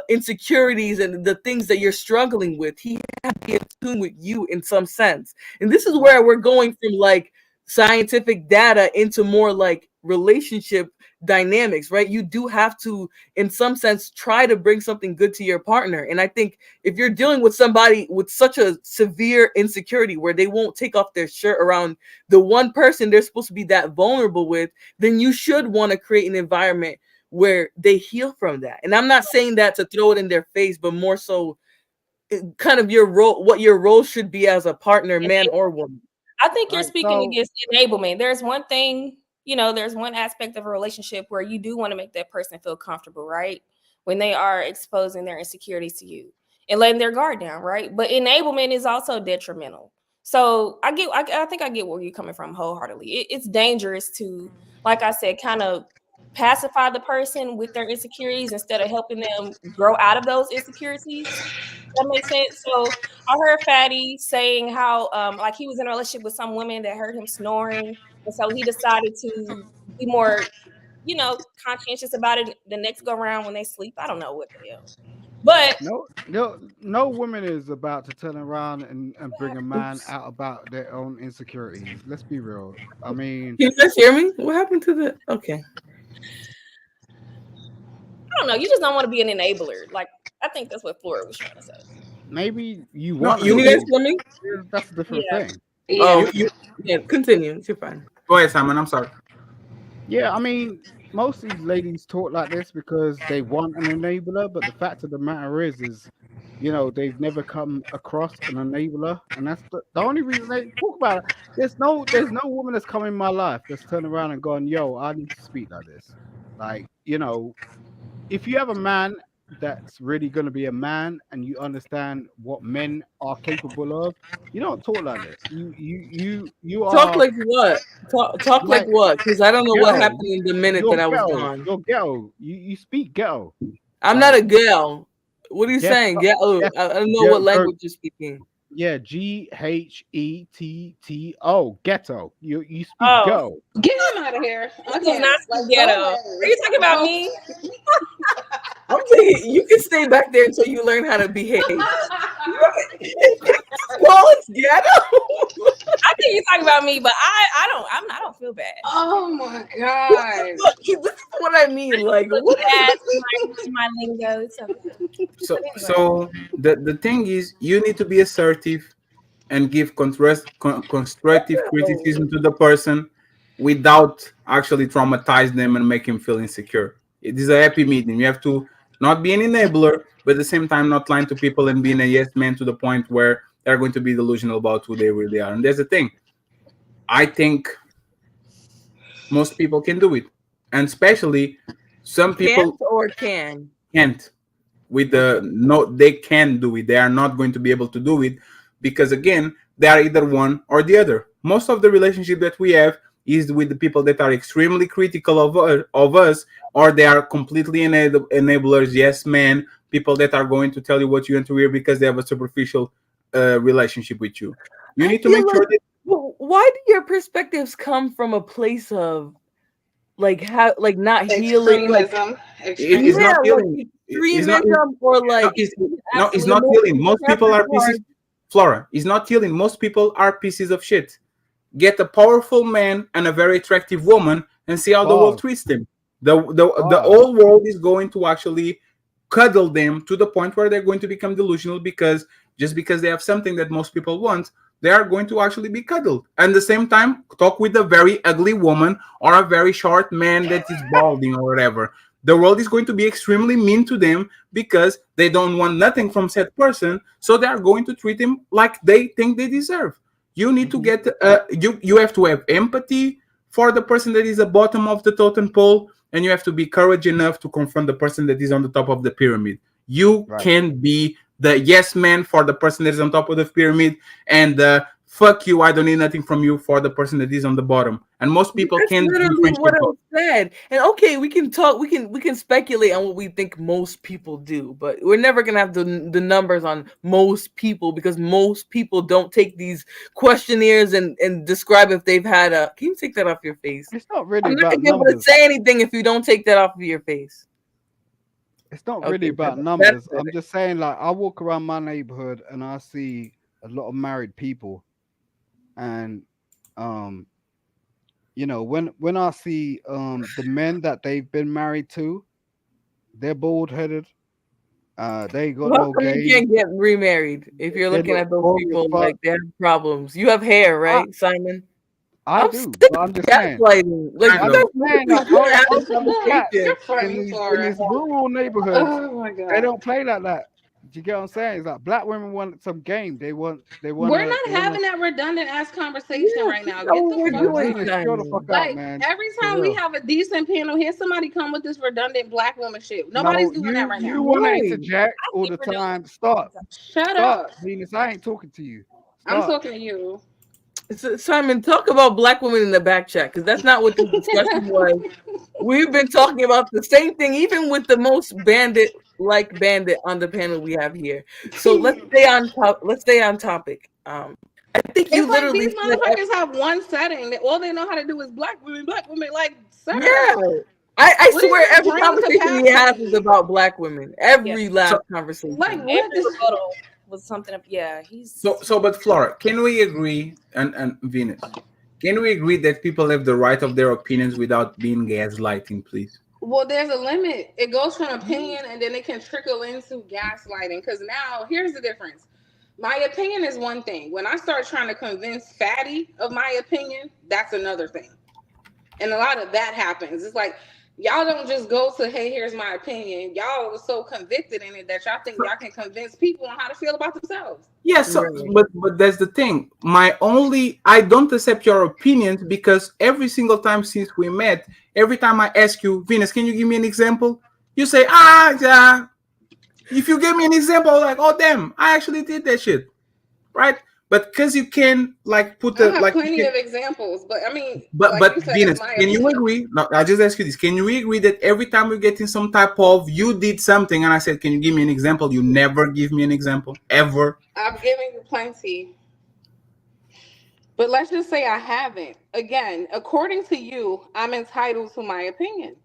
insecurities and the things that you're struggling with. He has to be in tune with you in some sense. And this is where we're going from like scientific data into more like relationship dynamics, right? You do have to, in some sense, try to bring something good to your partner. And I think if you're dealing with somebody with such a severe insecurity where they won't take off their shirt around the one person they're supposed to be that vulnerable with, then you should want to create an environment where they heal from that. And I'm not saying that to throw it in their face, but more so kind of your role, what your role should be as a partner, man or woman. I think you're speaking against enablement. There's one thing, there's one aspect of a relationship where you do want to make that person feel comfortable, right? When they are exposing their insecurities to you and letting their guard down, right? But enablement is also detrimental. So I think I get where you're coming from wholeheartedly. It's dangerous to, like I said, kind of pacify the person with their insecurities instead of helping them grow out of those insecurities. That makes sense. So I heard Fatty saying how like he was in a relationship with some women that heard him snoring, and so he decided to be more, conscientious about it the next go around when they sleep. I don't know what the hell, but no woman is about to turn around and bring a man out about their own insecurities. Let's be real. I mean, can you guys hear me? What happened to the? Okay. I don't know. You just don't want to be an enabler. Like I think that's what Flora was trying to say. Maybe you want. You guys hear me? That's a different thing. Oh, yeah. Continue. You're fine. Go ahead, Simon. I'm sorry. Yeah, I mean, most of these ladies talk like this because they want an enabler, but the fact of the matter is, they've never come across an enabler, and that's the only reason they talk about it. There's no woman that's come in my life that's turned around and gone, "Yo, I need to speak like this." Like, if you have a man that's really going to be a man and you understand what men are capable of, you don't talk like this. You are talk like what? Talk like what? Because I don't know what happened in the minute that I was gone. You're ghetto. You speak ghetto. I'm not a ghetto. What are you saying? Ghetto. Yes, I don't know what language you're speaking. Yeah, Ghetto. Ghetto. You speak ghetto. Get him out of here. Okay. Not ghetto. Are you talking about me? I'm saying you can stay back there until you learn how to behave. Well, it's ghetto. I think you're talking about me, but I don't feel bad. Oh my god! This is what I mean. Like what? My lingo. So the thing is, you need to be assertive and give constructive criticism to the person without actually traumatize them and make him feel insecure. It is a happy medium. You have to not be an enabler, but at the same time not lying to people and being a yes man to the point where they're going to be delusional about who they really are. And there's the thing. I think most people can do it. And especially some people can't. With they can do it. They are not going to be able to do it because again, they are either one or the other. Most of the relationship that we have is with the people that are extremely critical of us, or they are completely enablers, yes men, people that are going to tell you what you want to hear because they have a superficial relationship with you. You need to make sure that. Why do your perspectives come from a place of like how not healing? Extremism. Not healing. Extremism or like it's not healing. Most people are pieces. Flora, it's not healing. Most people are pieces of shit. Get a powerful man and a very attractive woman and see how the world treats them. The whole world is going to actually cuddle them to the point where they're going to become delusional because just because they have something that most people want, they are going to actually be cuddled. And at the same time, talk with a very ugly woman or a very short man that is balding or whatever. The world is going to be extremely mean to them because they don't want nothing from said person. So they are going to treat him like they think they deserve. You need to get you have to have empathy for the person that is at the bottom of the totem pole, and you have to be courage enough to confront the person that is on the top of the pyramid. You can be the yes man for the person that is on top of the pyramid and the fuck you, I don't need nothing from you, for the person that is on the bottom. And most people That's can't literally differentiate what I both. said. And okay, we can talk. We can speculate on what we think most people do, but we're never gonna have the numbers on most people because most people don't take these questionnaires and describe if they've had a. Can you take that off your face? It's not really I'm not about gonna be able to numbers. say anything if you don't take that off of your face. It's not Okay, really about that's numbers. better. I'm just saying, like, I walk around my neighborhood and I see a lot of married people, and um, when I see the men that they've been married to, they're bald headed. They ain't got Well, how no come you game. can't get remarried if you're They looking look at those boring as people fuck. like they have problems? You have hair, I right, Simon? I I'm do, sick but I'm of just saying. gaslighting. Like you Kind I'm of. guys just saying literally that want to have all this these cats You're conversation. funny, in Flora. these rural neighborhoods, Oh my they god. don't play like that. Do you get what I'm saying? It's like black women want some game. We're not They wanna. having that redundant ass conversation Yeah, right now. that's not Get what the we're fuck Man, doing, Venus, on. chill the Simon. fuck out, Like man. every For time we real. have a decent panel, here's somebody come with this redundant black woman shit. Nobody's No, doing that right you now. want to Right. interject I all think the we're done. time. Stop, Shut stop, up. Venus. I ain't talking to you. I'm Stop. talking to you. Simon, talk about black women in the back chat because that's not what this discussion was. We've been talking about the same thing, even with the most bandit on the panel we have here. So let's stay on top. Let's stay on topic. I think you It's like literally these said, motherfuckers have one setting that all they know how to do is black women, black women. Like, sir, yeah. I what is swear your every brain conversation he has is capacity? about black women. Yeah. Every last So, Like, conversation. what Every is rebuttal was something. Yeah, he's. but Flora, can we agree, and Venus, can we agree that people have the right of their opinions without being gaslighting, please? well, there's a limit. It goes from opinion and then it can trickle into gaslighting. Because now, here's the difference. My opinion is one thing. When I start trying to convince Fatty of my opinion, that's another thing. And a lot of that happens. It's like y'all don't just go to, hey, here's my opinion. Y'all are so convicted in it that y'all think y'all can convince people on how to feel about themselves. Yes, so, Right. but that's the thing. I don't accept your opinions because every single time since we met, every time I ask you, Venus, can you give me an example? You say, yeah. If you give me an example, like, oh damn, I actually did that shit, right? But because you can like put I the have like, plenty of examples, but I mean, but like you said, it's Venus, my can you opinion. agree? No, I just ask you this: can you agree that every time we get in some type of you did something, and I said, can you give me an example? You never give me an example ever. I've given you plenty. But let's just say I haven't. Again, according to you, I'm entitled to my opinion.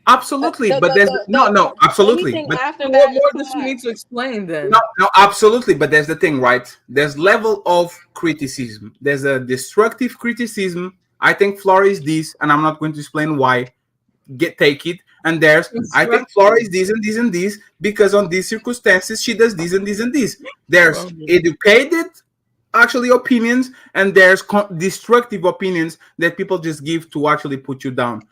Absolutely, but there's no, absolutely, anything but after So what that is more too does she need much. to explain then? no, absolutely, but there's the thing, right? There's level of criticism. There's a destructive criticism. I think Flora is this, and I'm not going to explain why. Take it. And there's I think Flora is this and this and this because on these circumstances she does this and this and this. There's educated actually opinions and there's destructive opinions that people just give to actually put you down.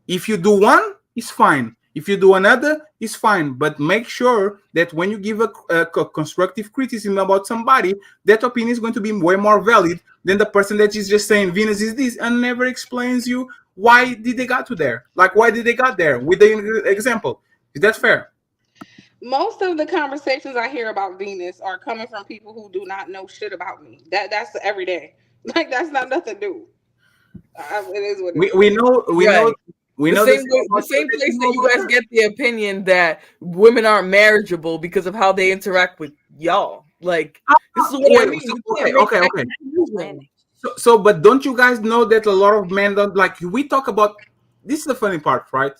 If you do one, it's fine. If you do another, it's fine. But make sure that when you give a constructive criticism about somebody, that opinion is going to be way more valid than the person that is just saying Venus is this and never explains you why did they got to there. Like why did they got there with the example. Is that fair? Most of the conversations I hear about Venus are coming from people who do not know shit about me. That's every day. Like that's not nothing new. It is what it is. We know Right. we The know same way, the same place that you guys get the opinion that women aren't marriageable because of how they interact with y'all. Like this is what I mean. Okay. So, but don't you guys know that a lot of men don't like? We talk about this is the funny part, right?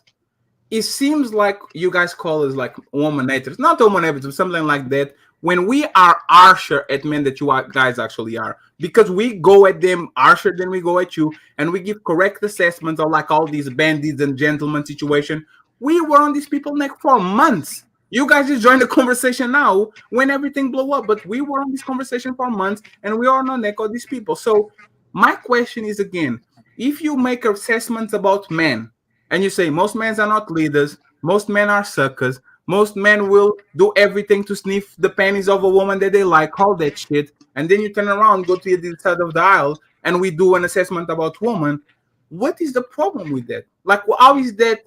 It seems like you guys call us like woman haters, not woman haters, but something like that. When we are harsher at men that you guys actually are, because we go at them harsher than we go at you, and we give correct assessments of like all these bandits and gentlemen situation. We were on these people neck for months. You guys just joined the conversation now when everything blew up, but we were on this conversation for months, and we are on the neck of these people. So my question is again, if you make assessments about men and you say most men are not leaders, most men are suckers, most men will do everything to sniff the panties of a woman that they like, all that shit, and then you turn around, go to the other side of the aisle, and we do an assessment about women. What is the problem with that? Like, how is that?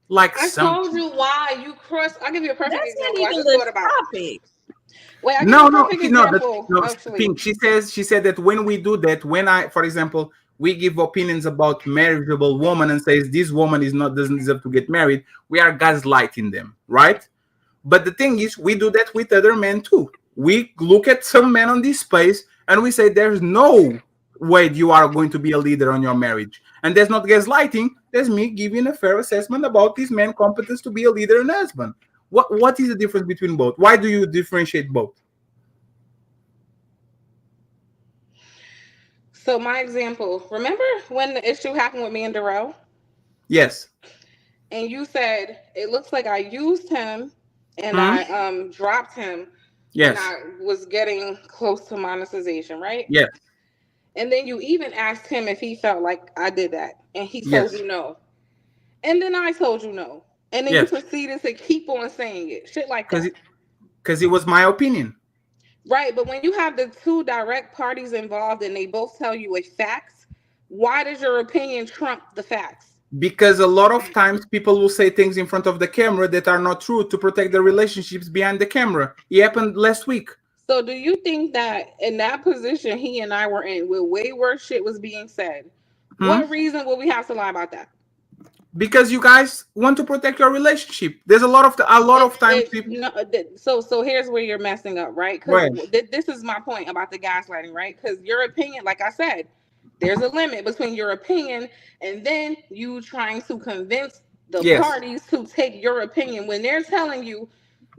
Like, I told you why you cross. I'll give you a perfect That's not example. I even just the thought about topic. Wait, I got No, a no, perfect no, example. no. Actually, Pink. She said that when we do that, when for example, we give opinions about marriageable woman and says this woman doesn't deserve to get married, we are gaslighting them, right? But the thing is, we do that with other men too. We look at some men on this space and we say, there's no way you are going to be a leader on your marriage. And that's not gaslighting. That's me giving a fair assessment about this man competence to be a leader and husband. What is the difference between both? Why do you differentiate both? so my example. Remember when the issue happened with me and Darrell? Yes. And you said it looks like I used him and Hmm? I dropped him when Yes. I was getting close to monetization, right? Yes. And then you even asked him if he felt like I did that, and he told Yes. you no. And then I told you no. And then you Yes. proceeded to keep on saying it. Shit like Because that. it was my opinion. Right, but when you have the two direct parties involved and they both tell you a facts, why does your opinion trump the facts? Because a lot of times people will say things in front of the camera that are not true to protect their relationships behind the camera. It happened last week. So do you think that in that position he and I were in, where way worse shit was being said, what reason would we have to lie about that? Because you guys want to protect your relationship. There's a lot of times people. No, so here's where you're messing up, right? Because Right. this is my point about the gaslighting, right? Because your opinion, like I said, there's a limit between your opinion and then you trying to convince the Yes. parties to take your opinion when they're telling you,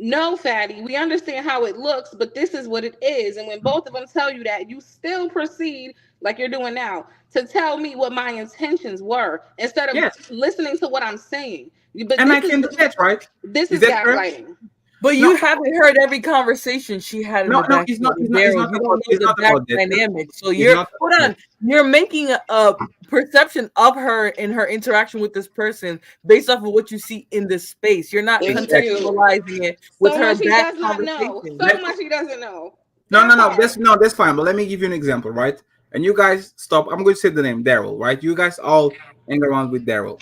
no, fatty, we understand how it looks, but this is what it is. And when both of them tell you that, you still proceed like you're doing now to tell me what my intentions were instead of Yes. listening to what I'm saying. But And I this can is do that, right? this Is is that fair? gaslighting. But you haven't heard every conversation she had in No, the no, back it's not. with It's Daryl. not You about. don't know It's the not back about that. dynamic. So It's you're not. hold on. You're making a perception of her in her interaction with this person based off of what you see in this space. You're not Thank you. contextualizing it with So her much he back does not know. conversation. So much he doesn't know. No, That no, no. part. That's fine. But let me give you an example, right? And you guys stop. I'm going to say the name Daryl, right? You guys all hang around with Daryl.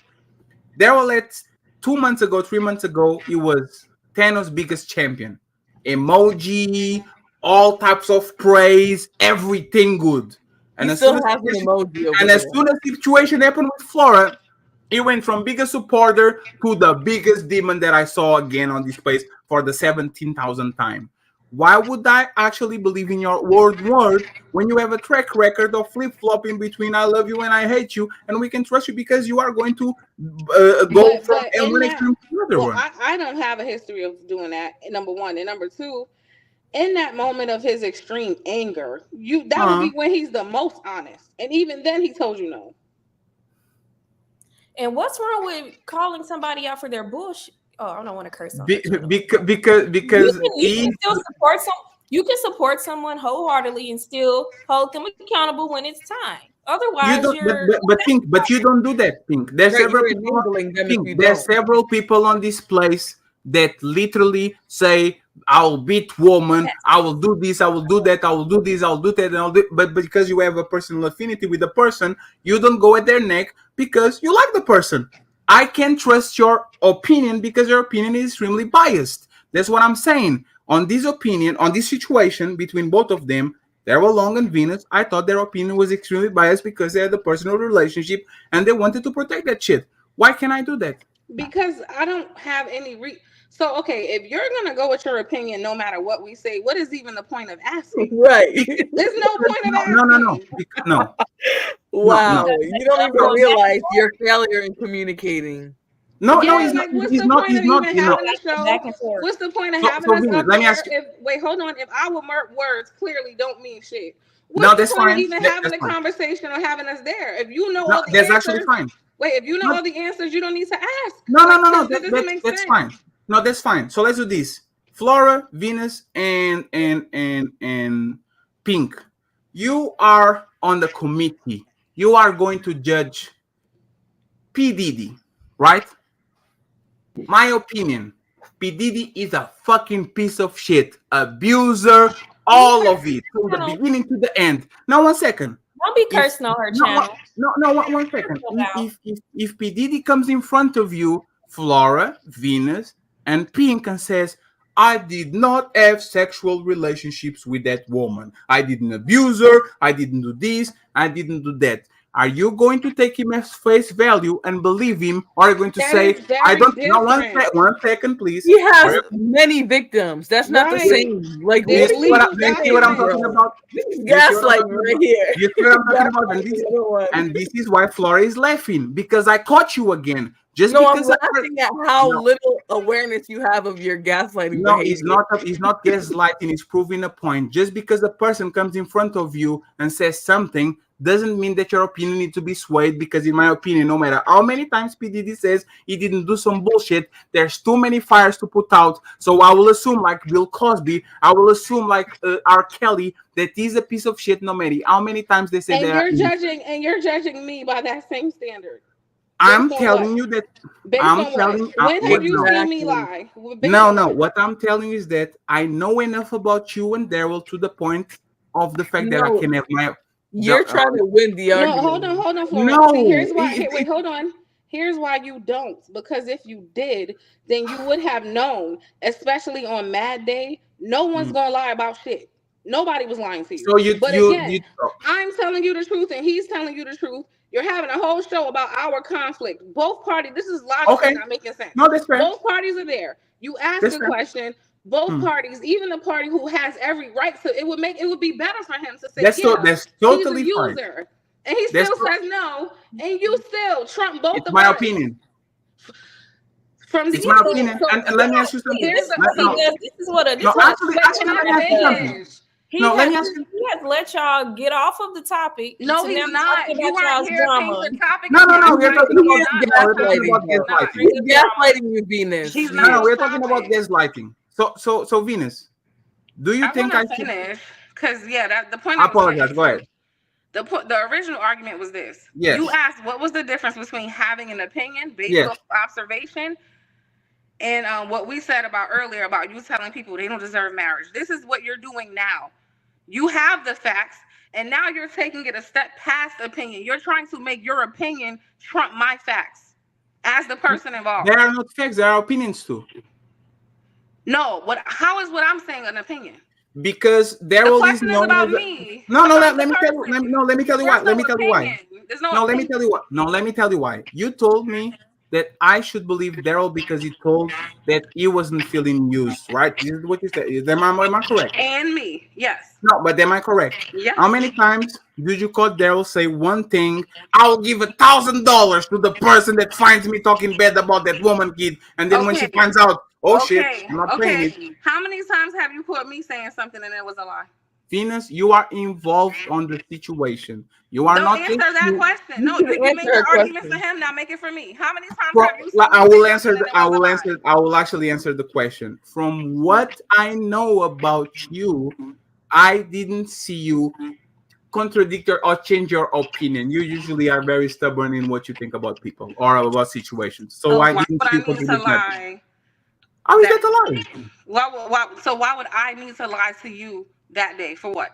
Daryl, at 2 months ago, 3 months ago, he was Thanos' biggest champion. Emoji, all types of praise, everything good. He And as still soon as has an emoji over and as there. soon as the situation happened with Flora, he went from biggest supporter to the biggest demon that I saw again on this place for the 17,000th time. Why would I actually believe in your word when you have a track record of flip flopping between I love you and I hate you, and we can trust you because you are going to go from But in one that, extreme to the other well, one? I don't have a history of doing that. Number one, and number two, in that moment of his extreme anger, that would be when he's the most honest, and even then he told you no. And what's wrong with calling somebody out for their bullshit? Oh, I don't want to curse on Because you can still support some. You can support someone wholeheartedly and still hold them accountable when it's time. you Otherwise, don't, you're but you don't do that, Pink. There's Right, several you're people. enabling them if Pink, you there's don't. several people on this place that literally say, "I'll beat woman. I will do this. I will do that. I will do this. I'll do that." And I'll do. But because you have a personal affinity with the person, you don't go at their neck because you like the person. I can trust your opinion because your opinion is extremely biased. That's what I'm saying. On this opinion, on this situation between both of them, Daryl Long and Venus, I thought their opinion was extremely biased because they had a personal relationship and they wanted to protect that shit. Why can't I do that? Because I don't have any So okay, if you're gonna go with your opinion, no matter what we say, what is even the point of asking? Right. There's no point of No, no, no, asking. no. Wow. No. You don't even realize your failure in communicating. No, no, Yeah, he's not. like what's He's the not. point He's of not. even You know. having a show? back and forth. What's the point of So, having so us Venus, up let me here? ask you. If wait, hold on. If our words clearly don't mean shit, No, what's the that's point of fine. even having That's a fine. conversation or having us there? If you know No, all the that's actually answers, fine. wait. If you know No, all the answers, you don't need to ask. no, no, Like, no, no. because that doesn't make That's sense. fine. No, that's fine. So let's do this. Flora, Venus, and Pink. You are on the committee. You are going to judge P Diddy, right? My opinion. P Diddy is a fucking piece of shit, abuser, all of it, from the beginning to the end. Now, 1 second. Don't be cursing on her channel. No, 1 second. If P Diddy comes in front of you, Flora, Venus, and Pink, and says, I did not have sexual relationships with that woman. I didn't abuse her. I didn't do this. I didn't do that. Are you going to take him as face value and believe him, or are you going to That say, is I very don't? No, different. 1 second, please. He has many victims. That's not the Right. same. Like, Do you what There's are see what, you legal do you see what I'm saying, talking documents. bro? about? This is Do you see what I'm gaslighting talking right about? here. Do you see what I'm talking about? Gaslighting the other one. And this is why Flora is laughing, because I caught you again. Just No, I'm because laughing at how no, little awareness you have of your gaslighting no, it's behavior. not. It's not gaslighting. It's proving a point. Just because a person comes in front of you and says something doesn't mean that your opinion needs to be swayed. Because, in my opinion, no matter how many times PDD says he didn't do some bullshit, there's too many fires to put out. So I will assume, like Bill Cosby, I will assume, like R. Kelly, that he's a piece of shit. No matter how many times they say And they're you're judging me by that same standard. I'm Based on telling what? you that Based I'm on what? telling When have what you no seen me Exactly. lie? Based no on no what? what I'm telling you is that I know enough about you and Daryl to the point of the fact that I No, can have my you're trying to win the No, argument. hold on, Flora. See, no here's why. Here, wait, hold on. Here's why you don't. Because if you did, then you would have known. Especially on Mad Day, no one's Mm. gonna lie about shit. Nobody was lying to you. So you But you again, you oh, I'm telling you the truth, and he's telling you the truth. You're having a whole show about our conflict. Both parties. This is logically okay, not making sense. no, that's fair, Both parties are there. You ask that's a fair. question. Both Hmm. parties, even the party who has every right to, it would be better for him to say, yeah, That's he's a totally fine. user. And he That's still says no, and you still trump both it's the my parties. opinion. From the It's my so, opinion. so And let me ask you See, something. here's the No, so this is what no, actually, but can let me I ask you something. finish? he No, let has me ask you. he has let y'all get off of the topic No, to he's now not. talking You about weren't y'all's here. Paint drama. the topic No, of no, no. We're talking gaslighting. He He's is about not no, we're that talking gaslighting, about topic. bro. He's not. gaslighting. He's Bring up drama. gaslighting you, Venus. He's No, not no, Yeah. on we're talking about topic. gaslighting. So Venus, do you I want think I to should? finish because yeah, that the point I I was apologize. getting Go to. ahead. The original argument was this. You Yes. asked what was the difference between having an opinion based Yes. off observation and what we said about earlier about you telling people they don't deserve marriage. This is what you're doing now. You have the facts, and now you're taking it a step past opinion. You're trying to make your opinion trump my facts as the person There involved. are not facts. There are opinions too. No, how is what I'm saying an opinion? Because The Daryl is question is known about as a, me. no, no. I'm the Let me tell you. person. Let me tell you why. There's Let no me tell you why. opinion. There's no No, let me opinion. tell you what. No, let me tell you why. You told me that I should believe Daryl because he told that he wasn't feeling used. Right? This is what you said. Am I correct? And me. Yes. No, but am I correct? Yes. How many times did you call Daryl say one thing? I'll give $1,000 to the person that finds me talking bad about that woman kid, and then when she Okay. finds out, oh shit, Okay. I'm not paying it. Okay. How many times have you put me saying something and it was a lie? Venus, you are involved on the situation. You are Don't not answer just that you. question. You No, should you answer made the her argument for question. him. Now make it for me. How many times From, have you seen I me will say answer. something and it I was a will lie? answer. I will actually answer the question. From what I know about you, I didn't see you contradict or change your opinion. You usually are very stubborn in what you think about people or about situations. So So I why didn't would see I you need to contradict nothing. lie? How is That that a lie? so why would I need to lie to you that day for what?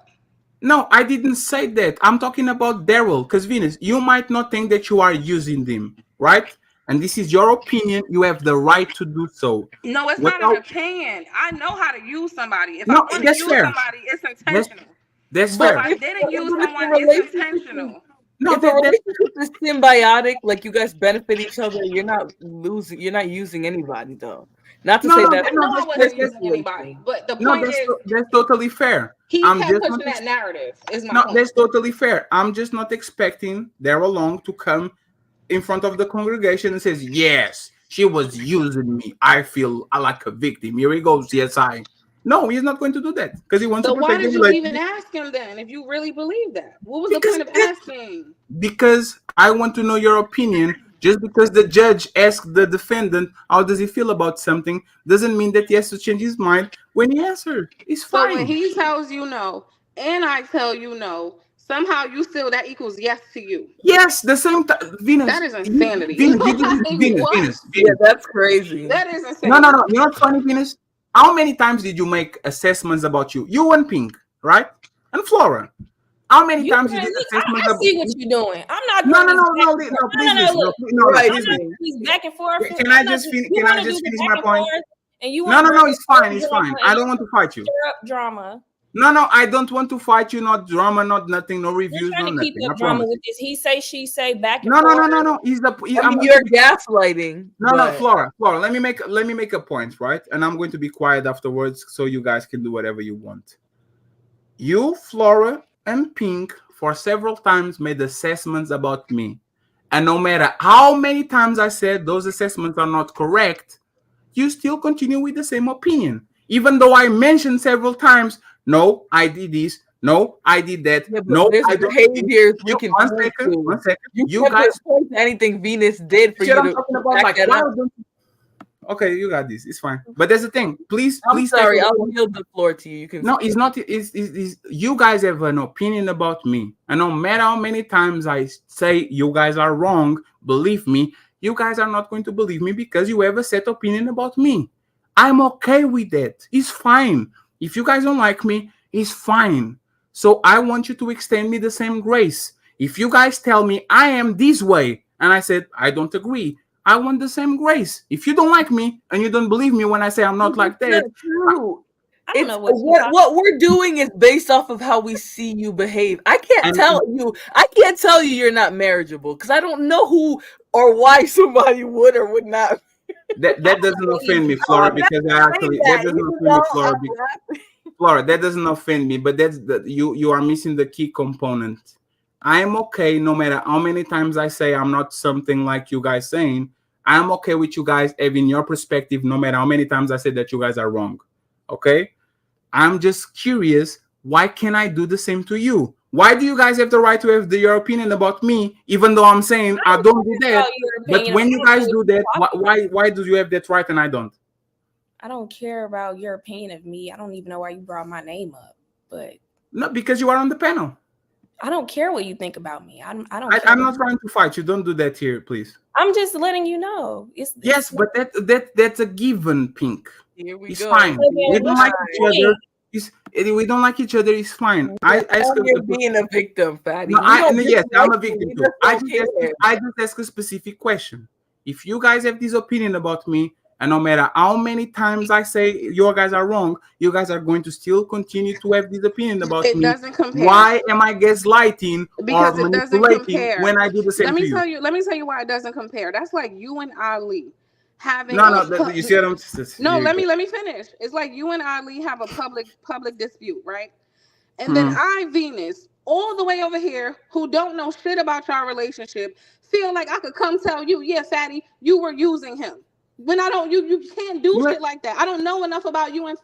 No, I didn't say that. I'm talking about Daryl. Because Venus, you might not think that you are using them, right? And this is your opinion. You have the right to do so. No, it's not an Without opinion. I know how to use somebody. If I no, want to that's use fair. somebody, it's That's intentional. that's If But fair. I didn't use if the someone, it's relationship is intentional. No, if a that relationship is symbiotic, like you guys benefit each other, you're not losing. You're not using anybody, though. Not to no, say no, that I know I that's wasn't using anybody, but the no, point is, that's totally fair. he I'm kept just not pushing that narrative. Is my no, point. that's totally fair. I'm just not expecting Daryl Long to come in front of the congregation and says, "Yes, she was using me. I feel like a victim." Here he goes. Yes, I. No, he's not going to do that because he wants to So why protect the did you even relationship. ask him then? If you really believe that, what was the Because point of asking? because I want to know your opinion. Just because the judge asked the defendant how does he feel about something doesn't mean that he has to change his mind when he answered. It's So when fine. he tells you no, and I tell you no, somehow you feel that equals yes to you. Yes, the same time. That Venus, is insanity. Venus, you did this. Like, Venus, what? Venus, yeah, Venus. that's crazy. That is No, no, insanity. no. You know what's funny, Venus? How many times did you make assessments about you? You and Pink, right? And Flora. How many You times you man, did look, assessments I about? see what you're doing. I'm not No, doing no, this no, back no, and forth. no. No, Please no, no. listen. No, Look, no, no. Right, I'm Please not listen. doing these back and forth. Can I I'm not just doing. finish? You Can I want to do just the finish back my and point? forth, And you No, want no, it's fine. It's drama fine. and I don't want to fight you. stir up drama. No, I don't want to fight you. Not drama, not nothing, no You're reviews, no trying to keep nothing. up I drama promise. with this he say, she say, back and No. forth. You're gaslighting. No, Flora. Let me make a point, right? And I'm going to be quiet afterwards, so you guys can do whatever you want. You, Flora, and Pink, for several times made assessments about me, and no matter how many times I said those assessments are not correct, you still continue with the same opinion, even though I mentioned several times, no, I did this, no, I did that, Yeah, but no, there's I don't. behaviors we can One point second, to. one second. You You guys, point to anything Venus did for shit, you I'm to talking about, back like, that why up. don't you? Okay, you got this. It's fine. But there's the thing. Please, I'm please. sorry. I'll yield the floor to you. You can. No, it's not. It's you guys have an opinion about me, and no matter how many times I say you guys are wrong, believe me, you guys are not going to believe me because you have a set opinion about me. I'm okay with that. It's fine. If you guys don't like me, it's fine. So I want you to extend me the same grace. If you guys tell me I am this way, and I said I don't agree, I want the same grace. If you don't like me and you don't believe me when I say I'm not like that, not true. I don't It's know what we're doing is based off of how we see you behave. I can't tell you you're not marriageable because I don't know who or why somebody would or would not. That doesn't offend me, Flora, because that doesn't offend me, Flora. Flora, that doesn't offend me, but that's you are missing the key component. I am okay no matter how many times I say I'm not something like you guys saying. I'm okay with you guys having your perspective no matter how many times I say that you guys are wrong. Okay? I'm just curious, why can't I do the same to you? Why do you guys have the right to have your opinion about me, even though I'm saying I don't do that? But when you guys do that, why do you have that right and I don't? I don't care about your opinion of me. I don't even know why you brought my name up. But no, because you are on the panel. I don't care what you think about me. I'm not trying to fight you. Don't do that here, please. I'm just letting you know. Yes, but that's a given, Pink. Here we it's go. fine. We don't like each other. We don't like each other. It's fine. I ask you're being a victim, Fatty. No, yes, I'm a victim too. I just ask a specific question. If you guys have this opinion about me, and no matter how many times I say you guys are wrong, you guys are going to still continue to have this opinion about me. It doesn't compare. Why am I gaslighting because or it doesn't compare when I do the same to you? Let me tell you why it doesn't compare. That's like you and Ali having you see what I'm no let me finish. It's like you and Ali have a public dispute, right? And then I, Venus, all the way over here, who don't know shit about your relationship, feel like I could come tell you, yeah, Fatty, you were using him. When I don't, you can't do shit like that. I don't know enough about you and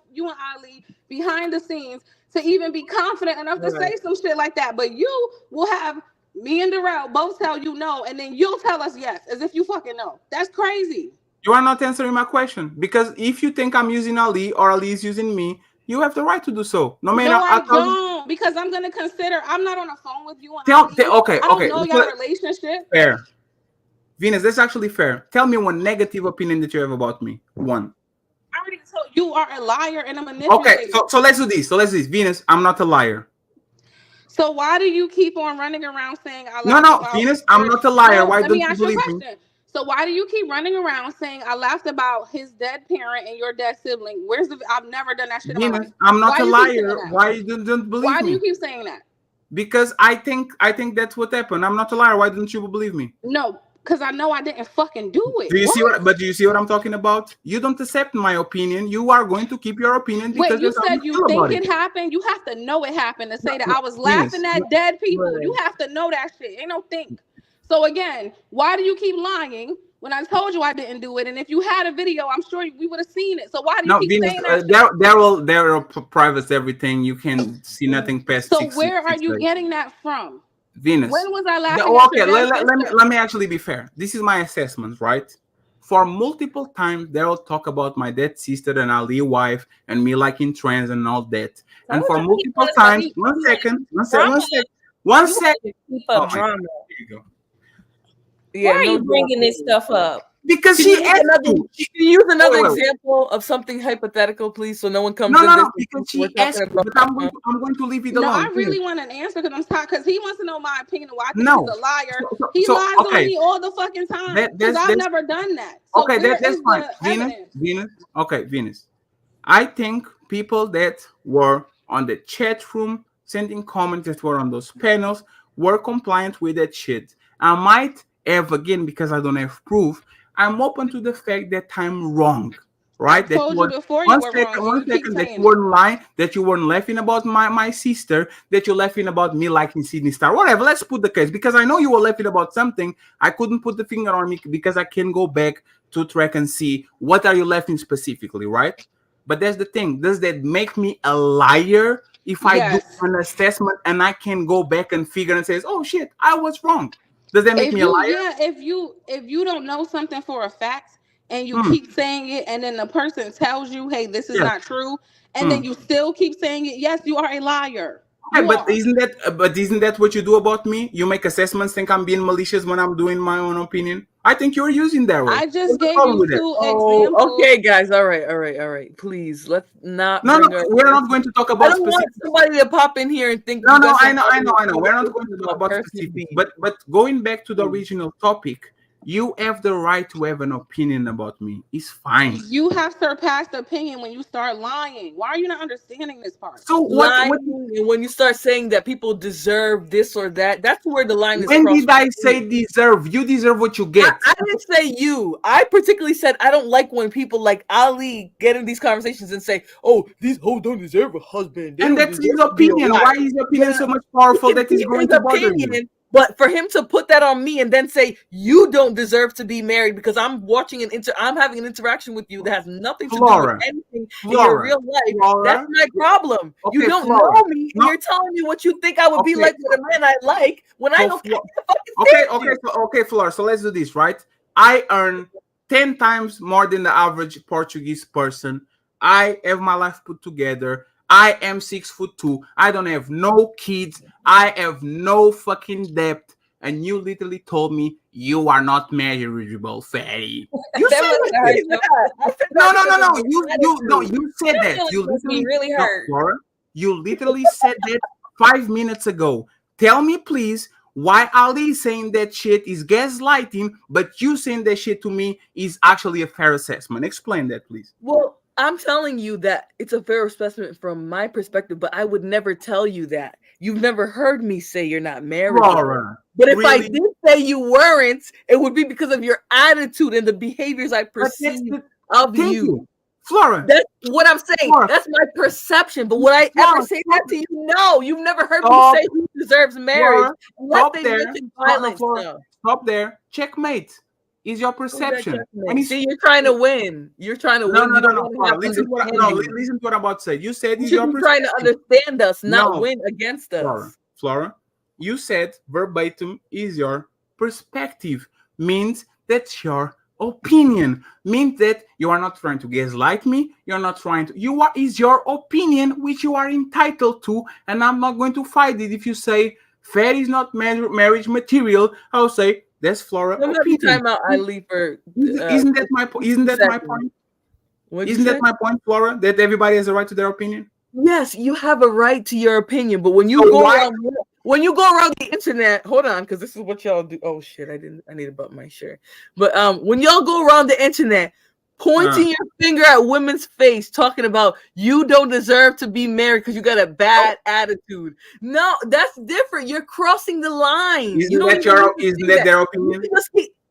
Ali behind the scenes to even be confident enough to say some shit like that. But you will have me and Darrell both tell you no, and then you'll tell us yes, as if you fucking know. That's crazy. You are not answering my question, because if you think I'm using Ali or Ali is using me, you have the right to do so. No matter. No, I don't, because I'm gonna consider. I'm not on the phone with you. Okay. I don't know your relationship. Fair. Venus, that's actually fair. Tell me one negative opinion that you have about me. One. I already told you are a liar and a manipulator. Okay, so let's do this. Venus, I'm not a liar. So why do you keep on running around saying I laughed about Venus, I'm not a liar. Why don't you believe me? So why do you keep running around saying I laughed about his dead parent and your dead sibling? I've never done that shit in my life. I'm not a liar. Why you don't believe me? Why do you keep saying that? Because I think that's what happened. I'm not a liar. Why don't you believe me? No, because I know I didn't fucking do it. Do you see what I'm talking about? You don't accept my opinion. You are going to keep your opinion because wait, you said you think it happened. You have to know it happened to say that I was laughing at dead people. You have to know that shit. Ain't no think. So again, why do you keep lying when I told you I didn't do it? And if you had a video, I'm sure we would have seen it. So why do you keep saying that? There are privates everything. You can see nothing past. So where are you getting that from? Venus. When was I laughing? Okay, let me actually be fair. This is my assessment, right? For multiple times, they'll talk about my dead sister and Ali wife and me liking trans and all that. And for multiple times, one second. Keep up drama. Here you go. Why are you bringing this stuff up? Because Can she you use asked another, you. can you use another Wait. example of something hypothetical, please, so no one comes No, in this because we're she asked talking you, about. but I'm going to leave it No, alone. I really want an answer because I'm tired. Because he wants to know my opinion. Why I think No. he's a liar. So, He lies on okay. me all the fucking time because I've never done that. So Okay, where that's is fine. the evidence? Venus. Okay, Venus. I think people that were on the chat room sending comments that were on those panels were compliant with that shit. I might have, again, because I don't have proof, I'm open to the fact that I'm wrong. Right? I told you before you were wrong. One You keep second, that saying you weren't lying, that you weren't laughing about my sister, that you're laughing about me liking Sydney Star, whatever. Let's put the case, because I know you were laughing about something. I couldn't put the finger on me because I can go back to track and see what are you laughing specifically, right? But that's the thing. Does that make me a liar if I do Yes. an assessment and I can go back and figure and says, oh shit, I was wrong? Does that make If me a you liar? if you don't know something for a fact and you keep saying it and then the person tells you, hey, this is Yes. not true, and then you still keep saying it, yes, you are a liar. Okay, but isn't that what you do about me? You make assessments, think I'm being malicious when I'm doing my own opinion. I think you're using that way. I just What's the gave problem you with that? two examples. Okay, guys. All right. Please, let's not No, bring we're not going to talk I about don't want specifics. somebody to pop in here and think. No, you guys I have know. other We're not going to talk about personal specifics. beef. But going back to the original topic, you have the right to have an opinion about me. It's fine. You have surpassed opinion when you start lying. Why are you not understanding this part? So lying, and when you start saying that people deserve this or that, that's where the line is crossed. When did I say deserve? You deserve what you get. I didn't say you. I particularly said I don't like when people like Ali get in these conversations and say, "Oh, these hoes don't deserve a husband." And that's his opinion. Why is his opinion so much powerful that is going to bother you? But for him to put that on me and then say you don't deserve to be married because I'm watching I'm having an interaction with you that has nothing to do with anything in your real life. That's my problem. Okay, you don't know me, and you're telling me what you think I would be like with a man I like when I don't Okay, Flora. So let's do this, right? I earn 10 times more than the average Portuguese person. I have my life put together. I am 6'2". I don't have no kids. I have no fucking debt. And you literally told me you are not marriageable, fatty. You said that. No. You said that. You literally really hurt. Flora, you literally said that 5 minutes ago. Tell me, please, why Ali saying that shit is gaslighting, but you saying that shit to me is actually a fair assessment. Explain that, please. Well, I'm telling you that it's a fair assessment from my perspective, but I would never tell you that. You've never heard me say you're not married. But if I did say you weren't, it would be because of your attitude and the behaviors I perceive of you. Flora. That's what I'm saying. Flora. That's my perception. But would I ever say that to you? No, you've never heard me say who deserves marriage. Stop there. Checkmate. Is your perception. See, you're trying to win. You're trying to win. No. Listen to what I'm about to say. You said you're trying to understand us, not win against us. Flora, you said verbatim is your perspective. Means that's your opinion. Means that you are not trying to gaslight me. You're not trying to. Is your opinion, which you are entitled to, and I'm not going to fight it. If you say fair is not marriage material, I'll say that's Flora. Time out, I leave for. Isn't that my point? Isn't that my point? Isn't that my point, Flora? That everybody has a right to their opinion. Yes, you have a right to your opinion, but when you go around the internet, hold on, because this is what y'all do. Oh shit, I need to button my shirt. But when y'all go around the internet, pointing your finger at women's face, talking about you don't deserve to be married because you got a bad attitude. No, that's different. You're crossing the line. Isn't that their opinion?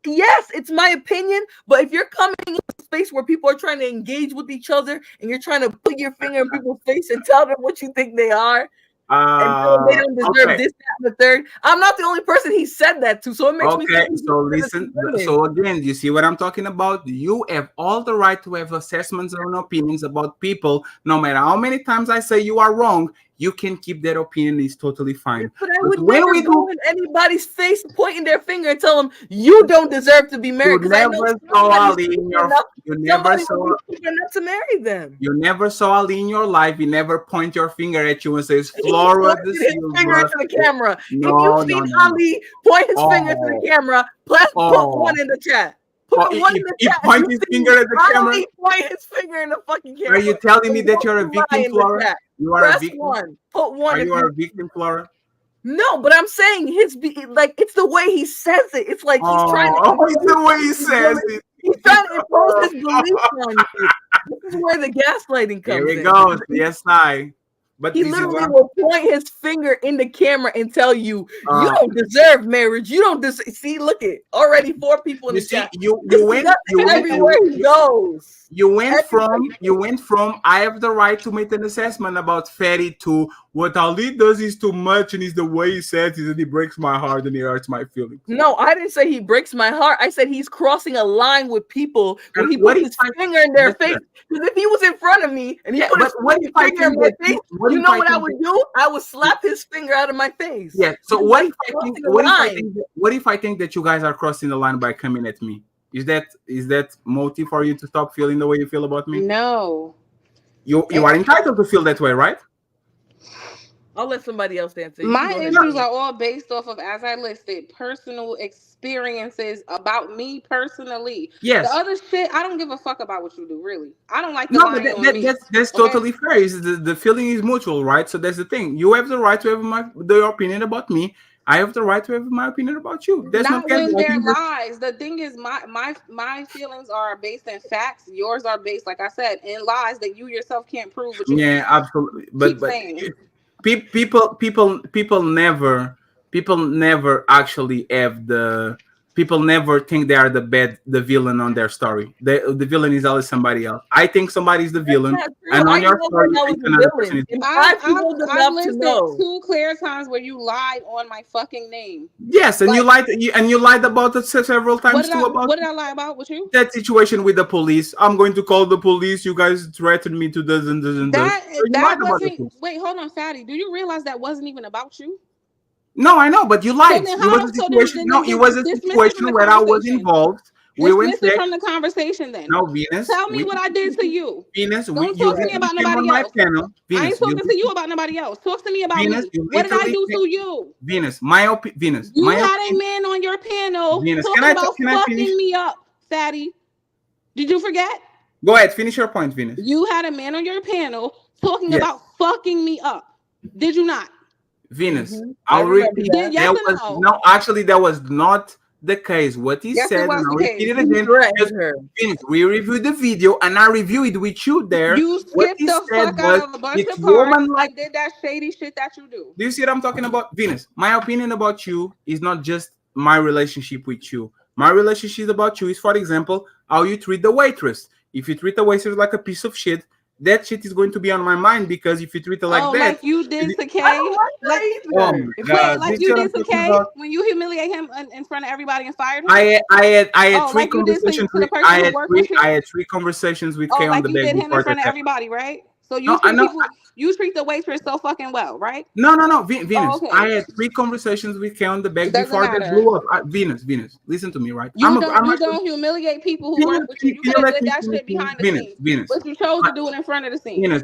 Yes, it's my opinion, but if you're coming in a space where people are trying to engage with each other and you're trying to put your finger in people's face and tell them what you think they are, and they don't deserve this, that, and the third. I'm not the only person he said that to, so it makes me think. So listen. So again, you see what I'm talking about? You have all the right to have assessments and opinions about people. No matter how many times I say you are wrong, you can keep that opinion. It's totally fine. But I would never go in anybody's face, pointing their finger and tell them you don't deserve to be married. You never saw Ali in your. You never saw enough to marry them. You never saw Ali in your life. He never point your finger at you and says, "Flora, his finger to the camera." No, if you've seen Ali point his finger to the camera, put one in the chat. put one in the he chat. points his finger at the camera. He point his finger in the fucking camera. Are you telling me that you're a victim, Flora? You are Press a victim. one. Put one. Are you a victim, Flora? No, but I'm saying like it's the way he says it. It's like he's trying to. Oh, it's the way he says it. He's trying to impose his beliefs on you. This is where the gaslighting comes in. Here it goes. Yes, But he literally will point his finger in the camera and tell you, you don't deserve marriage. You don't see. Look it already 4 people in the chat. You went everywhere he goes. You went from I have the right to make an assessment about Fatty to what Ali does is too much and is the way he says it and he breaks my heart and he hurts my feelings. No, I didn't say he breaks my heart. I said he's crossing a line with people when he puts his finger in their face. Because if he was in front of me and he put his finger in my face, you know what I would do? I would slap his finger out of my face. Yeah. So what if I think that you guys are crossing the line by coming at me? Is that motive for you to stop feeling the way you feel about me? No. You are entitled to feel that way, right? I'll let somebody else answer. My issues are all based off of, as I listed, personal experiences about me personally. Yes. The other shit, I don't give a fuck about what you do, really. I don't like the line on me. That's totally fair. The feeling is mutual, right? So that's the thing. You have the right to have your opinion about me. I have the right to have my opinion about you. That's not when they're lies. The thing is, my feelings are based in facts. Yours are based, like I said, in lies that you yourself can't prove. But yeah, absolutely. But people never actually have the. People never think they are the villain on their story. The villain is always somebody else. I think somebody's the villain, and on your story, you think another person is. I've listed 2 clear times where you lied on my fucking name. Yes, and you lied about it several times too. What did I lie about with you? That situation with the police. I'm going to call the police. You guys threatened me to this and this and that wasn't. Wait, hold on, Fatty. Do you realize that wasn't even about you? No, I know, but you lied. It was a situation. It was a situation where I was involved. We went from the conversation then. No, Venus. Tell me what I did to you. Venus, don't talk to me about nobody else. Venus, I ain't talking to you about nobody else. Talk to me about me. What did I do to you? Venus, my opinion. Venus, you had a man on your panel talking about fucking me up, Fatty. Did you forget? Go ahead, finish your point, Venus. You had a man on your panel talking about fucking me up. Did you not? Venus, I'll repeat. Actually, that was not the case. What he said, and I'll repeat it again. Venus, we reviewed the video, and I reviewed it with you there. You skipped the fuck out of a bunch of parts and did that shady shit that you do. Do you see what I'm talking about? Venus, my opinion about you is not just my relationship with you. My relationship about you is, for example, how you treat the waitress. If you treat the waitress like a piece of shit, that shit is going to be on my mind, because if you treat her like that, like you did to Kay, like you did to Kay when you humiliate him in front of everybody and fired him. I had 3 conversations with I had 3 conversations with Kay on the bed. You did him in front of everybody, right? So you treat the waitress so fucking well, right? No, Venus. I had 3 conversations with Kay on the bed before they blew up. Venus, listen to me, right? You don't humiliate people who work with you. You could have did that shit behind the scenes. Venus, but you chose to do it in front of the scene. Venus,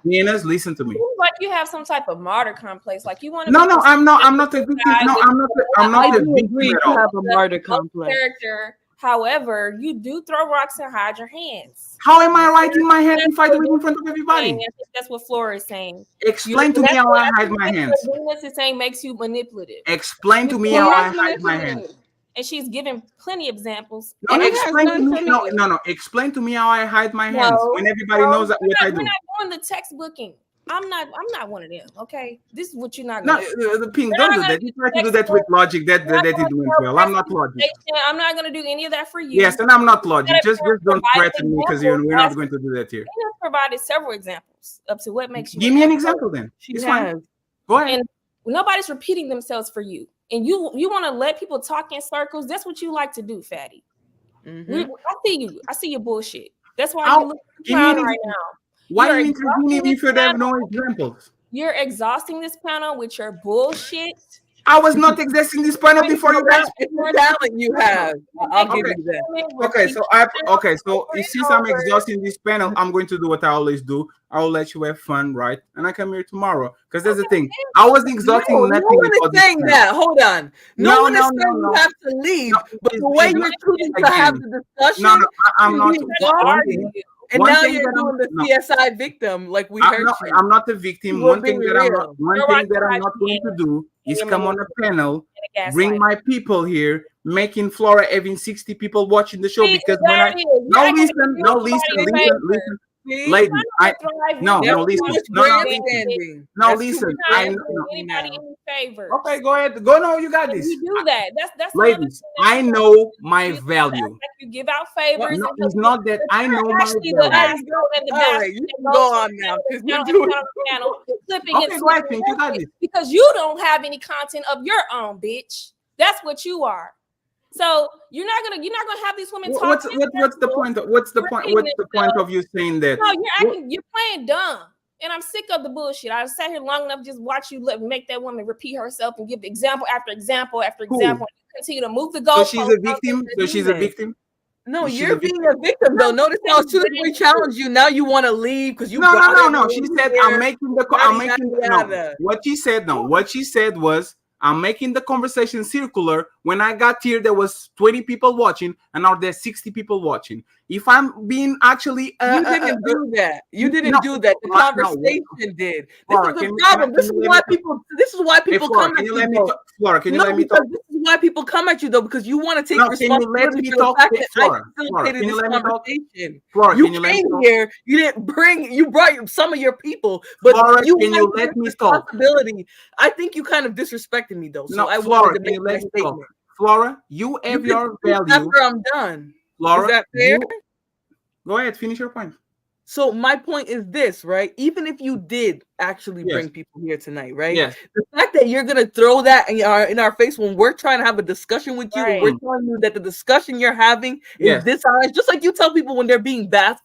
Venus, listen to me. Like you have some type of martyr complex. Like you want to. No, I'm not a victim. No, I'm not a victim at all. Have a martyr complex. Character. However, you do throw rocks and hide your hands. How am I right in my hand if I do it in front of everybody? That's what Flora is saying. Explain to me how I hide my hands. What is saying makes you manipulative. Explain to me how I hide my hands. And she's given plenty of examples. No, explain to me. No. Explain to me how I hide my hands when everybody knows what I do. We're not doing the textbooking. I'm not one of them. Okay, this is what you're not. No, the Pink, don't do that. You try to do that with logic. That it went well. I'm not logic. I'm not going to do any of that for you. Yes, and I'm not logic. Just don't threaten me, because we're not going to do that here. You have provided several examples up to what makes you. Give me an example then. It's fine. Go ahead. And nobody's repeating themselves for you, and you want to let people talk in circles. That's what you like to do, Fatty. I see you. I see your bullshit. That's why you look proud right now. Why are you intervening if you have no examples? You're exhausting this panel with your bullshit. I was not exhausting this panel before you guys. It's a talent you have. I'll give you that. So since I'm exhausting this panel, I'm going to do what I always do. I'll let you have fun, right? And I come here tomorrow because there's the thing. I was exhausting nothing. No one is saying that. Hold on. No one is saying you have to leave. But the way you're choosing to have the discussion, I'm not. And now you're doing the CSI victim, like we heard you. I'm not a victim. One thing that I'm not going to do is come on a panel, bring my people here, making Flora having 60 people watching the show because when I listen. Ladies, listen. Anybody in favor? Okay, go ahead. Go now. You got this. You do that. That's ladies. I know my value. Like you give out favors. No, it's not that I know my value. All right, you can go on now. Okay, go ahead, Pink. You got this. Because you don't have any content of your own, bitch. That's what you are. So you're not gonna have these women talk. What's the point? What's the point of you saying that? No, you're playing dumb, and I'm sick of the bullshit. I sat here long enough just watch you make that woman repeat herself and give example after example after example. And continue to move the goal. So she's a victim. She's a victim. No, you're being a victim though. Notice how as soon as we challenge you, now you want to leave because you. No. She said I'm making what she said. No, what she said was. I'm making the conversation circular. When I got here, there was 20 people watching, and now there's 60 people watching. If I'm being actually, you didn't do that. You didn't do that. The conversation did. This is the problem. This is why people. This is why people come at you. Flora, can you let me talk? This is why people come at you though, because you want to take responsibility for the fact that I facilitated this conversation. You came here. You didn't bring. You brought some of your people, but you let me talk. I think you kind of disrespected me though. So I wanted to make that statement. Flora, you have your value. After I'm done. Flora, is that fair? Go ahead, finish your point. So my point is this, right? Even if you did actually bring people here tonight, right? Yes. The fact that you're gonna throw that in our face when we're trying to have a discussion with you, and we're telling you that the discussion you're having is dishonest, just like you tell people when they're being bad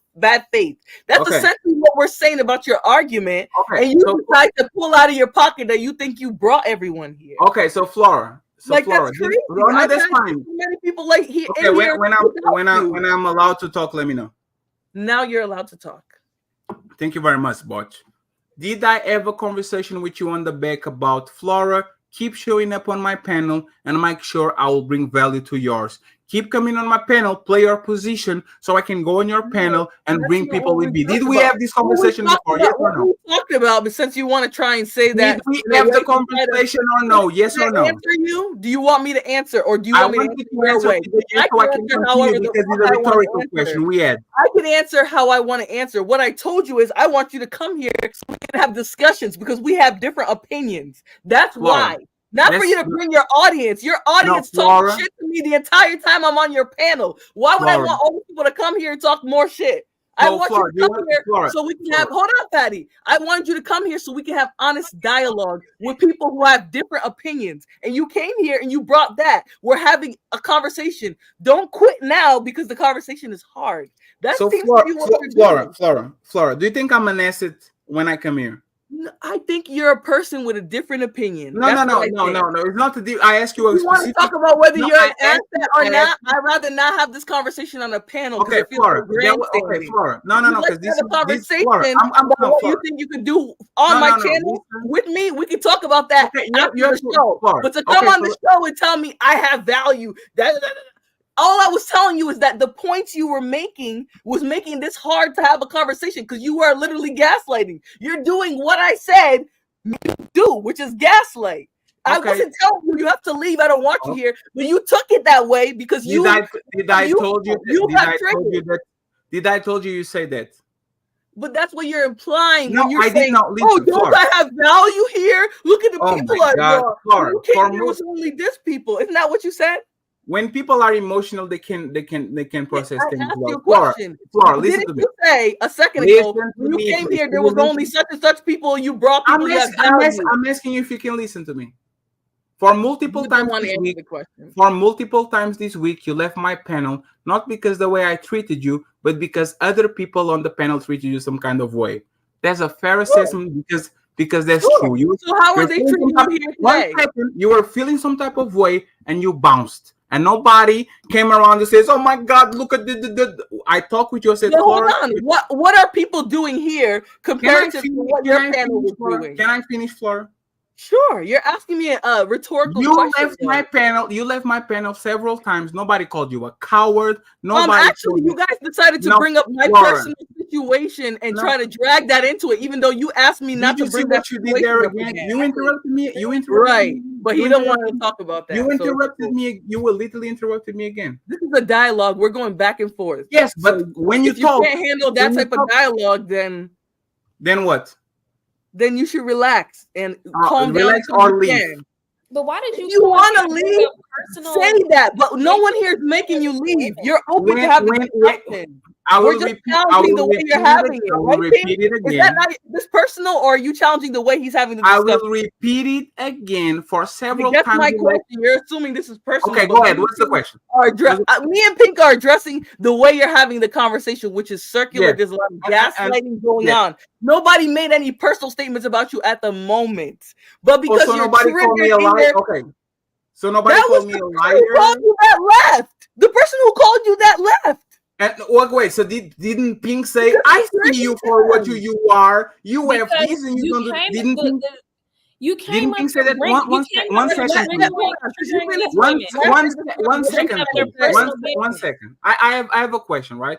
faith. That's essentially what we're saying about your argument, and you decide to pull out of your pocket that you think you brought everyone here. Okay, so Flora. That's crazy. That's fine. Many people like here. Okay, when I'm allowed to talk, let me know. Now you're allowed to talk. Thank you very much, Botch. Did I have a conversation with you on the back about Flora? Keep showing up on my panel and make sure I will bring value to yours. Keep coming on my panel, play your position so I can go on your panel and bring people with me. Did we have this conversation before? Yes or no? What we talked about, but since you want to try and say that. Did we have the conversation or no? Yes or no? Answer you? Do you want me to answer or do you want me to answer way? I can answer however because it's a rhetorical question we had. I can answer how I want to answer. What I told you is I want you to come here so we can have discussions because we have different opinions. That's why. Not for you to bring your audience. Your audience talks shit to me the entire time I'm on your panel. Why would I want all these people to come here and talk more shit? I want you to come here so we can have. Hold on, Patty. I wanted you to come here so we can have honest dialogue with people who have different opinions. And you came here and you brought that. We're having a conversation. Don't quit now because the conversation is hard. That so seems Flora, do you think I'm an asset when I come here? I think you're a person with a different opinion. No. It's not the. I ask you a specific. Want to talk about whether you're an asset or not? I'd rather not have this conversation on a panel. Okay, Flora. Flora. No. Because this is a conversation about what you think you can do on my channel with me. We can talk about that after the show. But to come on the show and tell me I have value, all I was telling you is that the points you were making was making this hard to have a conversation because you are literally gaslighting. You're doing what I said do, which is gaslight. I wasn't telling you have to leave. I don't want you here, but you took it that way because Did I told you you say that? But that's what you're implying. No, when you're I saying, did not. Listen, don't I have value here? Look at the people I brought. You came here with only this people. Isn't that what you said? When people are emotional, they can process things. I asked you a question. Flora, listen to me. You say a second ago when you came here, there was only such and such people. You brought people. I'm asking you if you can listen to me. For multiple times this week, you left my panel not because the way I treated you, but because other people on the panel treated you some kind of way. That's a fair assessment because that's true. So how are they treating you here today? 1 second, you were feeling some type of way and you bounced. And nobody came around and says, "Oh my God, look at the." I talked with you. I said, hold on. What are people doing here compared to what your panel was doing? Can I finish, Flora? Sure. You're asking me a rhetorical question. You left my panel several times. Nobody called you a coward. Nobody. Actually, you guys decided to bring up my personal situation and try to drag that into it, even though you asked me not to bring that situation up again. You interrupted me. Right, but he don't want to talk about that. You interrupted me. You were literally interrupted me again. This is a dialogue. We're going back and forth. Yes, but when you talk, can't handle that type of dialogue, then what? Then you should relax and calm down. Relax or leave. But why did you? You want to leave? Say that, but no one here is making you leave. You're open to having discussion. We're just challenging the way you're having it. I will repeat it again. Is that not this personal, or are you challenging the way he's having the discussion? I will repeat it again for several times. That's my question. You're assuming this is personal. Okay, go ahead. What's the question? Me and Pink are addressing the way you're having the conversation, which is circular. There's a lot of gaslighting going on. Nobody made any personal statements about you at the moment, but because you're nobody called me a liar. Okay, so nobody called me a liar. Who called you that left? The person who called you that left. And wait, so didn't Pink say, "I see you for what you are. You have this, and you don't." Didn't Pink? Didn't Pink say that? One second. I have a question, right?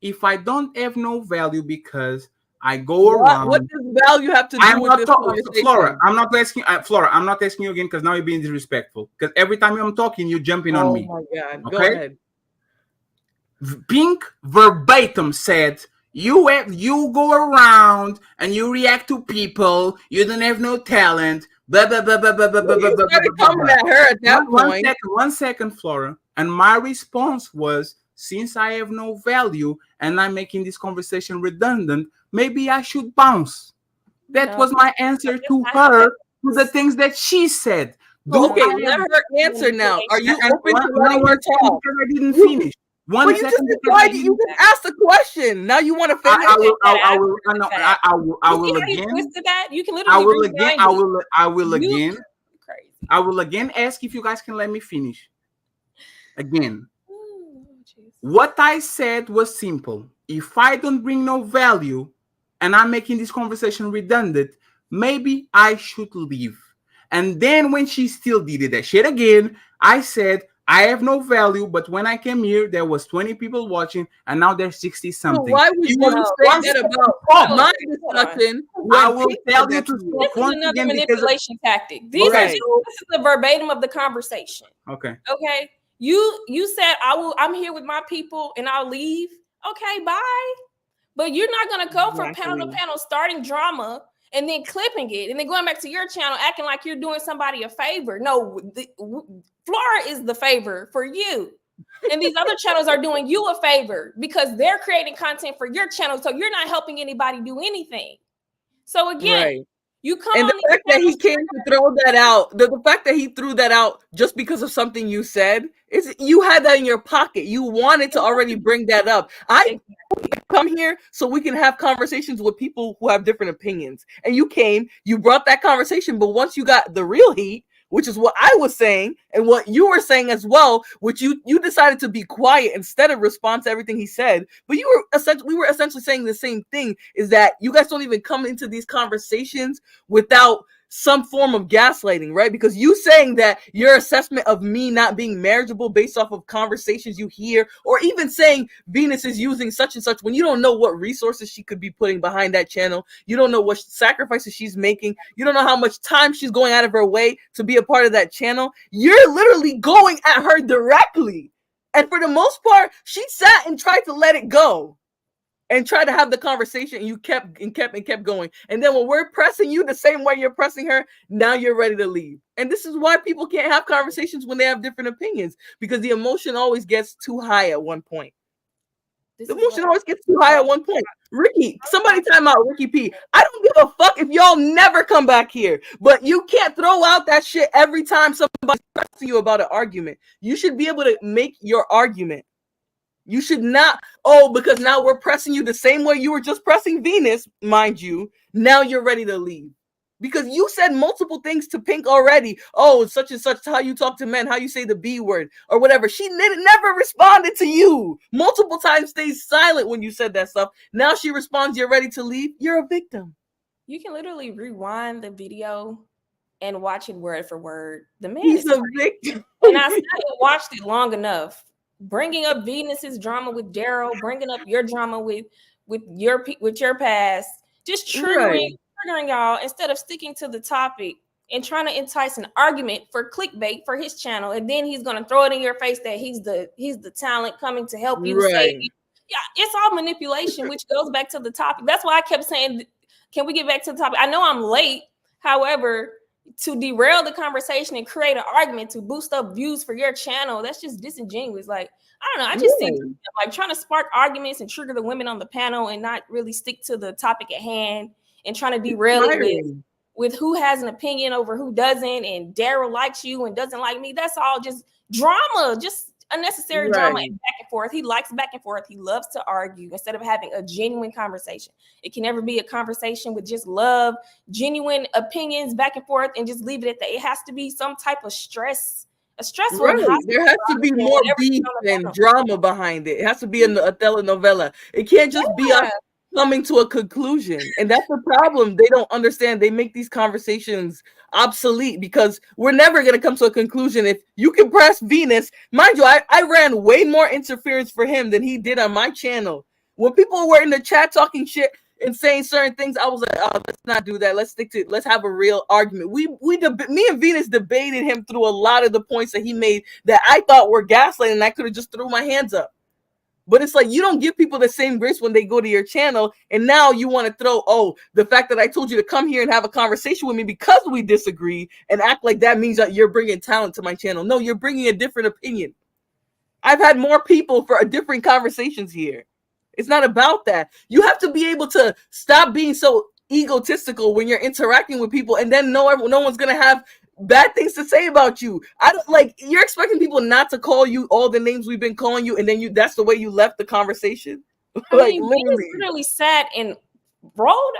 If I don't have no value because I go around, what does value have to do with this conversation? Flora, I'm not asking. Flora, I'm not asking you again because now you're being disrespectful. Because every time I'm talking, you're jumping on me. Oh my God! Okay? Go ahead. Pink verbatim said, you go around and you react to people. You don't have no talent. Blah blah blah blah blah blah blah blah. Coming at her at that point. One second, Flora. And my response was, since I have no value and I'm making this conversation redundant, maybe I should bounce. That was my answer to her, to the things that she said. Okay, let her answer now. Are you open to letting her talk? Because I didn't finish. Why did you just ask the question? Now you want to finish? I will again. You can literally. I will again ask if you guys can let me finish. Again. What I said was simple. If I don't bring no value and I'm making this conversation redundant, maybe I should leave. And then when she still did that shit again, I said, I have no value, but when I came here, there was 20 people watching, and now there's 60 something. So why would you say that about my discussion? I will tell you to this is another manipulation tactic. This is the verbatim of the conversation. Okay. Okay. You said I'm here with my people and I'll leave. Okay, bye. But you're not gonna go from panel to panel starting drama and then clipping it and then going back to your channel acting like you're doing somebody a favor. No, Flora is the favor for you. And these other channels are doing you a favor because they're creating content for your channel. So you're not helping anybody do anything. So again, you come and the fact that he came to throw that out, the fact that he threw that out just because of something you said, is you had that in your pocket. You wanted to already bring that up. I come here so we can have conversations with people who have different opinions. And you came, you brought that conversation, but once you got the real heat, which is what I was saying and what you were saying as well, which you decided to be quiet instead of respond to everything he said. But we were essentially saying the same thing, is that you guys don't even come into these conversations without some form of gaslighting, right? Because you saying that your assessment of me not being marriageable based off of conversations you hear, or even saying Venus is using such and such when you don't know what resources she could be putting behind that channel. You don't know what sacrifices she's making. You don't know how much time she's going out of her way to be a part of that channel. You're literally going at her directly. And for the most part, she sat and tried to let it go and try to have the conversation, and you kept going. And then when we're pressing you the same way you're pressing her, now you're ready to leave. And this is why people can't have conversations when they have different opinions, because the emotion always gets too high at one point. The emotion always gets too high at one point. Ricky, somebody time out Ricky P. I don't give a fuck if y'all never come back here, but you can't throw out that shit every time somebody's pressing you about an argument. You should be able to make your argument. You should not. Oh, because now we're pressing you the same way you were just pressing Venus, mind you. Now you're ready to leave. Because you said multiple things to Pink already. Oh, such and such, how you talk to men, how you say the B word, or whatever. She never responded to you. Multiple times stays silent when you said that stuff. Now she responds, you're ready to leave. You're a victim. You can literally rewind the video and watch it word for word. The man He's is a victim. And I watched it long enough. Bringing up Venus's drama with Daryl, bringing up your drama with your past, just triggering y'all instead of sticking to the topic and trying to entice an argument for clickbait for his channel, and then he's gonna throw it in your face that he's the talent coming to help you save you. Yeah, it's all manipulation, which goes back to the topic. That's why I kept saying, can we get back to the topic? I know I'm late. However, to derail the conversation and create an argument to boost up views for your channel, that's just disingenuous. Like, I don't know. I just see like trying to spark arguments and trigger the women on the panel and not really stick to the topic at hand and trying to derail it with who has an opinion over who doesn't, and Daryl likes you and doesn't like me. That's all just drama, just unnecessary drama and back and forth. He likes back and forth. He loves to argue instead of having a genuine conversation. It can never be a conversation with just love, genuine opinions back and forth, and just leave it at that. It has to be some type of stressful. There has to be more beef and drama behind it. It has to be a telenovela. It can't just be us coming to a conclusion. And that's the problem. They don't understand. They make these conversations obsolete because we're never going to come to a conclusion. If you can press Venus, mind you, I ran way more interference for him than he did on my channel. When people were in the chat talking shit and saying certain things, I was like, oh, let's not do that. Let's have a real argument. Me and Venus debated him through a lot of the points that he made that I thought were gaslighting, and I could have just threw my hands up. But it's like, you don't give people the same grace when they go to your channel, and now you want to throw, the fact that I told you to come here and have a conversation with me because we disagree, and act like that means that you're bringing talent to my channel. No, you're bringing a different opinion. I've had more people for different conversations here. It's not about that. You have to be able to stop being so egotistical when you're interacting with people, and then no one's going to have bad things to say about you. I don't like, you're expecting people not to call you all the names we've been calling you, and then that's the way you left the conversation. Literally sat and wrote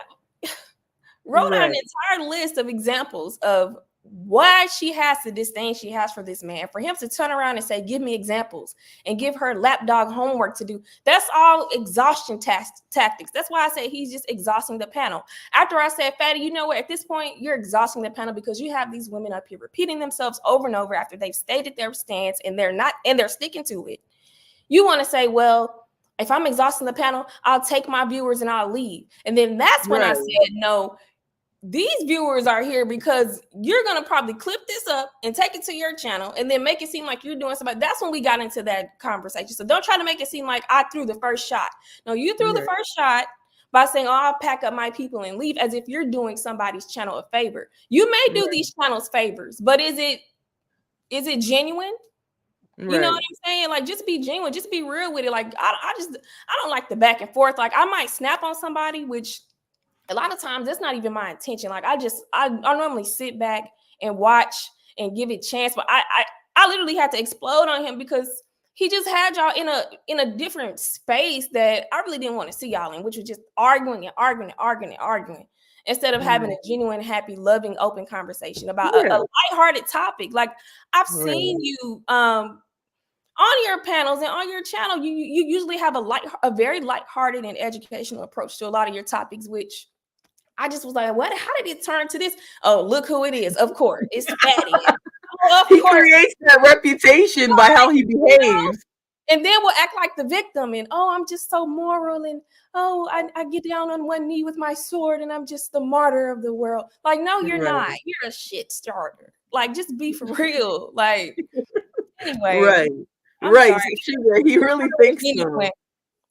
out an entire list of examples of why she has the disdain she has for this man. For him to turn around and say, give me examples, and give her lapdog homework to do, that's all exhaustion tactics. That's why I say he's just exhausting the panel. After I said, Fatty, you know what, at this point you're exhausting the panel because you have these women up here repeating themselves over and over after they've stated their stance and they're sticking to it. You want to say, well, if I'm exhausting the panel, I'll take my viewers and I'll leave. And then that's when I said, no, these viewers are here because you're going to probably clip this up and take it to your channel and then make it seem like you're doing something. That's when we got into that conversation. So don't try to make it seem like I threw the first shot. No, you threw the first shot by saying, oh, I'll pack up my people and leave, as if you're doing somebody's channel a favor. You may do these channels favors, but is it genuine? You know what I'm saying? Like, just be genuine, just be real with it. Like, I don't like the back and forth. Like, I might snap on somebody, which a lot of times that's not even my intention. Like, I normally sit back and watch and give it a chance, but I literally had to explode on him because he just had y'all in a different space that I really didn't want to see y'all in, which was just arguing instead of having a genuine, happy, loving, open conversation about a lighthearted topic. Like, I've seen you on your panels and on your channel, you usually have a very lighthearted and educational approach to a lot of your topics, which I just was like, what? How did it turn to this? Oh, look who it is. Of course, it's Fatty. He creates that reputation by how he behaves. And then we'll act like the victim and, oh, I'm just so moral, and oh, I get down on one knee with my sword and I'm just the martyr of the world. Like, no, you're not. You're a shit starter. Like, just be for real. Like, anyway. Right. He really thinks so.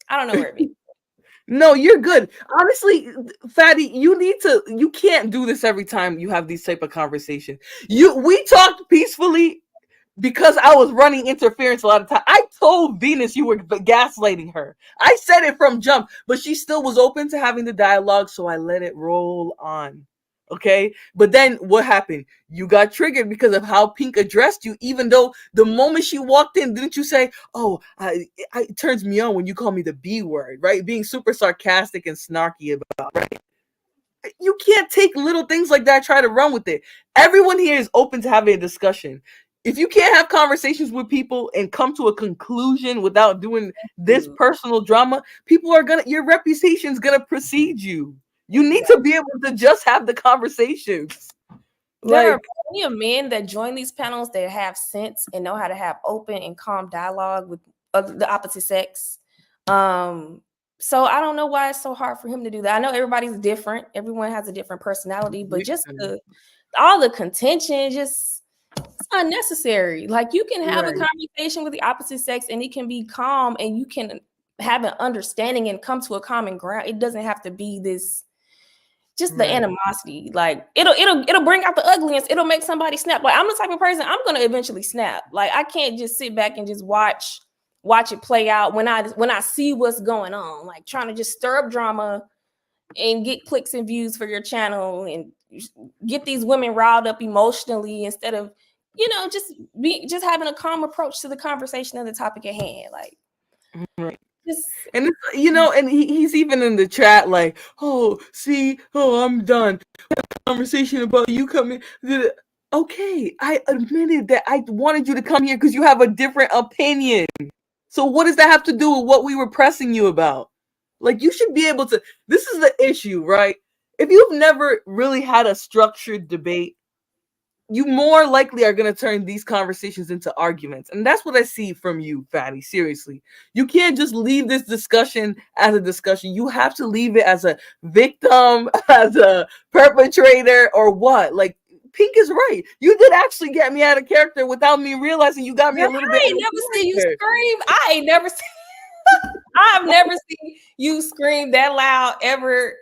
I don't know where it be. No, you're good. Honestly, Fatty, you can't do this every time you have these type of conversations. We talked peacefully because I was running interference a lot of time. I told Venus you were gaslighting her. I said it from jump, but she still was open to having the dialogue, so I let it roll on. Okay, but then what happened? You got triggered because of how Pink addressed you, even though the moment she walked in, didn't you say, oh, it turns me on when you call me the B word, right? Being super sarcastic and snarky about, right? You can't take little things like that, try to run with it. Everyone here is open to having a discussion. If you can't have conversations with people and come to a conclusion without doing this personal drama, people are gonna, your reputation's gonna precede you. You need to be able to just have the conversations. There are plenty of men that join these panels that have sense and know how to have open and calm dialogue with the opposite sex. So I don't know why it's so hard for him to do that. I know everybody's different. Everyone has a different personality, but just all the contention, just it's unnecessary. Like you can have a conversation with the opposite sex and it can be calm and you can have an understanding and come to a common ground. It doesn't have to be this just the animosity. Like it'll bring out the ugliness. It'll make somebody snap. Like I'm the type of person, I'm gonna eventually snap. Like I can't just sit back and just watch it play out when I see what's going on, like trying to just stir up drama and get clicks and views for your channel and get these women riled up emotionally instead of, just having a calm approach to the conversation of the topic at hand. Like, and and he's even in the chat like, oh, see, oh, I'm done. Conversation about you coming. Okay, I admitted that I wanted you to come here because you have a different opinion. So what does that have to do with what we were pressing you about? Like, you should be able to. This is the issue, right? If you've never really had a structured debate, you more likely are going to turn these conversations into arguments. And that's what I see from you, Fatty. Seriously. You can't just leave this discussion as a discussion. You have to leave it as a victim, as a perpetrator, or what? Like, Pink is right. You did actually get me out of character without me realizing you got me a little bit. I ain't never seen you scream. I've never seen you scream that loud ever.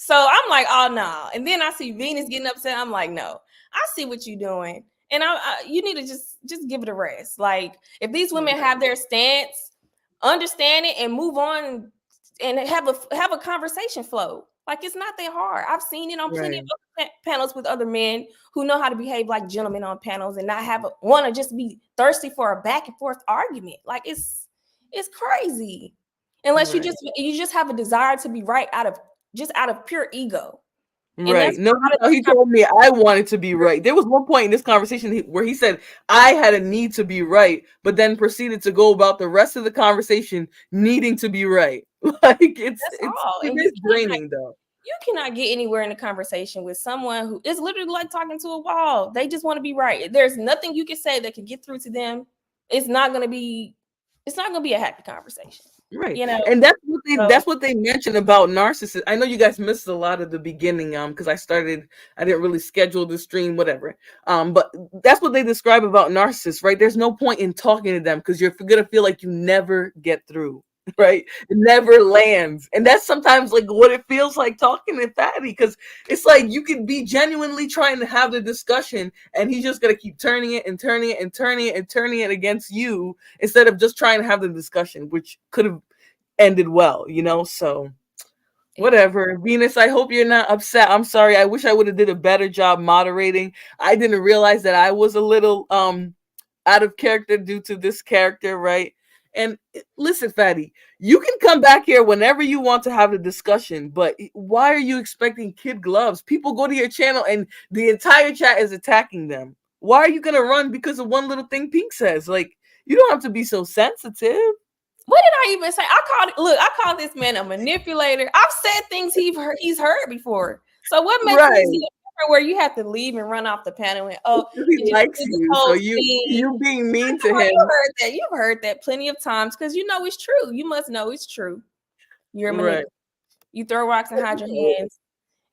So I'm like, oh no. And then I see Venus getting upset. I'm like, no, I see what you're doing. And you need to just give it a rest. Like if these women have their stance, understand it and move on and have a conversation flow. Like it's not that hard. I've seen it on plenty of other panels with other men who know how to behave like gentlemen on panels and not want to just be thirsty for a back and forth argument. Like it's crazy. Unless you just have a desire to be right out of pure ego. Right. No, he told me I wanted to be right. There was one point in this conversation where he said I had a need to be right, but then proceeded to go about the rest of the conversation needing to be right. Like it's draining though. You cannot get anywhere in a conversation with someone who is literally like talking to a wall. They just want to be right. There's nothing you can say that can get through to them. It's not going to be a happy conversation. Right. And that's what they mentioned about narcissists. I know you guys missed a lot of the beginning because I didn't really schedule the stream, whatever. But that's what they describe about narcissists, right? There's no point in talking to them because you're gonna feel like you never get through. Right, it never lands, and that's sometimes like what it feels like talking to Fatty, because it's like you could be genuinely trying to have the discussion, and he's just gonna keep turning it and turning it and turning it and turning it against you instead of just trying to have the discussion, which could have ended well, So whatever, Venus. I hope you're not upset. I'm sorry. I wish I would have did a better job moderating. I didn't realize that I was a little out of character due to this character, right? And listen, Fatty, you can come back here whenever you want to have a discussion, but why are you expecting kid gloves? People go to your channel and the entire chat is attacking them. Why are you going to run because of one little thing Pink says? Like, you don't have to be so sensitive. What did I even say? I call this man a manipulator. I've said things he's heard before. So what makes this different where you have to leave and run off the panel and he likes you, so you being mean to him. You've heard that plenty of times because you know it's true. You must know it's true. You're a manipulator. You throw rocks and hide your hands.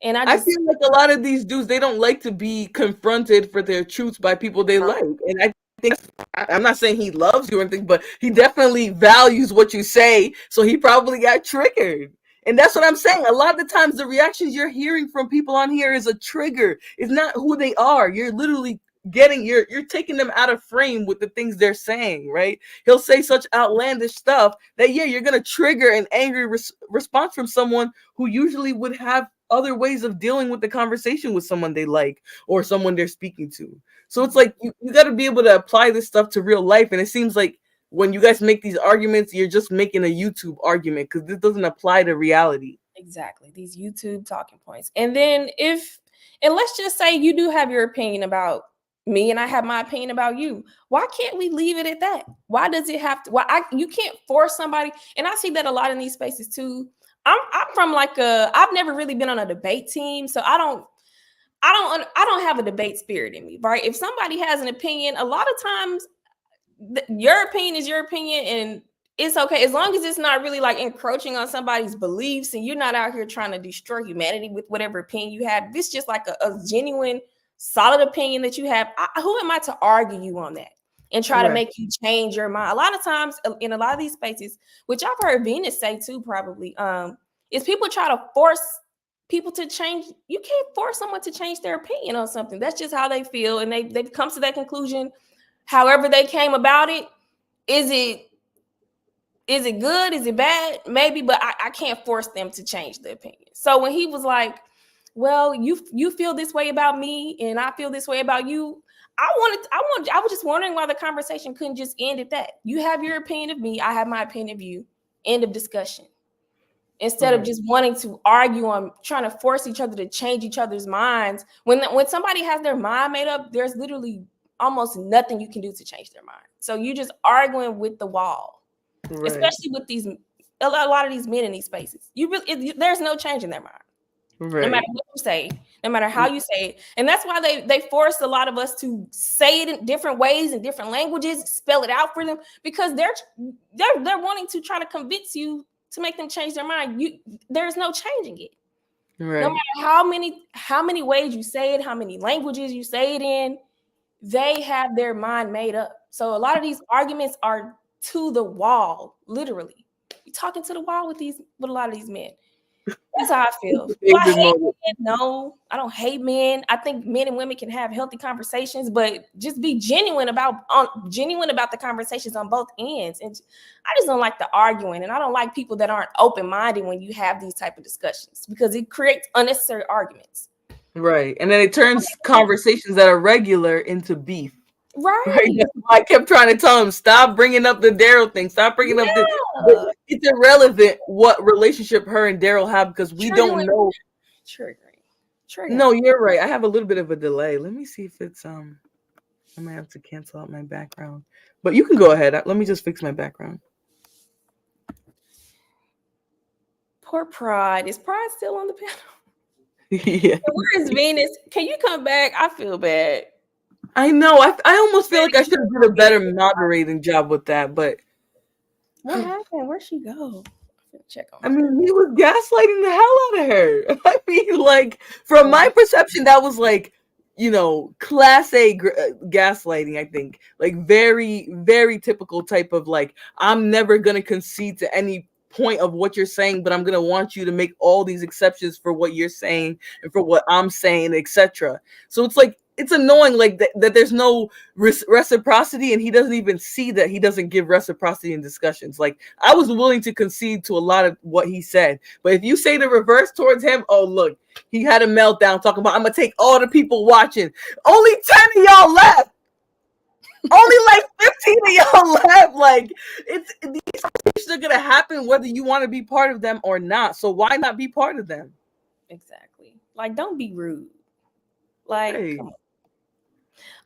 And I feel like a lot of these dudes, they don't like to be confronted for their truths by people they like. And I think, I'm not saying he loves you or anything, but he definitely values what you say. So he probably got triggered. And that's what I'm saying. A lot of the times the reactions you're hearing from people on here is a trigger. It's not who they are. You're literally you're taking them out of frame with the things they're saying, right? He'll say such outlandish stuff that, you're going to trigger an angry response from someone who usually would have other ways of dealing with the conversation with someone they like or someone they're speaking to. So it's like you got to be able to apply this stuff to real life. And it seems like when you guys make these arguments, you're just making a YouTube argument because this doesn't apply to reality. Exactly. These YouTube talking points. And then let's just say you do have your opinion about me and I have my opinion about you. Why can't we leave it at that? Why does it have to? You can't force somebody. And I see that a lot in these spaces too. I'm from like I've never really been on a debate team, so I don't have a debate spirit in me, right? If somebody has an opinion, a lot of times your opinion is your opinion, and it's okay as long as it's not really like encroaching on somebody's beliefs, and you're not out here trying to destroy humanity with whatever opinion you have. This is just like a genuine, solid opinion that you have. Who am I to argue you on that and try to make you change your mind? A lot of times in a lot of these spaces, which I've heard Venus say too, probably, is people try to force people to change. You can't force someone to change their opinion on something. That's just how they feel, and they've come to that conclusion. However they came about it, is it good? Is it bad? Maybe, but I can't force them to change the opinion. So when he was like, well, you feel this way about me and I feel this way about you, I was just wondering why the conversation couldn't just end at that. You have your opinion of me, I have my opinion of you. End of discussion. Instead of just wanting to argue on trying to force each other to change each other's minds. When somebody has their mind made up, there's literally almost nothing you can do to change their mind. So you're just arguing with the wall, especially with a lot of these men in these spaces. There's no change in their mind, no matter what you say, no matter how you say it. And that's why they force a lot of us to say it in different ways, in different languages, spell it out for them, because they're wanting to try to convince you to make them change their mind. There's no changing it. No matter how many ways you say it, how many languages you say it in, they have their mind made up. So a lot of these arguments are to the wall, literally. You're talking to the wall with a lot of these men. That's how I feel. Do I hate men? No, I don't hate men. I think men and women can have healthy conversations, but just be genuine about the conversations on both ends. And I just don't like the arguing, and I don't like people that aren't open-minded when you have these type of discussions, because it creates unnecessary arguments. Right. And then it turns conversations that are regular into beef. Right. That's why I kept trying to tell him, stop bringing up the Daryl thing. Stop bringing up the it's irrelevant what relationship her and Daryl have, because we don't know. Triggering. No, you're right. I have a little bit of a delay. Let me see if it's I might have to cancel out my background. But you can go ahead. Let me just fix my background. Poor Pride. Is Pride still on the panel? Yeah. Where is Venus? Can you come back? I feel bad. I know. I almost feel like I should have done a better moderating job with that, but what happened? Where'd she go? Check on her. I mean, he was gaslighting the hell out of her. I mean, like, from my perception, that was like, class A gaslighting, I think. Like, very, very typical type of, like, I'm never going to concede to any point of what you're saying, but I'm going to want you to make all these exceptions for what you're saying and for what I'm saying, etc. So it's like, it's annoying, like that there's no reciprocity, and he doesn't even see that he doesn't give reciprocity in discussions. Like, I was willing to concede to a lot of what he said, but if you say the reverse towards him, oh look, he had a meltdown talking about, I'm gonna take all the people watching. Only 10 of y'all left. Only like 15 of y'all left. Like, these conversations are gonna happen whether you want to be part of them or not. So why not be part of them? Exactly. Like, don't be rude. Like, come on.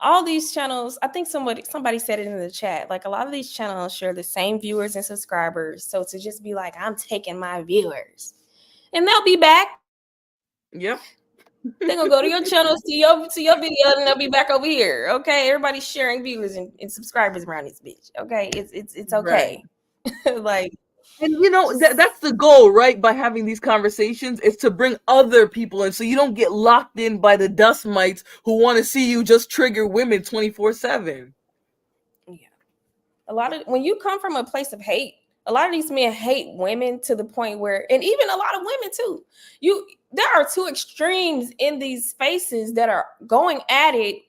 All these channels, I think somebody said it in the chat, like a lot of these channels share the same viewers and subscribers. So to just be like, I'm taking my viewers, and they'll be back. Yep. They're gonna go to your channel, see your video, and they'll be back over here. Okay, everybody's sharing viewers and subscribers around this bitch. Okay, it's okay. Right. Like, and that's the goal, right? By having these conversations, is to bring other people in, so you don't get locked in by the dust mites who want to see you just trigger women 24/7. Yeah, when you come from a place of hate, a lot of these men hate women to the point where, and even a lot of women too. There are two extremes in these spaces that are going at it,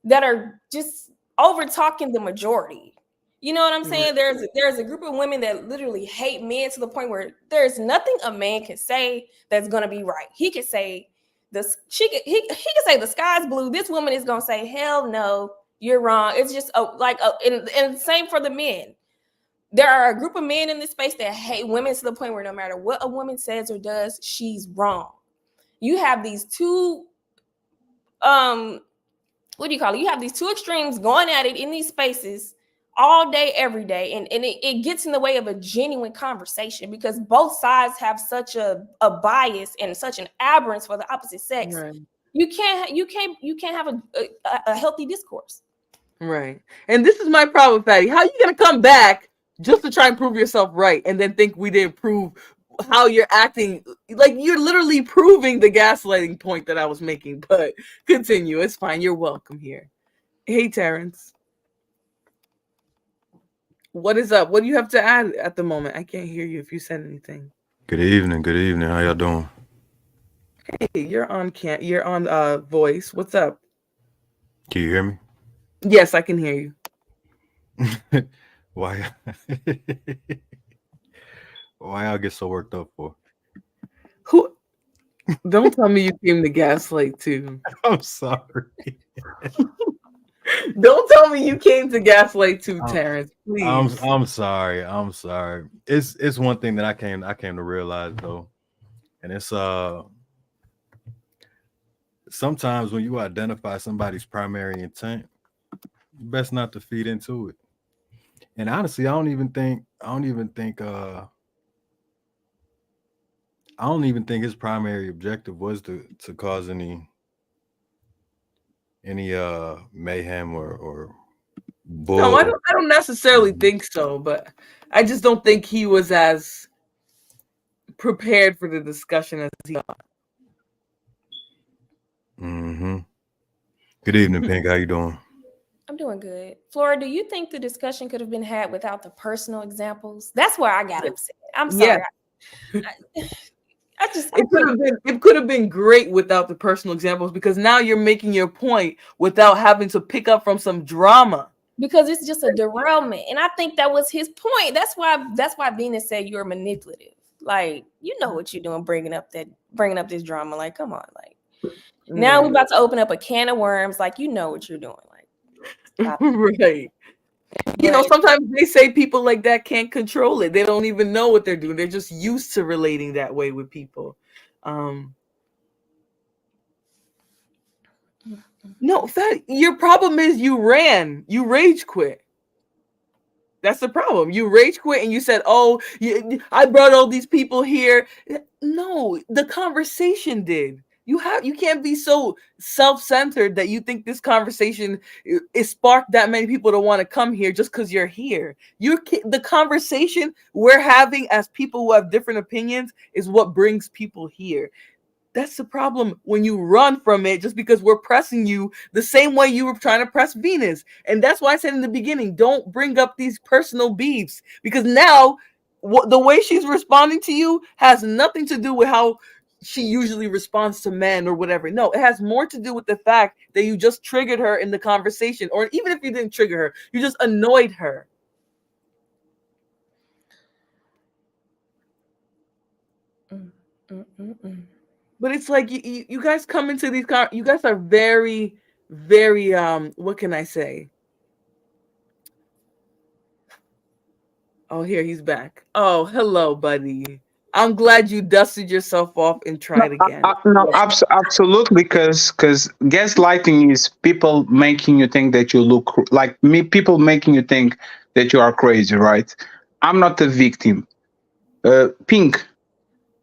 that are just over talking the majority. You know what I'm saying? There's a group of women that literally hate men to the point where there's nothing a man can say that's gonna be right. He can say he can say the sky's blue. This woman is gonna say, hell no, you're wrong. It's just and same for the men. There are a group of men in this space that hate women to the point where no matter what a woman says or does, she's wrong. You have these two what do you call it? You have these two extremes going at it in these spaces all day, every day. And it gets in the way of a genuine conversation because both sides have such a bias and such an aberrance for the opposite sex. Right. You can't have a healthy discourse. Right. And this is my problem, Fatty. How are you gonna come back just to try and prove yourself right and then think we didn't prove how you're acting? Like, you're literally proving the gaslighting point that I was making, but continue. It's fine. You're welcome here. Hey, Terrence. What is up? What do you have to add at the moment? I can't hear you if you said anything. Good evening. Good evening. How y'all doing? Hey, you're on voice. What's up? Can you hear me? Yes, I can hear you. Why y'all get so worked up for? Who? Don't tell me you came to gaslight too. I'm sorry. Don't tell me you came to gaslight too, Terrence. Please. I'm sorry. I'm sorry. It's one thing that I came to realize though, and it's sometimes when you identify somebody's primary intent, best not to feed into it. And honestly, I don't even think his primary objective was to cause any mayhem or bull. No, I don't necessarily think so, but I just don't think he was as prepared for the discussion as he thought. Mm-hmm. Good evening, Pink. How you doing? I'm doing good. Flora, do you think the discussion could have been had without the personal examples? That's where I got upset. I'm sorry. Yeah. It could have been great without the personal examples because now you're making your point without having to pick up from some drama. Because it's just a derailment. And I think that was his point. That's why Venus said you're manipulative. Like, you know what you're doing, bringing up this drama. Like, come on. Like, now we're about to open up a can of worms. Like, you know what you're doing. Like, right. You know, sometimes they say people like that can't control it. They don't even know what they're doing. They're just used to relating that way with people. No, your problem is you rage quit. That's the problem. You rage quit and you said, "Oh, I brought all these people here." No, the conversation did. You can't be so self-centered that you think this conversation is sparked that many people to want to come here just because you're here. The conversation we're having as people who have different opinions is what brings people here. That's the problem when you run from it just because we're pressing you the same way you were trying to press Venus. And that's why I said in the beginning, don't bring up these personal beefs because now the way she's responding to you has nothing to do with how she usually responds to men or whatever. No, it has more to do with the fact that you just triggered her in the conversation, or even if you didn't trigger her, you just annoyed her. But it's like you guys come into these you guys are very, very what can I say? Oh, here he's back. Oh, hello, buddy. I'm glad you dusted yourself off and tried again. Absolutely, because gaslighting is people making you think that you look like me. People making you think that you are crazy, right? I'm not a victim. Pink,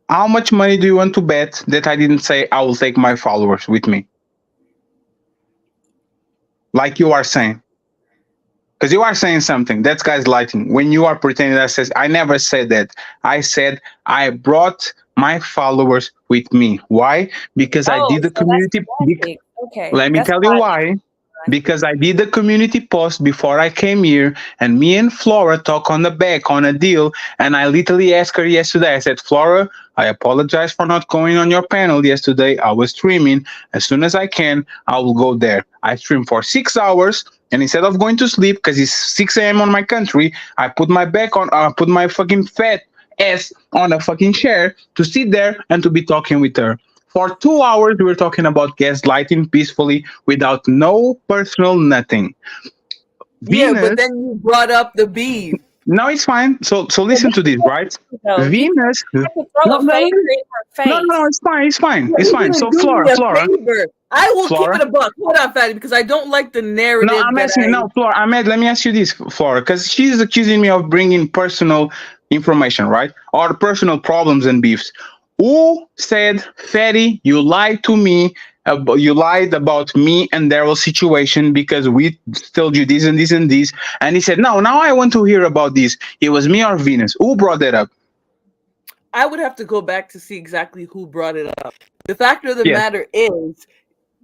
how much money do you want to bet that I didn't say I will take my followers with me? Like you are saying. Because you are saying something. That's gaslighting. When you are pretending that says, I never said that. I said I brought my followers with me. Why? Because I did the community. Okay. Let me tell you why. Because I did the community post before I came here, and me and Flora talk on the back on a deal, and I literally asked her yesterday. I said, Flora, I apologize for not going on your panel yesterday. I was streaming. As soon as I can, I will go there. I streamed for 6 hours. And instead of going to sleep, because it's 6 a.m. on my country, I put my back on, put my fucking fat ass on a fucking chair to sit there and to be talking with her. For 2 hours, we were talking about gaslighting peacefully without no personal nothing. Yeah, Venus, but then you brought up the beef. no, it's fine. So listen to this, right? Venus. I could throw a favor in her face. No, it's fine. It's fine. It's You fine. didn't So do Flora, me a Flora, favor. I will Flora. keep it a buck. Hold on, Fatty, because I don't like the narrative. No, I'm asking. No, Flora, Ahmed, let me ask you this, Flora, because she's accusing me of bringing personal information, right? Or personal problems and beefs. Who said, Fatty, you lied to me? You lied about me and Daryl's situation because we told you this and this and this. And he said, no, now I want to hear about this. It was me or Venus. Who brought that up? I would have to go back to see exactly who brought it up. The fact of the matter is,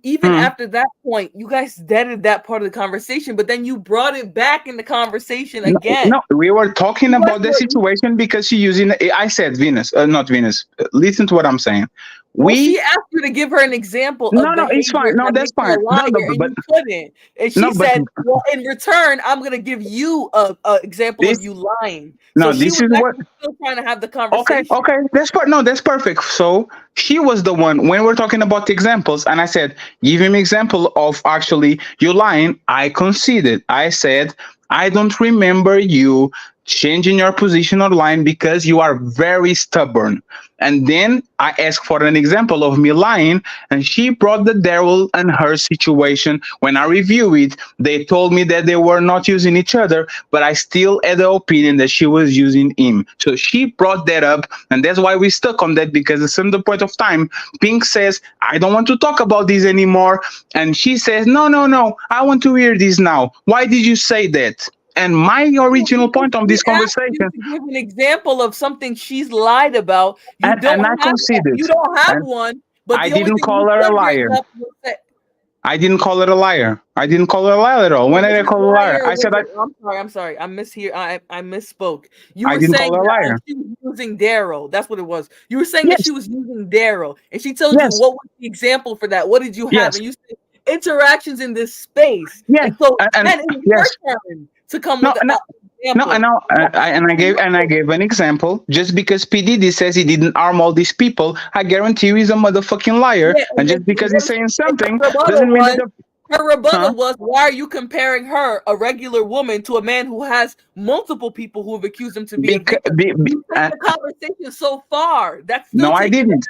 even after that point, you guys deaded that part of the conversation, but then you brought it back in the conversation again. No, we were talking about the situation because she using. I said Venus, not Venus. Listen to what I'm saying. Well, she asked you to give her an example. No, it's fine. No, that's fine. But you couldn't. And she said, "Well, in return, I'm going to give you a example of you lying." No, so this is what. Still trying to have the conversation. Okay. That's perfect. So she was the one when we're talking about the examples, and I said, "Give him example of actually you lying." I conceded. I said, "I don't remember you changing your position online because you are very stubborn." And then I asked for an example of me lying, and she brought the Daryl and her situation. When I review it, they told me that they were not using each other, but I still had the opinion that she was using him. So she brought that up, and that's why we stuck on that, because at some point of time, Pink says, I don't want to talk about this anymore. And she says, no, I want to hear this now. Why did you say that? And my original point of this conversation, to give an example of something she's lied about. You don't have one, but I didn't call her a liar. I didn't call her a liar. I didn't call her a liar at all. When did I call her a liar? I said I'm sorry. I misspoke. You were I didn't saying call her a liar. She was using Daryl. That's what it was. You were saying that she was using Daryl, and she told you what was the example for that. What did you have? And you said interactions in this space. Yes. And so then it's your turn to come with an example. I gave an example. Just because PDD says he didn't harm all these people, I guarantee you he's a motherfucking liar. And just because he's saying something doesn't mean that her rebuttal was, why are you comparing her, a regular woman, to a man who has multiple people who have accused him to be a victim? The conversation so far. That's no, I didn't.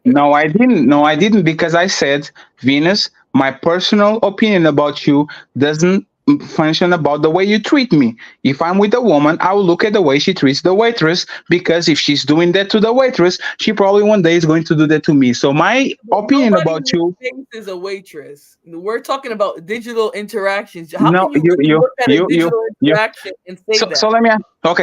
No, I didn't, because I said, Venus, my personal opinion about you doesn't function about the way you treat me. If I'm with a woman, I will look at the way she treats the waitress, because if she's doing that to the waitress, she probably one day is going to do that to me. So my opinion about you is a waitress. We're talking about digital interactions. How can you look at a digital interaction and say that? So let me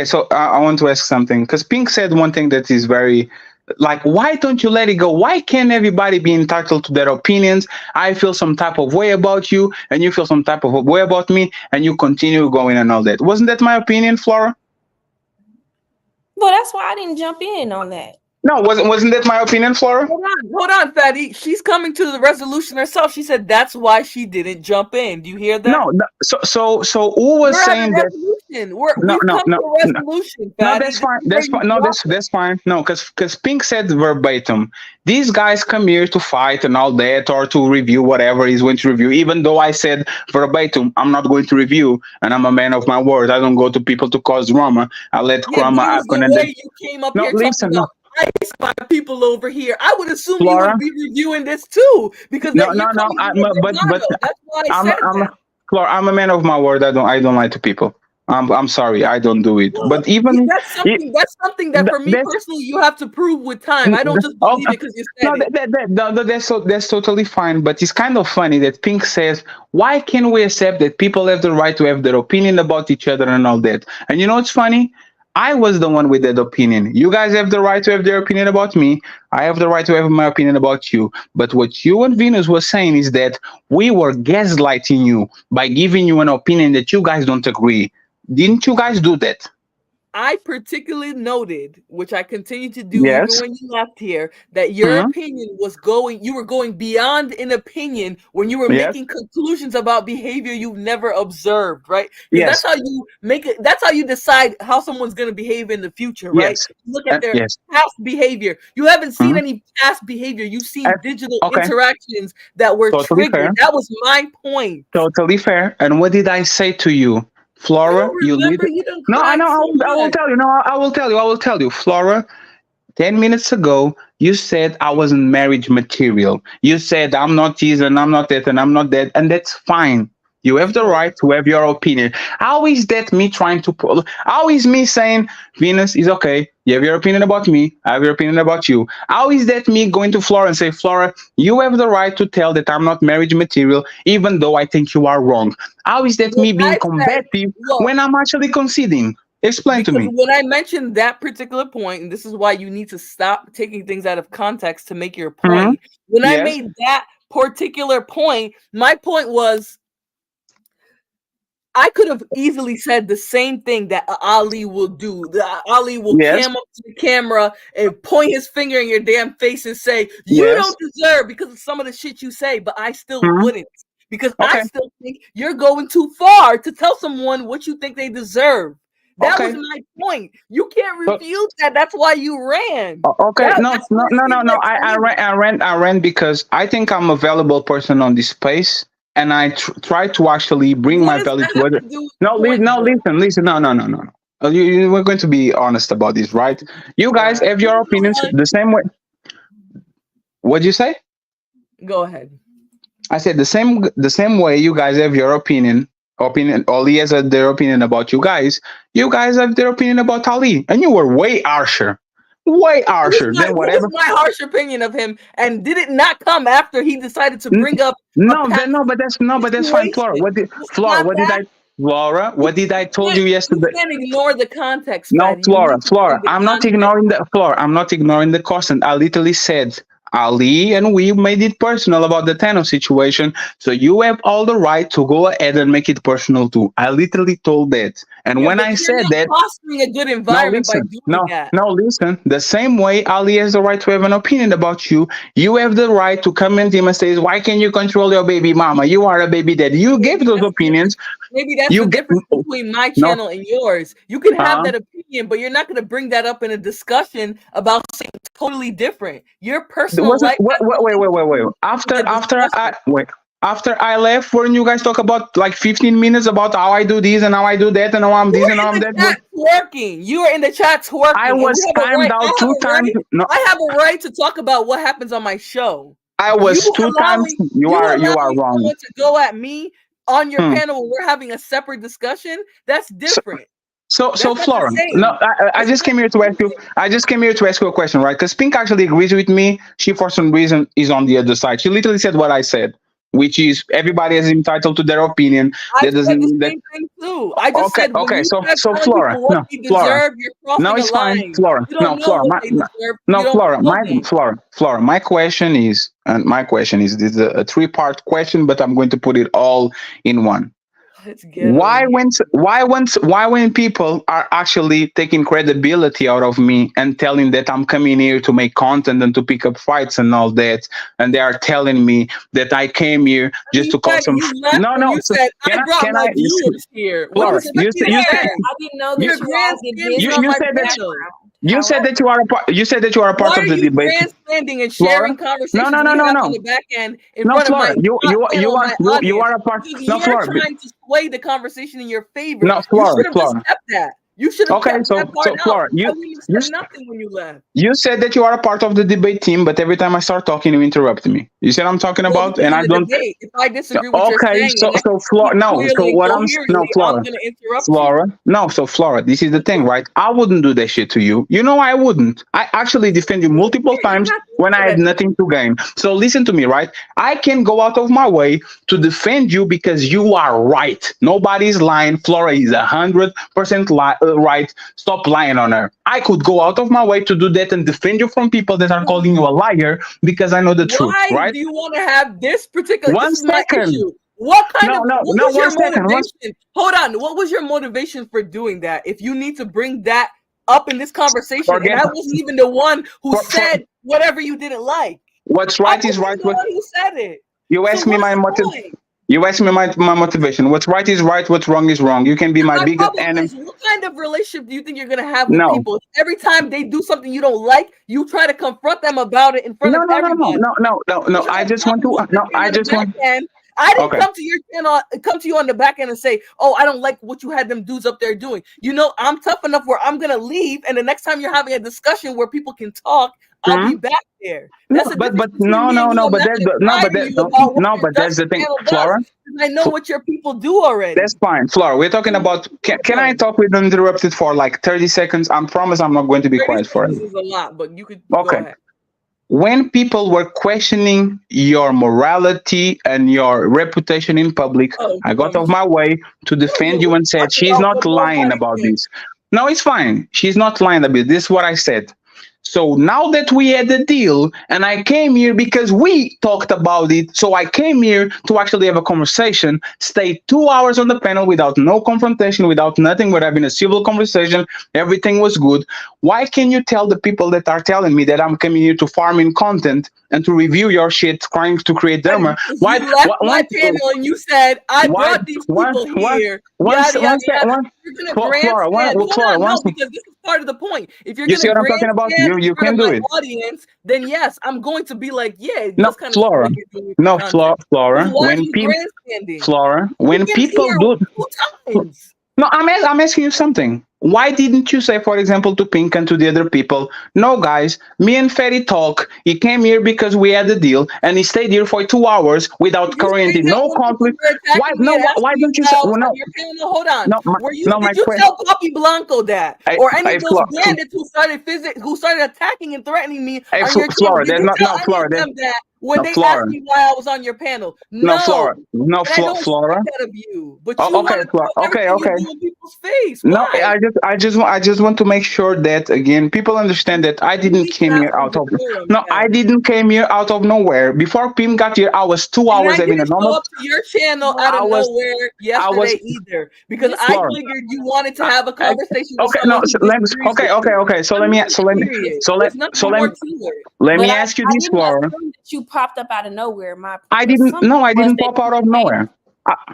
so I want to ask something, because Pink said one thing that is very like, why don't you let it go? Why can't everybody be entitled to their opinions? I feel some type of way about you, and you feel some type of way about me, and you continue going and all that. Wasn't that my opinion, Flora? Well, that's why I didn't jump in on that. No, wasn't that my opinion, Flora? Hold on, Fatty. She's coming to the resolution herself. She said that's why she didn't jump in. Do you hear that? No. So who was saying that? We've come to a resolution, Fatty. No, that's fine. That's fine. No, that's fine. No, because Pink said verbatim, these guys come here to fight and all that, or to review whatever he's going to review. Even though I said verbatim, I'm not going to review, and I'm a man of my word. I don't go to people to cause drama. I let drama happen. The way you came up here talking about by people over here, I would assume you would be reviewing this too, because but that's why I said that. Flora, I'm a man of my word. I don't lie to people. I'm sorry, I don't do it. Well, but even that's something that for me personally, you have to prove with time. I don't just believe it because you said it. That's totally fine. But it's kind of funny that Pink says, why can't we accept that people have the right to have their opinion about each other and all that? And you know what's funny? I was the one with that opinion. You guys have the right to have their opinion about me. I have the right to have my opinion about you. But what you and Venus were saying is that we were gaslighting you by giving you an opinion that you guys don't agree. Didn't you guys do that? I particularly noted, which I continue to do even Yes. when you left here, that your opinion was you were going beyond an opinion when you were Yes. making conclusions about behavior you've never observed, right? Because Yes. that's how you make it, that's how you decide how someone's going to behave in the future, right? Yes. Look at their Yes. past behavior. You haven't seen Mhm. any past behavior. You've seen digital Okay. interactions that were Totally fair. triggered. That was my point. Totally fair. And what did I say to you, I Flora? don't You lead. remember. You done No, I cried know. so I will much. tell you. No, I will tell you. I will tell you, Flora. 10 minutes ago, you said I wasn't marriage material. You said I'm not this and I'm not that and I'm not that, and that's fine. You have the right to have your opinion. How is that me trying to? How is me saying Venus is okay? You have your opinion about me. I have your opinion about you. How is that me going to Flora and say, Flora, you have the right to tell that I'm not marriage material, even though I think you are wrong? How is that me being combative when I'm actually conceding? Explain to Because me. when I mentioned that particular point, and this is why you need to stop taking things out of context to make your point. When I Yes. made that particular point, my point was I could have easily said the same thing that Ali will do. Ali will Yes. cam up to the camera and point his finger in your damn face and say, you Yes. don't deserve because of some of the shit you say, but I still wouldn't. Because Okay. I still think you're going too far to tell someone what you think they deserve. That was my point. You can't refute that. That's why you ran. Okay, That's no. where it gets I ran because I think I'm a valuable person on this space, and I try to actually bring What my does value that to have other. to do with No, the point, though? listen. No. We're going to be honest about this, right? You guys have your opinions the same way. What'd you say? Go ahead. I said the same way you guys have your opinion. Ali has their opinion about you guys. You guys have their opinion about Ali, and you were way harsher than What whatever. was my harsh opinion of him? And did it not come after he decided to bring up But that's fine, Flora. What did I Flora? What did I told you yesterday? You can't ignore the context, No, Fatty. You Flora, need to Flora. bring the I'm not context. ignoring the Flora. I'm not ignoring the constant. I literally said Ali and we made it personal about the Thanos situation. So you have all the right to go ahead and make it personal too. I literally told that. And when But I you're said not that, fostering a good no, environment by listen. doing that. No, listen. The same way Ali has the right to have an opinion about you, you have the right to comment him and say, "Why can't you control your baby mama? You are a baby dad." You gave those opinions. Maybe that's You the get difference between my no. channel and yours. You can have that opinion, but you're not going to bring that up in a discussion about something totally different. Your personal life has nothing to Wait. do with the discussion. After I left, when you guys talk about like 15 minutes about how I do this and how I do that and how I'm this and how I'm that. Twerking. You are in the chat twerking. I was timed out 2 times. No, I have a right to talk about what happens on my show. I was 2 times. You are wrong. Someone to go at me on your panel when we're having a separate discussion, that's different. So Flora, no, I just came here to ask you. I just came here to ask you a question, right? Because Pink actually agrees with me. She, for some reason, is on the other side. She literally said what I said, which is everybody is entitled to their opinion. I said the same thing too. I just said, okay. So Flora, what they deserve, you're crossing no, it's a fine, line. Flora. You don't know what they deserve. Flora. My question is, this is a 3-part question, but I'm going to put it all in one. Why when people are actually taking credibility out of me and telling that I'm coming here to make content and to pick up fights and all that, and they are telling me that I came here just to cause some you said I brought my viewers here. Flora, I didn't know that you all did this. You said that you are a part. You said that you are a part of the debate. Why are you grandstanding and sharing conversations no. on the back end in front of my audience? You are a part. No, Flora. You're trying to sway the conversation in your favor. No, Flora. You should have just kept that. You should have kept that part out. Flora, you said nothing when you left. You said that you are a part of the debate team, but every time I start talking, you interrupt me. You said I'm talking about, and I don't. Debate. If I disagree with you're saying, Flora. No, so what I'm Flora. I'm gonna interrupt Flora. You. No, so Flora, this is the thing, right? I wouldn't do that shit to you. You know I wouldn't. I actually defend you multiple times when I had nothing to gain. So listen to me, right? I can go out of my way to defend you because you are right. Nobody's lying. Flora is 100% right. Stop lying on her. I could go out of my way to do that and defend you from people that are calling you a liar because I know the truth, right? Why do you want to have this particular? One second. What kind No, of no, what no. was your One second. motivation? Hold on. What was your motivation for doing that? If you need to bring that up in this conversation, and Forget. I wasn't even the one who For, said whatever you didn't like. what's I right is wasn't right. even the one who said it. You So ask me what's my the motive. point? You ask me my motivation. What's right is right. What's wrong is wrong. You can be my My biggest problem enemy. is, what kind of relationship do you think you're gonna have with No. people? If every time they do something you don't like, you try to confront them about it in front No, of no, no, no, everybody. no, no, no, no. I just want to. No, I On the just back want. end, I didn't Okay. come to your channel, come to you on the back end and say, "Oh, I don't like what you had them dudes up there doing." You know, I'm tough enough where I'm gonna leave, and the next time you're having a discussion where people can talk, I'll be back there. No, That's the but difference between no, me no, and you. no. I'm But not that's gonna no, cry but to that you no, about what no. your But that's the thing, channel does, Flora. because I know what your people do already. That's fine, Flora. We're talking about. Can I talk with uninterrupted for like 30 seconds? I promise I'm not going to be 30 quiet for it. seconds is a lot, but you could go Okay. ahead. When people were questioning your morality and your reputation in public, I got off my way to defend you and said, she's not lying about this. No, it's fine. She's not lying about this. This is what I said. So now that we had a deal, and I came here because we talked about it, so I came here to actually have a conversation, stay 2 hours on the panel without no confrontation, without nothing, we're having a civil conversation, everything was good. Why can you tell the people that are telling me that I'm coming here to farm in content and to review your shit, trying to create drama? Why? You left my panel and you said, I brought these people here. Yada, yada, yada. You're going to grandstand. Hold on, no, because this is part of the point. If you're You going see to what I'm talking about? grandstand in You front can of do my it. audience, then yes, I'm going to be like, yeah, it No, does kind of seem Flora. like you're doing it for content. Flora. So why are When you people, grandstanding? Flora, when You've been people here do, 2 times. no, I'm asking you something. Why didn't you say, for example, to Pink and to the other people, no, guys, me and Ferry talk. He came here because we had a deal, and he stayed here for 2 hours without creating no conflict. Why? No, why don't you say? Well, no, your panel, hold on. no, Did you tell Poppy Blanco that, or any of those Flora, bandits who started attacking and threatening me on your channel? Flora, Did there's you not, tell no, any Flora, of them that when no, they Flora. asked me why I was on your panel? No, Flora, no, and I don't Flora. expect that of you. But you Oh, okay, want to Flora. throw Okay, everything okay. you do in people's face. No, Why? I just want to make sure that again people understand that I didn't came here out of no, I didn't came here out of nowhere. Before Pim got here, I was 2 hours And I having a didn't show normal. up to your channel out of nowhere yesterday either, because I Flora. figured you wanted to have a conversation with Okay, someone no, who disagrees with you. okay. So let me Period. There's nothing more to it. let me But ask you I this, didn't Flora. assume that you popped up out of nowhere. My I assumption was didn't that pop out you of were trying nowhere.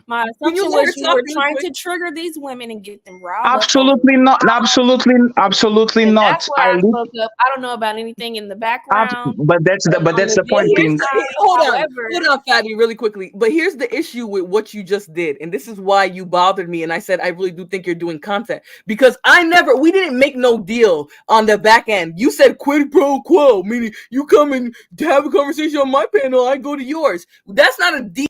My Can you assumption let her was you talk were really trying quick? to trigger these women and get them riled up. Absolutely not. Absolutely And not. that's why I spoke up. I don't know about anything in the background. But that's the point, Pink. Hold However, on, Fatty, really quickly. But here's the issue with what you just did, and this is why you bothered me. And I said I really do think you're doing content, because we didn't make no deal on the back end. You said quid pro quo, meaning you come and have a conversation on my panel, I go to yours. That's not a deal.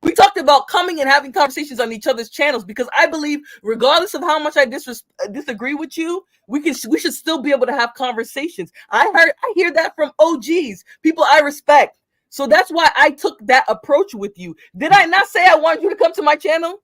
We talked about coming and having conversations on each other's channels, because I believe, regardless of how much I disagree with you, we should still be able to have conversations. I hear that from OGs, people I respect. So that's why I took that approach with you. Did I not say I wanted you to come to my channel?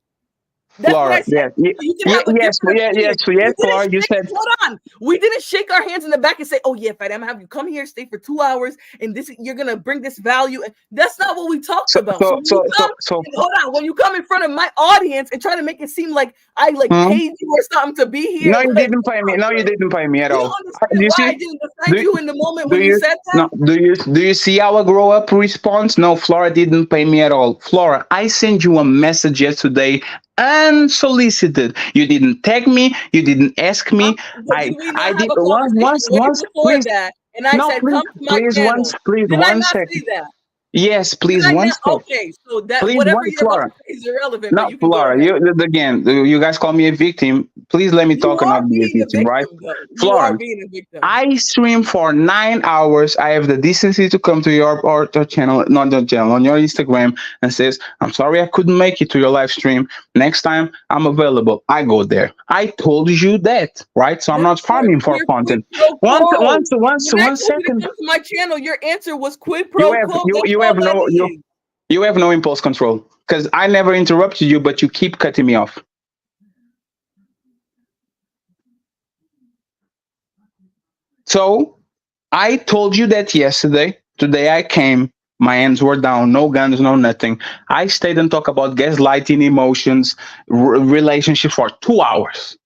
That's Flora, what I said. yes, So you can have a different opinion. Flora, you said. Hold on. We didn't shake our hands in the back and say, "Oh yeah, Fatty, I'm gonna have you come here, stay for 2 hours, and you're gonna bring this value." And that's not what we talked about. So hold on. When you come in front of my audience and try to make it seem like I paid you or something to be here, No, you didn't pay me. No, you didn't pay me at you all. don't understand why I didn't defend you in the moment when do you said that. No, do you see our grow up response? No, Flora didn't pay me at all. Flora, I sent you a message yesterday unsolicited. You didn't tag me. You didn't ask me. I did once, please. That, and I said, "Come to my channel." Please, Did I one not second. say that? Yes, please, one second. Okay, so that Please, whatever one, you're about Flora. to say is irrelevant. No, but you can Flora, go ahead. again, you guys call me a victim. Please let me You talk and are not be a being victim, right? though. You Flora, are being a victim. I stream for 9 hours. I have the decency to come to your channel, not the channel, on your Instagram, and says, "I'm sorry I couldn't make it to your live stream. Next time I'm available." I go there. I told you that, right? So I'm not farming for content. One second. To my channel, your answer was quid pro quo. You have no impulse control, because I never interrupted you, but you keep cutting me off. So I told you that yesterday. Today I came My hands were down, no guns, no nothing. I stayed and talked about gaslighting, emotions, relationship for 2 hours.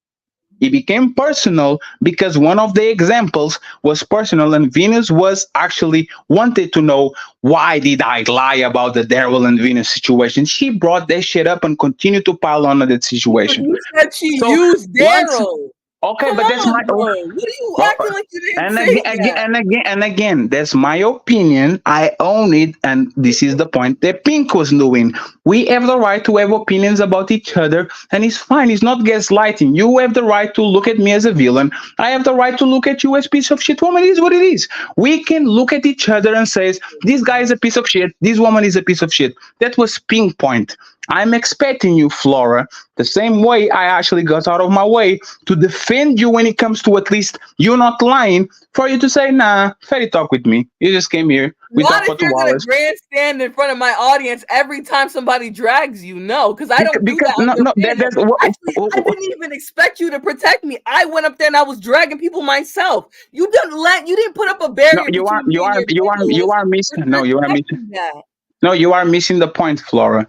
It became personal because one of the examples was personal, and Venus was actually wanted to know why did I lie about the Daryl and Venus situation. She brought that shit up and continued to pile on that situation. You said she So used once, Daryl. okay, Come but that's on, my bro. What are you well, acting like you didn't and say again, that? and again, that's my opinion. I own it, and this is the point that Pink was doing. We have the right to have opinions about each other, and it's fine. It's not gaslighting. You have the right to look at me as a villain. I have the right to look at you as piece of shit woman. It is what it is. We can look at each other and say, this guy is a piece of shit. This woman is a piece of shit. That was Pink point. I'm expecting you, Flora, the same way I actually got out of my way to defend you when it comes to at least you not lying, for you to say, nah, fairy talk with me. You just came here. We Not talked for if 2 you're gonna hours. grandstand in front of my audience every time somebody drags you. No, because I don't do Because that on your panel. that's Actually, I didn't even expect you to protect me. I went up there and I was dragging people myself. You didn't put up a no, barrier between me and your you panelists. are missing. No, You're you are missing. protecting that. No, you are missing the point, Flora.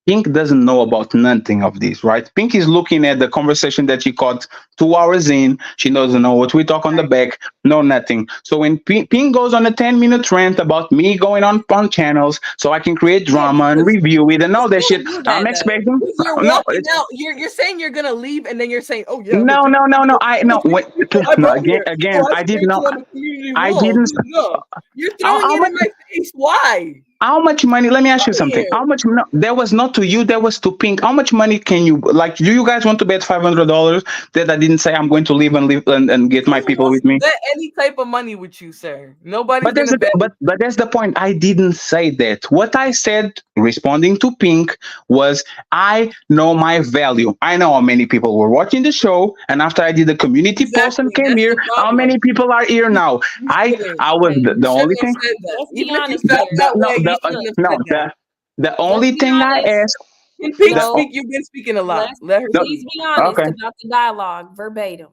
Pink doesn't know about nothing of this, right? Pink is looking at the conversation that she caught 2 hours in. She doesn't know what we talk on the back, no nothing. So when Pink goes on a 10-minute rant about me going on channels so I can create drama and review it and all that shit, Do I'm that, expecting. though. You're No, walking out. You're saying you're gonna leave, and then you're saying, "Oh yeah, no, look, no, no, no. I no. Wait, I no. brought here. Again. Oh, I I did sprayed not. you on the community I wall." didn't. No, you're How, throwing how it much? in my face. Why? How much money? Let me ask you Come something. here. How much? No, that was not to you. That was to Pink. How much money can you like? Do you guys want to bet $500 that I didn't say I'm going to leave and get my Who people wants with to me? bet any type of money with you, sir? Nobody's But there's gonna a, bet. but that's the point. I didn't say that. What I said, responding to Pink, was I know my value. I know how many people were watching the show, and after I did the community post and Exactly. came That's here, the how problem. many people are here now? You I shouldn't. I was Hey, the, You the only shouldn't have thing. said that. let's be Even if you honest felt here. that No, way, you shouldn't have no, said that. the Let's only be thing I honest. asked. Can Pink The, No, speak? You've been speaking a lot. let's Let her no, please speak. be honest okay. about the dialogue verbatim.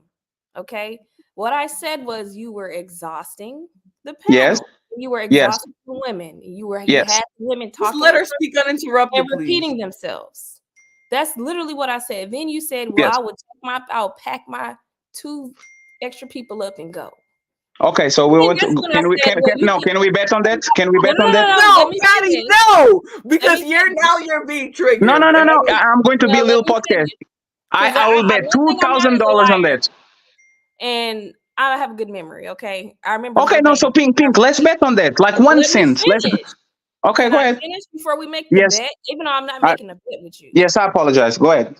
Okay. What I said was you were exhausting the Yes, panel. You were yes, exhausting the women. You yes. had women Just talking let her over speak and uninterrupted, please. repeating themselves. That's literally what I said. Then you said, "Well, Yes. I'll pack my 2 extra people up and go." Okay, so we And then want to. that's when I said, Can "Well, you no? can." Can we bet on that? Can we Well, bet on that? no. Let No, me Patty, finish. no, Let because me finish. you're being No, triggered. no, no, And no. I I'm going to be a No, let little me podcast. finish. Because I will bet one two thing I'm not thousand is a dollars on liar, that. and I have a good memory. Okay, I remember Okay, no. So verbatim. Pink. Let's bet on that. Like Well, one let me cent. Let's. finish. Okay, Can go I ahead. finish before we make the Yes. bet? Even though I'm not I, making a bet with you. yes, I apologize. Go ahead.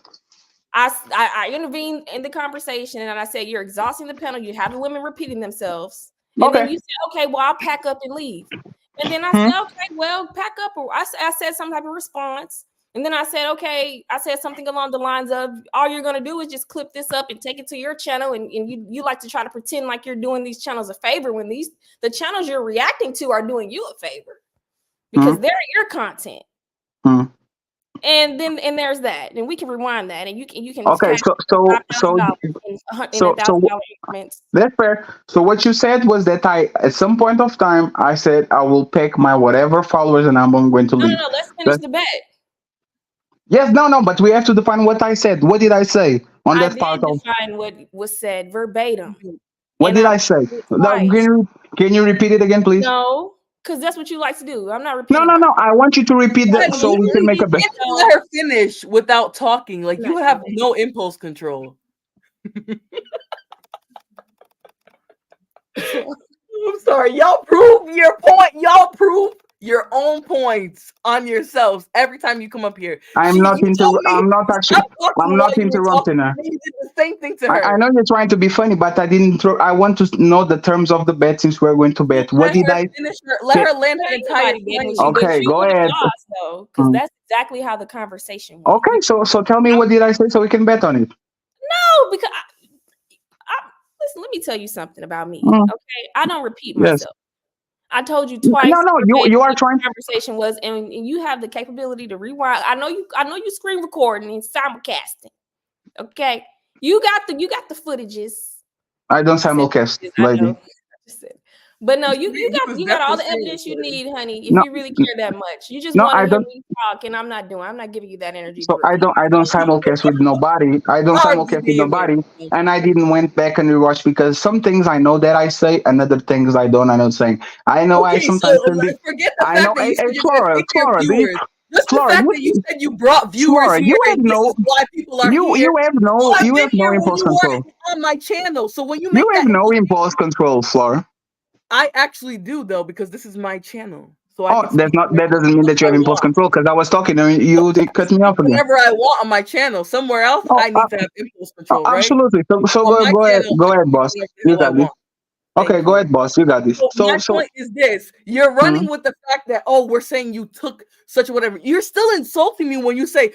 I intervened in the conversation and I said, "You're exhausting the panel. You have the women repeating themselves." And then Okay. you said, "Okay, well, I'll pack up and leave." And then I Hmm. said, "Okay, well, pack up." Or I said some type of response. And then I said, "Okay," I said something along the lines of, "All you're going to do is just clip this up and take it to your channel. And you like to try to pretend like you're doing these channels a favor when the channels you're reacting to are doing you a favor because they're your content." And then there's that, and we can rewind that, and you can Okay. catch $5,000 in $1,000 increments. That's fair. So what you said was that at some point of time, I said I will pick my whatever followers and I'm going to leave. No. Let's finish the bet. Yes, no, but we have to define what I said. What did I say on I that did part of? define what was said verbatim, What and did I I say? repeated it twice. Can you repeat it again, please? No, because that's what you like to do. I'm not No, repeating no, myself. no. I want you to repeat that so we can make a bet. You let her finish without talking. Like you have no impulse control. I'm sorry. Y'all prove your point. Y'all prove your own points on yourselves every time you come up here. I'm not actually. Stop talking I'm while not you were talking. interrupting her. You did the same thing to her. I know you're trying to be funny, but I didn't. I want to know the terms of the bet since we're going to bet. What did I? Let her land her entire point. Okay, go ahead. Though, because that's exactly how the conversation went. Okay, so tell me what did I say so we can bet on it. No, because listen, let me tell you something about me. Okay, I don't repeat myself. I told you twice. No, you are trying. Conversation was, and you have the capability to rewind. I know you screen recording and simulcasting. Okay, you got the footages. I don't simulcast, lady. But no, you got all the evidence you need, honey. If you really care that much, you just want to hear me talk, and I'm not giving you that energy. So I don't simulcast with nobody. I don't simulcast with nobody, and I didn't went back and rewatch because some things I know that I say, and other things I don't. I'm not saying. I know I sometimes can be. Forget the I fact know. that you Hey, said you're going to Flora, take your viewers. Just the fact that you said you brought viewers Flora, here, you have and this no. is why people are You here. have no. Well, I've You been have no here when impulse you control. weren't on my channel. So when you You make have that, no impulse control, Flora. I actually do though, because this is my channel. So I can That's speak not. That doesn't mean that you have impulse control. Because I was talking and you cut me off again. whenever I want on my channel. Somewhere else, I need to have impulse control, right? Absolutely. So On my go ahead, channel, go I ahead, can boss. do You whatever the hell I got this. want. Okay, go ahead, boss. You got this. So my So point is this: you're running with the fact that we're saying you took such whatever. You're still insulting me when you say,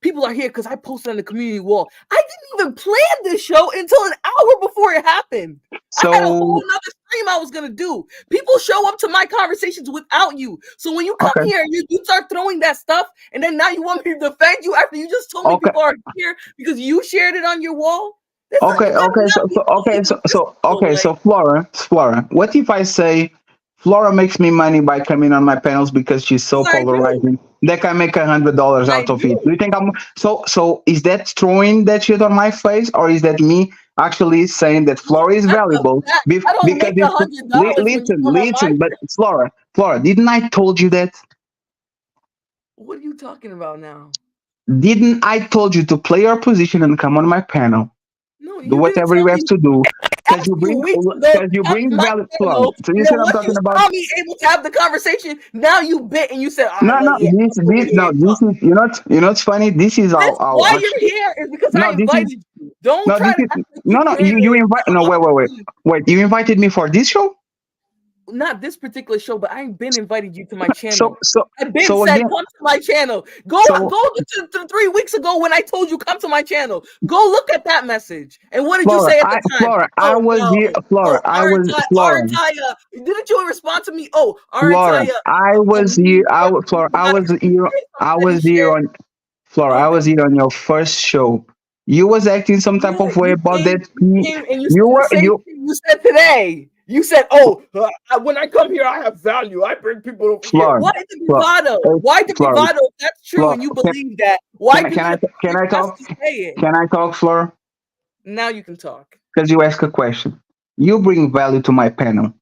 people are here because I posted on the community wall. I didn't even plan this show until an hour before it happened. I had a whole another stream I was gonna do. People show up to my conversations without you. So when you come here, you start throwing that stuff, and then now you want me to defend you after you just told me people are here because you shared it on your wall. So Flora, what if I say Flora makes me money by coming on my panels because she's so polarizing that can make $100 out of it? Do you think I'm so is that throwing that shit on my face, or is that me actually saying that Flora is valuable? I don't make $100 listen, but Flora, didn't I told you that? What are you talking about now? Didn't I told you to play your position and come on my panel? No, do whatever you have to do because you bring valid. So you see what I'm talking about? Saw me able to have the conversation. Now you bit and you said, this you know it's funny. This is why you're here is because I invited you. Don't try to act like you invite. No, wait. You invited me for this show? Not this particular show, but I've been inviting you to my channel. So I've been said come to my channel. Go to 3 weeks ago when I told you come to my channel. Go look at that message. And what did you say at the time? Flora, I was here. Flora, I was Flora. Didn't you respond to me? Flora, I was here. Flora, I was here. I was here on Flora. I was here on your first show. You was acting some type of way about that. You said today. You said, when I come here, I have value. I bring people over here. Why the bravado? Why the bravado? If that's true and you believe that, why can I talk? Can I talk, Flora? Now you can talk. Because you ask a question. You bring value to my panel.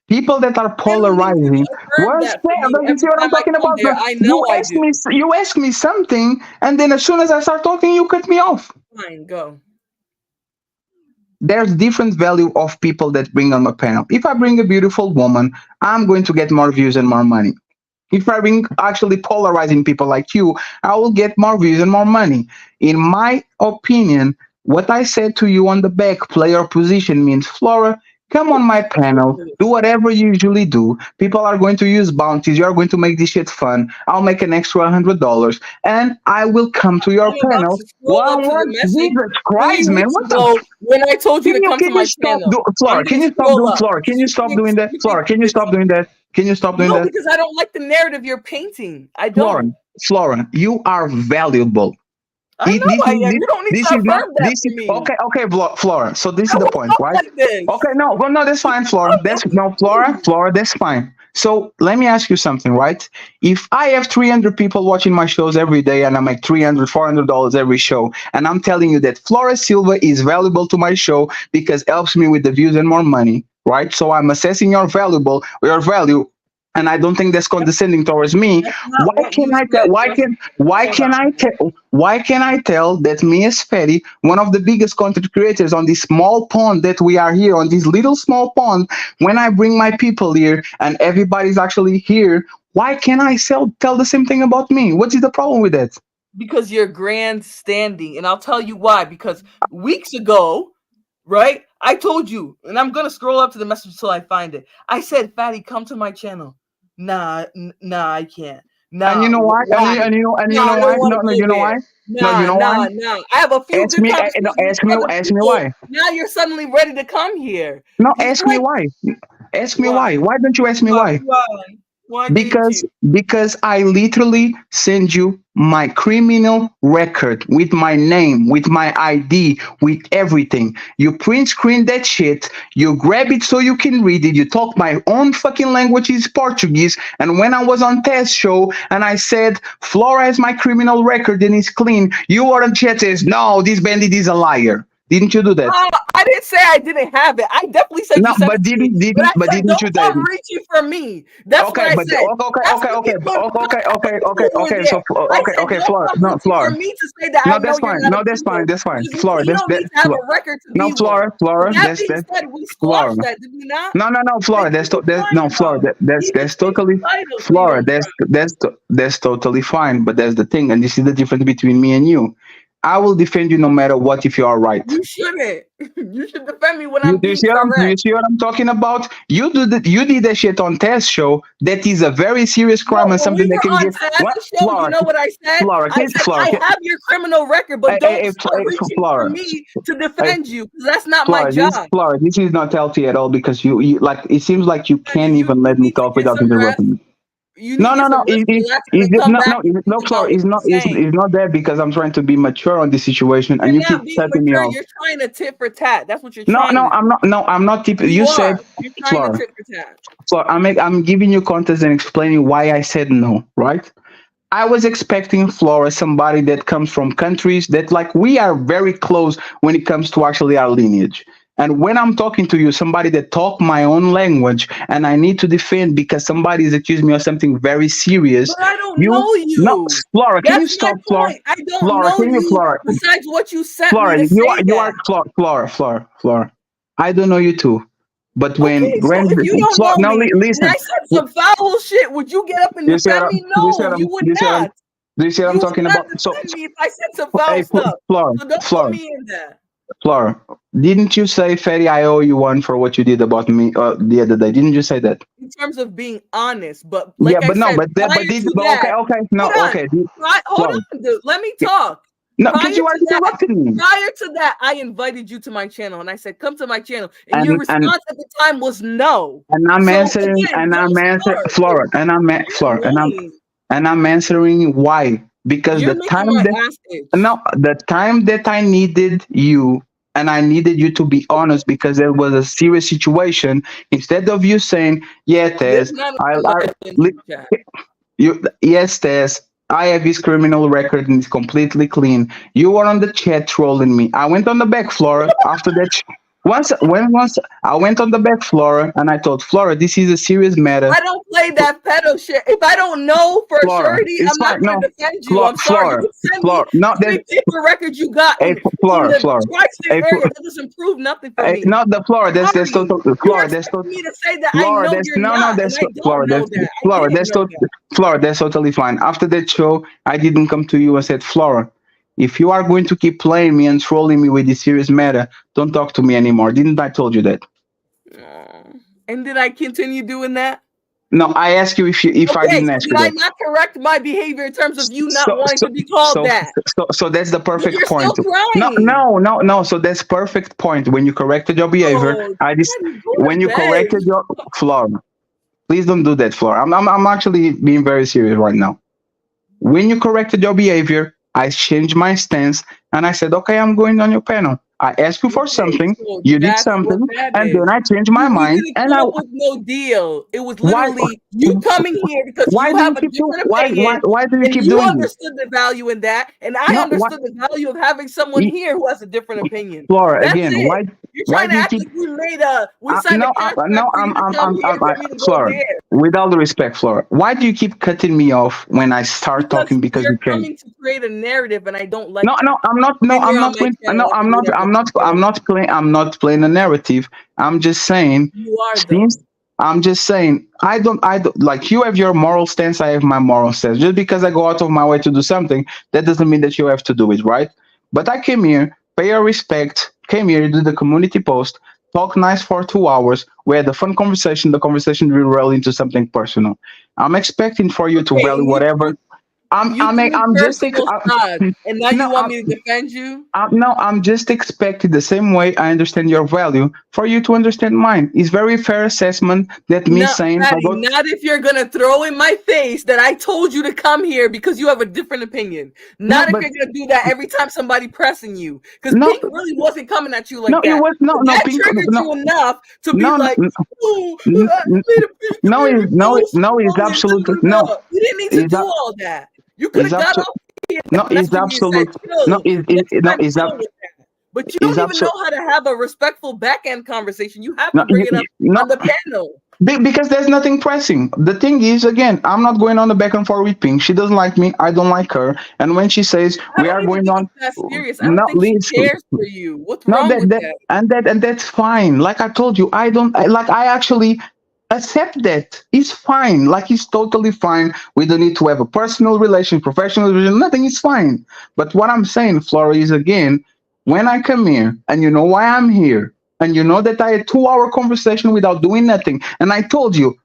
People that are polarizing. You see what I'm talking about? You ask me something, and then as soon as I start talking, you cut me off. Fine, go. There's different value of people that bring on my panel. If I bring a beautiful woman, I'm going to get more views and more money. If I bring actually polarizing people like you, I will get more views and more money. In my opinion, what I said to you on the back, player position, means Flora, come on my panel, do whatever you usually do. People are going to use bounties. You're going to make this shit fun. I'll make an extra $100, and I will come to your panel. Jesus Christ, man! What the? When I told you to come to my channel, Flora, can you stop doing? Flora, can you stop doing that? Flora, can you stop doing that? Can you stop doing that? No, because I don't like the narrative you're painting. I don't. Flora, you are valuable. I know I am. You don't need to affirm that to me. Okay, Flora. So this is the point, right? Okay, no, that's fine, Flora. Flora, that's fine. So let me ask you something, right? If I have 300 people watching my shows every day and I make $300, $400 every show, and I'm telling you that Flora Silva is valuable to my show because it helps me with the views and more money, right? So I'm assessing your value. And I don't think that's condescending towards me. Why can I tell that me as Fatty, one of the biggest content creators on this small pond that we are here, on this little small pond, when I bring my people here and everybody's actually here, why can't I tell the same thing about me? What is the problem with that? Because you're grandstanding, and I'll tell you why. Because weeks ago, right, I told you, and I'm gonna scroll up to the message until I find it. I said, Fatty, come to my channel. Nah, I can't. Nah, and you know why? And you know why? No, you know why? Nah. I have a few ask me why. Now you're suddenly ready to come here. No, ask me why. Ask me why. Why don't you ask me why? Why didn't you? Because I literally send you my criminal record with my name, with my ID, with everything. You print screen that shit, you grab it so you can read it. You talk my own fucking language is Portuguese. And when I was on test show and I said Flora has my criminal record and it's clean, you were on chat says, no, this bandit is a liar. Didn't you do that? I didn't say I didn't have it. I definitely said No, you sent but it to me. didn't But I said didn't you don't come do? reaching for me. That's what Okay, I but said. That's what people okay. there. So I said okay, don't Flora, come no, reaching for Flora, me to say that no, I know that's you're fine. not No, a that's fine. criminal. That's fine. Because Flora, you don't need to have a record to no, be one. Flora, With that that's being said, we Flora. squashed that, did we not? No, Flora, Like, that's what are you no, crying Flora, about? that's Even totally title so you Flora, don't cry. that's totally fine. But that's the thing, and this is the difference between me and you. I will defend you no matter what if you are right. You shouldn't. You should defend me when You, I'm being do you correct. see what I'm talking about? You did that shit on test show. That is a very serious crime No, and when we something that were can on get what the show, you Flora, know what I said? Flora, I said Flora, I have your criminal record, but don't start reaching for Flora, me to defend you, because that's not my Flora, job. this is not healthy at all because you like it seems like you can't even You let me need to talk get without some rest. interrupting me. You need to get some rest, relax, and It's then just, come back and no, speak Flora, about what you're saying. it's not that because I'm trying to be mature on this situation and You're you keep not being cutting me mature. off. You're trying to tit for tat. That's what you're trying to do. I'm not. No, I'm not. You You said, are. You're trying to Flora, tit for tat. Flora. I'm giving you context and explaining why I said no. Right? I was expecting Flora, somebody that comes from countries that like we are very close when it comes to actually our lineage. And when I'm talking to you, somebody that talk my own language and I need to defend because somebody is accusing me of something very serious. But I don't You know no, you. Flora, can you That's my stop, Flora? point. I don't Flora, know can you, you Flora? besides what you sent me Flora, to say you are that. Flora. I don't know you too. But Okay, when so Grand if you don't Flora, know now me and listen. I said some foul shit, would you get up and Do you see what defend I'm, me? No, you would do you see what I'm, not. do you see what I'm You would talking not about? So, defend me if I said some foul hey, stuff. Flora, So don't put Flora, me in that. Flora, didn't you say, Ferry, I owe you one for what you did about me the other day? Didn't you say that? In terms of being honest, but Yeah, like I but no, said, prior to okay, that, no, hold on, okay, hold Flora. on, dude. Let me Yeah, talk. no, because you are interrupting me. Prior to that, I invited you to my channel and I said, "Come to my channel," and your And response at the time was no. I'm So answering, again, don't start. Flora, You're annoying. and I'm answering why because You're making my ass itch. the time that I needed you and I needed you to be honest because there was a serious situation. Instead of you saying, "Yeah, There's Tess, none of I somebody in the chat. you yes, Tess, I have his criminal record and it's completely clean." You were on the chat trolling me. I went on the back, Flora. After that, once I went on the back, Flora, and I told Flora, "This is a serious matter." I don't play that pedo shit. If I don't know for Flora, surety, it's I'm not fine. going No, to defend you. I'm sorry. You send me No, every paper record you got hey, in the Flora, tri-state hey, area. That doesn't prove nothing for me. not the Flora. That's Sorry. total. You're Flora, that's expecting total. me to say that I Flora, know that's you're not, and I Flora, don't know that. I didn't know that. Flora, that's totally fine. After that show, I didn't come to you and said, Flora, if you are going to keep playing me and trolling me with this serious matter, don't talk to me anymore. Didn't I told you that? And did I continue doing that? No, I asked you if I didn't ask did you I that. not correct my behavior in terms of you not wanting to be called that? So that's the perfect You're point. still crying. No. So that's perfect point. When you corrected your behavior, when you corrected your Flora, please don't do that, Flora. I'm actually being very serious right now. When you corrected your behavior, I changed my stance and I said, okay, I'm going on your panel. I asked you for something, So you did that's something, what that and is. then I changed my You mind. didn't And come up with no deal. It was literally you coming here because why you do you have a keep different why opinion, do you and keep you doing this? understood the value in that, and I No, understood the value of having someone here who has a different opinion. Flora, That's again, it. You're why trying to do you act keep like we signed a contract for you to come here for me to go Flora, there. with all the respect, Flora, why do you keep cutting me off when I start Because talking because you're you can't? coming to create a narrative, and I don't like No, that. I'm not playing. No, I'm not playing a narrative. I'm just saying. You are though. Since I'm just saying, I don't like you have your moral stance. I have my moral stance. Just because I go out of my way to do something, that doesn't mean that you have to do it, right? But I came here, pay your respect. Came here to do the community post, talk nice for 2 hours. We had a fun conversation. The conversation will roll into something personal. I'm expecting for you to rally whatever. I'm just personal side, and now you no, want me to defend you? no, I'm just expecting the same way I understand your value for you to understand mine. It's very fair assessment that me No, saying Patty, about not if you're gonna throw in my face that I told you to come here because you have a different opinion. no, Not if but you're gonna do that every time somebody pressing you. Because no, Pink really wasn't coming at you no, like it that. was no, But no, that pink, triggered no, you enough to be no, like, oh, n- I n- made a Pink no, community post no, is only. absolutely no, You didn't need to is do all that. You could is have got absolute, off here no, is messaging me and said, absolute, no, chill, next no, time chill with that. But you is don't even know absolute, how to have a respectful back end conversation. You have no, to bring it up no. on the panel. Because there's nothing pressing. The thing is, again, I'm not going on the back and forth with Pink. She doesn't like me. I don't like her. And when she says I we don't are even going think on, it's that serious. I don't not think she least, cares for you. What's no, wrong with that? and that's fine. Like I told you, I actually accept that. It's fine. Like it's totally fine. We don't need to have a personal relation, professional relation. Nothing is fine. But what I'm saying, Flora, is again, when I come here, and you know why I'm here, and you know that I had 2 hour conversation without doing nothing, and I told you.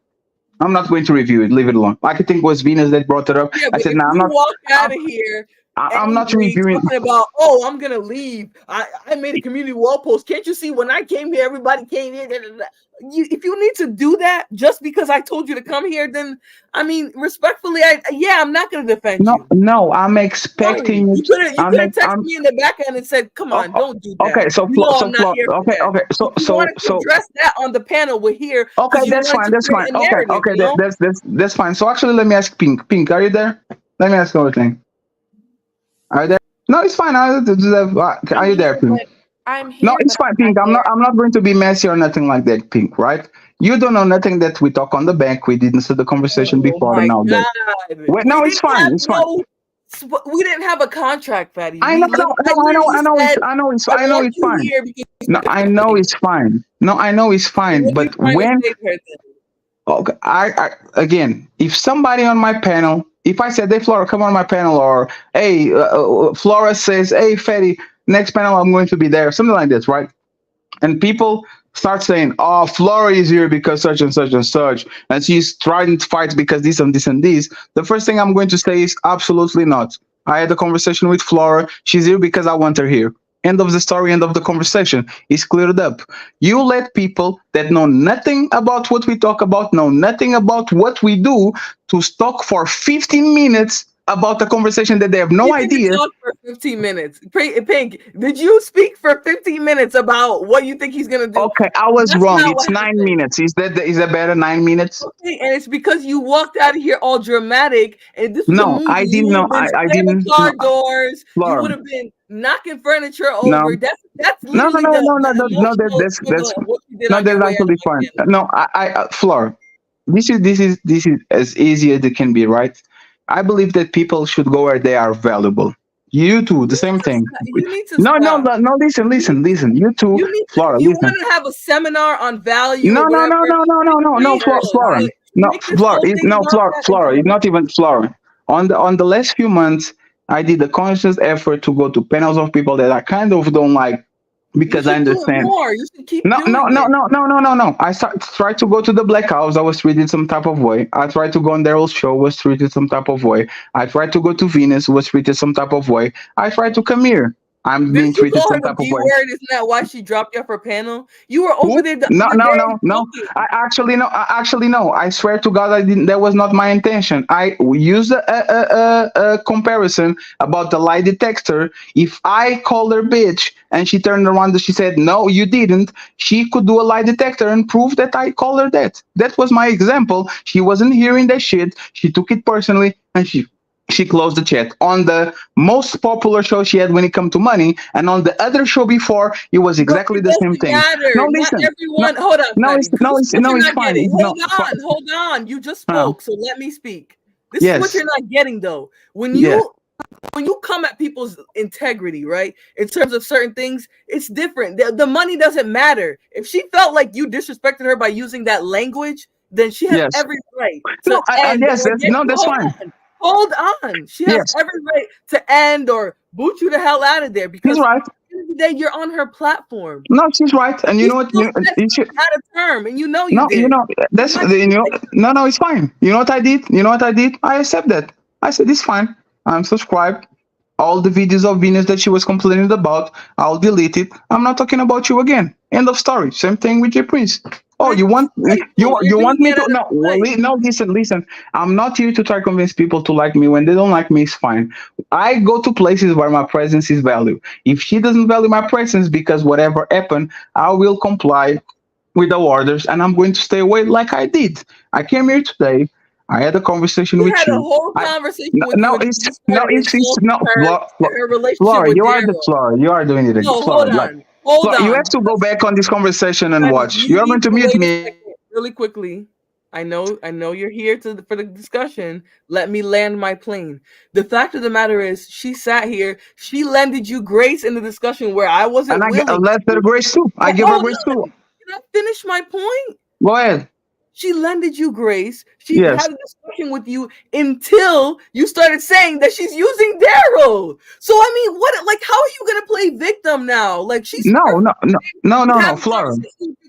I'm not going to review it. Leave it alone. I think it was Venus that brought it up. Yeah, I but said, if "No, you walk out of here I'm not angry, reviewing." talking about, oh, I'm gonna leave. I made a community wall post. Can't you see when I came here, everybody came in? If you need to do that just because I told you to come here, then I mean, respectfully, I'm not gonna defend No, you. no, I'm Sorry, expecting you it. could have texted me in the back end and said, "Come on, don't do that." Okay. So, You know so, I'm not here for okay, that. okay. So, If you wanted to so, address that on the panel, we're here okay, because you that's wanted fine. to That's create fine. a Okay, narrative. okay, You know. that's fine. So, actually, let me ask Pink. Pink, are you there? Let me ask you one thing. Are you there? No, it's fine. Are I'm you there, here, Pink? but I'm No, here, it's but fine, I'm not Pink. there. I'm not going to be messy or nothing like that, Pink. Right? You don't know nothing that we talk on the back. We didn't see the conversation Oh before my and all that. God. Wait, We no, it's didn't fine. have It's fine. we didn't have a contract, Fatty. I know, no, I no, literally said, I I know want it's you fine. here because No, I know it's fine. No, I know it's and fine. what are you But trying to when, say here then? okay, again, if somebody on my panel, if I said, "Hey, Flora, come on my panel," or "Hey, Flora says, hey, Fatty, next panel I'm going to be there," something like this, right? And people start saying, "Oh, Flora is here because such and such, and she's trying to fight because this and this and this." The first thing I'm going to say is absolutely not. I had a conversation with Flora. She's here because I want her here. End of the story, end of the conversation. It's cleared up. You let people that know nothing about what we talk about, know nothing about what we do, to talk for 15 minutes about a conversation that they have no You didn't idea. talk for 15 minutes. Pink, did you speak for 15 minutes about what you think he's going to do? Okay, I was That's wrong. not It's what 9 minutes. Is that better? 9 minutes? Okay, and it's because you walked out of here all dramatic, and this was a No, movie. I You didn't would know. have been I slamming didn't. No, car doors. You Flora. would have been knocking furniture No, over. That's no, no, literally no, no, no, the no. emotional That's equivalent of what you did no. on your That's way out of actually my fine. panel. No, Flora. This is as easy as it can be, right? I believe that people should go where they are valuable. You too, the same thing. You need to No, no, stop. no, no. Listen. You too, You need to, if Flora. you Listen. want to have a seminar on value No, or no, whatever, no, no, no, no, no, no, Flora. No, make this Flora. whole thing No, about that Flora. instead of It's not even Flora. On the last few months, I did a conscious effort to go to panels of people that I kind of don't like you because I should do it understand. more. You should keep No, no, doing no, it. no, no, no, no, no. Tried to go to the Black House. I was treated some type of way. I tried to go on Daryl's show. Was treated some type of way. I tried to go to Venus. Was treated some type of way. I tried to come here. I'm being Didn't you treated call her some the type of B way. word? Isn't that why she dropped you off her panel? You were over Who? there the No, other no, day no, no. smoking. I actually no. I swear to God, I didn't. That was not my intention. I used a comparison about the lie detector. If I called her bitch and she turned around and she said, "No, you didn't," she could do a lie detector and prove that I called her that. That was my example. She wasn't hearing that shit. She took it personally and she closed the chat on the most popular show she had when it come to money, and on the other show before it was But exactly it the same doesn't thing. No, matter. Not listen, no, everyone. Hold on, no, Fatty. This is what no, you're it's not fine. getting. No, Hold on. You just uh, spoke, so let me speak. This is what yes, you're not getting, though. yes, When you come at people's integrity, right, in terms of certain things, it's different. The money doesn't matter. If she felt like you disrespected her by using that language, then she has yes. every right No, to end yes, or get. that's fine. Hold on. She has Yes, every right to end or boot you the hell out of there he's because right. at the end of the day, you're on her platform. No, she's right. And you You know what? still said You something out of term, and you no, did. that's Like, no, no, it's fine. You know what I did? You know what I did? I accept that. I said, it's fine. I'm subscribed. All the videos of Venus that she was complaining about, I'll delete it. I'm not talking about you again. End of story. Same thing with J Prince. Oh, you want you want me to no? Well, no. Listen. I'm not here to try to convince people to like me. When they don't like me, it's fine. I go to places where my presence is valued. If she doesn't value my presence because whatever happened, I will comply with the orders and I'm going to stay away like I did. I came here today. I had a conversation We with had a you. whole conversation No, with you, and it's you no, started it's insulting no, her relationship Flora, with you are the Daryl. Flora. You are doing it again. No, Flora, hold like, on, hold Flora, you on. have to go back on this conversation and Honey, watch. you You are going need to to mute wait a me. second, really quickly. I know you're here for the discussion. Let me land my plane. The fact of the matter is, she sat here. She lended you grace in the discussion where I And wasn't I willing. left her grace too. I give her Hold grace too. on. Can I finish my point? Go ahead. She lended you grace. She Yes. had a discussion with you until you started saying that she's using Daryl. So I mean, what? Like, how are you gonna play victim now? Like, she's perfect. No, Flora.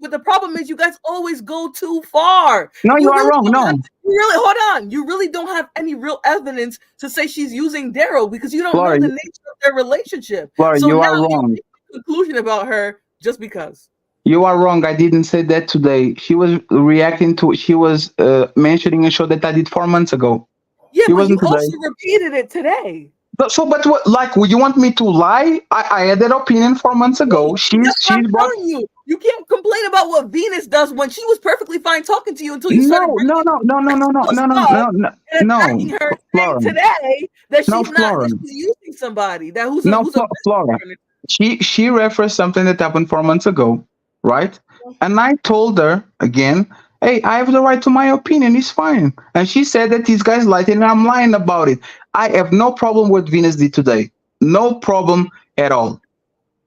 But the problem is, you guys always go too far. No, you You are really wrong. don't No, have, you really hold on. You really don't have any real evidence to say she's using Daryl because you don't Flora, know the nature of their relationship. Flora, So you now are you wrong. make a conclusion about her just because. You are wrong. I didn't say that today. She was reacting to. She was mentioning a show that I did 4 months ago. Yeah, It but you wasn't today. also repeated it today. But what? Like, would you want me to lie? I had that opinion 4 months ago. That's what She's I'm brought. telling you. You can't complain about what Venus does when she was perfectly fine talking to you until you started No, bringing no, and attacking no, her, saying Flora. today that No, she's not, Flora. that she's using somebody that who's No, a Flora. She referenced something that happened 4 months ago, right? And I told her again, hey, I have the right to my opinion. It's fine. And she said that these guys lied, and I'm lying about it. I have no problem with Venus did today. No problem at all.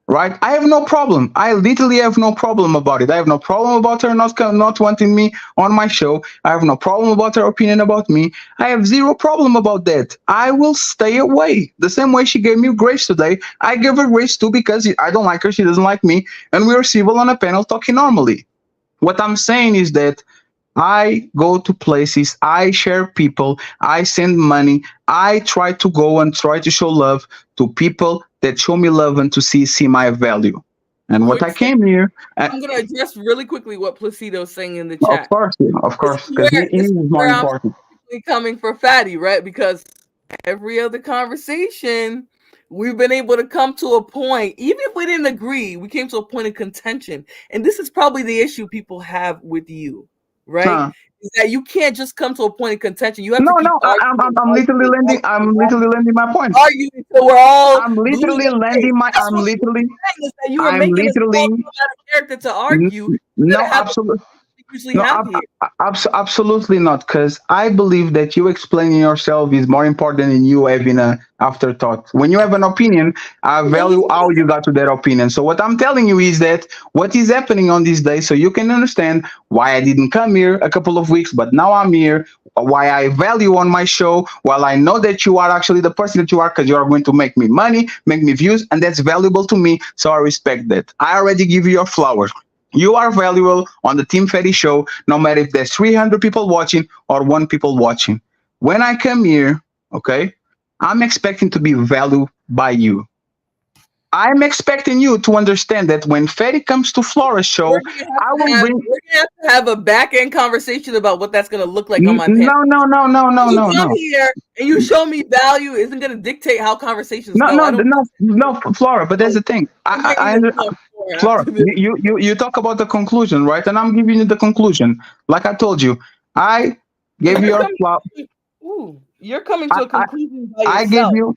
Right? I have no problem. I literally have no problem about it. I have no problem about her not wanting me on my show. I have no problem about her opinion about me. I have zero problem about that. I will stay away. The same way she gave me grace today, I give her grace too because I don't like her, she doesn't like me, and we are civil on a panel talking normally. What I'm saying is that I go to places, I share people, I send money, I try to go and try to show love to people that show me love and to see my value. And what I came here, I'm gonna address really quickly what Placido's saying in the of chat. course, because he This is is more where I'm important. coming for Fatty, right? Because every other conversation, we've been able to come to a point, even if we didn't agree, we came to a point of contention. And this is probably the issue people have with you, right? Is that you can't just come to a point of contention. You have to keep I'm literally landing my point. arguing until we're all I'm literally landing my. I'm literally. you were I'm making a small literally. character to argue. No, absolutely. Usually No, have here. absolutely not. Because I believe that you explaining yourself is more important than you having a afterthought. When you have an opinion, I value how you got to that opinion. So what I'm telling you is that what is happening on this day, so you can understand why I didn't come here a couple of weeks, but now I'm here. Why I value on my show. While I know that you are actually the person that you are, because you are going to make me money, make me views, and that's valuable to me. So I respect that. I already give you your flowers. You are valuable on the Team Fatty show, no matter if there's 300 people watching or 1 people watching. When I come here, okay, I'm expecting to be valued by you. I'm expecting you to understand that when Fatty comes to Flora's show, I will bring. We're gonna have to have a back end conversation about what that's gonna look like on my panel. No. You come here and you show me value isn't gonna dictate how conversations go. No, Flora. But that's the thing. Flora, you talk about the conclusion, right? And I'm giving you the conclusion. Like I told you, I gave you your flower. You're coming to a conclusion by I yourself.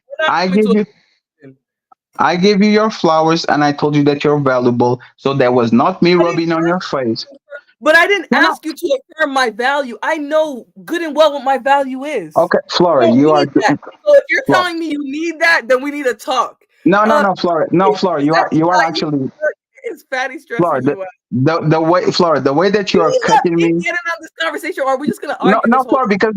I gave you your flowers, and I told you that you're valuable. So that was not me rubbing on your face. But I didn't ask you to affirm my value. I know good and well what my value is. Okay, Flora, you are. So if you're telling me you need that, then we need to talk. No, Flora. No, Flora. You are actually. Is Fatty stressing Flora, you out? the way, Flora, the way that you are cutting me. Get in on this conversation, or are we just gonna argue? No, Flora, because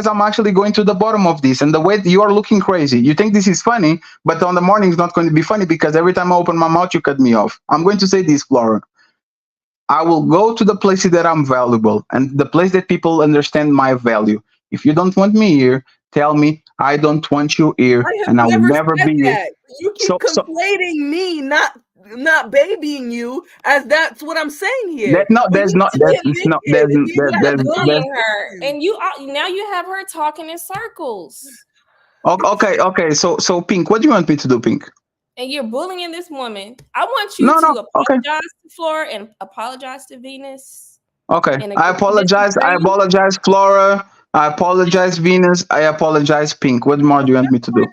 I'm actually going to the bottom of this, and the way you are looking crazy. You think this is funny, but on the morning it's not going to be funny because every time I open my mouth, you cut me off. I'm going to say this, Flora. I will go to the places that I'm valuable and the place that people understand my value. If you don't want me here, tell me I don't want you here, I have and I will never never said be here. that. You keep So conflating me, not babying you, as that's what I'm saying that here. no, But there's you not need to there's be no evicted if you're You're gonna there's bullying her, and now you have her talking in circles, okay. So Pink, what do you want me to do, Pink? and you're bullying this woman. I want you No, to no. Okay, apologize to Flora and apologize to Venus okay. and I agree to apologize. I disagree. apologize, Flora. I apologize, Venus. I apologize, Pink. What more do you want me to do?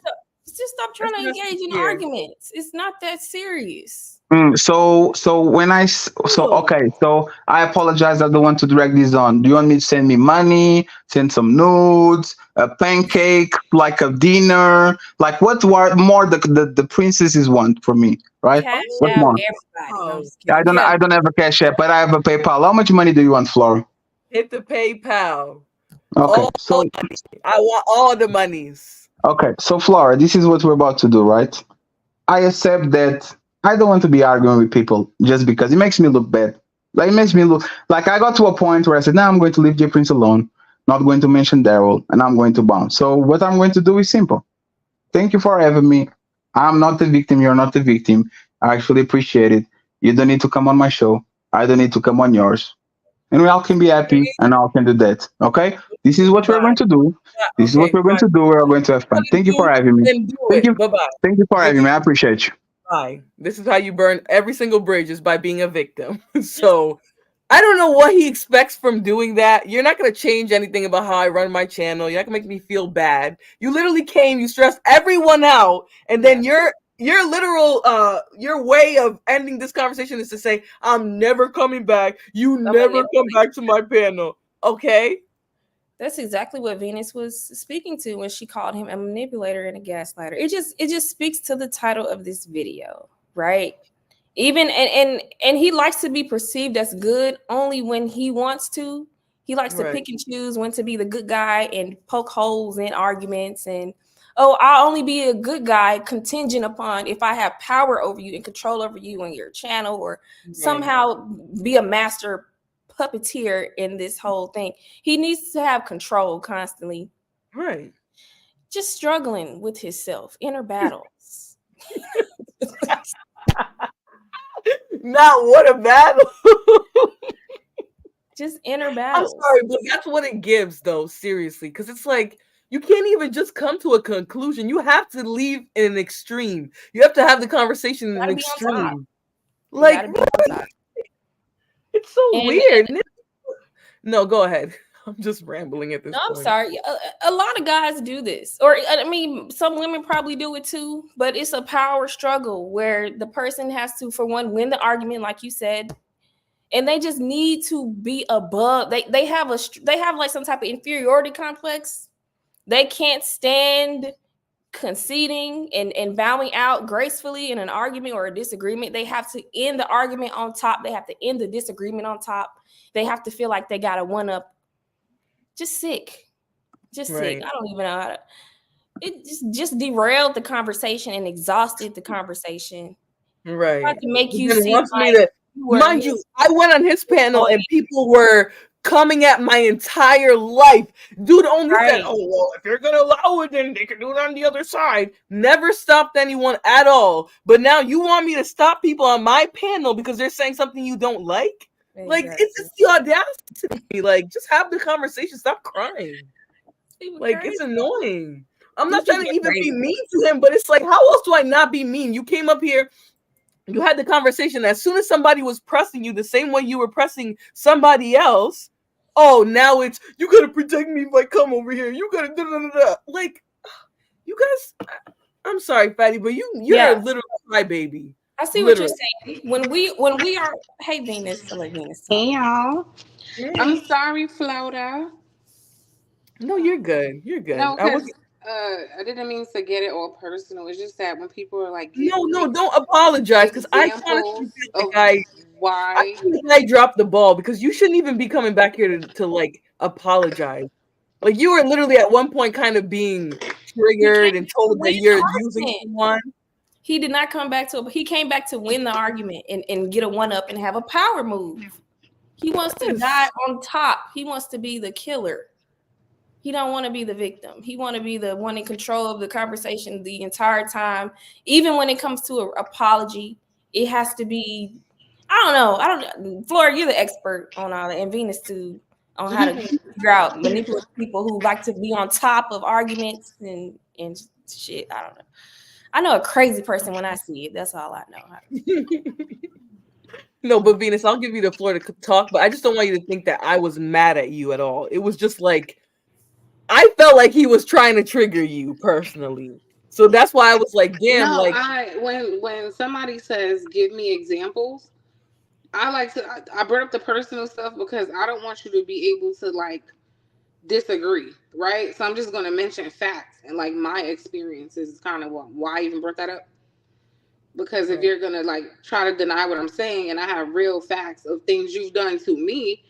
Just stop trying to That's not engage in sincere. arguments. It's not that serious. So when okay, so I apologize. I don't want to drag this on. Do you want me to send me money, send some nudes, a pancake, like a dinner, like what more the princesses want from me, right? Cash What out more? everybody. No, I'm Oh, just kidding. yeah. I don't have a cash app, but I have a PayPal. How much money do you want, Flora? Hit the PayPal. Okay, All so money. I want all the monies. okay, so Flora, this is what we're about to do, right? I accept that I don't want to be arguing with people just because it makes me look bad. Like it makes me look like I got to a point where I said, "Now I'm going to leave J Prince alone, not going to mention Daryl, and I'm going to bounce." So what I'm going to do is simple. Thank you for having me. I'm not the victim. You're not the victim. I actually appreciate it. You don't need to come on my show. I don't need to come on yours. And we all can be happy and all can do that. Okay? This is what we're Bye. going to do. This is what Okay, we're going fine. to do. We're going to have fun. Thank you for having me. Then do Thank you. it. Bye bye. Thank you for having me. I appreciate you. Bye. This is how you burn every single bridge, is by being a victim. So I don't know what he expects from doing that. You're not gonna change anything about how I run my channel. You're not gonna make me feel bad. You literally came, you stressed everyone out, and then your literal your way of ending this conversation is to say, I'm never coming back. You never come back to my panel. Okay? That's exactly what Venus was speaking to when she called him a manipulator and a gaslighter. It just speaks to the title of this video, right? Even and he likes to be perceived as good only when he wants to. He likes to pick and choose when to be the good guy and poke holes in arguments, and I'll only be a good guy contingent upon if I have power over you and control over you and your channel, or somehow be a master puppeteer in this whole thing. He needs to have control constantly. Right. Just struggling with himself, inner battles. Not what a battle. Just inner battles. I'm sorry, but that's what it gives, though, seriously. Because it's like, you can't even just come to a conclusion. You have to leave in an extreme. You have to have the conversation in an extreme. Like, it's so weird. No, go ahead. I'm just rambling at this point. I'm sorry. A lot of guys do this. Or, I mean, some women probably do it too. But it's a power struggle where the person has to, for one, win the argument, like you said. And they just need to be above. They have like some type of inferiority complex. They can't stand conceding and bowing out gracefully in an argument or a disagreement. They have to end the argument on top. They have to end the disagreement on top. They have to feel like they got a one up. Just sick. Sick. I don't even know how to. It just derailed the conversation and exhausted the conversation. Right. Tried to make you see wants me to, mind you, I went on his panel and people were coming at my entire life. Dude only said, "Oh well, if you're gonna allow it, then they can do it on the other side." Never stopped anyone at all. But now you want me to stop people on my panel because they're saying something you don't like? Exactly. Like it's the audacity. Like, just have the conversation. Stop crying. Like, it's annoying. I'm not trying to even be mean to him, but it's like, how else do I not be mean? You came up here. You had the conversation. As soon as somebody was pressing you the same way you were pressing somebody else, now it's, you gotta protect me if I come over here. You gotta da-da-da-da. Like, you guys, I'm sorry, Fatty, but you're a little crybaby. I see what you're saying. When we are, hey Venus, hey y'all. I'm sorry, Flora. No, you're good. You're good. No, because I didn't mean to get it all personal. It's just that when people are like, no, don't apologize, because I honestly feel like I dropped the ball, because you shouldn't even be coming back here to like apologize. Like, you were literally at one point kind of being triggered and told that you're using someone. He did not come back he came back to win the argument and get a one up and have a power move. He wants to die on top. He wants to be the killer. He don't want to be the victim. He want to be the one in control of the conversation the entire time. Even when it comes to an apology, it has to be. I don't. Flora, you're the expert on all that, and Venus too, on how to figure out manipulate people who like to be on top of arguments and shit. I don't know. I know a crazy person when I see it. That's all I know. No, but Venus, I'll give you the floor to talk, but I just don't want you to think that I was mad at you at all. It was just like, I felt like he was trying to trigger you personally. So that's why I was like, damn, No, like, when somebody says give me examples, I brought up the personal stuff because I don't want you to be able to like disagree, right? So I'm just gonna mention facts and like my experiences is kind of why I even brought that up. Because if you're gonna like try to deny what I'm saying and I have real facts of things you've done to me,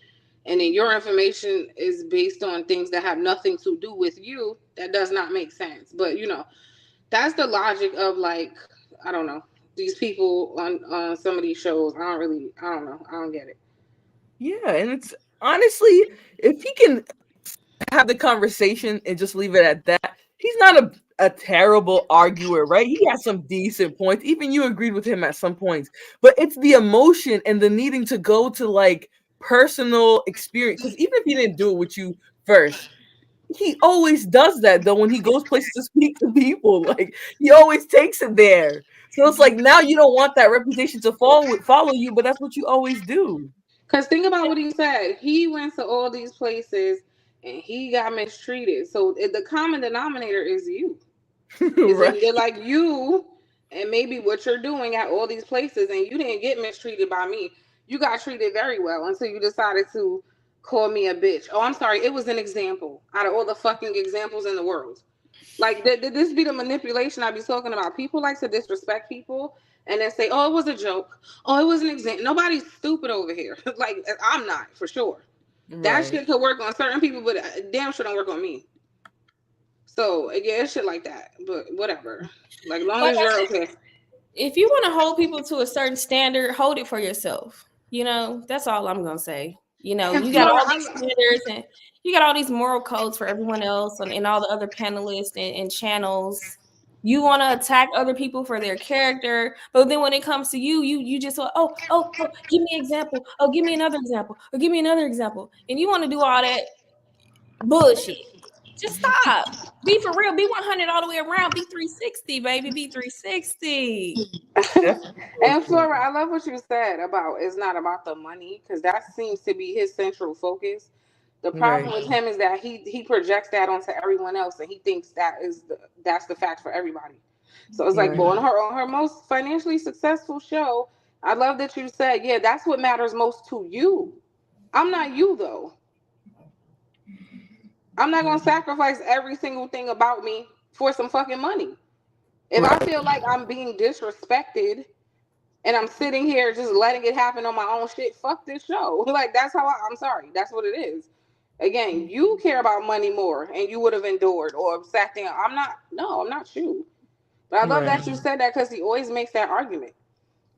and then your information is based on things that have nothing to do with you, that does not make sense. But you know, that's the logic of like, I don't know, these people on some of these shows. I don't know. I don't get it. yeah, and it's honestly, if he can have the conversation and just leave it at that, he's not a terrible arguer, right? He has some decent points. Even you agreed with him at some points, but it's the emotion and the needing to go to like personal experience. Because even if he didn't do it with you first, he always does that though when he goes places to speak to people. Like he always takes it there. So it's like now you don't want that reputation to follow you, but that's what you always do. Because think about what he said. He went to all these places and he got mistreated. So the common denominator is you. Is Right. it like you and maybe what you're doing at all these places, and you didn't get mistreated by me. You got treated very well until you decided to call me a bitch. Oh, I'm sorry. It was an example out of all the fucking examples in the world. Like, did this be the manipulation I be talking about? People like to disrespect people and then say, oh, it was a joke. Oh, it was an example. Nobody's stupid over here. Like, I'm not, for sure. That shit could work on certain people, but damn sure don't work on me. So, yeah, it's shit like that. But whatever. Like, as long as you're okay. If you want to hold people to a certain standard, hold it for yourself. You know, that's all I'm gonna say. You know, you got all these standards and you got all these moral codes for everyone else and all the other panelists and channels. You want to attack other people for their character, but then when it comes to you just give me an example. Oh, give me another example. Or give me another example. And you want to do all that bullshit. Just stop. Be for real. Be 100 all the way around. Be 360, baby. Be 360. And Flora, I love what you said about it's not about the money, because that seems to be his central focus. The problem with him is that he projects that onto everyone else, and he thinks that's the fact for everybody. So it's like, well, on her most financially successful show, I love that you said, yeah, that's what matters most to you. I'm not you though. I'm not gonna sacrifice every single thing about me for some fucking money. If I feel like I'm being disrespected and I'm sitting here just letting it happen on my own shit, fuck this show. Like, that's how I'm sorry. That's what it is. Again, you care about money more and you would have endured or sat down. I'm not you. But I love that you said that because he always makes that argument.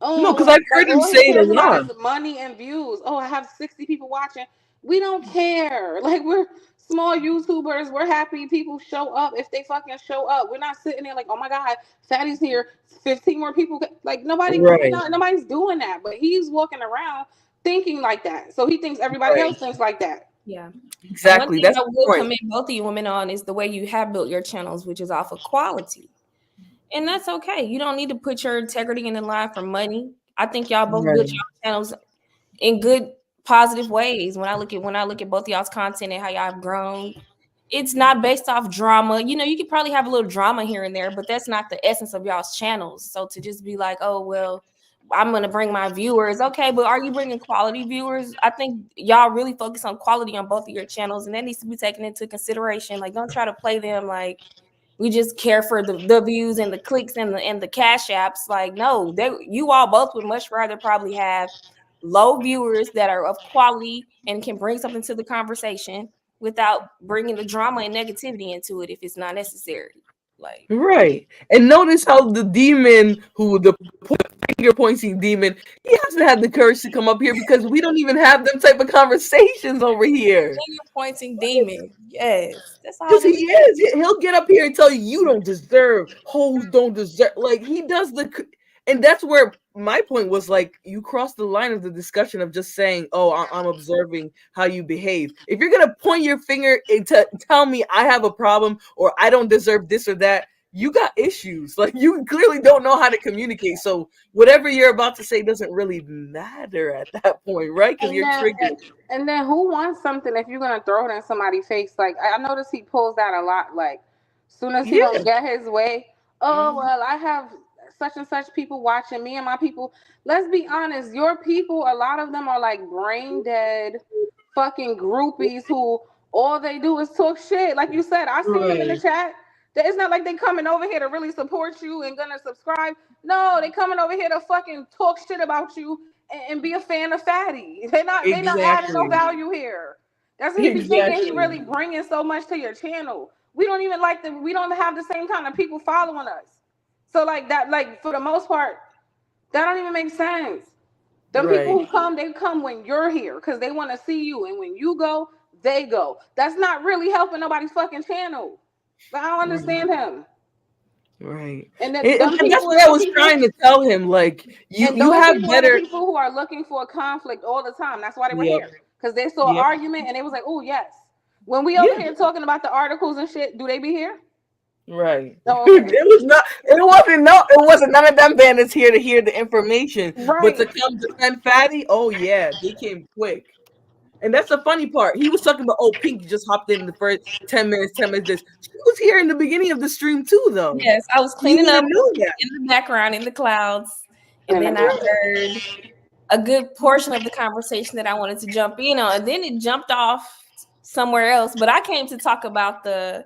Oh, no, because I've heard him all say he it a cares about lot. is money and views. Oh, I have 60 people watching. We don't care. Like, we're small YouTubers. We're happy people show up if they fucking show up. We're not sitting there like, oh my God, Fatty's here. 15 more people. Like, nobody's doing that. But he's walking around thinking like that. So he thinks everybody else thinks like that. Yeah. Exactly. One thing I will commend both of you women on is the way you have built your channels, which is off of quality. And that's okay. You don't need to put your integrity in the line for money. I think y'all both built your channels in good, positive ways. When I look at both y'all's content and how y'all have grown, it's not based off drama. You know, you could probably have a little drama here and there, but that's not the essence of y'all's channels. So to just be like, oh well, I'm gonna bring my viewers, okay, but are you bringing quality viewers? I think y'all really focus on quality on both of your channels, and that needs to be taken into consideration. Like, don't try to play them like we just care for the views and the clicks and the cash apps. Like, no, you all both would much rather probably have low viewers that are of quality and can bring something to the conversation without bringing the drama and negativity into it if it's not necessary. Like, right. And notice how the demon, who the finger pointing demon, he hasn't had the courage to come up here because we don't even have them type of conversations over here. finger pointing demon. Yes, that's all Because he this. is. He'll get up here and tell you, you don't deserve, hoes don't deserve. Like, he does and that's where my point was, like, you cross the line of the discussion of just saying, oh, I'm observing how you behave. If you're going to point your finger and tell me I have a problem or I don't deserve this or that, you got issues. Like, you clearly don't know how to communicate. So whatever you're about to say doesn't really matter at that point, right? Because you're triggered. And then who wants something if you're gonna throw it in somebody's face? Like I notice he pulls that a lot. Like soon as he don't get his way, oh well, I have such and such people watching me and my people. Let's be honest, your people, a lot of them are like brain dead fucking groupies who all they do is talk shit. Like you said, I seen them in the chat. It's not like they coming over here to really support you and gonna subscribe. No, they coming over here to fucking talk shit about you and be a fan of Fatty. They're not adding no value here. That's what he be thinking. He really bringing so much to your channel. We don't even like them. We don't have the same kind of people following us. So like that, like for the most part, that don't even make sense. The people who come, they come when you're here because they want to see you, and when you go, they go. That's not really helping nobody's fucking channel. But I don't understand him. Right. And And that's what I was trying to tell him. Like, you have better people who are looking for a conflict all the time. That's why they were here. Because they saw an argument and they was like, oh yes. When we over here talking about the articles and shit, do they be here? Right. Oh, okay. It wasn't none of them bandits here to hear the information. Right. But to come defend Fatty, oh yeah, they came quick. And that's the funny part. He was talking about, oh, Pinky just hopped in the first 10 minutes this. She was here in the beginning of the stream too, though. Yes, I was cleaning up in the background in the clouds. And then I heard a good portion of the conversation that I wanted to jump in on. And then it jumped off somewhere else. But I came to talk about the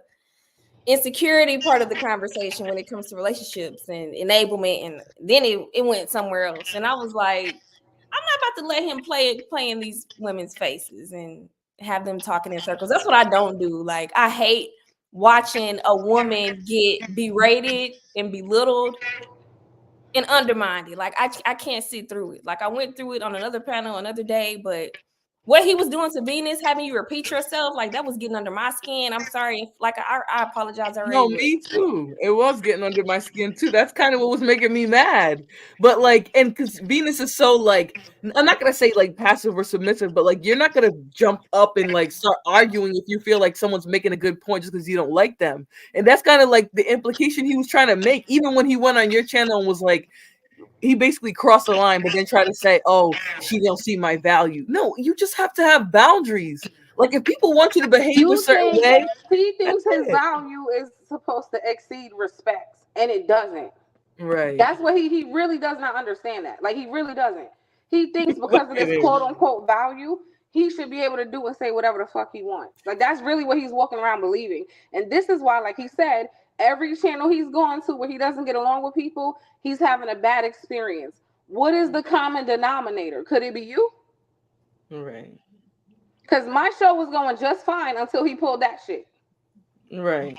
insecurity part of the conversation when it comes to relationships and enablement. And then it went somewhere else. And I was like, I'm not about to let him play in these women's faces and have them talking in circles. That's what I don't do. Like, I hate watching a woman get berated and belittled and undermined. Like, I can't sit through it. Like, I went through it on another panel another day, but what he was doing to Venus, having you repeat yourself, like, that was getting under my skin. I'm sorry. Like, I apologize already. No, me too. It was getting under my skin too. That's kind of what was making me mad. But like, and because Venus is so like, I'm not gonna say like passive or submissive, but like, you're not gonna jump up and like start arguing if you feel like someone's making a good point just because you don't like them. And that's kind of like the implication he was trying to make, even when he went on your channel and was like, he basically crossed the line, but then tried to say, oh, she don't see my value. No, you just have to have boundaries. Like, if people want you to behave a certain way, he thinks his value is supposed to exceed respect, and it doesn't. Right. That's what he really does not understand that. Like, he really doesn't. He thinks because of this quote unquote value, he should be able to do and say whatever the fuck he wants. Like, that's really what he's walking around believing. And this is why, like he said, every channel he's going to where he doesn't get along with people, he's having a bad experience. What is the common denominator? Could it be you? Right. Because my show was going just fine until he pulled that shit. Right.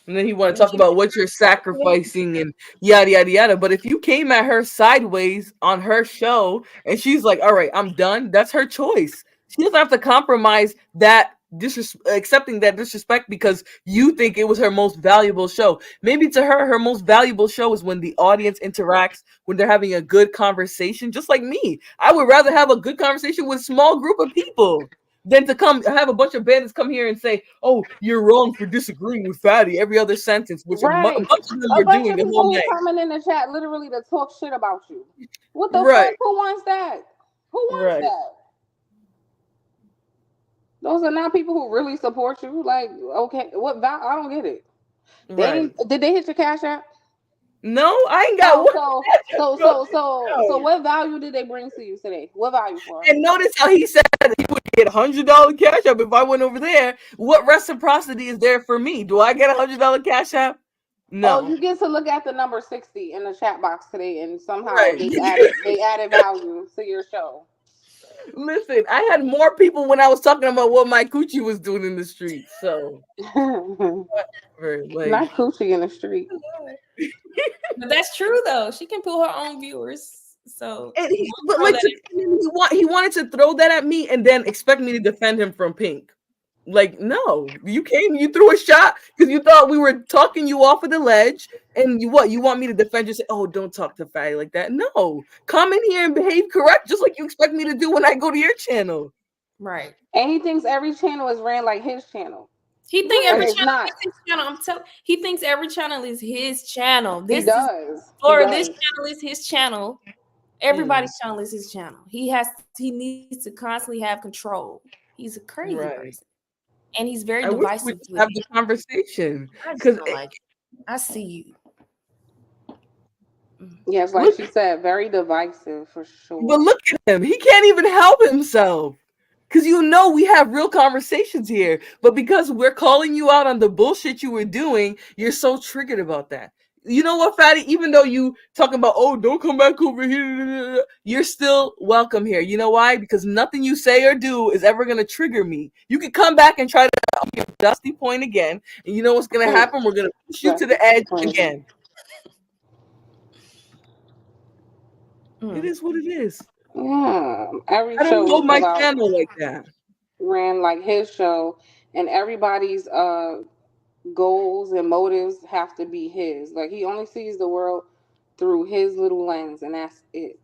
And then he want to talk about what you're sacrificing and yada, yada, yada. But if you came at her sideways on her show and she's like, all right, I'm done, that's her choice. She doesn't have to compromise that accepting that disrespect because you think it was her most valuable show. Maybe to her most valuable show is when the audience interacts, when they're having a good conversation. Just like me, I would rather have a good conversation with a small group of people than to come have a bunch of bandits come here and say, oh, you're wrong for disagreeing with Fatty every other sentence, which a bunch of them are doing the whole night. Coming in the chat literally to talk shit about you. What the fuck? Who wants that? Who wants that? Those are not people who really support you. Like, okay, what value? I don't get it. Did they hit your Cash App? No, I ain't got one. So what value did they bring to you today? What value for? And notice how he said he would get $100 Cash App if I went over there. What reciprocity is there for me? Do I get $100 Cash App? No. Oh, you get to look at the number 60 in the chat box today, and somehow they added value to your show. Listen, I had more people when I was talking about what my coochie was doing in the streets. So, like, not coochie in the street. But that's true though. She can pull her own viewers. So, and he wanted to throw that at me and then expect me to defend him from Pink. Like, no, you threw a shot because you thought we were talking you off of the ledge, and you want me to defend you? Say, oh, don't talk to Fatty like that. No, come in here and behave correct, just like you expect me to do when I go to your channel. Right. And he thinks every channel is ran like his channel. He thinks every channel not. is his channel. He thinks every channel is his channel. This he does. Or this channel is his channel. Everybody's channel is his channel. He needs to constantly have control. He's a crazy person. And he's very divisive. We have the conversation because I see you. Yes, like she said, very divisive for sure. But look at him; he can't even help himself. Because we have real conversations here, but because we're calling you out on the bullshit you were doing, you're so triggered about that. You know what, Fatty? Even though you talk about, oh, don't come back over here, you're still welcome here. You know why? Because nothing you say or do is ever going to trigger me. You can come back and try to make a dusty point again, and you know what's going to happen? We're going to push you to the edge again. It is what it is. Yeah, every I don't hold my channel like that. Ran like his show, and everybody's goals and motives have to be his. Like he only sees the world through his little lens, and that's it.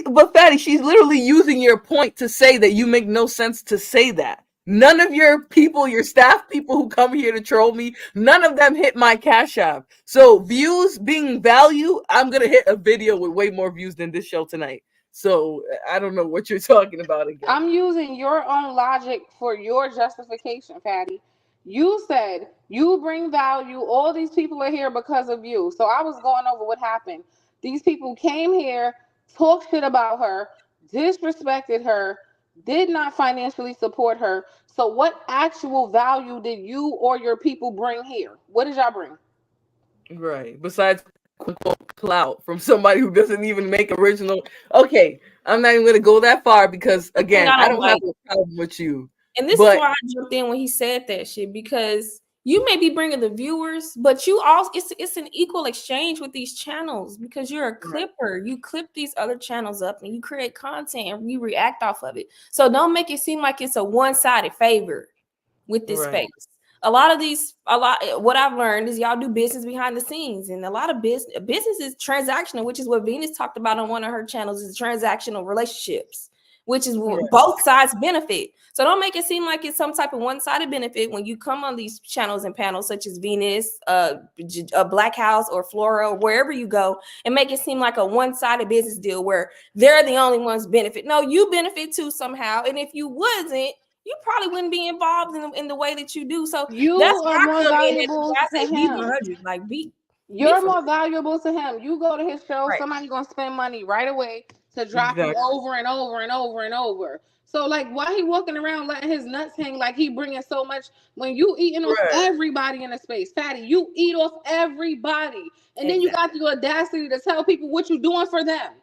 But Fatty, she's literally using your point to say that you make no sense to say that. None of your people, your staff people who come here to troll me, none of them hit my Cash App. So views being value, I'm going to hit a video with way more views than this show tonight. So I don't know what you're talking about again. I'm using your own logic for your justification, Patty. You said you bring value. All these people are here because of you. So I was going over what happened. These people came here, talked shit about her, disrespected her, did not financially support her. So what actual value did you or your people bring here? What did y'all bring? Right. Besides clout from somebody who doesn't even make original. Okay, I'm not even going to go that far because, again, I don't have a problem with you. And this is why I jumped in when he said that shit, because you may be bringing the viewers, but you also it's an equal exchange with these channels because you're a clipper. You clip these other channels up and you create content and you react off of it. So don't make it seem like it's a one-sided favor with this space. What I've learned is y'all do business behind the scenes, and a lot of business is transactional, which is what Venus talked about on one of her channels, is transactional relationships, which is both sides benefit. So don't make it seem like it's some type of one-sided benefit when you come on these channels and panels such as Venus, a Black House or Flora, or wherever you go, and make it seem like a one-sided business deal where they're the only ones benefit. No, you benefit too somehow. And if you wasn't, you probably wouldn't be involved in the way that you do. So that's are more valuable to him. You're more valuable to him. You go to his show, somebody's gonna spend money right away to drop you over and over and over and over. So like, why he walking around letting his nuts hang like he bringing so much when you eating off everybody in the space? Fatty, you eat off everybody, and then you got the audacity to tell people what you doing for them.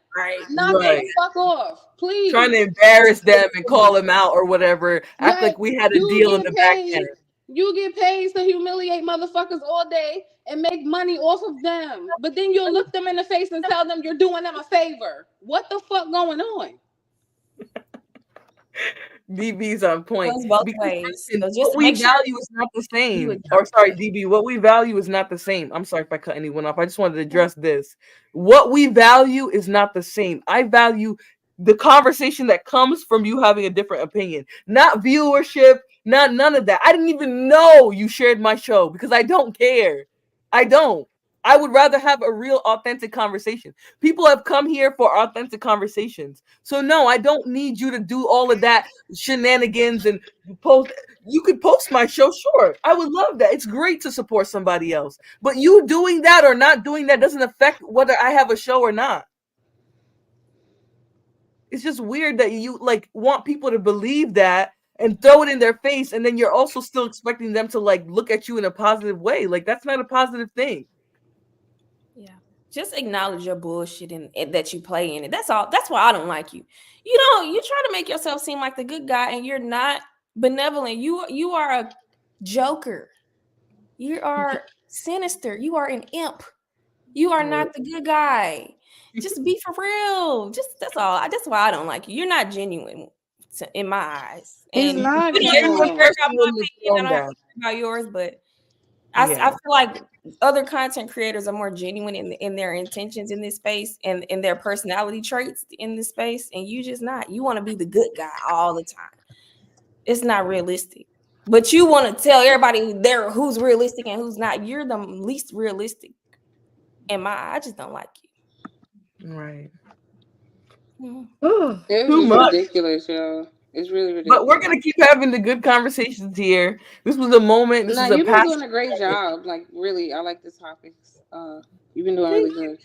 Knock the fuck off, please. Trying to embarrass them and call them out or whatever. Act like we had a deal in the back end. You get paid to humiliate motherfuckers all day and make money off of them, but then you'll look them in the face and tell them you're doing them a favor. What the fuck going on? DB's on point. Both ways. What we value is not the same. Or sorry, DB, what we value is not the same. I'm sorry if I cut anyone off. I just wanted to address this. What we value is not the same. I value the conversation that comes from you having a different opinion, not viewership, not none of that. I didn't even know you shared my show because I don't care. I don't. I would rather have a real authentic conversation. People have come here for authentic conversations. So no, I don't need you to do all of that shenanigans and post. You could post my show, sure. I would love that. It's great to support somebody else. But you doing that or not doing that doesn't affect whether I have a show or not. It's just weird that you like want people to believe that and throw it in their face, and then you're also still expecting them to like look at you in a positive way. Like that's not a positive thing. Yeah. Just acknowledge your bullshit and that you play in it. That's all. That's why I don't like you. You try to make yourself seem like the good guy, and you're not benevolent. You are a joker. You are sinister. You are an imp. You are not the good guy. Just be for real. Just that's all. That's why I don't like you. You're not genuine in my eyes. He's And not you don't have to genuine. care about my opinion. I don't have to care about yours, but I feel like other content creators are more genuine in their intentions in this space and in their personality traits in this space, and you just not. You want to be the good guy all the time. It's not realistic. But you want to tell everybody there who's realistic and who's not. You're the least realistic. And I just don't like you. Right. It's Too just much. ridiculous, y'all. It's really ridiculous. But we're gonna keep having the good conversations here. This was a moment. This was a You've been passion. doing a great job. Like, really, I like the topics. You've been doing really good.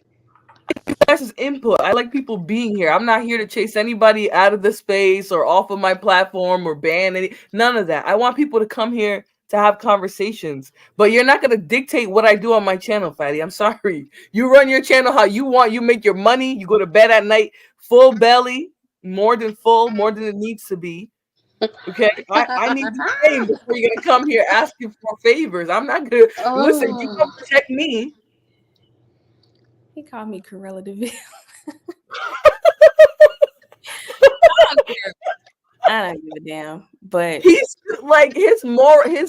Guys' input. I like people being here. I'm not here to chase anybody out of the space or off of my platform or ban any. None of that. I want people to come here to have conversations. But you're not gonna dictate what I do on my channel, Fatty. I'm sorry. You run your channel how you want. You make your money. You go to bed at night full belly, more than full, more than it needs to be. Okay, I need the same before you're gonna come here asking for favors. I'm not gonna listen. You come protect me. He called me Corella DeVille. I don't give a damn. But he's like his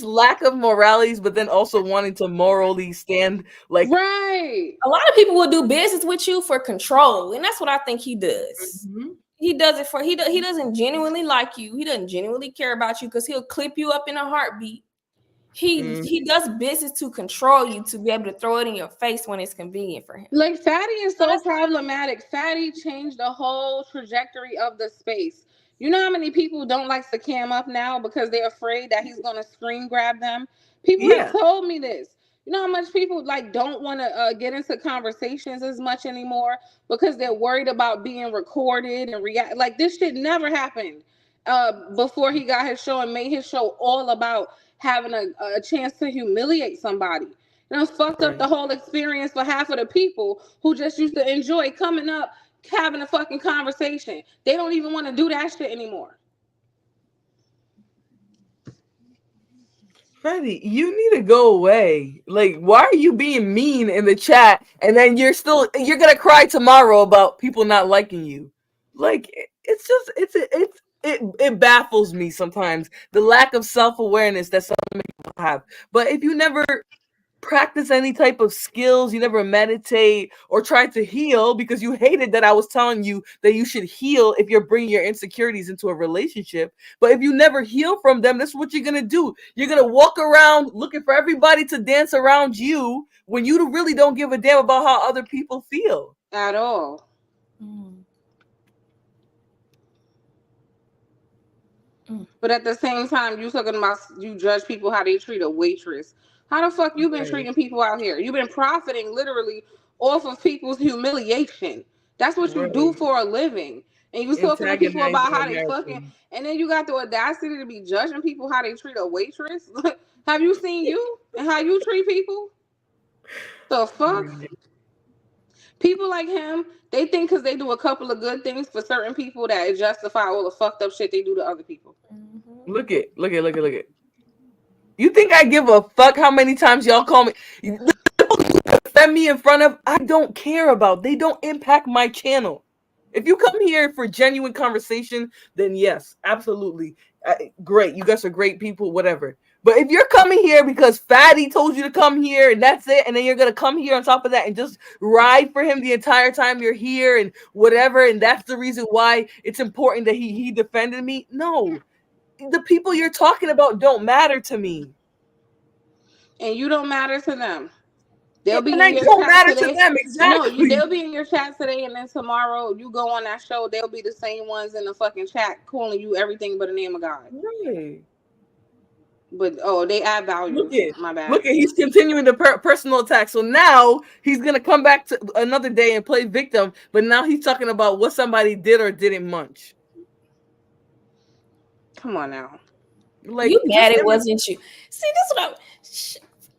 lack of moralities, but then also wanting to morally stand like right. A lot of people will do business with you for control, and that's what I think he does. Mm-hmm. He does it for he doesn't genuinely like you. He doesn't genuinely care about you because he'll clip you up in a heartbeat. He does business to control you, to be able to throw it in your face when it's convenient for him. Like, Fatty is so problematic. Fatty changed the whole trajectory of the space. You know how many people don't like to cam up now because they're afraid that he's gonna screen grab them? People have told me this. You know how much people like don't want to get into conversations as much anymore because they're worried about being recorded and react. Like, this shit never happened before he got his show and made his show all about having a chance to humiliate somebody. You know, fucked up the whole experience for half of the people who just used to enjoy coming up, having a fucking conversation. They don't even want to do that shit anymore. Freddie, you need to go away. Like, why are you being mean in the chat and then you're gonna cry tomorrow about people not liking you? Like, it baffles me sometimes, the lack of self-awareness that some people have. But if you never practice any type of skills, you never meditate or try to heal because you hated that I was telling you that you should heal if you're bringing your insecurities into a relationship. But if you never heal from them, this is what you're going to do. You're going to walk around looking for everybody to dance around you when you really don't give a damn about how other people feel. At all. But at the same time, you talking about you judge people how they treat a waitress. How the fuck you been treating people out here? You've been profiting literally off of people's humiliation. That's what you do for a living. And you was talking to people about how they fucking, and then you got the audacity to be judging people how they treat a waitress. Have you seen you and how you treat people? The fuck? People like him, they think because they do a couple of good things for certain people that it justify all the fucked up shit they do to other people. Look it. You think I give a fuck how many times y'all call me? Set me in front of, I don't care about. They don't impact my channel. If you come here for genuine conversation, then yes, absolutely. Great. You guys are great people, whatever. But if you're coming here because Fatty told you to come here and that's it, and then you're going to come here on top of that and just ride for him the entire time you're here and whatever, and that's the reason why it's important that he defended me. No, the people you're talking about don't matter to me. And you don't matter to them. They'll be and in I your don't chat matter today. to them, exactly. No, they'll be in your chat today, and then tomorrow you go on that show, they'll be the same ones in the fucking chat calling you everything but the name of God. Right. But they add value. My bad. Look at he's continuing the personal attack. So now he's gonna come back to another day and play victim. But now he's talking about what somebody did or didn't munch. Come on now. Like, you mad it wasn't you? See,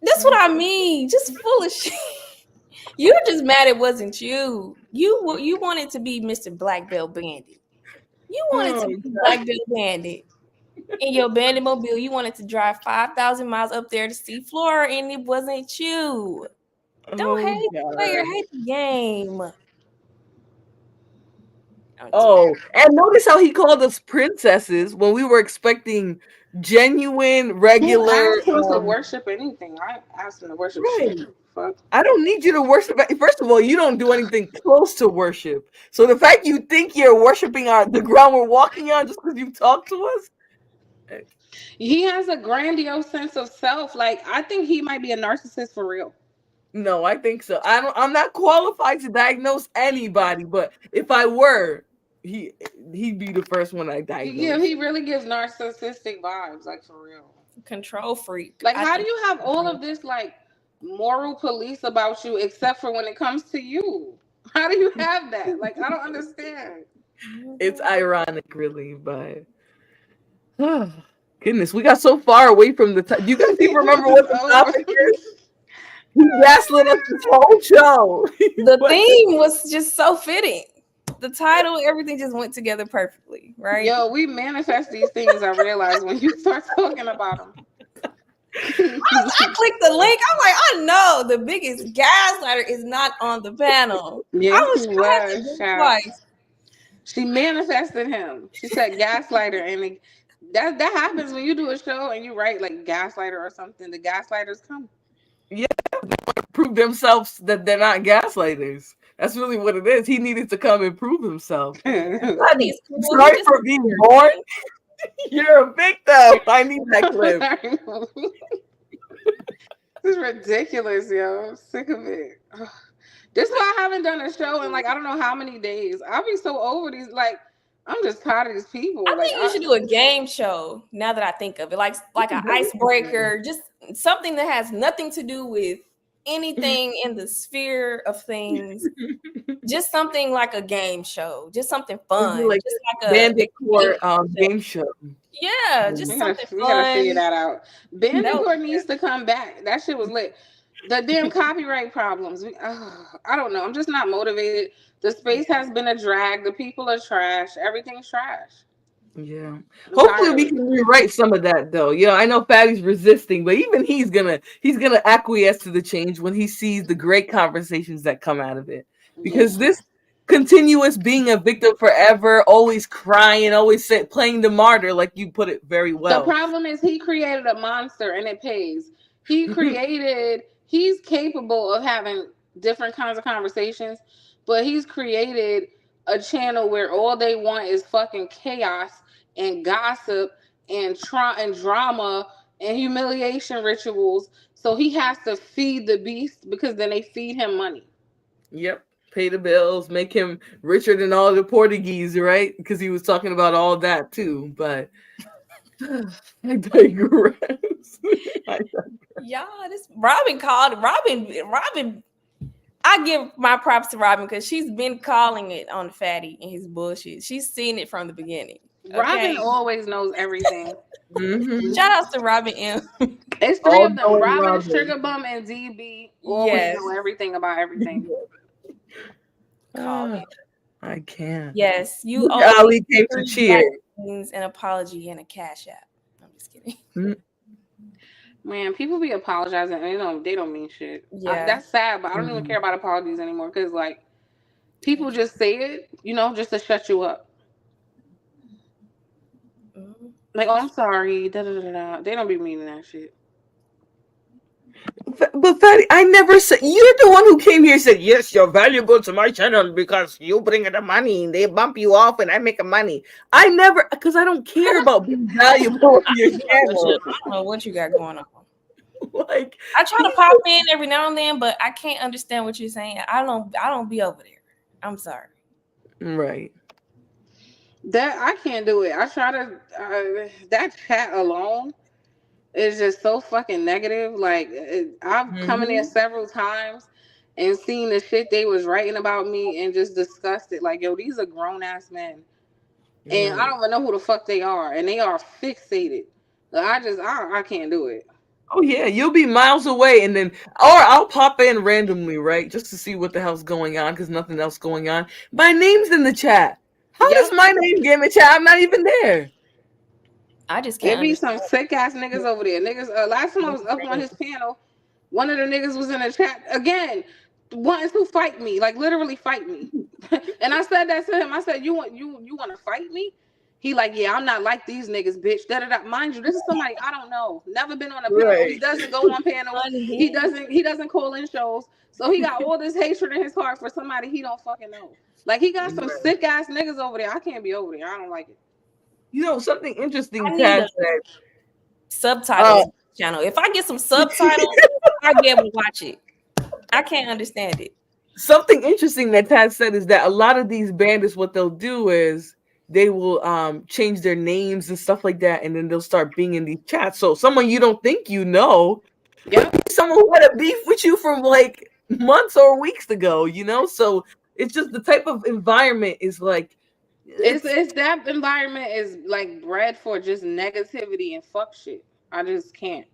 that's what I mean. Just full of shit. You're just mad it wasn't you. You wanted to be Mr. Black Belt Bandit. You wanted to be Black Belt Bandit. In your bandit mobile, you wanted to drive 5,000 miles up there to see Flora, and it wasn't you. Don't hate the player, hate the game. Oh, and notice how he called us princesses when we were expecting genuine, regular. I asked him to worship anything. I asked him to worship shit. Fuck. I don't need you to worship. First of all, you don't do anything close to worship. So the fact you think you're worshiping the ground we're walking on just because you talk to us. He has a grandiose sense of self. Like, I think he might be a narcissist for real. No, I think so. I'm not qualified to diagnose anybody, but if I were, he'd be the first one I diagnose. Yeah, he really gives narcissistic vibes, like for real. Control freak. Like, how do you have all of this like moral police about you, except for when it comes to you? How do you have that? Like, I don't understand. It's ironic, really, but goodness, we got so far away from the time. You guys even remember what the topic is? He gaslit us this whole show. The theme was just so fitting. The title, everything just went together perfectly, right? Yo, we manifest these things. I realize when you start talking about them. I clicked the link. I'm like, I know the biggest gaslighter is not on the panel. Yeah, I was twice. She manifested him. She said gaslighter, and that happens when you do a show and you write like gaslighter or something. The gaslighters come. Yeah, they want to prove themselves that they're not gaslighters. That's really what it is. He needed to come and prove himself. Sorry for being born. You're a victim. I need that clip. This is ridiculous, yo. I'm sick of it. This is why I haven't done a show in like I don't know how many days. I'll be so over these. Like, I'm just tired of these people. I think you should do a game show. Now that I think of it, like an icebreaker, just something that has nothing to do with anything in the sphere of things. Just something like a game show. Just something fun. Like just like a Bandit Court game show. Yeah, just something fun. We gotta figure that out. Bandit Court needs to come back. That shit was lit. The damn copyright problems. I don't know. I'm just not motivated. The space has been a drag. The people are trash. Everything's trash. Yeah. Hopefully we can rewrite some of that though. You know, I know Fatty's resisting, but even he's gonna acquiesce to the change when he sees the great conversations that come out of it. Because this continuous being a victim forever, always crying, always playing the martyr, like you put it very well. The problem is he created a monster and it pays. He's capable of having different kinds of conversations, but he's created a channel where all they want is fucking chaos and gossip and drama and humiliation rituals. So he has to feed the beast because then they feed him money. Yep. Pay the bills, make him richer than all the Portuguese, right? Because he was talking about all that too. But I digress. Yeah, this Robin called. Robin. I give my props to Robin because she's been calling it on Fatty and his bullshit. She's seen it from the beginning. Okay? Robin always knows everything. Shout out to Robin M. It's three of them. Robin, Sugar Bum, and DB always know everything about everything. I can't. Yes, you Ali came to cheer. An apology and a cash app. I'm just kidding. Man, people be apologizing and they don't mean shit. Yeah, that's sad, but I don't even care about apologies anymore because like people just say it, just to shut you up. Like, oh, I'm sorry. Da, da, da, da. They don't be meaning that shit. But Fatty, I never said. You're the one who came here and said, yes, you're valuable to my channel because you bring in the money and they bump you off and I make the money. I never, because I don't care about being valuable to your channel. I don't know what you got going on. Like, I try to pop in every now and then, but I can't understand what you're saying. I don't be over there. I'm sorry. Right. That I can't do it. I try to that chat alone is just so fucking negative. Like I've come in there several times and seen the shit they was writing about me and just discussed it. Like, yo, these are grown ass men, and I don't even know who the fuck they are, and they are fixated. Like, I can't do it. Oh yeah, you'll be miles away, and then, or I'll pop in randomly, right, just to see what the hell's going on, because nothing else going on. My name's in the chat. How does my name get in the chat? I'm not even there. I just There can't be some understand. sick ass niggas over there. Niggas. Last time I was up on his panel, one of the niggas was in the chat again, wanting to fight me, like literally fight me. And I said that to him. I said, "You want to fight me?" He like, "Yeah, I'm not like these niggas, bitch." Da da da. Mind you, this is somebody I don't know. Never been on a panel. He doesn't go on panels. He doesn't call in shows. So he got all this hatred in his heart for somebody he don't fucking know. Like he got some sick ass niggas over there. I can't be over there. I don't like it. You know, something interesting I need Tad a said. subtitles channel. If I get some subtitles, I'll be able to watch it. I can't understand it. Something interesting that Tad said is that a lot of these bandits, what they'll do is they will change their names and stuff like that, and then they'll start being in these chats. So someone you don't think you know, someone who had a beef with you from like months or weeks ago, you know? So it's just the type of environment is like It's that environment is like bred for just negativity and fuck shit. I just can't.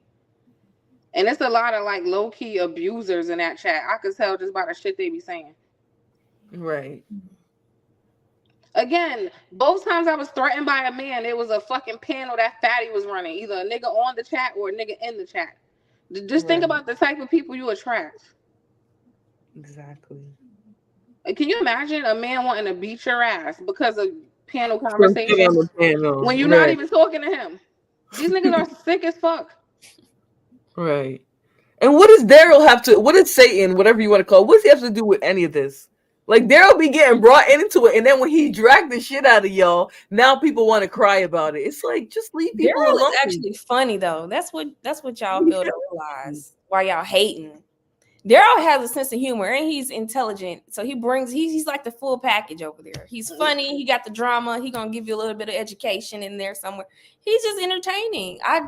And it's a lot of like low key abusers in that chat. I could tell just by the shit they be saying. Right. Again, both times I was threatened by a man, it was a fucking panel that Fatty was running. Either a nigga on the chat or a nigga in the chat. Just think about the type of people you attract. Exactly. Can you imagine a man wanting to beat your ass because of panel conversations when you're not even talking to him? These niggas are sick as fuck. Right. And what does Daryl have to, what does Satan, whatever you want to call it, what does he have to do with any of this? Like, Daryl be getting brought into it, and then when he dragged the shit out of y'all, now people want to cry about it. It's like, just leave people Daryl alone. is actually funny though. That's what y'all fail to realize. Why y'all hating? Daryl has a sense of humor and he's intelligent, so he's like the full package over there. He's funny. He got the drama. He gonna give you a little bit of education in there somewhere. He's just entertaining. I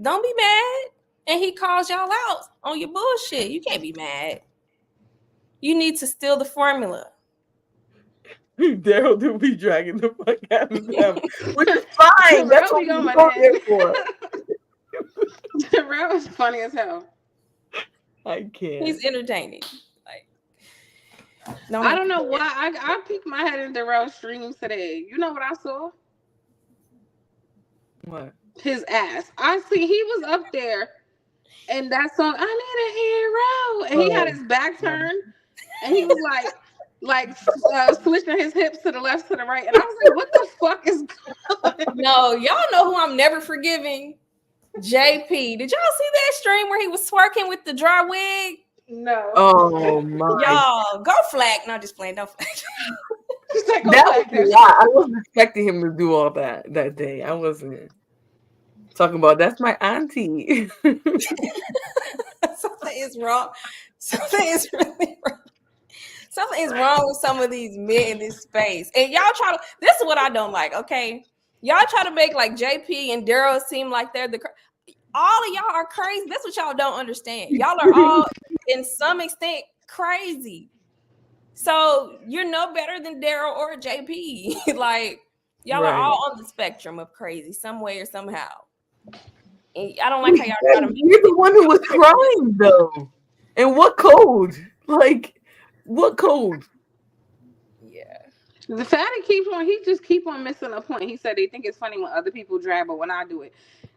don't be mad. And he calls y'all out on your bullshit. You can't be mad. You need to steal the formula. Daryl do be dragging the fuck out of them, which is fine. That's what we're here for. Daryl is funny as hell. I can't. He's entertaining. Like, I don't know why. I peeked my head in Darrell's streams today. You know what I saw? What? His ass. I see he was up there. And that song, I need a hero, and he had his back turned, and he was like switching his hips to the left, to the right, and I was like, "What the fuck is going on?" No, y'all know who I'm never forgiving. JP. Did y'all see that stream where he was twerking with the dry wig? No. Oh my. Y'all go flag. No, just playing. Don't flag. That was a lot. I wasn't expecting him to do all that day. I wasn't. Talking about that's my auntie. Something is wrong. Something is really wrong. Something is wrong with some of these men in this space. And y'all try to, this is what I don't like, okay? Y'all try to make like JP and Daryl seem like they're all of y'all are crazy. That's what y'all don't understand. Y'all are all in some extent crazy. So you're no better than Daryl or JP. Like y'all are all on the spectrum of crazy some way or somehow. And I don't like how y'all try to make You're the one who was crying though. And what code? Like, what code? Yeah. The fatty keeps on, he just keep on missing a point. He said they think it's funny when other people drag, but when I do it.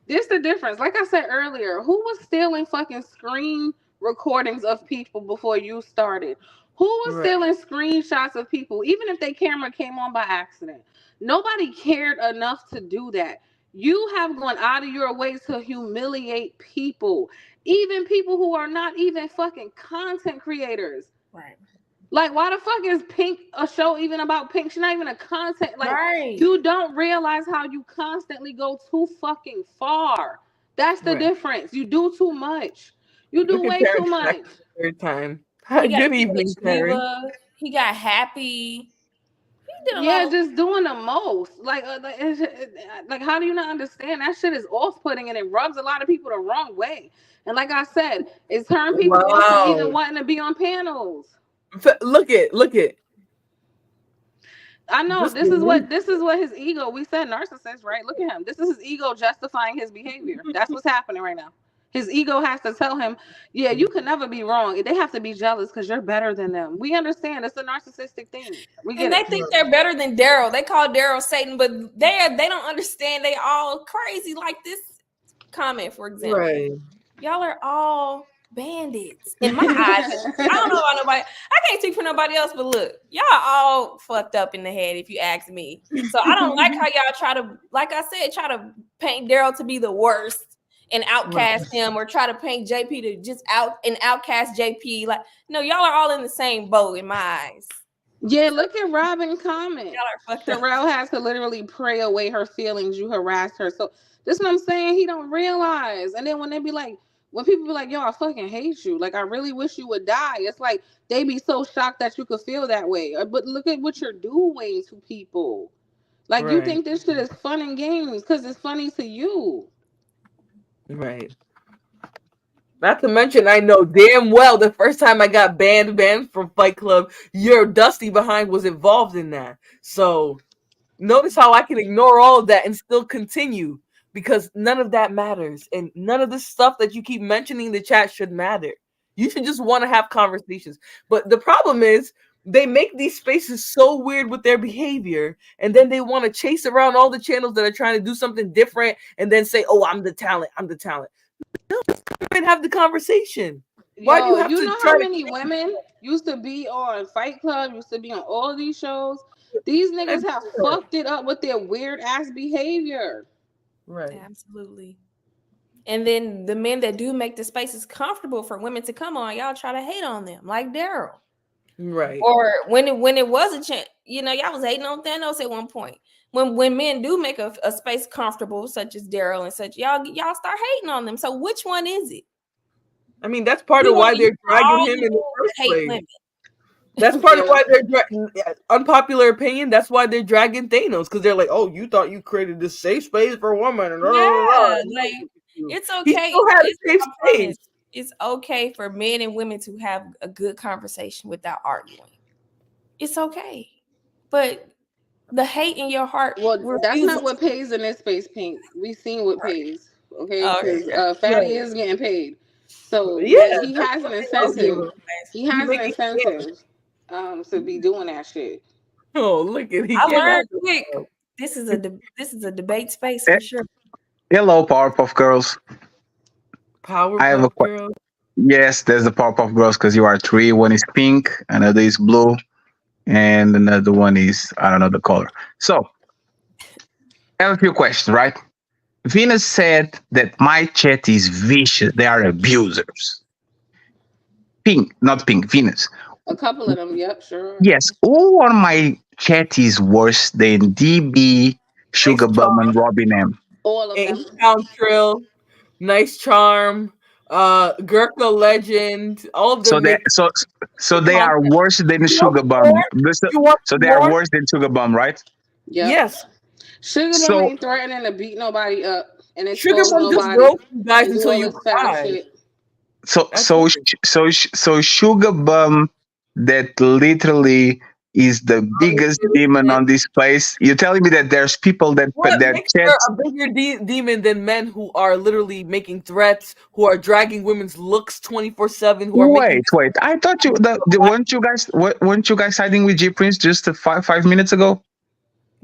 This the difference. Like I said earlier, who was stealing fucking screen recordings of people before you started? Who was stealing screenshots of people, even if their camera came on by accident? Nobody cared enough to do that. You have gone out of your way to humiliate people, even people who are not even fucking content creators. Right. Like, why the fuck is Pink a show even about Pink? She's not even a content. Like, you don't realize how you constantly go too fucking far. That's the difference. You do too much. You do way too much. Third time. Good evening, Terry. He got happy. Just doing the most. Like, how do you not understand? That shit is off-putting and it rubs a lot of people the wrong way. And like I said, it turns people off from even wanting to be on panels. Look it. I know this is what his ego. We said narcissist, right? Look at him. This is his ego justifying his behavior. That's what's happening right now. His ego has to tell him, yeah, you can never be wrong. They have to be jealous because you're better than them. We understand. It's a narcissistic thing. We get And they it. think they're better than Daryl. They call Daryl Satan, but they don't understand. They all crazy. Like this comment, for example. Right. Y'all are all bandits in my eyes. I don't know about nobody. I can't speak for nobody else, but look, y'all all fucked up in the head if you ask me. So I don't like how y'all try to, like I said, try to paint Daryl to be the worst and outcast him, or try to paint JP to just outcast JP. Like, no, y'all are all in the same boat in my eyes. Yeah, look at Robin comment. Y'all are fucked up. Sherelle has to literally pray away her feelings. You harassed her. So this is what I'm saying. He don't realize. And then when people be like, yo, I fucking hate you. Like, I really wish you would die. It's like they be so shocked that you could feel that way. But look at what you're doing to people. Like, you think this shit is fun and games because it's funny to you. Right. Not to mention, I know damn well the first time I got banned from Fight Club, your Dusty behind was involved in that. So notice how I can ignore all of that and still continue, because none of that matters. And none of the stuff that you keep mentioning in the chat should matter. You should just want to have conversations. But the problem is, they make these spaces so weird with their behavior, and then they want to chase around all the channels that are trying to do something different and then say, oh, I'm the talent. No, just come and have the conversation. Why do you have to know try how many women used to be on Fight Club, used to be on all of these shows? These niggas have fucked it up with their weird ass behavior. Right. Absolutely. And then the men that do make the spaces comfortable for women to come on, y'all try to hate on them, like Daryl. Right. Or when it was a chance, y'all was hating on Thanos at one point. When men do make a space comfortable, such as Daryl and such, y'all start hating on them. So which one is it? I mean, that's part of why they're dragging him in the first place. Women. That's part of why they're unpopular opinion. That's why they're dragging Thanos, because they're like, "Oh, you thought you created this safe space for women?" Like it's okay. It's okay for men and women to have a good conversation without arguing. It's okay, but the hate in your heart. Well, that's not what pays in this space, Pink. We've seen what pays. Okay, because Fatty is getting paid. So yeah, he has an incentive. He has an incentive to be doing that shit. Oh, look at I learned quick. This is a debate space for sure. Hello, Powerpuff Girls. Powerpuff Girls. Yes, there's the Powerpuff Girls because you are three. One is pink, another is blue, and another one is I don't know the color. So I have a few questions, right? Venus said that my chat is vicious. They are abusers. Pink, not Pink, Venus. A couple of them, yep, sure. Yes. Who on my chat is worse than DB, Sugar Bum, and Robin M? All of them. Trill, Nice Charm, Gurkha Legend, all of them. So they are worse than Sugar Bum. So they are worse than Sugar Bum, right? Yep. Yes. Sugar Bum ain't threatening to beat nobody up, and it's Sugar Bum just broke you guys until you cry. So Sugar Bum, that literally is the biggest demon on this place. You're telling me that there's people that a bigger demon than men who are literally making threats, who are dragging women's looks 24/7. Wait! I thought weren't you guys siding with G Prince just 5 minutes ago?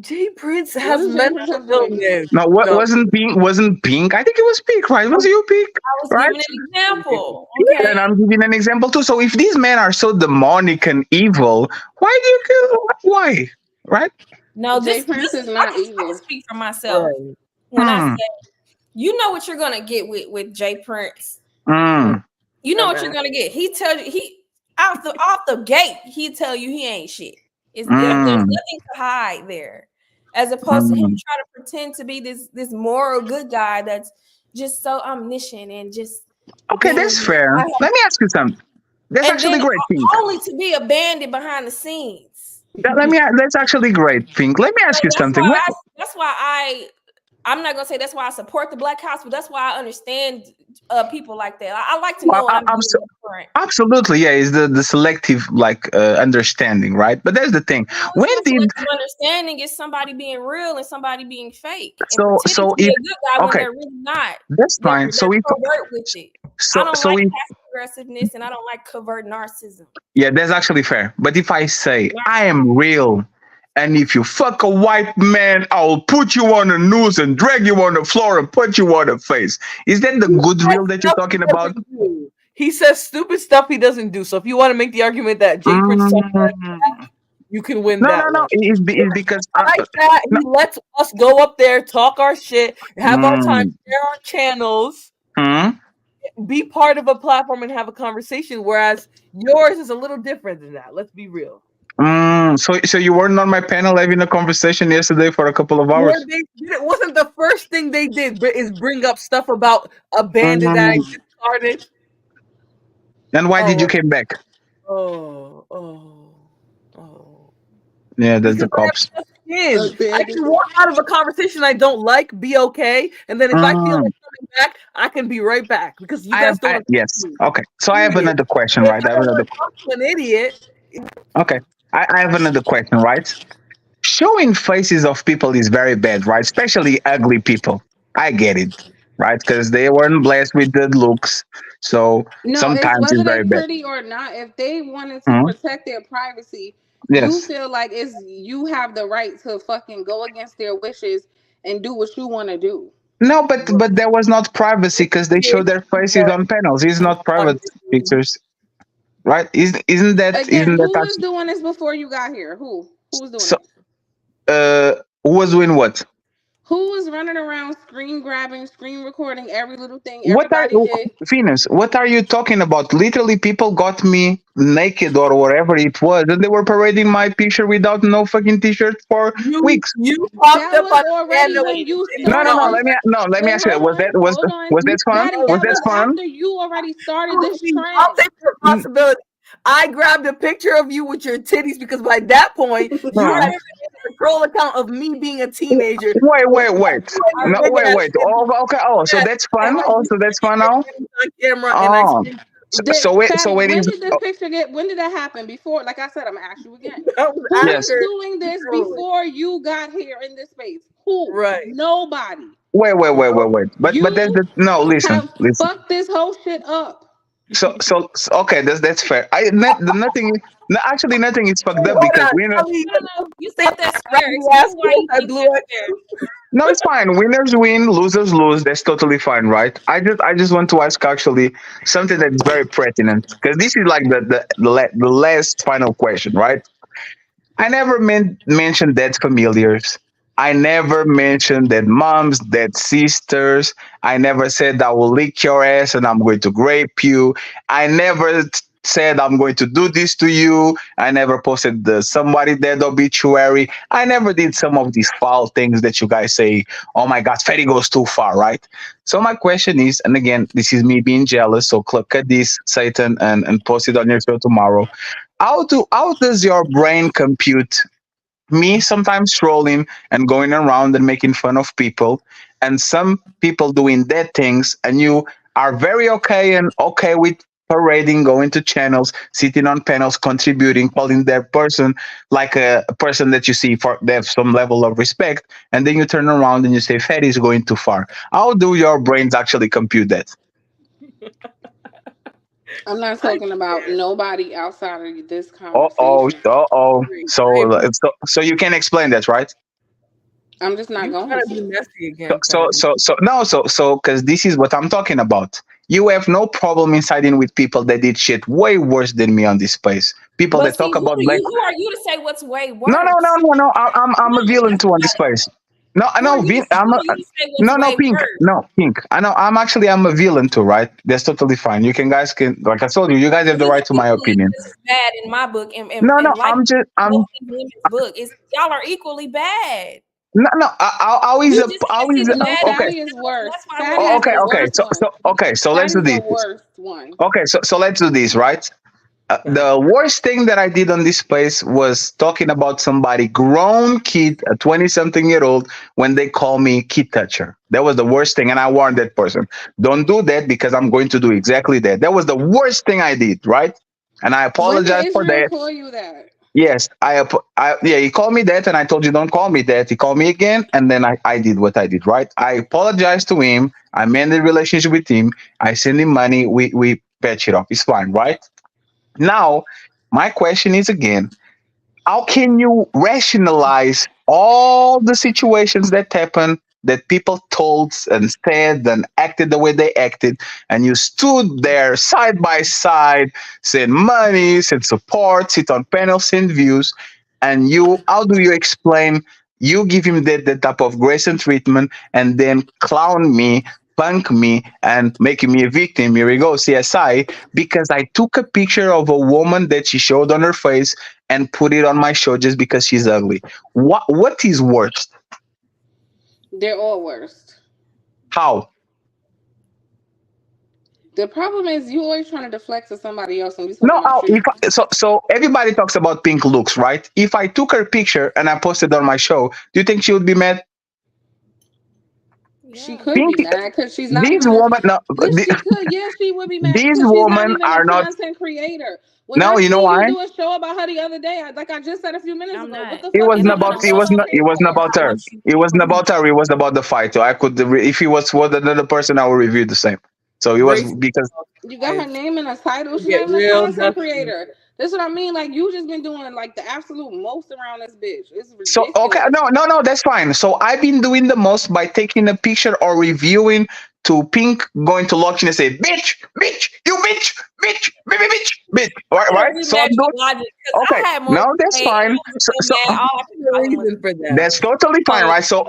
J Prince has mental illness. No, wasn't Pink? I think it was Pink, right? Was you Pink? I was giving an example. Okay. And I'm giving an example too. So if these men are so demonic and evil, why do you kill? Why? Right? No, J Prince is not evil. I can speak for myself. Right. When I say, you know what you're gonna get with J Prince. You know what you're gonna get. He tells you off the gate. He tell you he ain't shit. There's nothing to hide there, as opposed to him trying to pretend to be this moral good guy that's just so omniscient and just. Okay, that's fair. Let me ask you something. That's actually great, Pink. Only to be a bandit behind the scenes. That's actually great, Pink. Let me ask you something. That's why I'm not gonna say that's why I support the Black House, but that's why I understand people like that. I like to Well, know when I'm being different. absolutely, yeah, it's the selective like understanding, right? But that's the thing. When did Selective understanding is somebody being real and somebody being fake and so pretending to be if a good guy when okay, they're really not. that's fine. They're covert with it. I don't So like if passive aggressiveness and I don't like covert narcissism. yeah, that's actually fair. But if I say I am real, and if you fuck a white man, I'll put you on the news and drag you on the floor and put you on the face. Is that the good real that you're talking about? He says stupid stuff he doesn't do. So if you want to make the argument that Jay Prince, you can win No, that one. it's because he lets us go up there, talk our shit, have our time, share our channels, be part of a platform, and have a conversation. Whereas yours is a little different than that. Let's be real. So you weren't on my panel having a conversation yesterday for a couple of hours. It wasn't the first thing they did, but is bring up stuff about a bandit that I just started. And why did you came back? Yeah, that's the cops. I can walk out of a conversation I don't like, be okay, and then if I feel like coming back, I can be right back because you guys don't. Yes. Okay. So I have another question, right? I have another. An idiot. Okay. I have another question, right? Showing faces of people is very bad, right? Especially ugly people. I get it, right? Because they weren't blessed with good looks. So sometimes it's whether very they bad. pretty or not, if they wanted to protect their privacy, you feel like you have the right to fucking go against their wishes and do what you want to do. No, but there was not privacy because they show their faces on panels. It's not private pictures, right? Isn't that who was doing this before you got here? Who was doing this? Who was doing what? Who was running around screen grabbing, screen recording every little thing Everybody did? Venus, what are you talking about? Literally, people got me naked or whatever it was, and they were parading my picture without no fucking t-shirt for weeks. You popped up on already when you No. Let me ask you. Was that fun? Was that fun? After you already started this trend. I'll take the responsibility. I grabbed a picture of you with your titties because by that point you had a scroll account of me being a teenager. Wait. No, wait. Oh, okay. Oh, so that's fun. Also, that's fun now. Oh. When did this picture get? When did that happen? Before, like I said, I'm gonna ask you again. Who was doing this before you got here in this space? Who? Right. Nobody. Wait. But that's listen. Fuck this whole shit up. So okay, that's fair. Nothing is fucked up because you said that's fair. No, it's fine. Winners win, losers lose. That's totally fine, right? I just want to ask actually something that's very pertinent because this is like the last final question, right? I never mentioned dead familiars. I never mentioned dead moms, dead sisters. I never said I will lick your ass and I'm going to rape you. I never said I'm going to do this to you. I never posted somebody dead obituary. I never did some of these foul things that you guys say, oh my God, Fetty goes too far, right? So my question is, and again, this is me being jealous, so click at this, Satan, and post it on your show tomorrow. How does your brain compute me sometimes trolling and going around and making fun of people, and some people doing dead things, and you are very okay with parading, going to channels, sitting on panels, contributing, calling that person like a person that you see for they have some level of respect, and then you turn around and you say Fatty is going too far. How do your brains actually compute that? I'm not talking about nobody outside of this conversation. So you can explain that, right? I'm just not going to be messy again. So because this is what I'm talking about. You have no problem insiding with people that did shit way worse than me on this space. People that talk about black. Who are you to say what's way worse? No. I'm a villain too on this space. No, I know. Pink. No, Pink. I know. I'm a villain too, right? That's totally fine. Guys can, like I told you, you guys have the right to my opinion. This is bad in my book, and I'm women's book. Y'all are equally bad. No. Okay. Okay. So let's do this. Okay. So let's do this, right? The worst thing that I did on this place was talking about somebody grown kid, a 20-something-year-old, when they call me kid toucher. That was the worst thing, and I warned that person, don't do that because I'm going to do exactly that. That was the worst thing I did, right? And I When did apologize for Israel that. call you that? Yes, yeah, he called me that, and I told you don't call me that. He called me again, and then I did what I did, right? I apologized to him. I mended the relationship with him. I sent him money. We patch it up. It's fine, right? Now, my question is again, how can you rationalize all the situations that happen that people told and said and acted the way they acted, and you stood there side by side, send money, send support, sit on panels, send views, and you, how do you explain you give him that type of grace and treatment and then clown me, punk me, and making me a victim? Here we go, CSI, because I took a picture of a woman that she showed on her face and put it on my show just because she's ugly. What is worst? They're all worst. How? The problem is you always trying to deflect to somebody else when we talking No, about you. so everybody talks about pink looks, right? If I took her picture and I posted on my show, do you think she would be mad? She Yeah. could Pink, be mad because she's not these even a. women, no, Yes, she could. Yeah, she would be mad these because she's not women even a are not. content creator. When No, I you know see you why? do a show about her the other day, like I just said a few minutes I'm ago, what not. the It fuck is And wasn't I'm that about. gonna even It showing was on not. page It wasn't for? about I her. want you It wasn't to about her. It was about the fight. So I could. If he was another person, I would review the same. So it was Race because. You got her name in a title. She's not get even a real content dusty. creator. That's what I mean. Like you just been doing like the absolute most around this bitch. It's So okay, ridiculous. no, that's fine. So I've been doing the most by taking a picture or reviewing to Pink, going to Loki and say, "Bitch, bitch, you bitch, baby, bitch." Right, I right. agree with So I'm that doing logic because okay. I had more No, to that's say and fine. I was so mad. All I could The tell him was reason for that. That's totally fine, um, right? So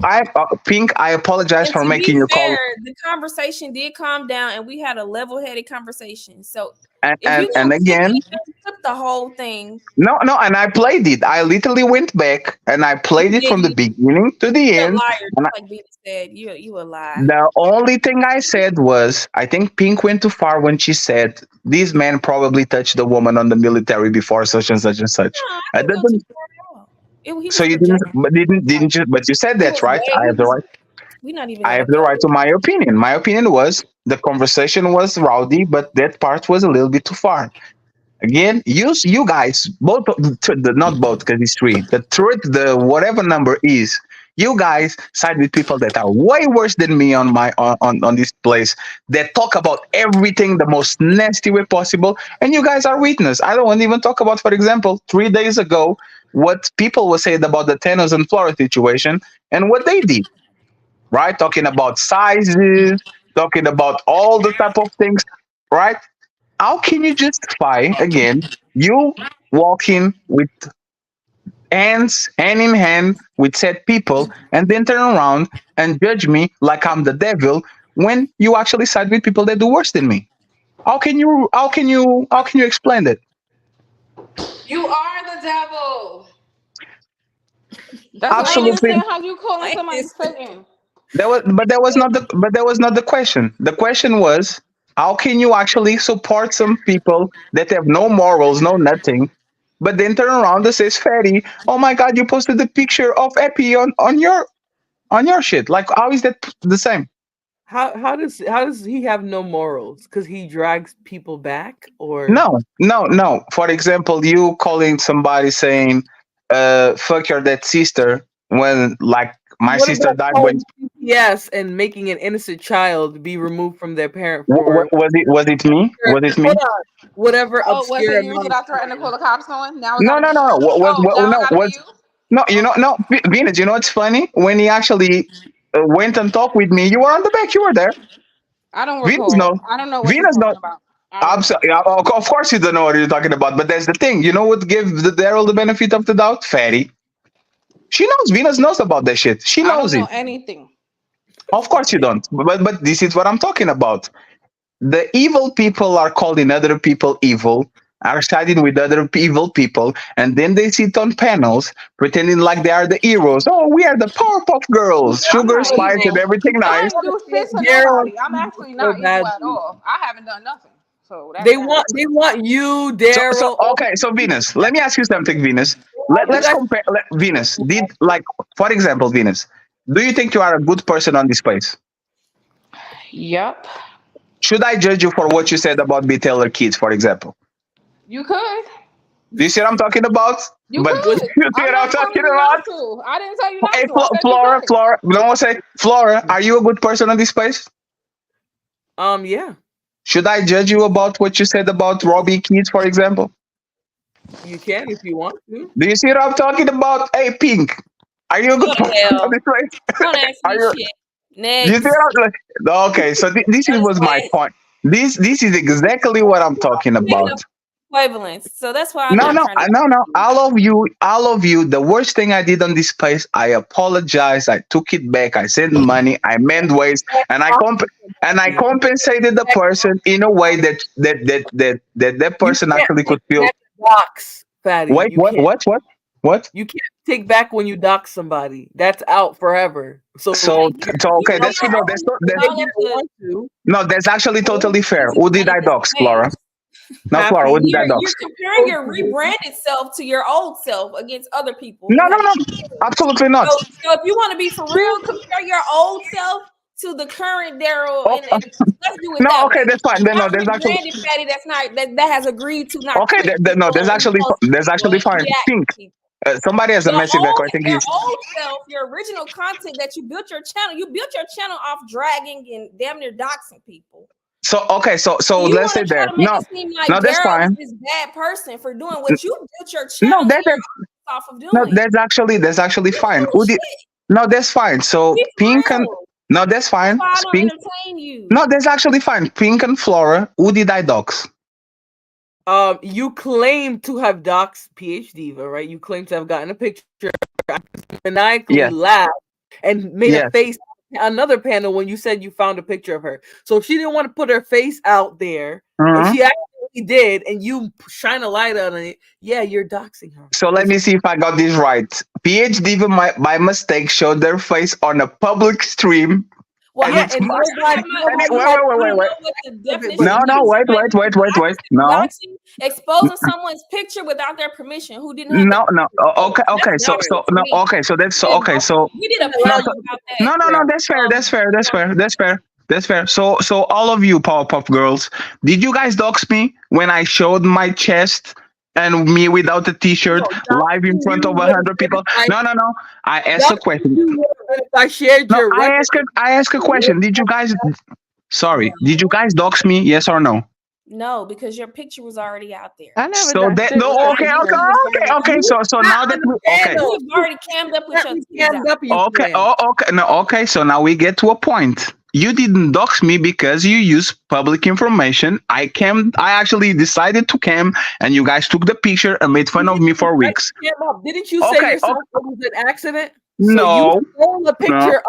I Pink, I apologize and for to making be you fair, call, the conversation did calm down and we had a level-headed conversation. So and if you and gonna clip again, anything, clip the whole thing. no, and I played it. I literally went back and I played You it from the didn't. beginning to the You're a end. liar, And just like Venus said. You a lie. the only thing I said was, I think Pink went too far when she said, "This man probably touched the woman on the military before such and such and such." No, I I didn't go too didn't, far at all. He so was you didn't, projecting. but didn't you? But you said He that, was right? way. I He have the was. right. We're not even I gonna have the go right to there. my opinion. My opinion was the conversation was rowdy, but that part was a little bit too far. Again, you guys, both, not both, because it's three. The truth, the whatever number is, you guys side with people that are way worse than me on my on this place, that talk about everything the most nasty way possible, and you guys are witness. I don't want to even talk about, for example, 3 days ago, what people were saying about the Thanos and Flora situation and what they did, right? Talking about sizes, talking about all the type of things, right? How can you justify again you walking with hands hand in hand with said people and then turn around and judge me like I'm the devil when you actually side with people that do worse than me? How can you explain that? You are the devil. That's what I don't Absolutely. understand. How you calling Like somebody this. Satan? That was not the question. The question was, how can you actually support some people that have no morals, no nothing, but then turn around and says, "Fatty, oh my God, you posted the picture of Epi on your shit." Like, how is that the same? How does he have no morals? Because he drags people back, or No, no, no. For example, you calling somebody saying, "Fuck your dead sister," when like my what sister about died when. calling CPS and making an innocent child be removed from their parent for Was it me? Was it me? hold on, whatever Oh, was obscure it you that amount I of threatened to time? call the cops on? Now it No, gotta no, be no, you? no. Oh, now it No, gotta be you? no, Okay. no, Venus, it's funny? When he actually went and talked with me, you were on the back, you were there. I don't Venus recall. knows. I don't know what you're Venus knows. talking about. I don't know. Of course you don't know what you're talking about, but that's the thing. You know what gave the Daryl the benefit of the doubt? Fatty. She knows. Venus knows about that shit. She I don't knows know it. anything. Of course you don't. But this is what I'm talking about. The evil people are calling other people evil, are siding with other evil people, and then they sit on panels pretending like they are the heroes. Oh, we are the Powerpuff Girls, I'm sugar, not spice, and evil. everything I nice. ain't do shit to Daryl nobody. I'm actually so not evil at badly. all. I haven't done nothing. So that's They that. want you, So Daryl. okay, so Venus, let me ask you something, Venus. Let's compare. Venus, did like for example, Venus, do you think you are a good person on this place? Yep. Should I judge you for what you said about B. Taylor kids, for example? You could. Do you see what I'm talking about? You But could. you see I'm what I'm not talking telling you about? not to. I didn't tell you not Hey, to. I said you Flora, could. Flora, no one say, Flora, are you a good person on this place? Yeah. Should I judge you about what you said about Robbie kids, for example? You can if you want to. Do you see what I'm talking about? Hey, Pink, are you a good What the person on hell? this place? Don't ask Are me you? shit. You see Next. what I'm like? Okay, so was my Explain. point. This is exactly what I'm talking Making about. up equivalence. So that's why I'm No, not no, trying to. no. All of you. The worst thing I did on this place, I apologize. I took it back. I sent money. I mend ways, and I compensated the person in a way that You person can't actually take could feel. back docs, Fatty. Wait, You what? can't. What? You can't take back when you dox somebody. That's out forever. So So, You okay, know, that's no, that's not, if that's all you of don't the want to, no, that's actually totally fair. Who did I dox, Flora? ways. No, have Flora, to who did use I You're dox? comparing your rebranded self to your old self against other people No, who no, have. no, absolutely not. So if you want to be for real, compare your old self to the current Daryl, Oh, and let's do it no, that okay, way. that's fine. Then no, Not there's actually rebranded Fatty. That's not that has agreed to not okay. click No, people there's and actually post there's people actually and fine. react Pink. to people. Somebody has a message echo. I think Your he's old self, your original content that you built your channel. You built your channel off dragging and damn near doxing people. so okay. So You let's want say to try there. to make No, it seem like no, that's Daryl is fine. this bad person for doing what you built your No, channel and your off of no, doing. that's actually You fine. full of Who did? shit. No, that's fine. So Be for Pink and real. no, that's That's fine. why I don't Pink. entertain you. No, that's actually fine. Pink and Flora. Who did I dox? you claim to have doxed PH Diva, right? You claim to have gotten a picture, maniacally Yes. laughed, and made a Yes. face. Another panel when you said you found a picture of her. So she didn't want to put her face out there, and she actually did, and you shine a light on it. Yeah, you're doxing her. So let me see if I got this right. PH Diva by mistake showed their face on a public stream. Well, And yeah, it's and must. nobody Wait. What the definition but No, of no, doxing wait. is. No, Doxing, exposing someone's picture without their permission, who didn't have no, no. Okay, That's okay. So doxing to no. me. Okay, so that's so. Okay, so We did a no, panel so, about that. no. That's fair. That's fair. So all of you Powerpuff Girls, did you guys dox me when I showed my chest and me without a t-shirt live in front of 100 people? No. I asked a question. If I shared No, your record, I ask a question. Did you guys? Sorry, did you guys dox me? Yes or no? No, because your picture was already out there. I never So that no. Okay. So now that You've already cammed up with your titties out. Okay. Oh, okay. No. Okay. So now we get to a point. You didn't dox me because you used public information. I actually decided to cam, and you guys took the picture and made fun of me for weeks. Didn't you say yourself it was an accident? No. So you stole a picture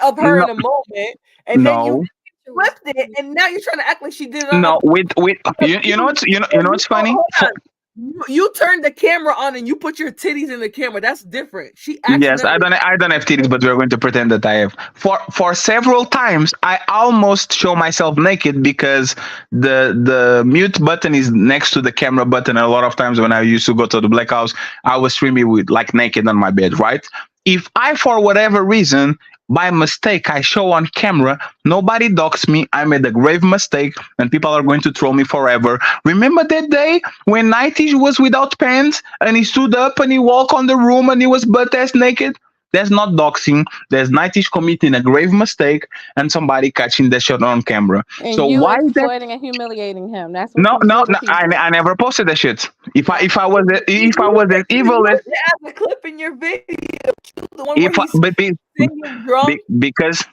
of her in a moment, and then you flipped it, and now you're trying to act like she did it on you know what's funny? You turned the camera on and you put your titties in the camera. That's different. She Yes, I don't have titties, but we're going to pretend that I have. For several times, I almost show myself naked because the mute button is next to the camera button. And a lot of times when I used to go to the Black House, I was streaming with like naked on my bed, right? If I, for whatever reason, by mistake, I show on camera, nobody doxed me. I made a grave mistake, and people are going to troll me forever. Remember that day when Nightish was without pants and he stood up and he walked on the room and he was butt-ass naked? That's not doxing. There's Nightish committing a grave mistake and somebody catching the shot on camera. And so you why is that? exploiting and humiliating him. That's what No. you do to I never posted that shit. If I was as evil as the clip in your video, the one if where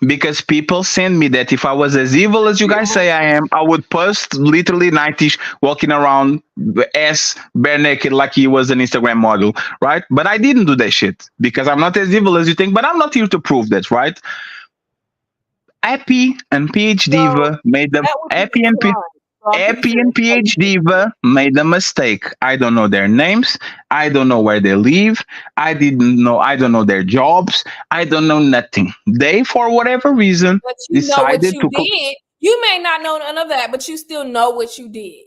because people send me that if I was as evil as you guys say I am, I would post literally Nightish walking around ass bare naked like he was an Instagram model, right? But I didn't do that shit because I'm not as evil as you think. But I'm not here to prove that, right? Appy and PH Diva made them. Appy and PH Diva made a mistake. I don't know their names. I don't know where they live. I don't know their jobs. I don't know nothing. They, for whatever reason, But you know what decided you to. did. You may not know none of that, but you still know what you did.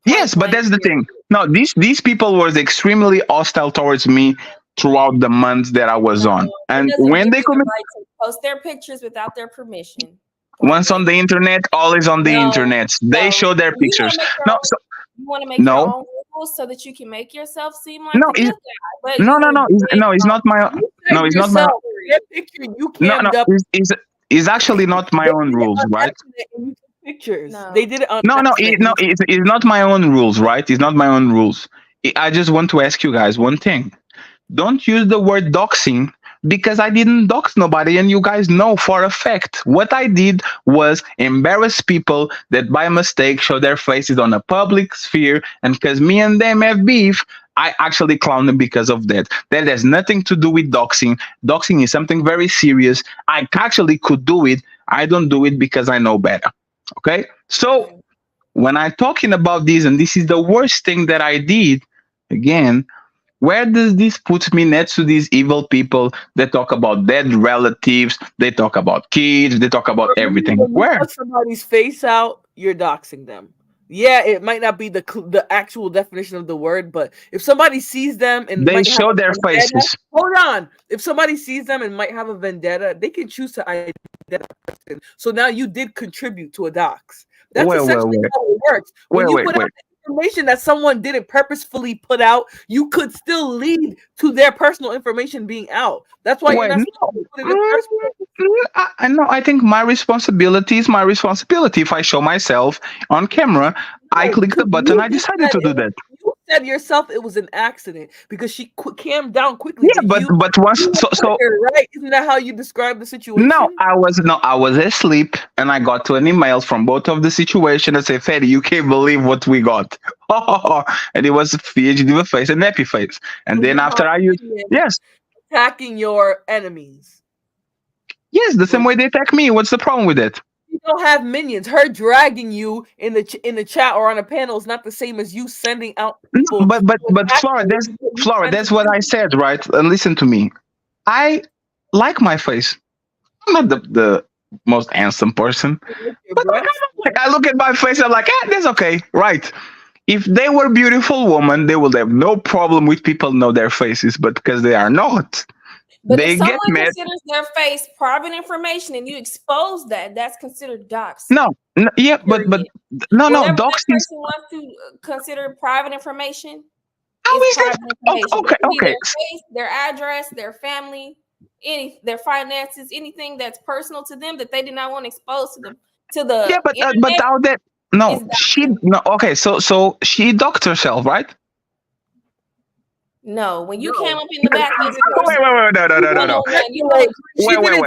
Yes, but that's the thing. No, these people was extremely hostile towards me throughout the months that I was on, and when they come right to post their pictures without their permission. once on the internet, always on the internet, they show their pictures. No, so you want to make your own rules so that you can make yourself seem like the good guy. But it's not my. No, it's not my. That picture you No, cammed up. It's actually not my own rules, right? Pictures. They did it on. It's not my own rules, right? It's not my own rules. I just want to ask you guys one thing. Don't use the word doxing because I didn't dox nobody, and you guys know for a fact what I did was embarrass people that by mistake show their faces on a public sphere, and because me and them have beef, I actually clown them because of that. That has nothing to do with doxing. Doxing is something very serious. I actually could do it. I don't do it because I know better. Okay? So when I'm talking about this, and this is the worst thing that I did, again, where does this put me next to these evil people that talk about dead relatives, they talk about kids, they talk about everything? Where? Put somebody's face out, you're doxing them. Yeah, it might not be the actual definition of the word, but if somebody sees them and they show their faces. Hold on. If somebody sees them and might have a vendetta, they can choose to identify that person. So now you did contribute to a dox. That's essentially how it works. When you put out information that someone didn't purposefully put out, you could still lead to their personal information being out. That's why you're not supposed to put it in first place. I know. I think my responsibility is my responsibility. If I show myself on camera, I click the button. I decided to do that. You said yourself it was an accident because she cammed down quickly. Yeah, but once so right? Isn't that how you describe the situation? No, I was asleep and I got to an email from both of the situation that said, "Freddy, you can't believe what we got." And it was a PhD with face and nappy face. And then after I used attacking your enemies. Yes, the same way they attack me. What's the problem with it? You don't have minions. Her dragging you in the chat or on a panel is not the same as you sending out people. But Flora, that's what I said, right? And listen to me. I like my face. I'm not the most handsome person, but I look at my face. I'm like, that's okay, right? If they were a beautiful woman, they would have no problem with people know their faces, but because they are not. But they if someone get mad. considers their face private information and you expose that, that's considered doxing. No, but Whatever doxing. That person wants to consider private information. How is that? Okay. Their face, their address, their family, their finances, anything that's personal to them that they did not want to expose to the. Yeah, but how that? No, Okay, so she doxed herself, right? No, when you came up in the back. Wait, no. Wait.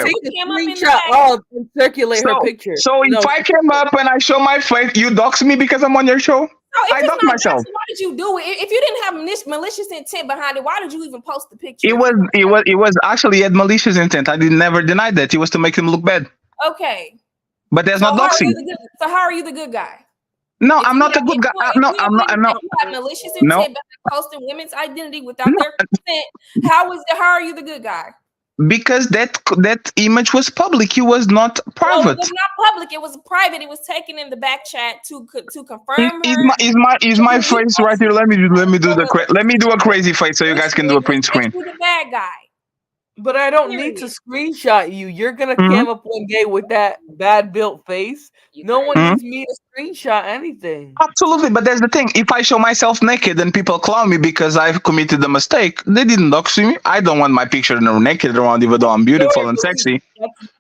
Take a screenshot and circulate her picture. So if I came up and I show my face, you dox me because I'm on your show? I dox myself. Why did you do it? If you didn't have malicious intent behind it, why did you even post the picture? It was actually had malicious intent. I never denied that. It was to make him look bad. Okay. But that's not doxing. So how are you the good guy? No, I'm not a good guy. No, I'm not. You have malicious intent by posting women's identity without their consent. How are you the good guy? Because that image was public. It was not private. No, it was not public. It was private. It was taken in the back chat to confirm. Is my face right here? Let me do a crazy face so you guys can do a print screen. You're the bad guy. But I don't need to screenshot you. You're gonna cam up one day with that bad built face. No one needs me to screenshot anything. Absolutely, but that's the thing. If I show myself naked and people clown me because I've committed a mistake, they didn't dox me. I don't want my picture naked around, even though I'm beautiful and sexy.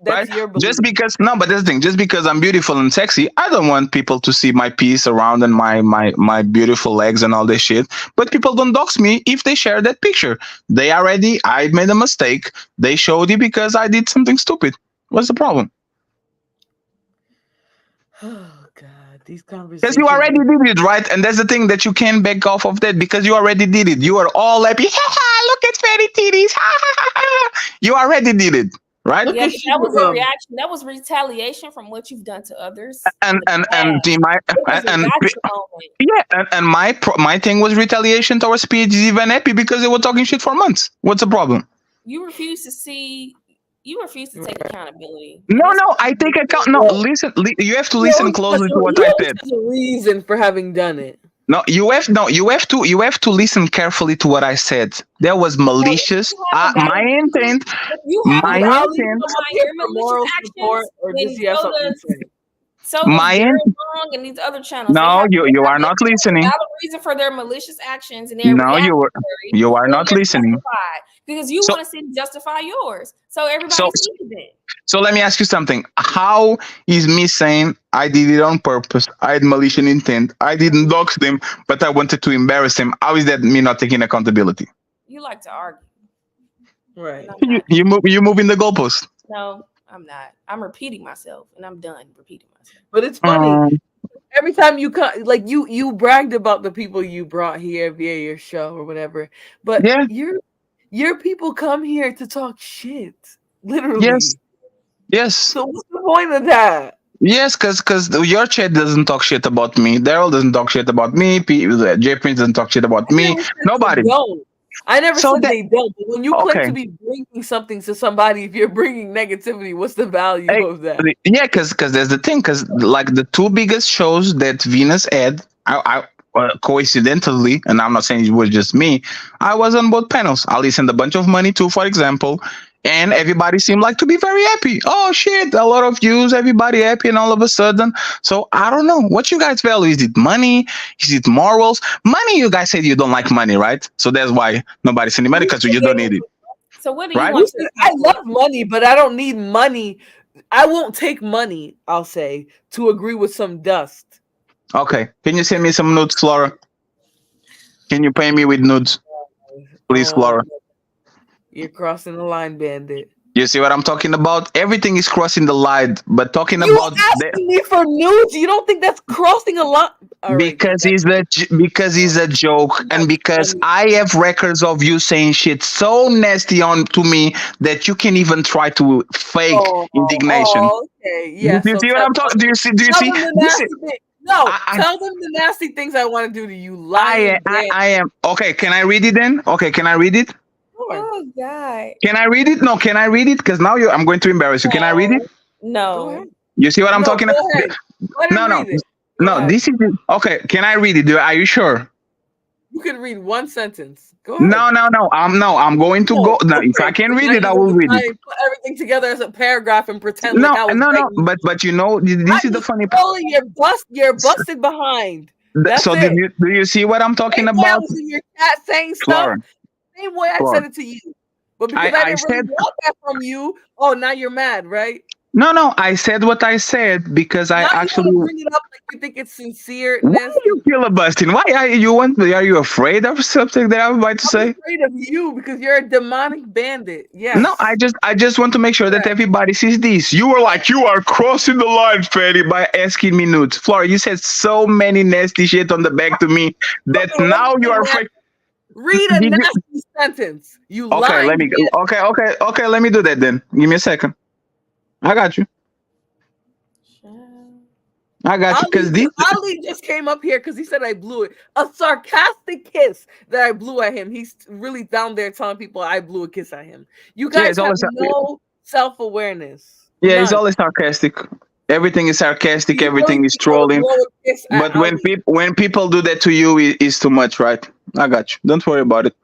That's right? Your belief. Just because that's the thing. Just because I'm beautiful and sexy, I don't want people to see my piece around and my beautiful legs and all this shit. But people don't dox me if they share that picture. I made a mistake. They showed it because I did something stupid. What's the problem? Oh God, these conversations. Because you already did it, right? And that's the thing that you can't back off of that because you already did it. You are all happy. Look at fatty titties. You already did it, right? Yeah, that was a reaction. That was retaliation from what you've done to others. And my thing was retaliation towards PhD even happy because they were talking shit for months. What's the problem? You refuse to see You refuse to take accountability. And No, that's no, I take account. No, listen. You have to listen closely to what He I always said. has a reason for having done it. No, you have to listen carefully to what I said. There was malicious. My intent. If you have My a Ali, value intent. behind your malicious moral support, actions, or then does he have so something to does say? My Gary in- Long and these other channels. No, They you are have not a listening. valid reason for their malicious actions, and they're No, reactionary. you are and not they're listening. justified because you So want to see justify yours. So everybody so sees it. so let me ask you something. How is me saying I did it on purpose? I had malicious intent. I didn't dox them, but I wanted to embarrass them. How is that me not taking accountability? You like to argue. Right. You moving the goalpost. No, I'm not. I'm repeating myself, and I'm done repeating myself. But it's funny. Every time you come, like you bragged about the people you brought here via your show or whatever. But yeah, your people come here to talk shit, literally. Yes. So what's the point of that? Yes, because your chat doesn't talk shit about me. Daryl doesn't talk shit about me. J Prince doesn't talk shit about me. Nobody. I never So said that- they don't. But when you claim Okay. to be bringing something to somebody, if you're bringing negativity, what's the value of that? Yeah, because there's the thing, because like the two biggest shows that Venus had, I coincidentally, and I'm not saying it was just me, I was on both panels. I listened a bunch of money too, for example, and everybody seemed like to be very happy. Oh shit, a lot of views, everybody happy, and all of a sudden, so I don't know what you guys value. Is it money? Is it morals? Money? You guys said you don't like money, right? So that's why nobody's sending money because you don't need it. So what do you Right? want to I love money, but I don't need money. I won't take money, I'll say, to agree with some dust. Okay. Can you send me some nudes, Flora? Can you pay me with nudes? Please, Flora. You're crossing the line, bandit. You see what I'm talking about? Everything is crossing the line, but talking You about asking me for nudes? You don't think that's crossing a line? because he's a joke, and because I have records of you saying shit so nasty on to me that you can even try to fake indignation. Oh, okay. Yeah. Do you see what I'm talking? Do you see? Do you Tell see? them the nasty thing. No, tell them the nasty things I want to do to you. Lying. I am okay. Can I read it then? Okay, can I read it? Oh God. Can I read it? No, can I read it? Because now I'm going to embarrass you. Can I read it? No. You see what I'm talking about? No. This is okay. Can I read it? Are you sure? You can read one sentence. Go ahead. No. I'm going to go. No, if I can read it, I will read it. Put everything together as a paragraph and pretend No, like I was no. But you know, this is the funny part. You're busted behind. That's So it. do you see what I'm talking Same way I about? was in your chat saying stuff. Flora. Same way I Flora. said it to you. But because I didn't really want that from you, now you're mad, right? No. I said what I said because I Now actually. you want to bring it up like you think it's sincere. Why are you filibustering? Why are you afraid of something that I'm about to say? I'm afraid of you because you're a demonic bandit. Yes. No, I just want to make sure that everybody sees this. You were like, you are crossing the line, Fatty, by asking me nudes. Flora, you said so many nasty shit on the back to me that now you are afraid. Read a nasty sentence. You okay, lying let me bandit. okay, let me do that then. Give me a second. I got you. I got you because this Ali just came up here because he said I blew it. A sarcastic kiss that I blew at him. He's really down there telling people I blew a kiss at him. You guys have no self-awareness. Yeah, it's always sarcastic. Everything is sarcastic. Everything is trolling. But when people do that to you, it's too much, right? I got you. Don't worry about it.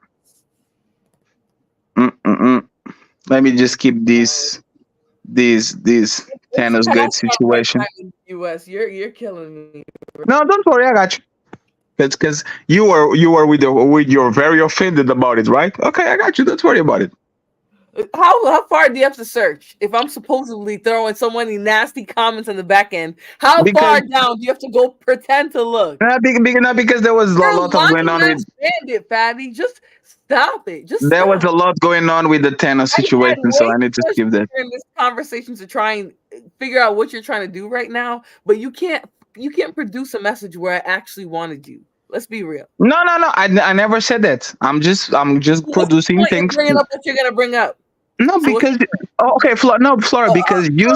Let me just keep this Thanos good situation. US, you're killing me. No, don't worry, I got you. That's because you were with your very offended about it, right? Okay, I got you. Don't worry about it. How far do you have to search? If I'm supposedly throwing so many nasty comments in the back end, far down do you have to go pretend to look? Not because there was a lot of going on with bandit, Fatty. Just stop it. There was a lot going on with the Thanos situation, so I need to skip that. In this conversation to try and figure out what you're trying to do right now, but you can't produce a message where I actually wanted you. Let's be real. No. I never said that. I'm just producing things. Bringing up what you're gonna bring up. No, because okay, Flora, because you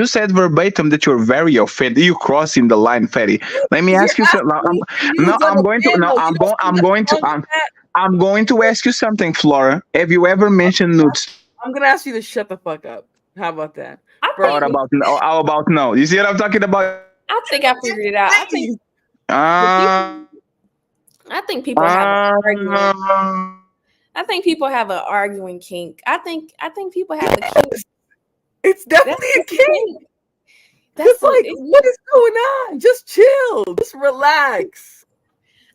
said verbatim that you're very offended. You crossing the line, Fatty. Let me ask you something. I'm going to ask you something, Flora. Have you ever mentioned nudes? I'm gonna ask you to shut the fuck up. How about that? How about no? How about no? You see what I'm talking about? I think I figured it out. I think people have an arguing. I think people have an arguing kink. I think people have the kink. It's definitely a kink. That's like, what is going on? Just chill. Just relax.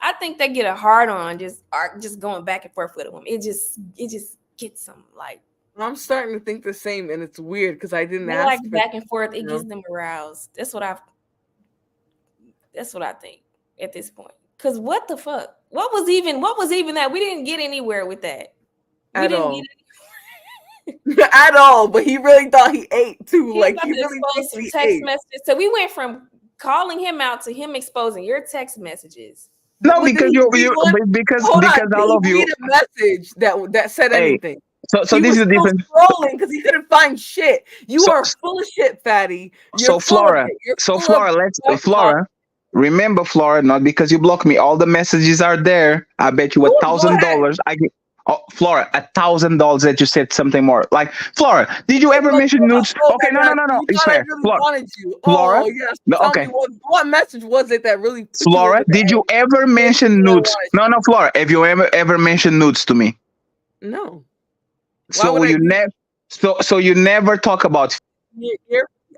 I think they get a hard on just going back and forth with them. It just gets them like. I'm starting to think the same, and it's weird because I didn't ask. Like back and forth, it gets them aroused. That's what I think at this point. Because what the fuck? What was even that? We didn't get anywhere with that. At all. At all. But he really thought he ate too. He really exposed some text messages. So we went from calling him out to him exposing your text messages. No, because because all of you read a message that said anything. So this is the difference. Scrolling because he couldn't find shit. You are full of shit, fatty. Flora. Remember, Flora. Not because you block me. All the messages are there. I bet you $1,000. I get. Oh, Flora, $1,000 that you said something more. Like, Flora, did you ever mention nudes? Okay, no. It's fair. Flora. Okay. What message was it that really? Flora, did you ever mention nudes? No, Flora. Have you ever mentioned nudes to me? No. So you never talk about.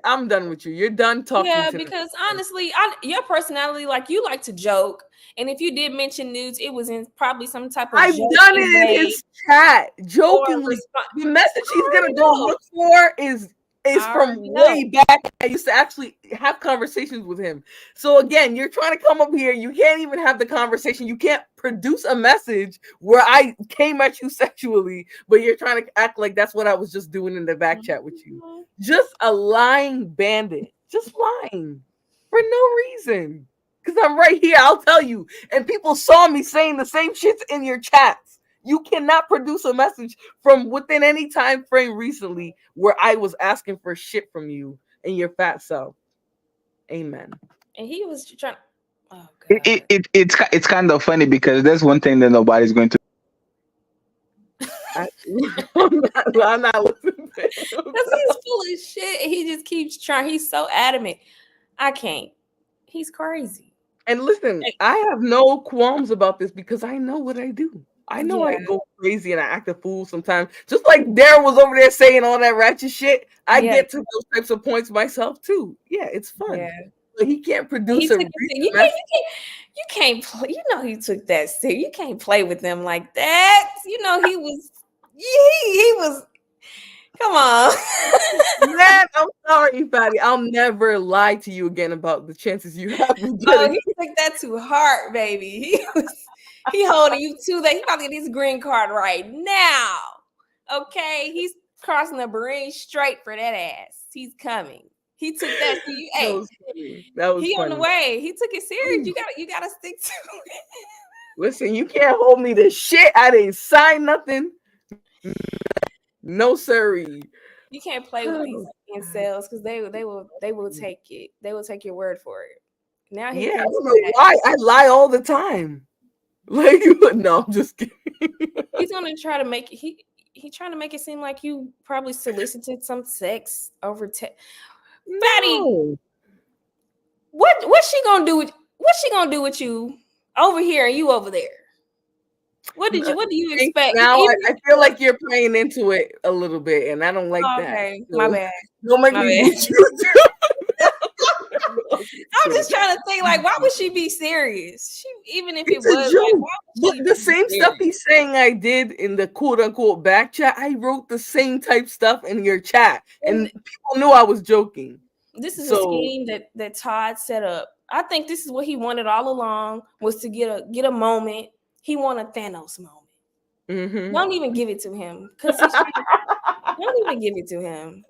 I'm done with you. You're done talking. Yeah, because honestly, your personality, like you like to joke, and if you did mention nudes, it was in probably some type of. I've done it in his chat, jokingly. The message he's gonna go look for is from way back. I used to actually have conversations with him. So again, you're trying to come up here. You can't even have the conversation. You can't produce a message where I came at you sexually, but you're trying to act like that's what I was just doing in the back chat with you. Just a lying bandit. Just lying for no reason. Because I'm right here. I'll tell you. And people saw me saying the same shits in your chats. You cannot produce a message from within any time frame recently where I was asking for shit from you and your fat self. Amen. And he was trying. Oh God. It's kind of funny because there's one thing that nobody's going to. I'm not listening to him. Because he's full of shit. He just keeps trying. He's so adamant. I can't. He's crazy. And listen, I have no qualms about this because I know what I do. I know I go crazy and I act a fool sometimes. Just like Darren was over there saying all that ratchet shit. I get to those types of points myself too. Yeah, it's fun. Yeah. But he can't produce you can't play. You know he took that serious. You can't play with them like that. You know he was. He was. Come on, man. I'm sorry, Fatty. I'll never lie to you again about the chances you have. Oh, he took that to heart, baby. He holding you to that. He about to get his green card right now. Okay, he's crossing the Marine Strait for that ass. He's coming. He took that to you. Hey, that was he funny. On the way. He took it serious. You gotta stick to it. Listen, you can't hold me to shit. I didn't sign nothing. No, sirree. You can't play with these incels because they will take it. They will take your word for it. Now I don't know why I lie all the time. Like, no, I'm just kidding. He's gonna try to make it. He trying to make it seem like you probably solicited some sex over text. Fatty, what's she gonna do with you over here and you over there? What do you expect? Now I feel like you're playing into it a little bit, and I don't like that. Okay, so my bad. Don't make me beat you. I'm just trying to think, like, why would she be serious? Even if it's it was, like, why would but the same stuff he's saying I did in the quote unquote back chat, I wrote the same type stuff in your chat, and people knew I was joking. This is a scheme that Todd set up. I think this is what he wanted all along, was to get a moment. He wanted a Thanos moment. Mm-hmm. Don't even give it to him, because don't even give it to him.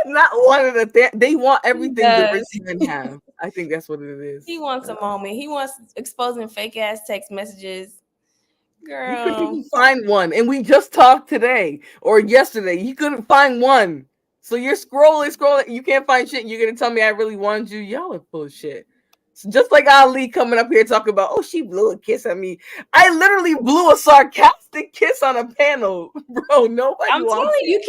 Not one of the they want everything the rich men have. I think that's what it is. He wants a moment. He wants exposing fake ass text messages. Girl, you couldn't even find one, and we just talked today or yesterday. You couldn't find one, so you're scrolling. You can't find shit. You're gonna tell me I really wanted you? Y'all are full of shit. Just like Ali coming up here talking about, oh, she blew a kiss at me. I literally blew a sarcastic kiss on a panel, bro. Nobody I'm wants telling you, it.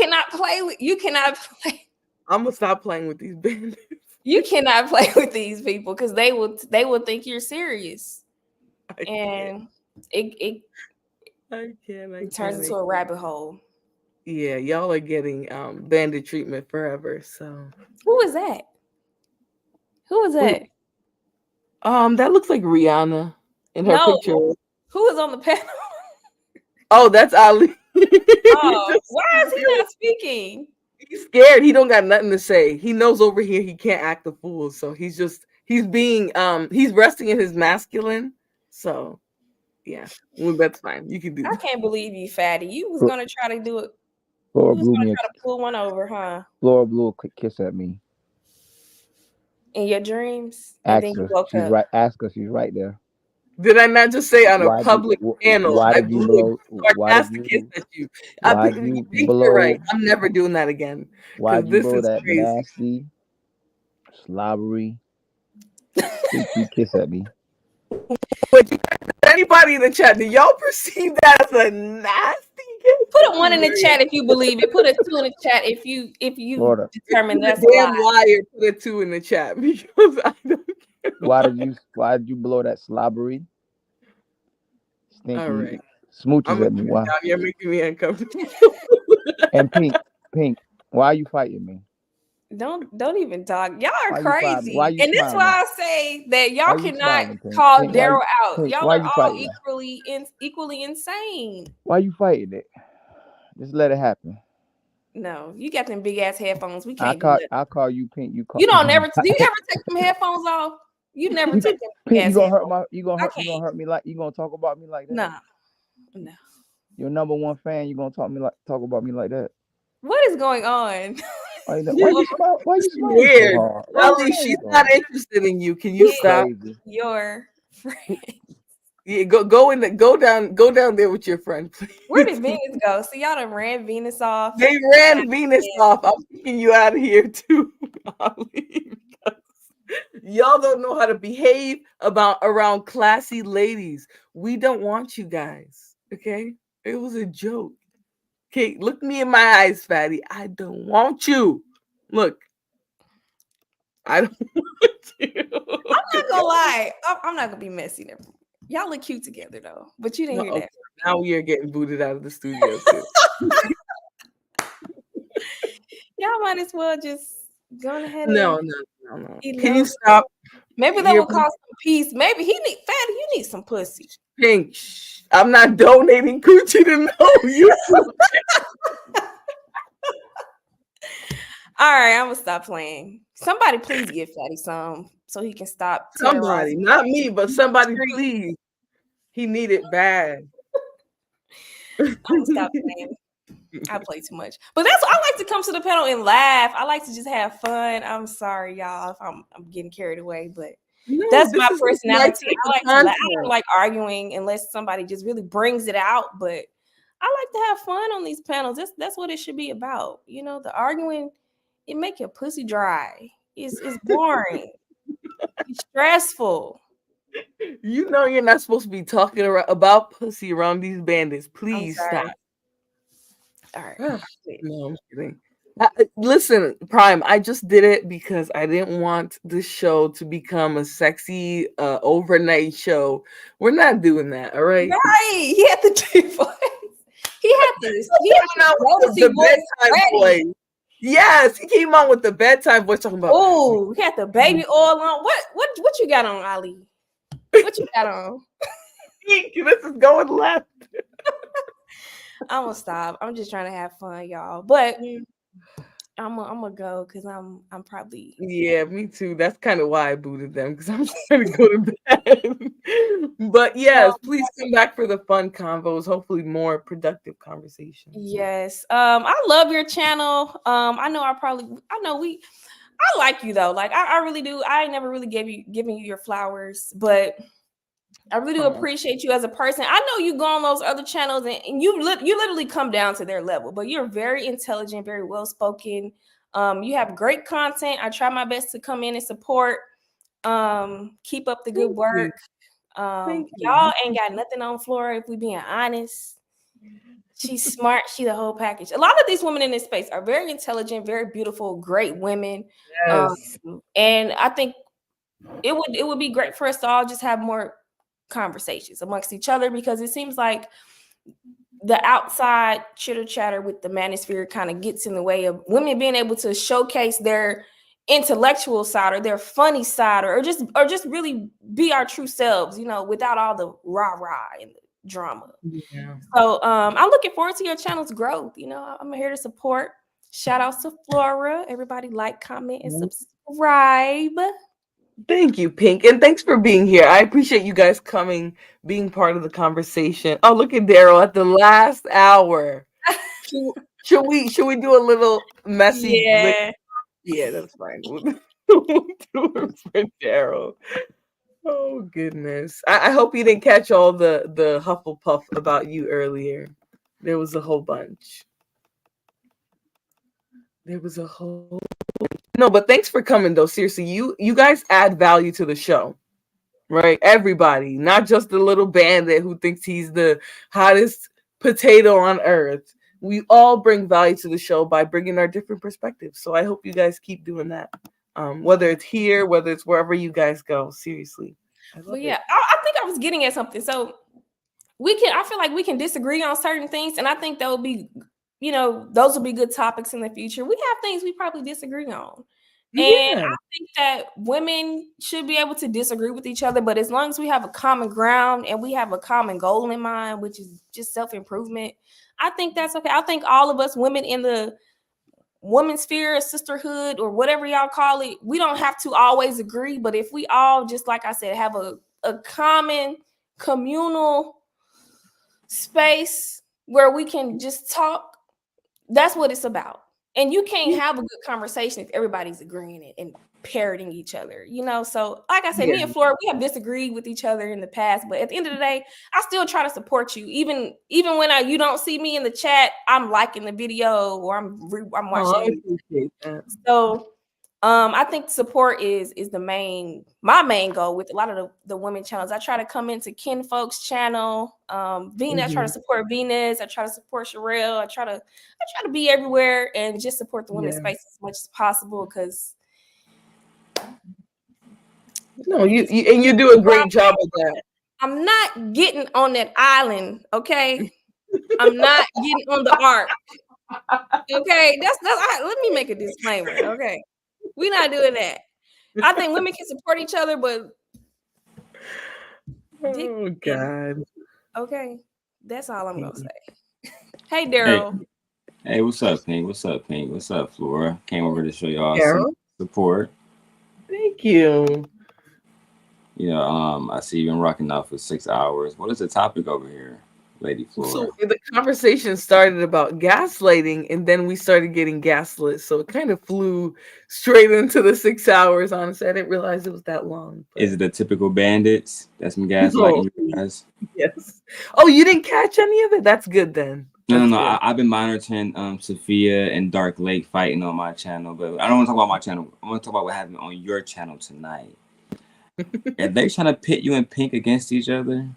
you cannot play. I'm gonna stop playing with these bandits. You cannot play with these people because they will think you're serious, and it turns into a rabbit hole. Yeah, y'all are getting bandit treatment forever. So who is that? Who is that? That looks like Rihanna in her picture. Who is on the panel? Oh, that's Ali. Oh, why is he not speaking? He's scared. He don't got nothing to say. He knows over here he can't act the fool. So he's being he's resting in his masculine. So yeah, well, that's fine. You can do that. I can't believe you, Fatty. You was gonna try to do it. Flora you was gonna try to pull one over, huh? Flora blew a quick kiss at me. In your dreams? Ask her. She's right. Ask her. She's right there. Did I not just say on a public panel? Why did you blow? Why did kiss at you? Why did you blow? You're right. I'm never doing that again. Why did you blow that crazy. Nasty, slobbery, stinky kiss at me? Anybody in the chat, do y'all perceive that as a nasty kiss? Put a 1 in the chat if you believe it. Put a 2 in the chat if you determine that's a damn liar. Put a 2 in the chat because I don't care. Why did you blow that slobbery, stinky smooches at me? Why? You're making me uncomfortable. And Pink, why are you fighting me? Don't even talk. Y'all are crazy. Why you and that's smiling? why I say that y'all cannot Pink? call Pink, Daryl out. Pink, Y'all are all equally insane. Why you fighting it? Just let it happen. No, you got them big ass headphones. We can't do that. I'll call you Pink. You don't ever. Do you ever take them headphones off? You never take them. Pink, you gonna hurt me like you gonna talk about me like that? No. Your number one fan. You gonna talk about me like that? What is going on? Why you smile? Why you smiling weird? so hard? Ali, she's not interested in you. Can you stop? Your friend. Yeah, go down there with your friend, please. Where did Venus go? See, y'all done ran Venus off. They ran Venus off. I'm kicking you out of here too, Ali. Y'all don't know how to behave around classy ladies. We don't want you guys. Okay, it was a joke. Okay, look me in my eyes, Fatty. I don't want you. Look, I don't want you. I'm not gonna lie. I'm not gonna be messy there. Y'all look cute together though, but you didn't hear that. Now we are getting booted out of the studio too. Y'all might as well just go ahead. No. Can you stop? Maybe that will cause some peace. Maybe Fatty, you need some pussy. Pink, I'm not donating coochie to know you. All right, I'm gonna stop playing. Somebody please give Fatty some so he can stop. Somebody, not me, but somebody please. He need it bad. I'm gonna stop playing. I play too much, but I like to come to the panel and laugh. I like to just have fun. I'm sorry, y'all, if I'm getting carried away, but that's my personality. I like to laugh. I don't like arguing unless somebody just really brings it out. But I like to have fun on these panels. That's what it should be about. You know, the arguing, it make your pussy dry. It's boring. It's stressful. You know you're not supposed to be talking about pussy around these bandits. Please stop. All right. No, I'm kidding. Listen, Prime, I just did it because I didn't want this show to become a sexy overnight show. We're not doing that, all right? Right. He had the deep voice. He had the bedtime voice. Yes, he came on with the bedtime voice talking about. Oh, he had the baby oil on. What you got on, Ali? What you got on? This is going left. I'm gonna stop. I'm just trying to have fun, y'all. But I'm gonna go because I'm probably. Yeah, me too. That's kind of why I booted them because I'm trying to go to bed. But yes, please come back for the fun convos. Hopefully, more productive conversations. Yes. I love your channel. I like you though. Like I really do. I never really giving you your flowers, but I really do appreciate you as a person. I know you go on those other channels and you literally come down to their level, but you're very intelligent, very well spoken. You have great content. I try my best to come in and support. Keep up the good work. Y'all ain't got nothing on Flora if we being honest. She's smart. She the whole package. A lot of these women in this space are very intelligent, very beautiful, great women. Yes. And I think it would be great for us to all just have more conversations amongst each other, because it seems like the outside chitter chatter with the manosphere kind of gets in the way of women being able to showcase their intellectual side or their funny side, or just really be our true selves, without all the rah-rah and the drama. Yeah. So I'm looking forward to your channel's growth. I'm here to support. Shout outs to Flora. Everybody like, comment, and subscribe. Thank you, Pink, and thanks for being here. I appreciate you guys coming, being part of the conversation. Oh, look at Daryl at the last hour. Should we do a little messy? Yeah, that's fine. We'll do it for Daryl. Oh goodness! I hope you didn't catch all the Hufflepuff about you earlier. There was a whole bunch. No, but thanks for coming though. Seriously, you guys add value to the show, right? Everybody, not just the little bandit who thinks he's the hottest potato on earth. We all bring value to the show by bringing our different perspectives. So I hope you guys keep doing that. Whether it's here, whether it's wherever you guys go. Seriously. But yeah, I think I was getting at something. So I feel like we can disagree on certain things, and I think that will be, those will be good topics in the future. We have things we probably disagree on. And I think that women should be able to disagree with each other, but as long as we have a common ground and we have a common goal in mind, which is just self-improvement, I think that's okay. I think all of us women in the women's sphere, sisterhood, or whatever y'all call it, we don't have to always agree, but if we all, just like I said, have a common communal space where we can just talk, that's what it's about. And you can't have a good conversation if everybody's agreeing and parroting each other, So, like I said, me and Flora, we have disagreed with each other in the past, but at the end of the day, I still try to support you. Even when you don't see me in the chat, I'm liking the video or I'm watching. I appreciate that. So, I think support is my main goal with a lot of the women channels. I try to come into Ken Folks' channel. Venus, I try to support Venus. I try to support Sherelle. I try to be everywhere and just support the women's space as much as possible, because you do a great job of that. I'm not getting on that island, okay? I'm not getting on the ark. Okay, that's let me make a disclaimer, okay? We're not doing that. I think women can support each other, but oh God. Okay, that's all I'm gonna say. Hey, Daryl. Hey, what's up, Pink? What's up, Pink? What's up, Flora? Came over to show y'all some support. Thank you. I see you've been rocking out for 6 hours. What is the topic over here, Lady Flora? So the conversation started about gaslighting, and then we started getting gaslit. So it kind of flew straight into the 6 hours. Honestly, I didn't realize it was that long. But... Is it the typical bandits that's been gaslighting you guys? Yes. Oh, you didn't catch any of it? That's good then. No. I've been monitoring Sophia and Dark Lake fighting on my channel, but I don't want to talk about my channel. I want to talk about what happened on your channel tonight. Are they trying to pit you and Pink against each other?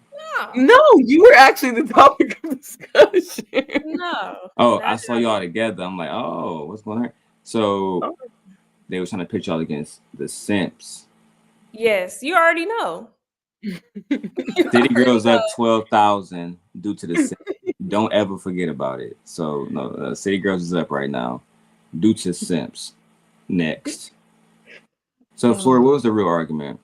No, you were actually the topic of discussion. No. Oh, I saw y'all together. I'm like, oh, what's going on? So they were trying to pit y'all against the simps. Yes, you already know. City Girls up 12,000 due to the simps. Don't ever forget about it. So no, City Girls is up right now due to simps. Next. So Flora, what was the real argument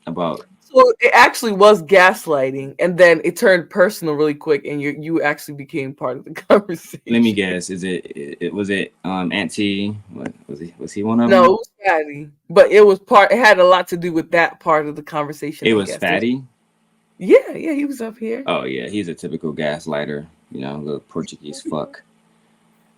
about? So it actually was gaslighting, and then it turned personal really quick, and you actually became part of the conversation. Let me guess. Was it Auntie? What was he one of them? No, it was Fatty, but it had a lot to do with that part of the conversation. It was Fatty. Yeah, he was up here. Oh yeah, he's a typical gaslighter. Little Portuguese fuck.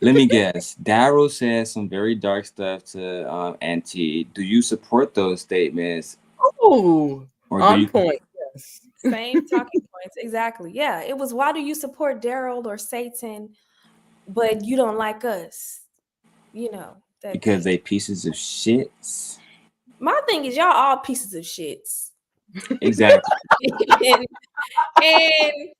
Let me guess. Daryl said some very dark stuff to Auntie. Do you support those statements? Oh. On point, yes. Same talking points, exactly. Yeah, it was, why do you support Daryl or Satan, but you don't like us? Because they pieces of shit. My thing is, y'all all pieces of shits. Exactly. and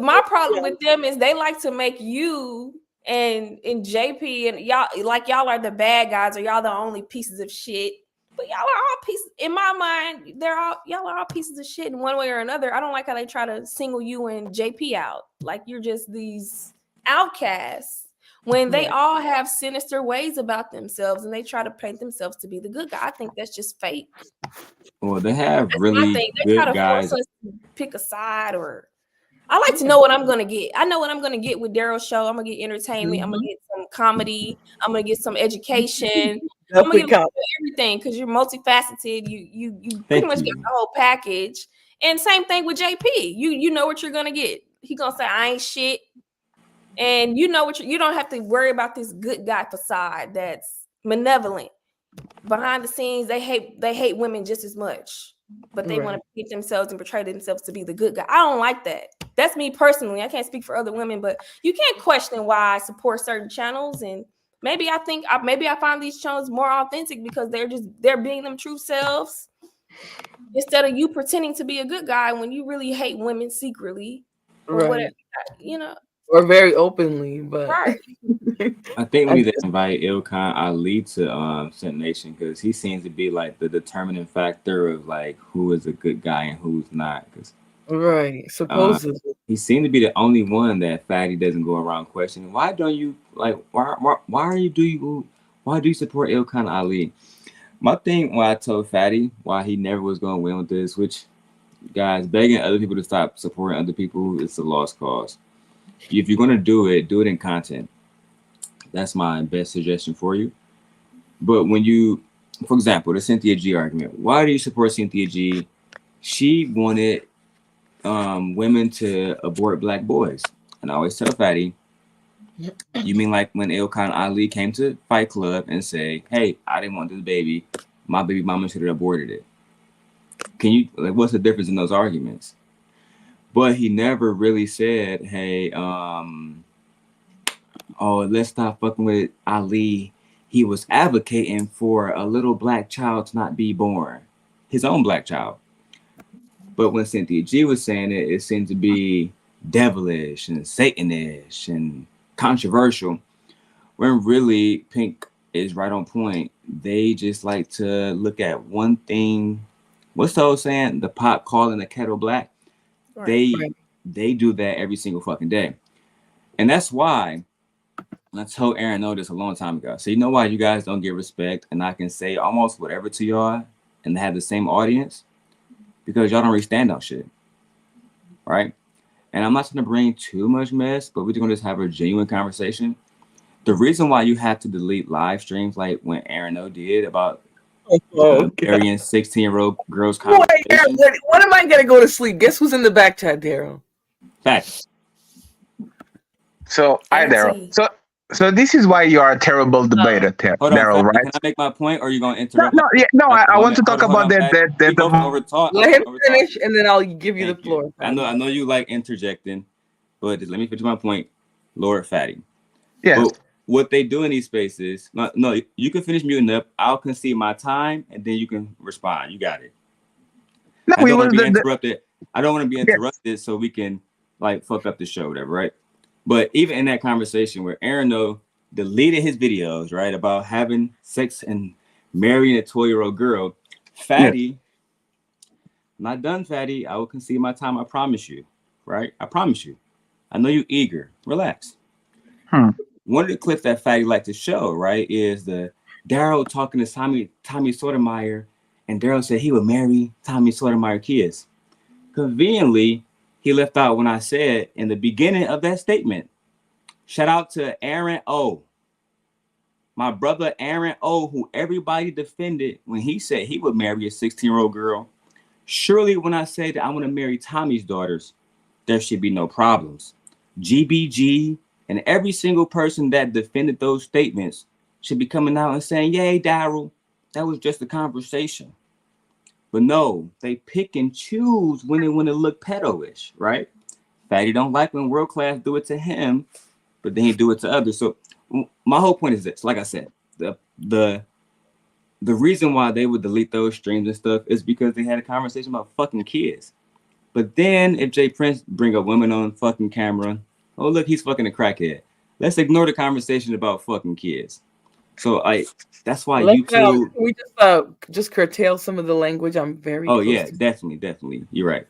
my problem with them is they like to make you and JP and y'all are the bad guys, or y'all the only pieces of shit. But y'all are all pieces. In my mind, y'all are all pieces of shit in one way or another. I don't like how they try to single you and JP out. Like you're just these outcasts when they all have sinister ways about themselves and they try to paint themselves to be the good guy. I think that's just fake. Well, they have That's really They good try to guys. force us to pick a side, or I like to know what I'm gonna get. I know what I'm gonna get with Daryl's show. I'm gonna get entertainment. I'm gonna get some comedy. I'm gonna get some education. I'm gonna get everything because you're multifaceted. You pretty much get the whole package. And same thing with JP. You know what you're gonna get. He gonna say I ain't shit, and you know what you don't have to worry about this good guy facade that's malevolent. Behind the scenes, they hate women just as much, but they want to paint themselves and portray themselves to be the good guy. I don't like that. That's me personally. I can't speak for other women, but you can't question why I support certain channels. And maybe I find these channels more authentic because they're being them true selves instead of you pretending to be a good guy when you really hate women secretly or whatever, or very openly. But I think we need to invite Ilkan Ali to Scent Nation because he seems to be like the determining factor of like who is a good guy and who's not. Supposedly he seemed to be the only one that Fatty doesn't go around questioning. Why don't you like? Why do you support Ilkan Ali? My thing, why I told Fatty why he never was going to win with this, which guys begging other people to stop supporting other people, it's a lost cause. If you're going to do it in content. That's my best suggestion for you. But when you, for example, the Cynthia G argument, why do you support Cynthia G? She wanted women to abort black boys. And I always tell Fatty, you mean like when Ilkan Ali came to Fight Club and say, hey, I didn't want this baby. My baby mama should have aborted it. Can you, like, what's the difference in those arguments? But he never really said, hey, let's stop fucking with Ali. He was advocating for a little black child to not be born, his own black child. But when Cynthia G was saying it, it seemed to be devilish and Satanish and controversial. When really Pink is right on point. They just like to look at one thing. What's the old saying? The pot calling the kettle black. They do that every single fucking day. And that's why I told Aaron this a long time ago. So you know why you guys don't get respect and I can say almost whatever to y'all and have the same audience? Because y'all don't really stand on shit. Right? And I'm not trying to bring too much mess, but we're going to just have a genuine conversation. The reason why you have to delete live streams like when Aaron did about marrying 16-year-old girls. What am I going to go to sleep? Guess who's in the back chat, Daryl? Facts. So, hi, Daryl. So this is why you are a terrible debater, Daryl, right? Can I make my point, or are you going to interrupt? I want to talk about that. Let him finish, and then I'll give you the floor. I know you like interjecting, but let me finish my point, Lord Fatty. Yeah. But what they do in these spaces, no, you can finish muting up. I'll concede my time, and then you can respond. You got it. I don't want to be interrupted. I don't want to be interrupted, so we can like fuck up the show, whatever, right? But even in that conversation where Aaron deleted his videos, right, about having sex and marrying a 12-year-old girl, Fatty, not done, Fatty. I will concede my time. I promise you, right? I promise you. I know you're eager. Relax. One of the clips that Fatty liked to show, right, is the Daryl talking to Tommy Sotomayor, and Daryl said he would marry Tommy Sotomayor kids. Conveniently, he left out when I said in the beginning of that statement, shout out to Aaron O. My brother Aaron O, who everybody defended when he said he would marry a 16-year-old girl. Surely when I say that I want to marry Tommy's daughters, there should be no problems. GBG and every single person that defended those statements should be coming out and saying, yay, Daryl, that was just a conversation. But no, they pick and choose when they want to look pedo-ish, right? Fatty don't like when world class do it to him, but then he do it to others. So my whole point is this: like I said, the the reason why they would delete those streams and stuff is because they had a conversation about fucking kids. But then if Jay Prince bring up women on fucking camera, oh look, he's fucking a crackhead. Let's ignore the conversation about fucking kids. So that's why YouTube. We just curtail some of the language. I'm very. Oh yeah, definitely. You're right.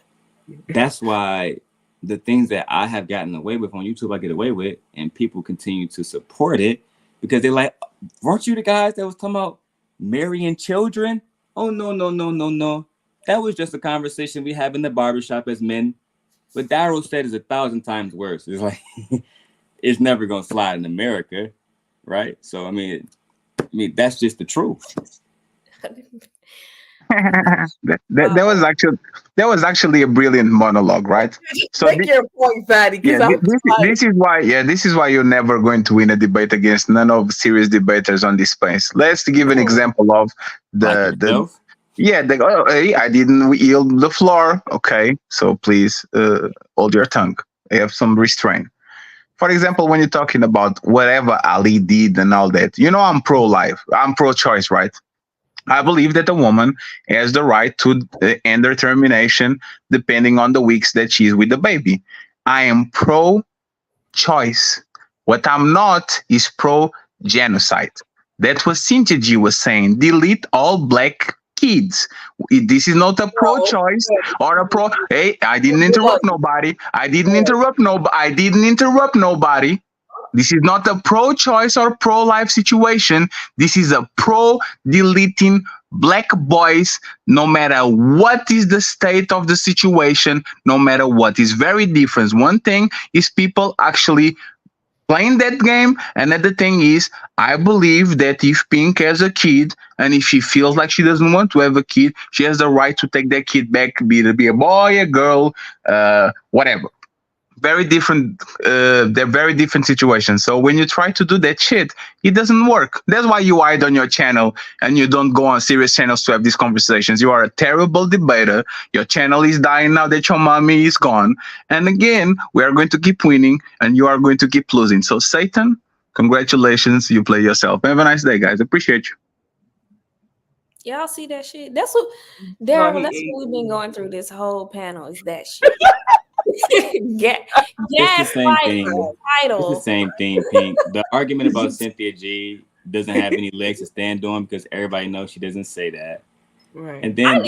That's why the things that I have gotten away with on YouTube, I get away with, and people continue to support it because they're like, weren't you the guys that was talking about marrying children? Oh no. That was just a conversation we have in the barbershop as men. What Daryl said is 1,000 times worse. It's like it's never gonna slide in America, right? So I mean, that's just the truth. that was actually a brilliant monologue, right? So make your point, Fatty. This is why you're never going to win a debate against none of serious debaters on this space. Let's give an example of the I didn't yield the floor. Okay, so please hold your tongue. Have some restraint. For example, when you're talking about whatever Ali did and all that, I'm pro-life. I'm pro-choice, right? I believe that a woman has the right to end her termination depending on the weeks that she's with the baby. I am pro-choice. What I'm not is pro-genocide. That's what Cynthia G was saying. Delete all black kids. This is not a pro-choice or a pro. Hey, I didn't interrupt nobody. I didn't interrupt nobody. This is not a pro-choice or pro-life situation. This is a pro-deleting black boys, no matter what is the state of the situation, no matter what. It's very different. One thing is people actually playing that game, and the thing is, I believe that if Pink has a kid, and if she feels like she doesn't want to have a kid, she has the right to take that kid back, be a boy, a girl, whatever. Very different. They're very different situations. So when you try to do that shit, it doesn't work. That's why you hide on your channel and you don't go on serious channels to have these conversations. You are a terrible debater. Your channel is dying now that your mommy is gone. And again, we are going to keep winning and you are going to keep losing. So Satan, congratulations. You play yourself. Have a nice day, guys. Appreciate you. Y'all see that shit? That's what Daryl, that's what we've been going through this whole panel is that shit. It's the same thing. It's the same thing, Pink. The argument about Cynthia G doesn't have any legs to stand on because everybody knows she doesn't say that. Right. And then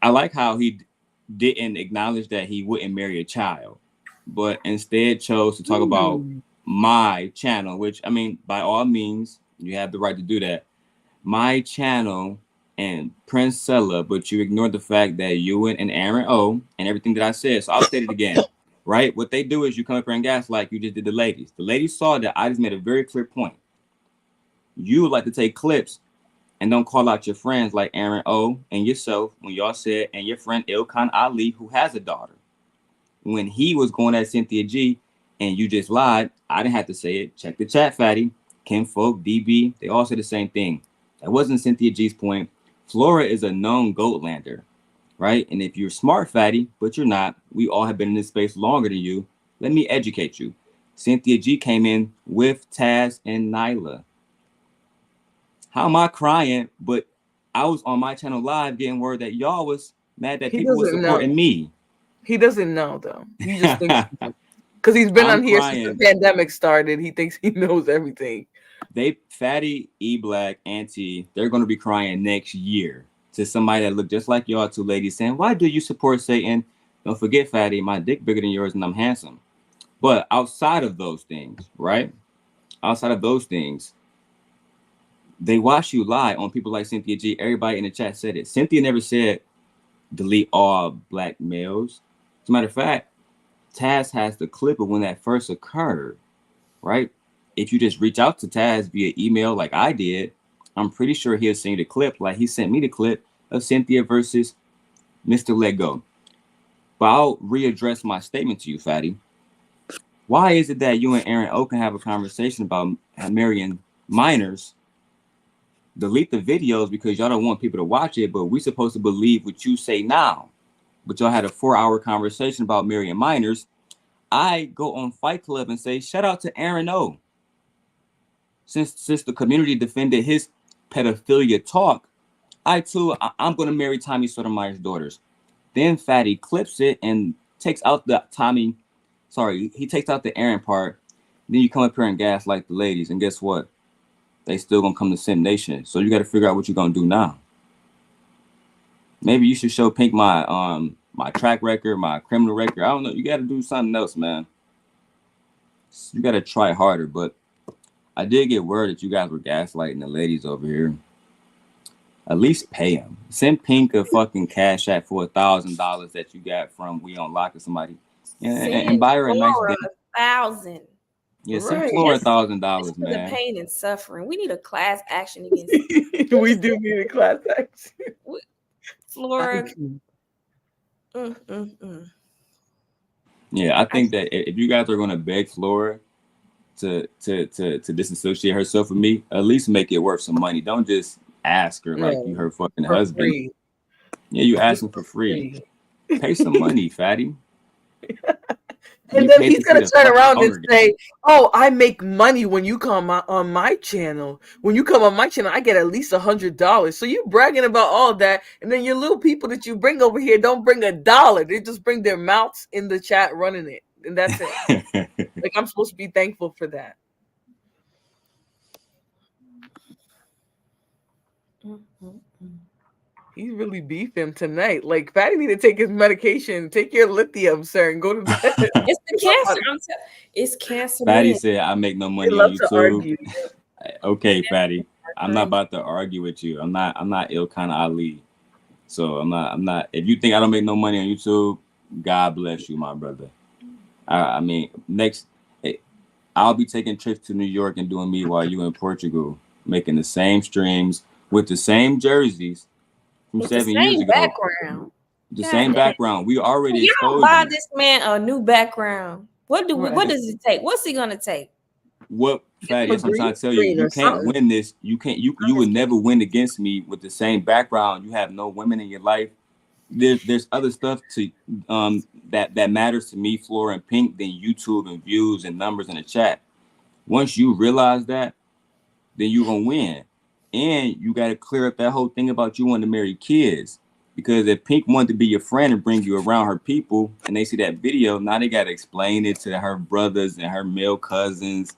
I like how he didn't acknowledge that he wouldn't marry a child, but instead chose to talk about my channel, which I mean, by all means, you have the right to do that. My channel and Prince Sella, but you ignored the fact that you and Aaron O and everything that I said. So I'll say it again, right? What they do is you come up here and gaslight, you just did the ladies. The ladies saw that I just made a very clear point. You would like to take clips and don't call out your friends like Aaron O and yourself when y'all said, and your friend Ilkan Ali, who has a daughter. When he was going at Cynthia G and you just lied, I didn't have to say it. Check the chat, Fatty. Kim Folk, DB, they all said the same thing. That wasn't Cynthia G's point. Flora is a known Goatlander, right? And if you're smart, Fatty, but you're not, we all have been in this space longer than you. Let me educate you. Cynthia G came in with Taz and Nyla. How am I crying? But I was on my channel live getting word that y'all was mad that people were supporting me. He doesn't know, though. He just thinks because he's been on here since the pandemic started. He thinks he knows everything. Fatty, E-Black, Auntie, they're going to be crying next year to somebody that look just like y'all two ladies saying, why do you support Satan? Don't forget, Fatty, my dick bigger than yours and I'm handsome. But outside of those things, right? Outside of those things, they watch you lie on people like Cynthia G. Everybody in the chat said it. Cynthia never said delete all black males. As a matter of fact, Taz has the clip of when that first occurred, right? If you just reach out to Taz via email like I did, I'm pretty sure he'll send you the clip like he sent me the clip of Cynthia versus Mr. Lego. But I'll readdress my statement to you, Fatty. Why is it that you and Aaron O can have a conversation about marrying minors, delete the videos because y'all don't want people to watch it, but we're supposed to believe what you say now? But y'all had a 4-hour conversation about marrying minors. I go on Fight Club and say, shout out to Aaron O. Since the community defended his pedophilia talk, I'm gonna marry Tommy Sotomayor's daughters. Then Fatty clips it and takes out the he takes out the Aaron part. Then you come up here and gaslight the ladies, and guess what? They still gonna come to Sim Nation. So you got to figure out what you're gonna do now. Maybe you should show Pink my my track record, my criminal record. I don't know. You got to do something else, man. You got to try harder. But I did get word that you guys were gaslighting the ladies over here. At least pay them. Send Pink a fucking cash app for $1,000 that you got from We Unlock or somebody, and buy her a nice dinner. $1,000. Yeah, send Flora $1,000, man. The pain and suffering. We need a class action against. We do need a class action. Flora. Yeah, I think that if you guys are gonna beg Flora to disassociate herself with me, at least make it worth some money. Don't just ask her like you her fucking husband. Free. Yeah, you asking for free. Pay some money, fatty. And then he's gonna turn around and say, "Oh, I make money when you come on my channel. When you come on my channel, I get at least $100. So you bragging about all that, and then your little people that you bring over here don't bring $1. They just bring their mouths in the chat running it, and that's it. Like I'm supposed to be thankful for that." He's really beefing tonight. Like Fatty need to take his medication. Take your lithium, sir, and go to bed. It's the cancer. It's cancer. Fatty said, "I make no money on YouTube." Okay, Fatty. I'm not about to argue with you. I'm not Ilkhan Ali. So I'm not. If you think I don't make no money on YouTube, God bless you, my brother. I mean, next, I'll be taking trips to New York and doing me while you in Portugal, making the same streams with the same jerseys. From 7 years ago. Background. The same background. We already you exposed don't buy you. this man a new background. What does it take? What's he gonna take? What, Fatty? I'm trying to tell you, you can't win this. You would never win against me with the same background. You have no women in your life. There's other stuff to that matters to me, Flora and Pink, than YouTube and views and numbers in the chat. Once you realize that, then you're gonna win. And you got to clear up that whole thing about you wanting to marry kids. Because if Pink wanted to be your friend and bring you around her people, and they see that video, now they got to explain it to her brothers and her male cousins.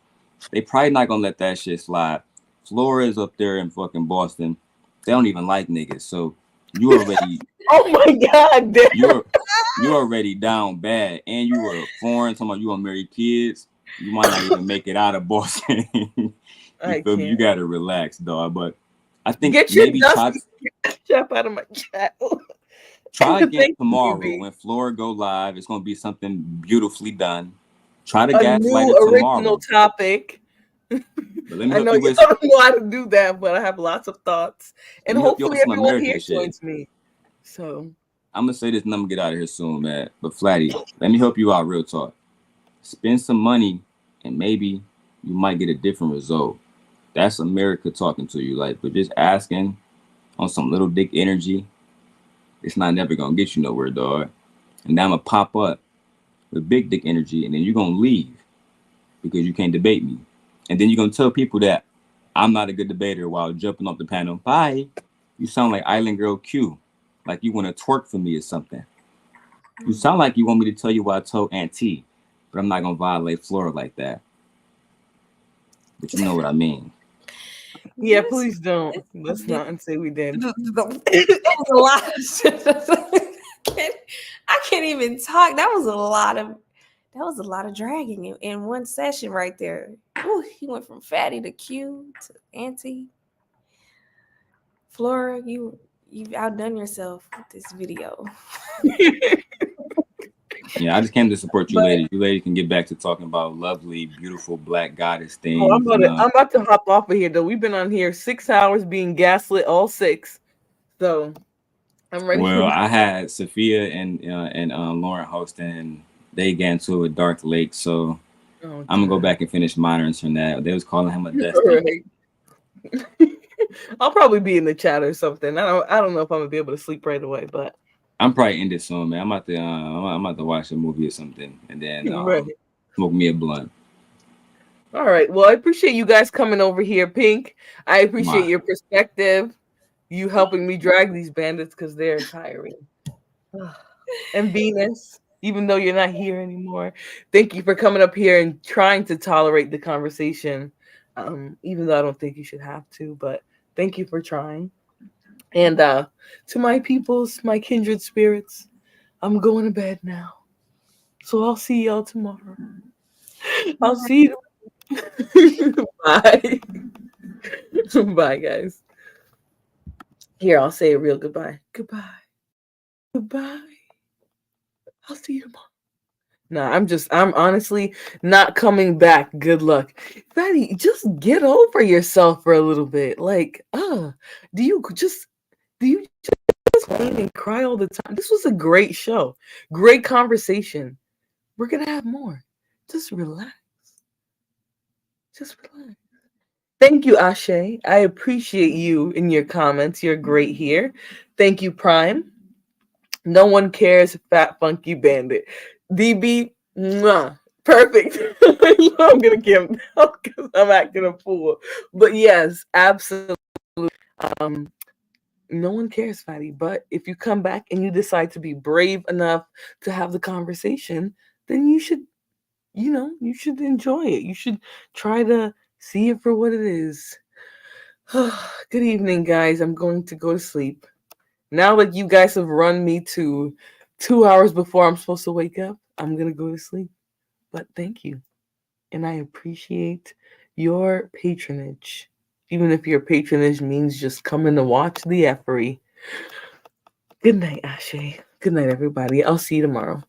They probably not going to let that shit slide. Flora is up there in fucking Boston. They don't even like niggas. So you already... Oh my God. You're already down bad. And you were foreign, talking about you want to marry kids. You might not even make it out of Boston. You gotta relax, dog. But I think maybe try out of my chat. Try again tomorrow when Flora go live. It's gonna be something beautifully done. Try to gaslight it tomorrow. Original topic. But let me I know you don't know how to do that, but I have lots of thoughts, and hopefully everyone here joins me. So I'm gonna say this, and I'm gonna get out of here soon, man. But Flatty, let me help you out. Real talk. Spend some money, and maybe you might get a different result. That's America talking to you, like, but just asking on some little dick energy, it's not never gonna get you nowhere, dog. And now I'm gonna pop up with big dick energy, and then you're gonna leave because you can't debate me. And then you're gonna tell people that I'm not a good debater while jumping off the panel. Bye. You sound like Island Girl Q, like you want to twerk for me or something. You sound like you want me to tell you what I told Auntie, but I'm not gonna violate Flora like that. But you know what I mean. Yeah, please don't. Let's not say we did. That was a lot of I can't even talk. That was a lot of dragging in one session right there. Ooh, he went from Fatty to Q to Auntie. Flora, you've outdone yourself with this video. Yeah, I just came to support you ladies. You ladies can get back to talking about lovely, beautiful black goddess things. Oh, I'm about to hop off of here though. We've been on here 6 hours being gaslit, all 6. So I'm ready. Well, I had Sophia and Lauren hosting, and they got into it with Dark Lake. So I'm gonna go back and finish monitoring that. They was calling him a destiny. I'll probably be in the chat or something. I don't know if I'm gonna be able to sleep right away, but I'm probably in this soon, man. I'm about to watch a movie or something, and then smoke me a blunt. All right. Well, I appreciate you guys coming over here, Pink. I appreciate your perspective. You helping me drag these bandits because they're tiring. And Venus, even though you're not here anymore, thank you for coming up here and trying to tolerate the conversation. Even though I don't think you should have to, but thank you for trying. And to my peoples, my kindred spirits, I'm going to bed now. So I'll see y'all tomorrow. I'll see you. Bye. Bye, guys. Here, I'll say a real goodbye. Goodbye. Goodbye. I'll see you tomorrow. Nah, I'm honestly not coming back. Good luck. Fatty, just get over yourself for a little bit. Like, do you just whine and cry all the time? This was a great show. Great conversation. We're gonna have more. Just relax. Just relax. Thank you, Ashe. I appreciate you in your comments. You're great here. Thank you, Prime. No one cares, Fat Funky Bandit. DB, mwah, perfect. I'm gonna give him because I'm acting a fool. But yes, absolutely. No one cares, Fatty. But if you come back and you decide to be brave enough to have the conversation, then you should, you should enjoy it. You should try to see it for what it is. Good evening, guys. I'm going to go to sleep. Now that you guys have run me to 2 hours before I'm supposed to wake up, I'm going to go to sleep. But thank you. And I appreciate your patronage. Even if your patronage means just coming to watch the effery. Good night, Ashe. Good night, everybody. I'll see you tomorrow.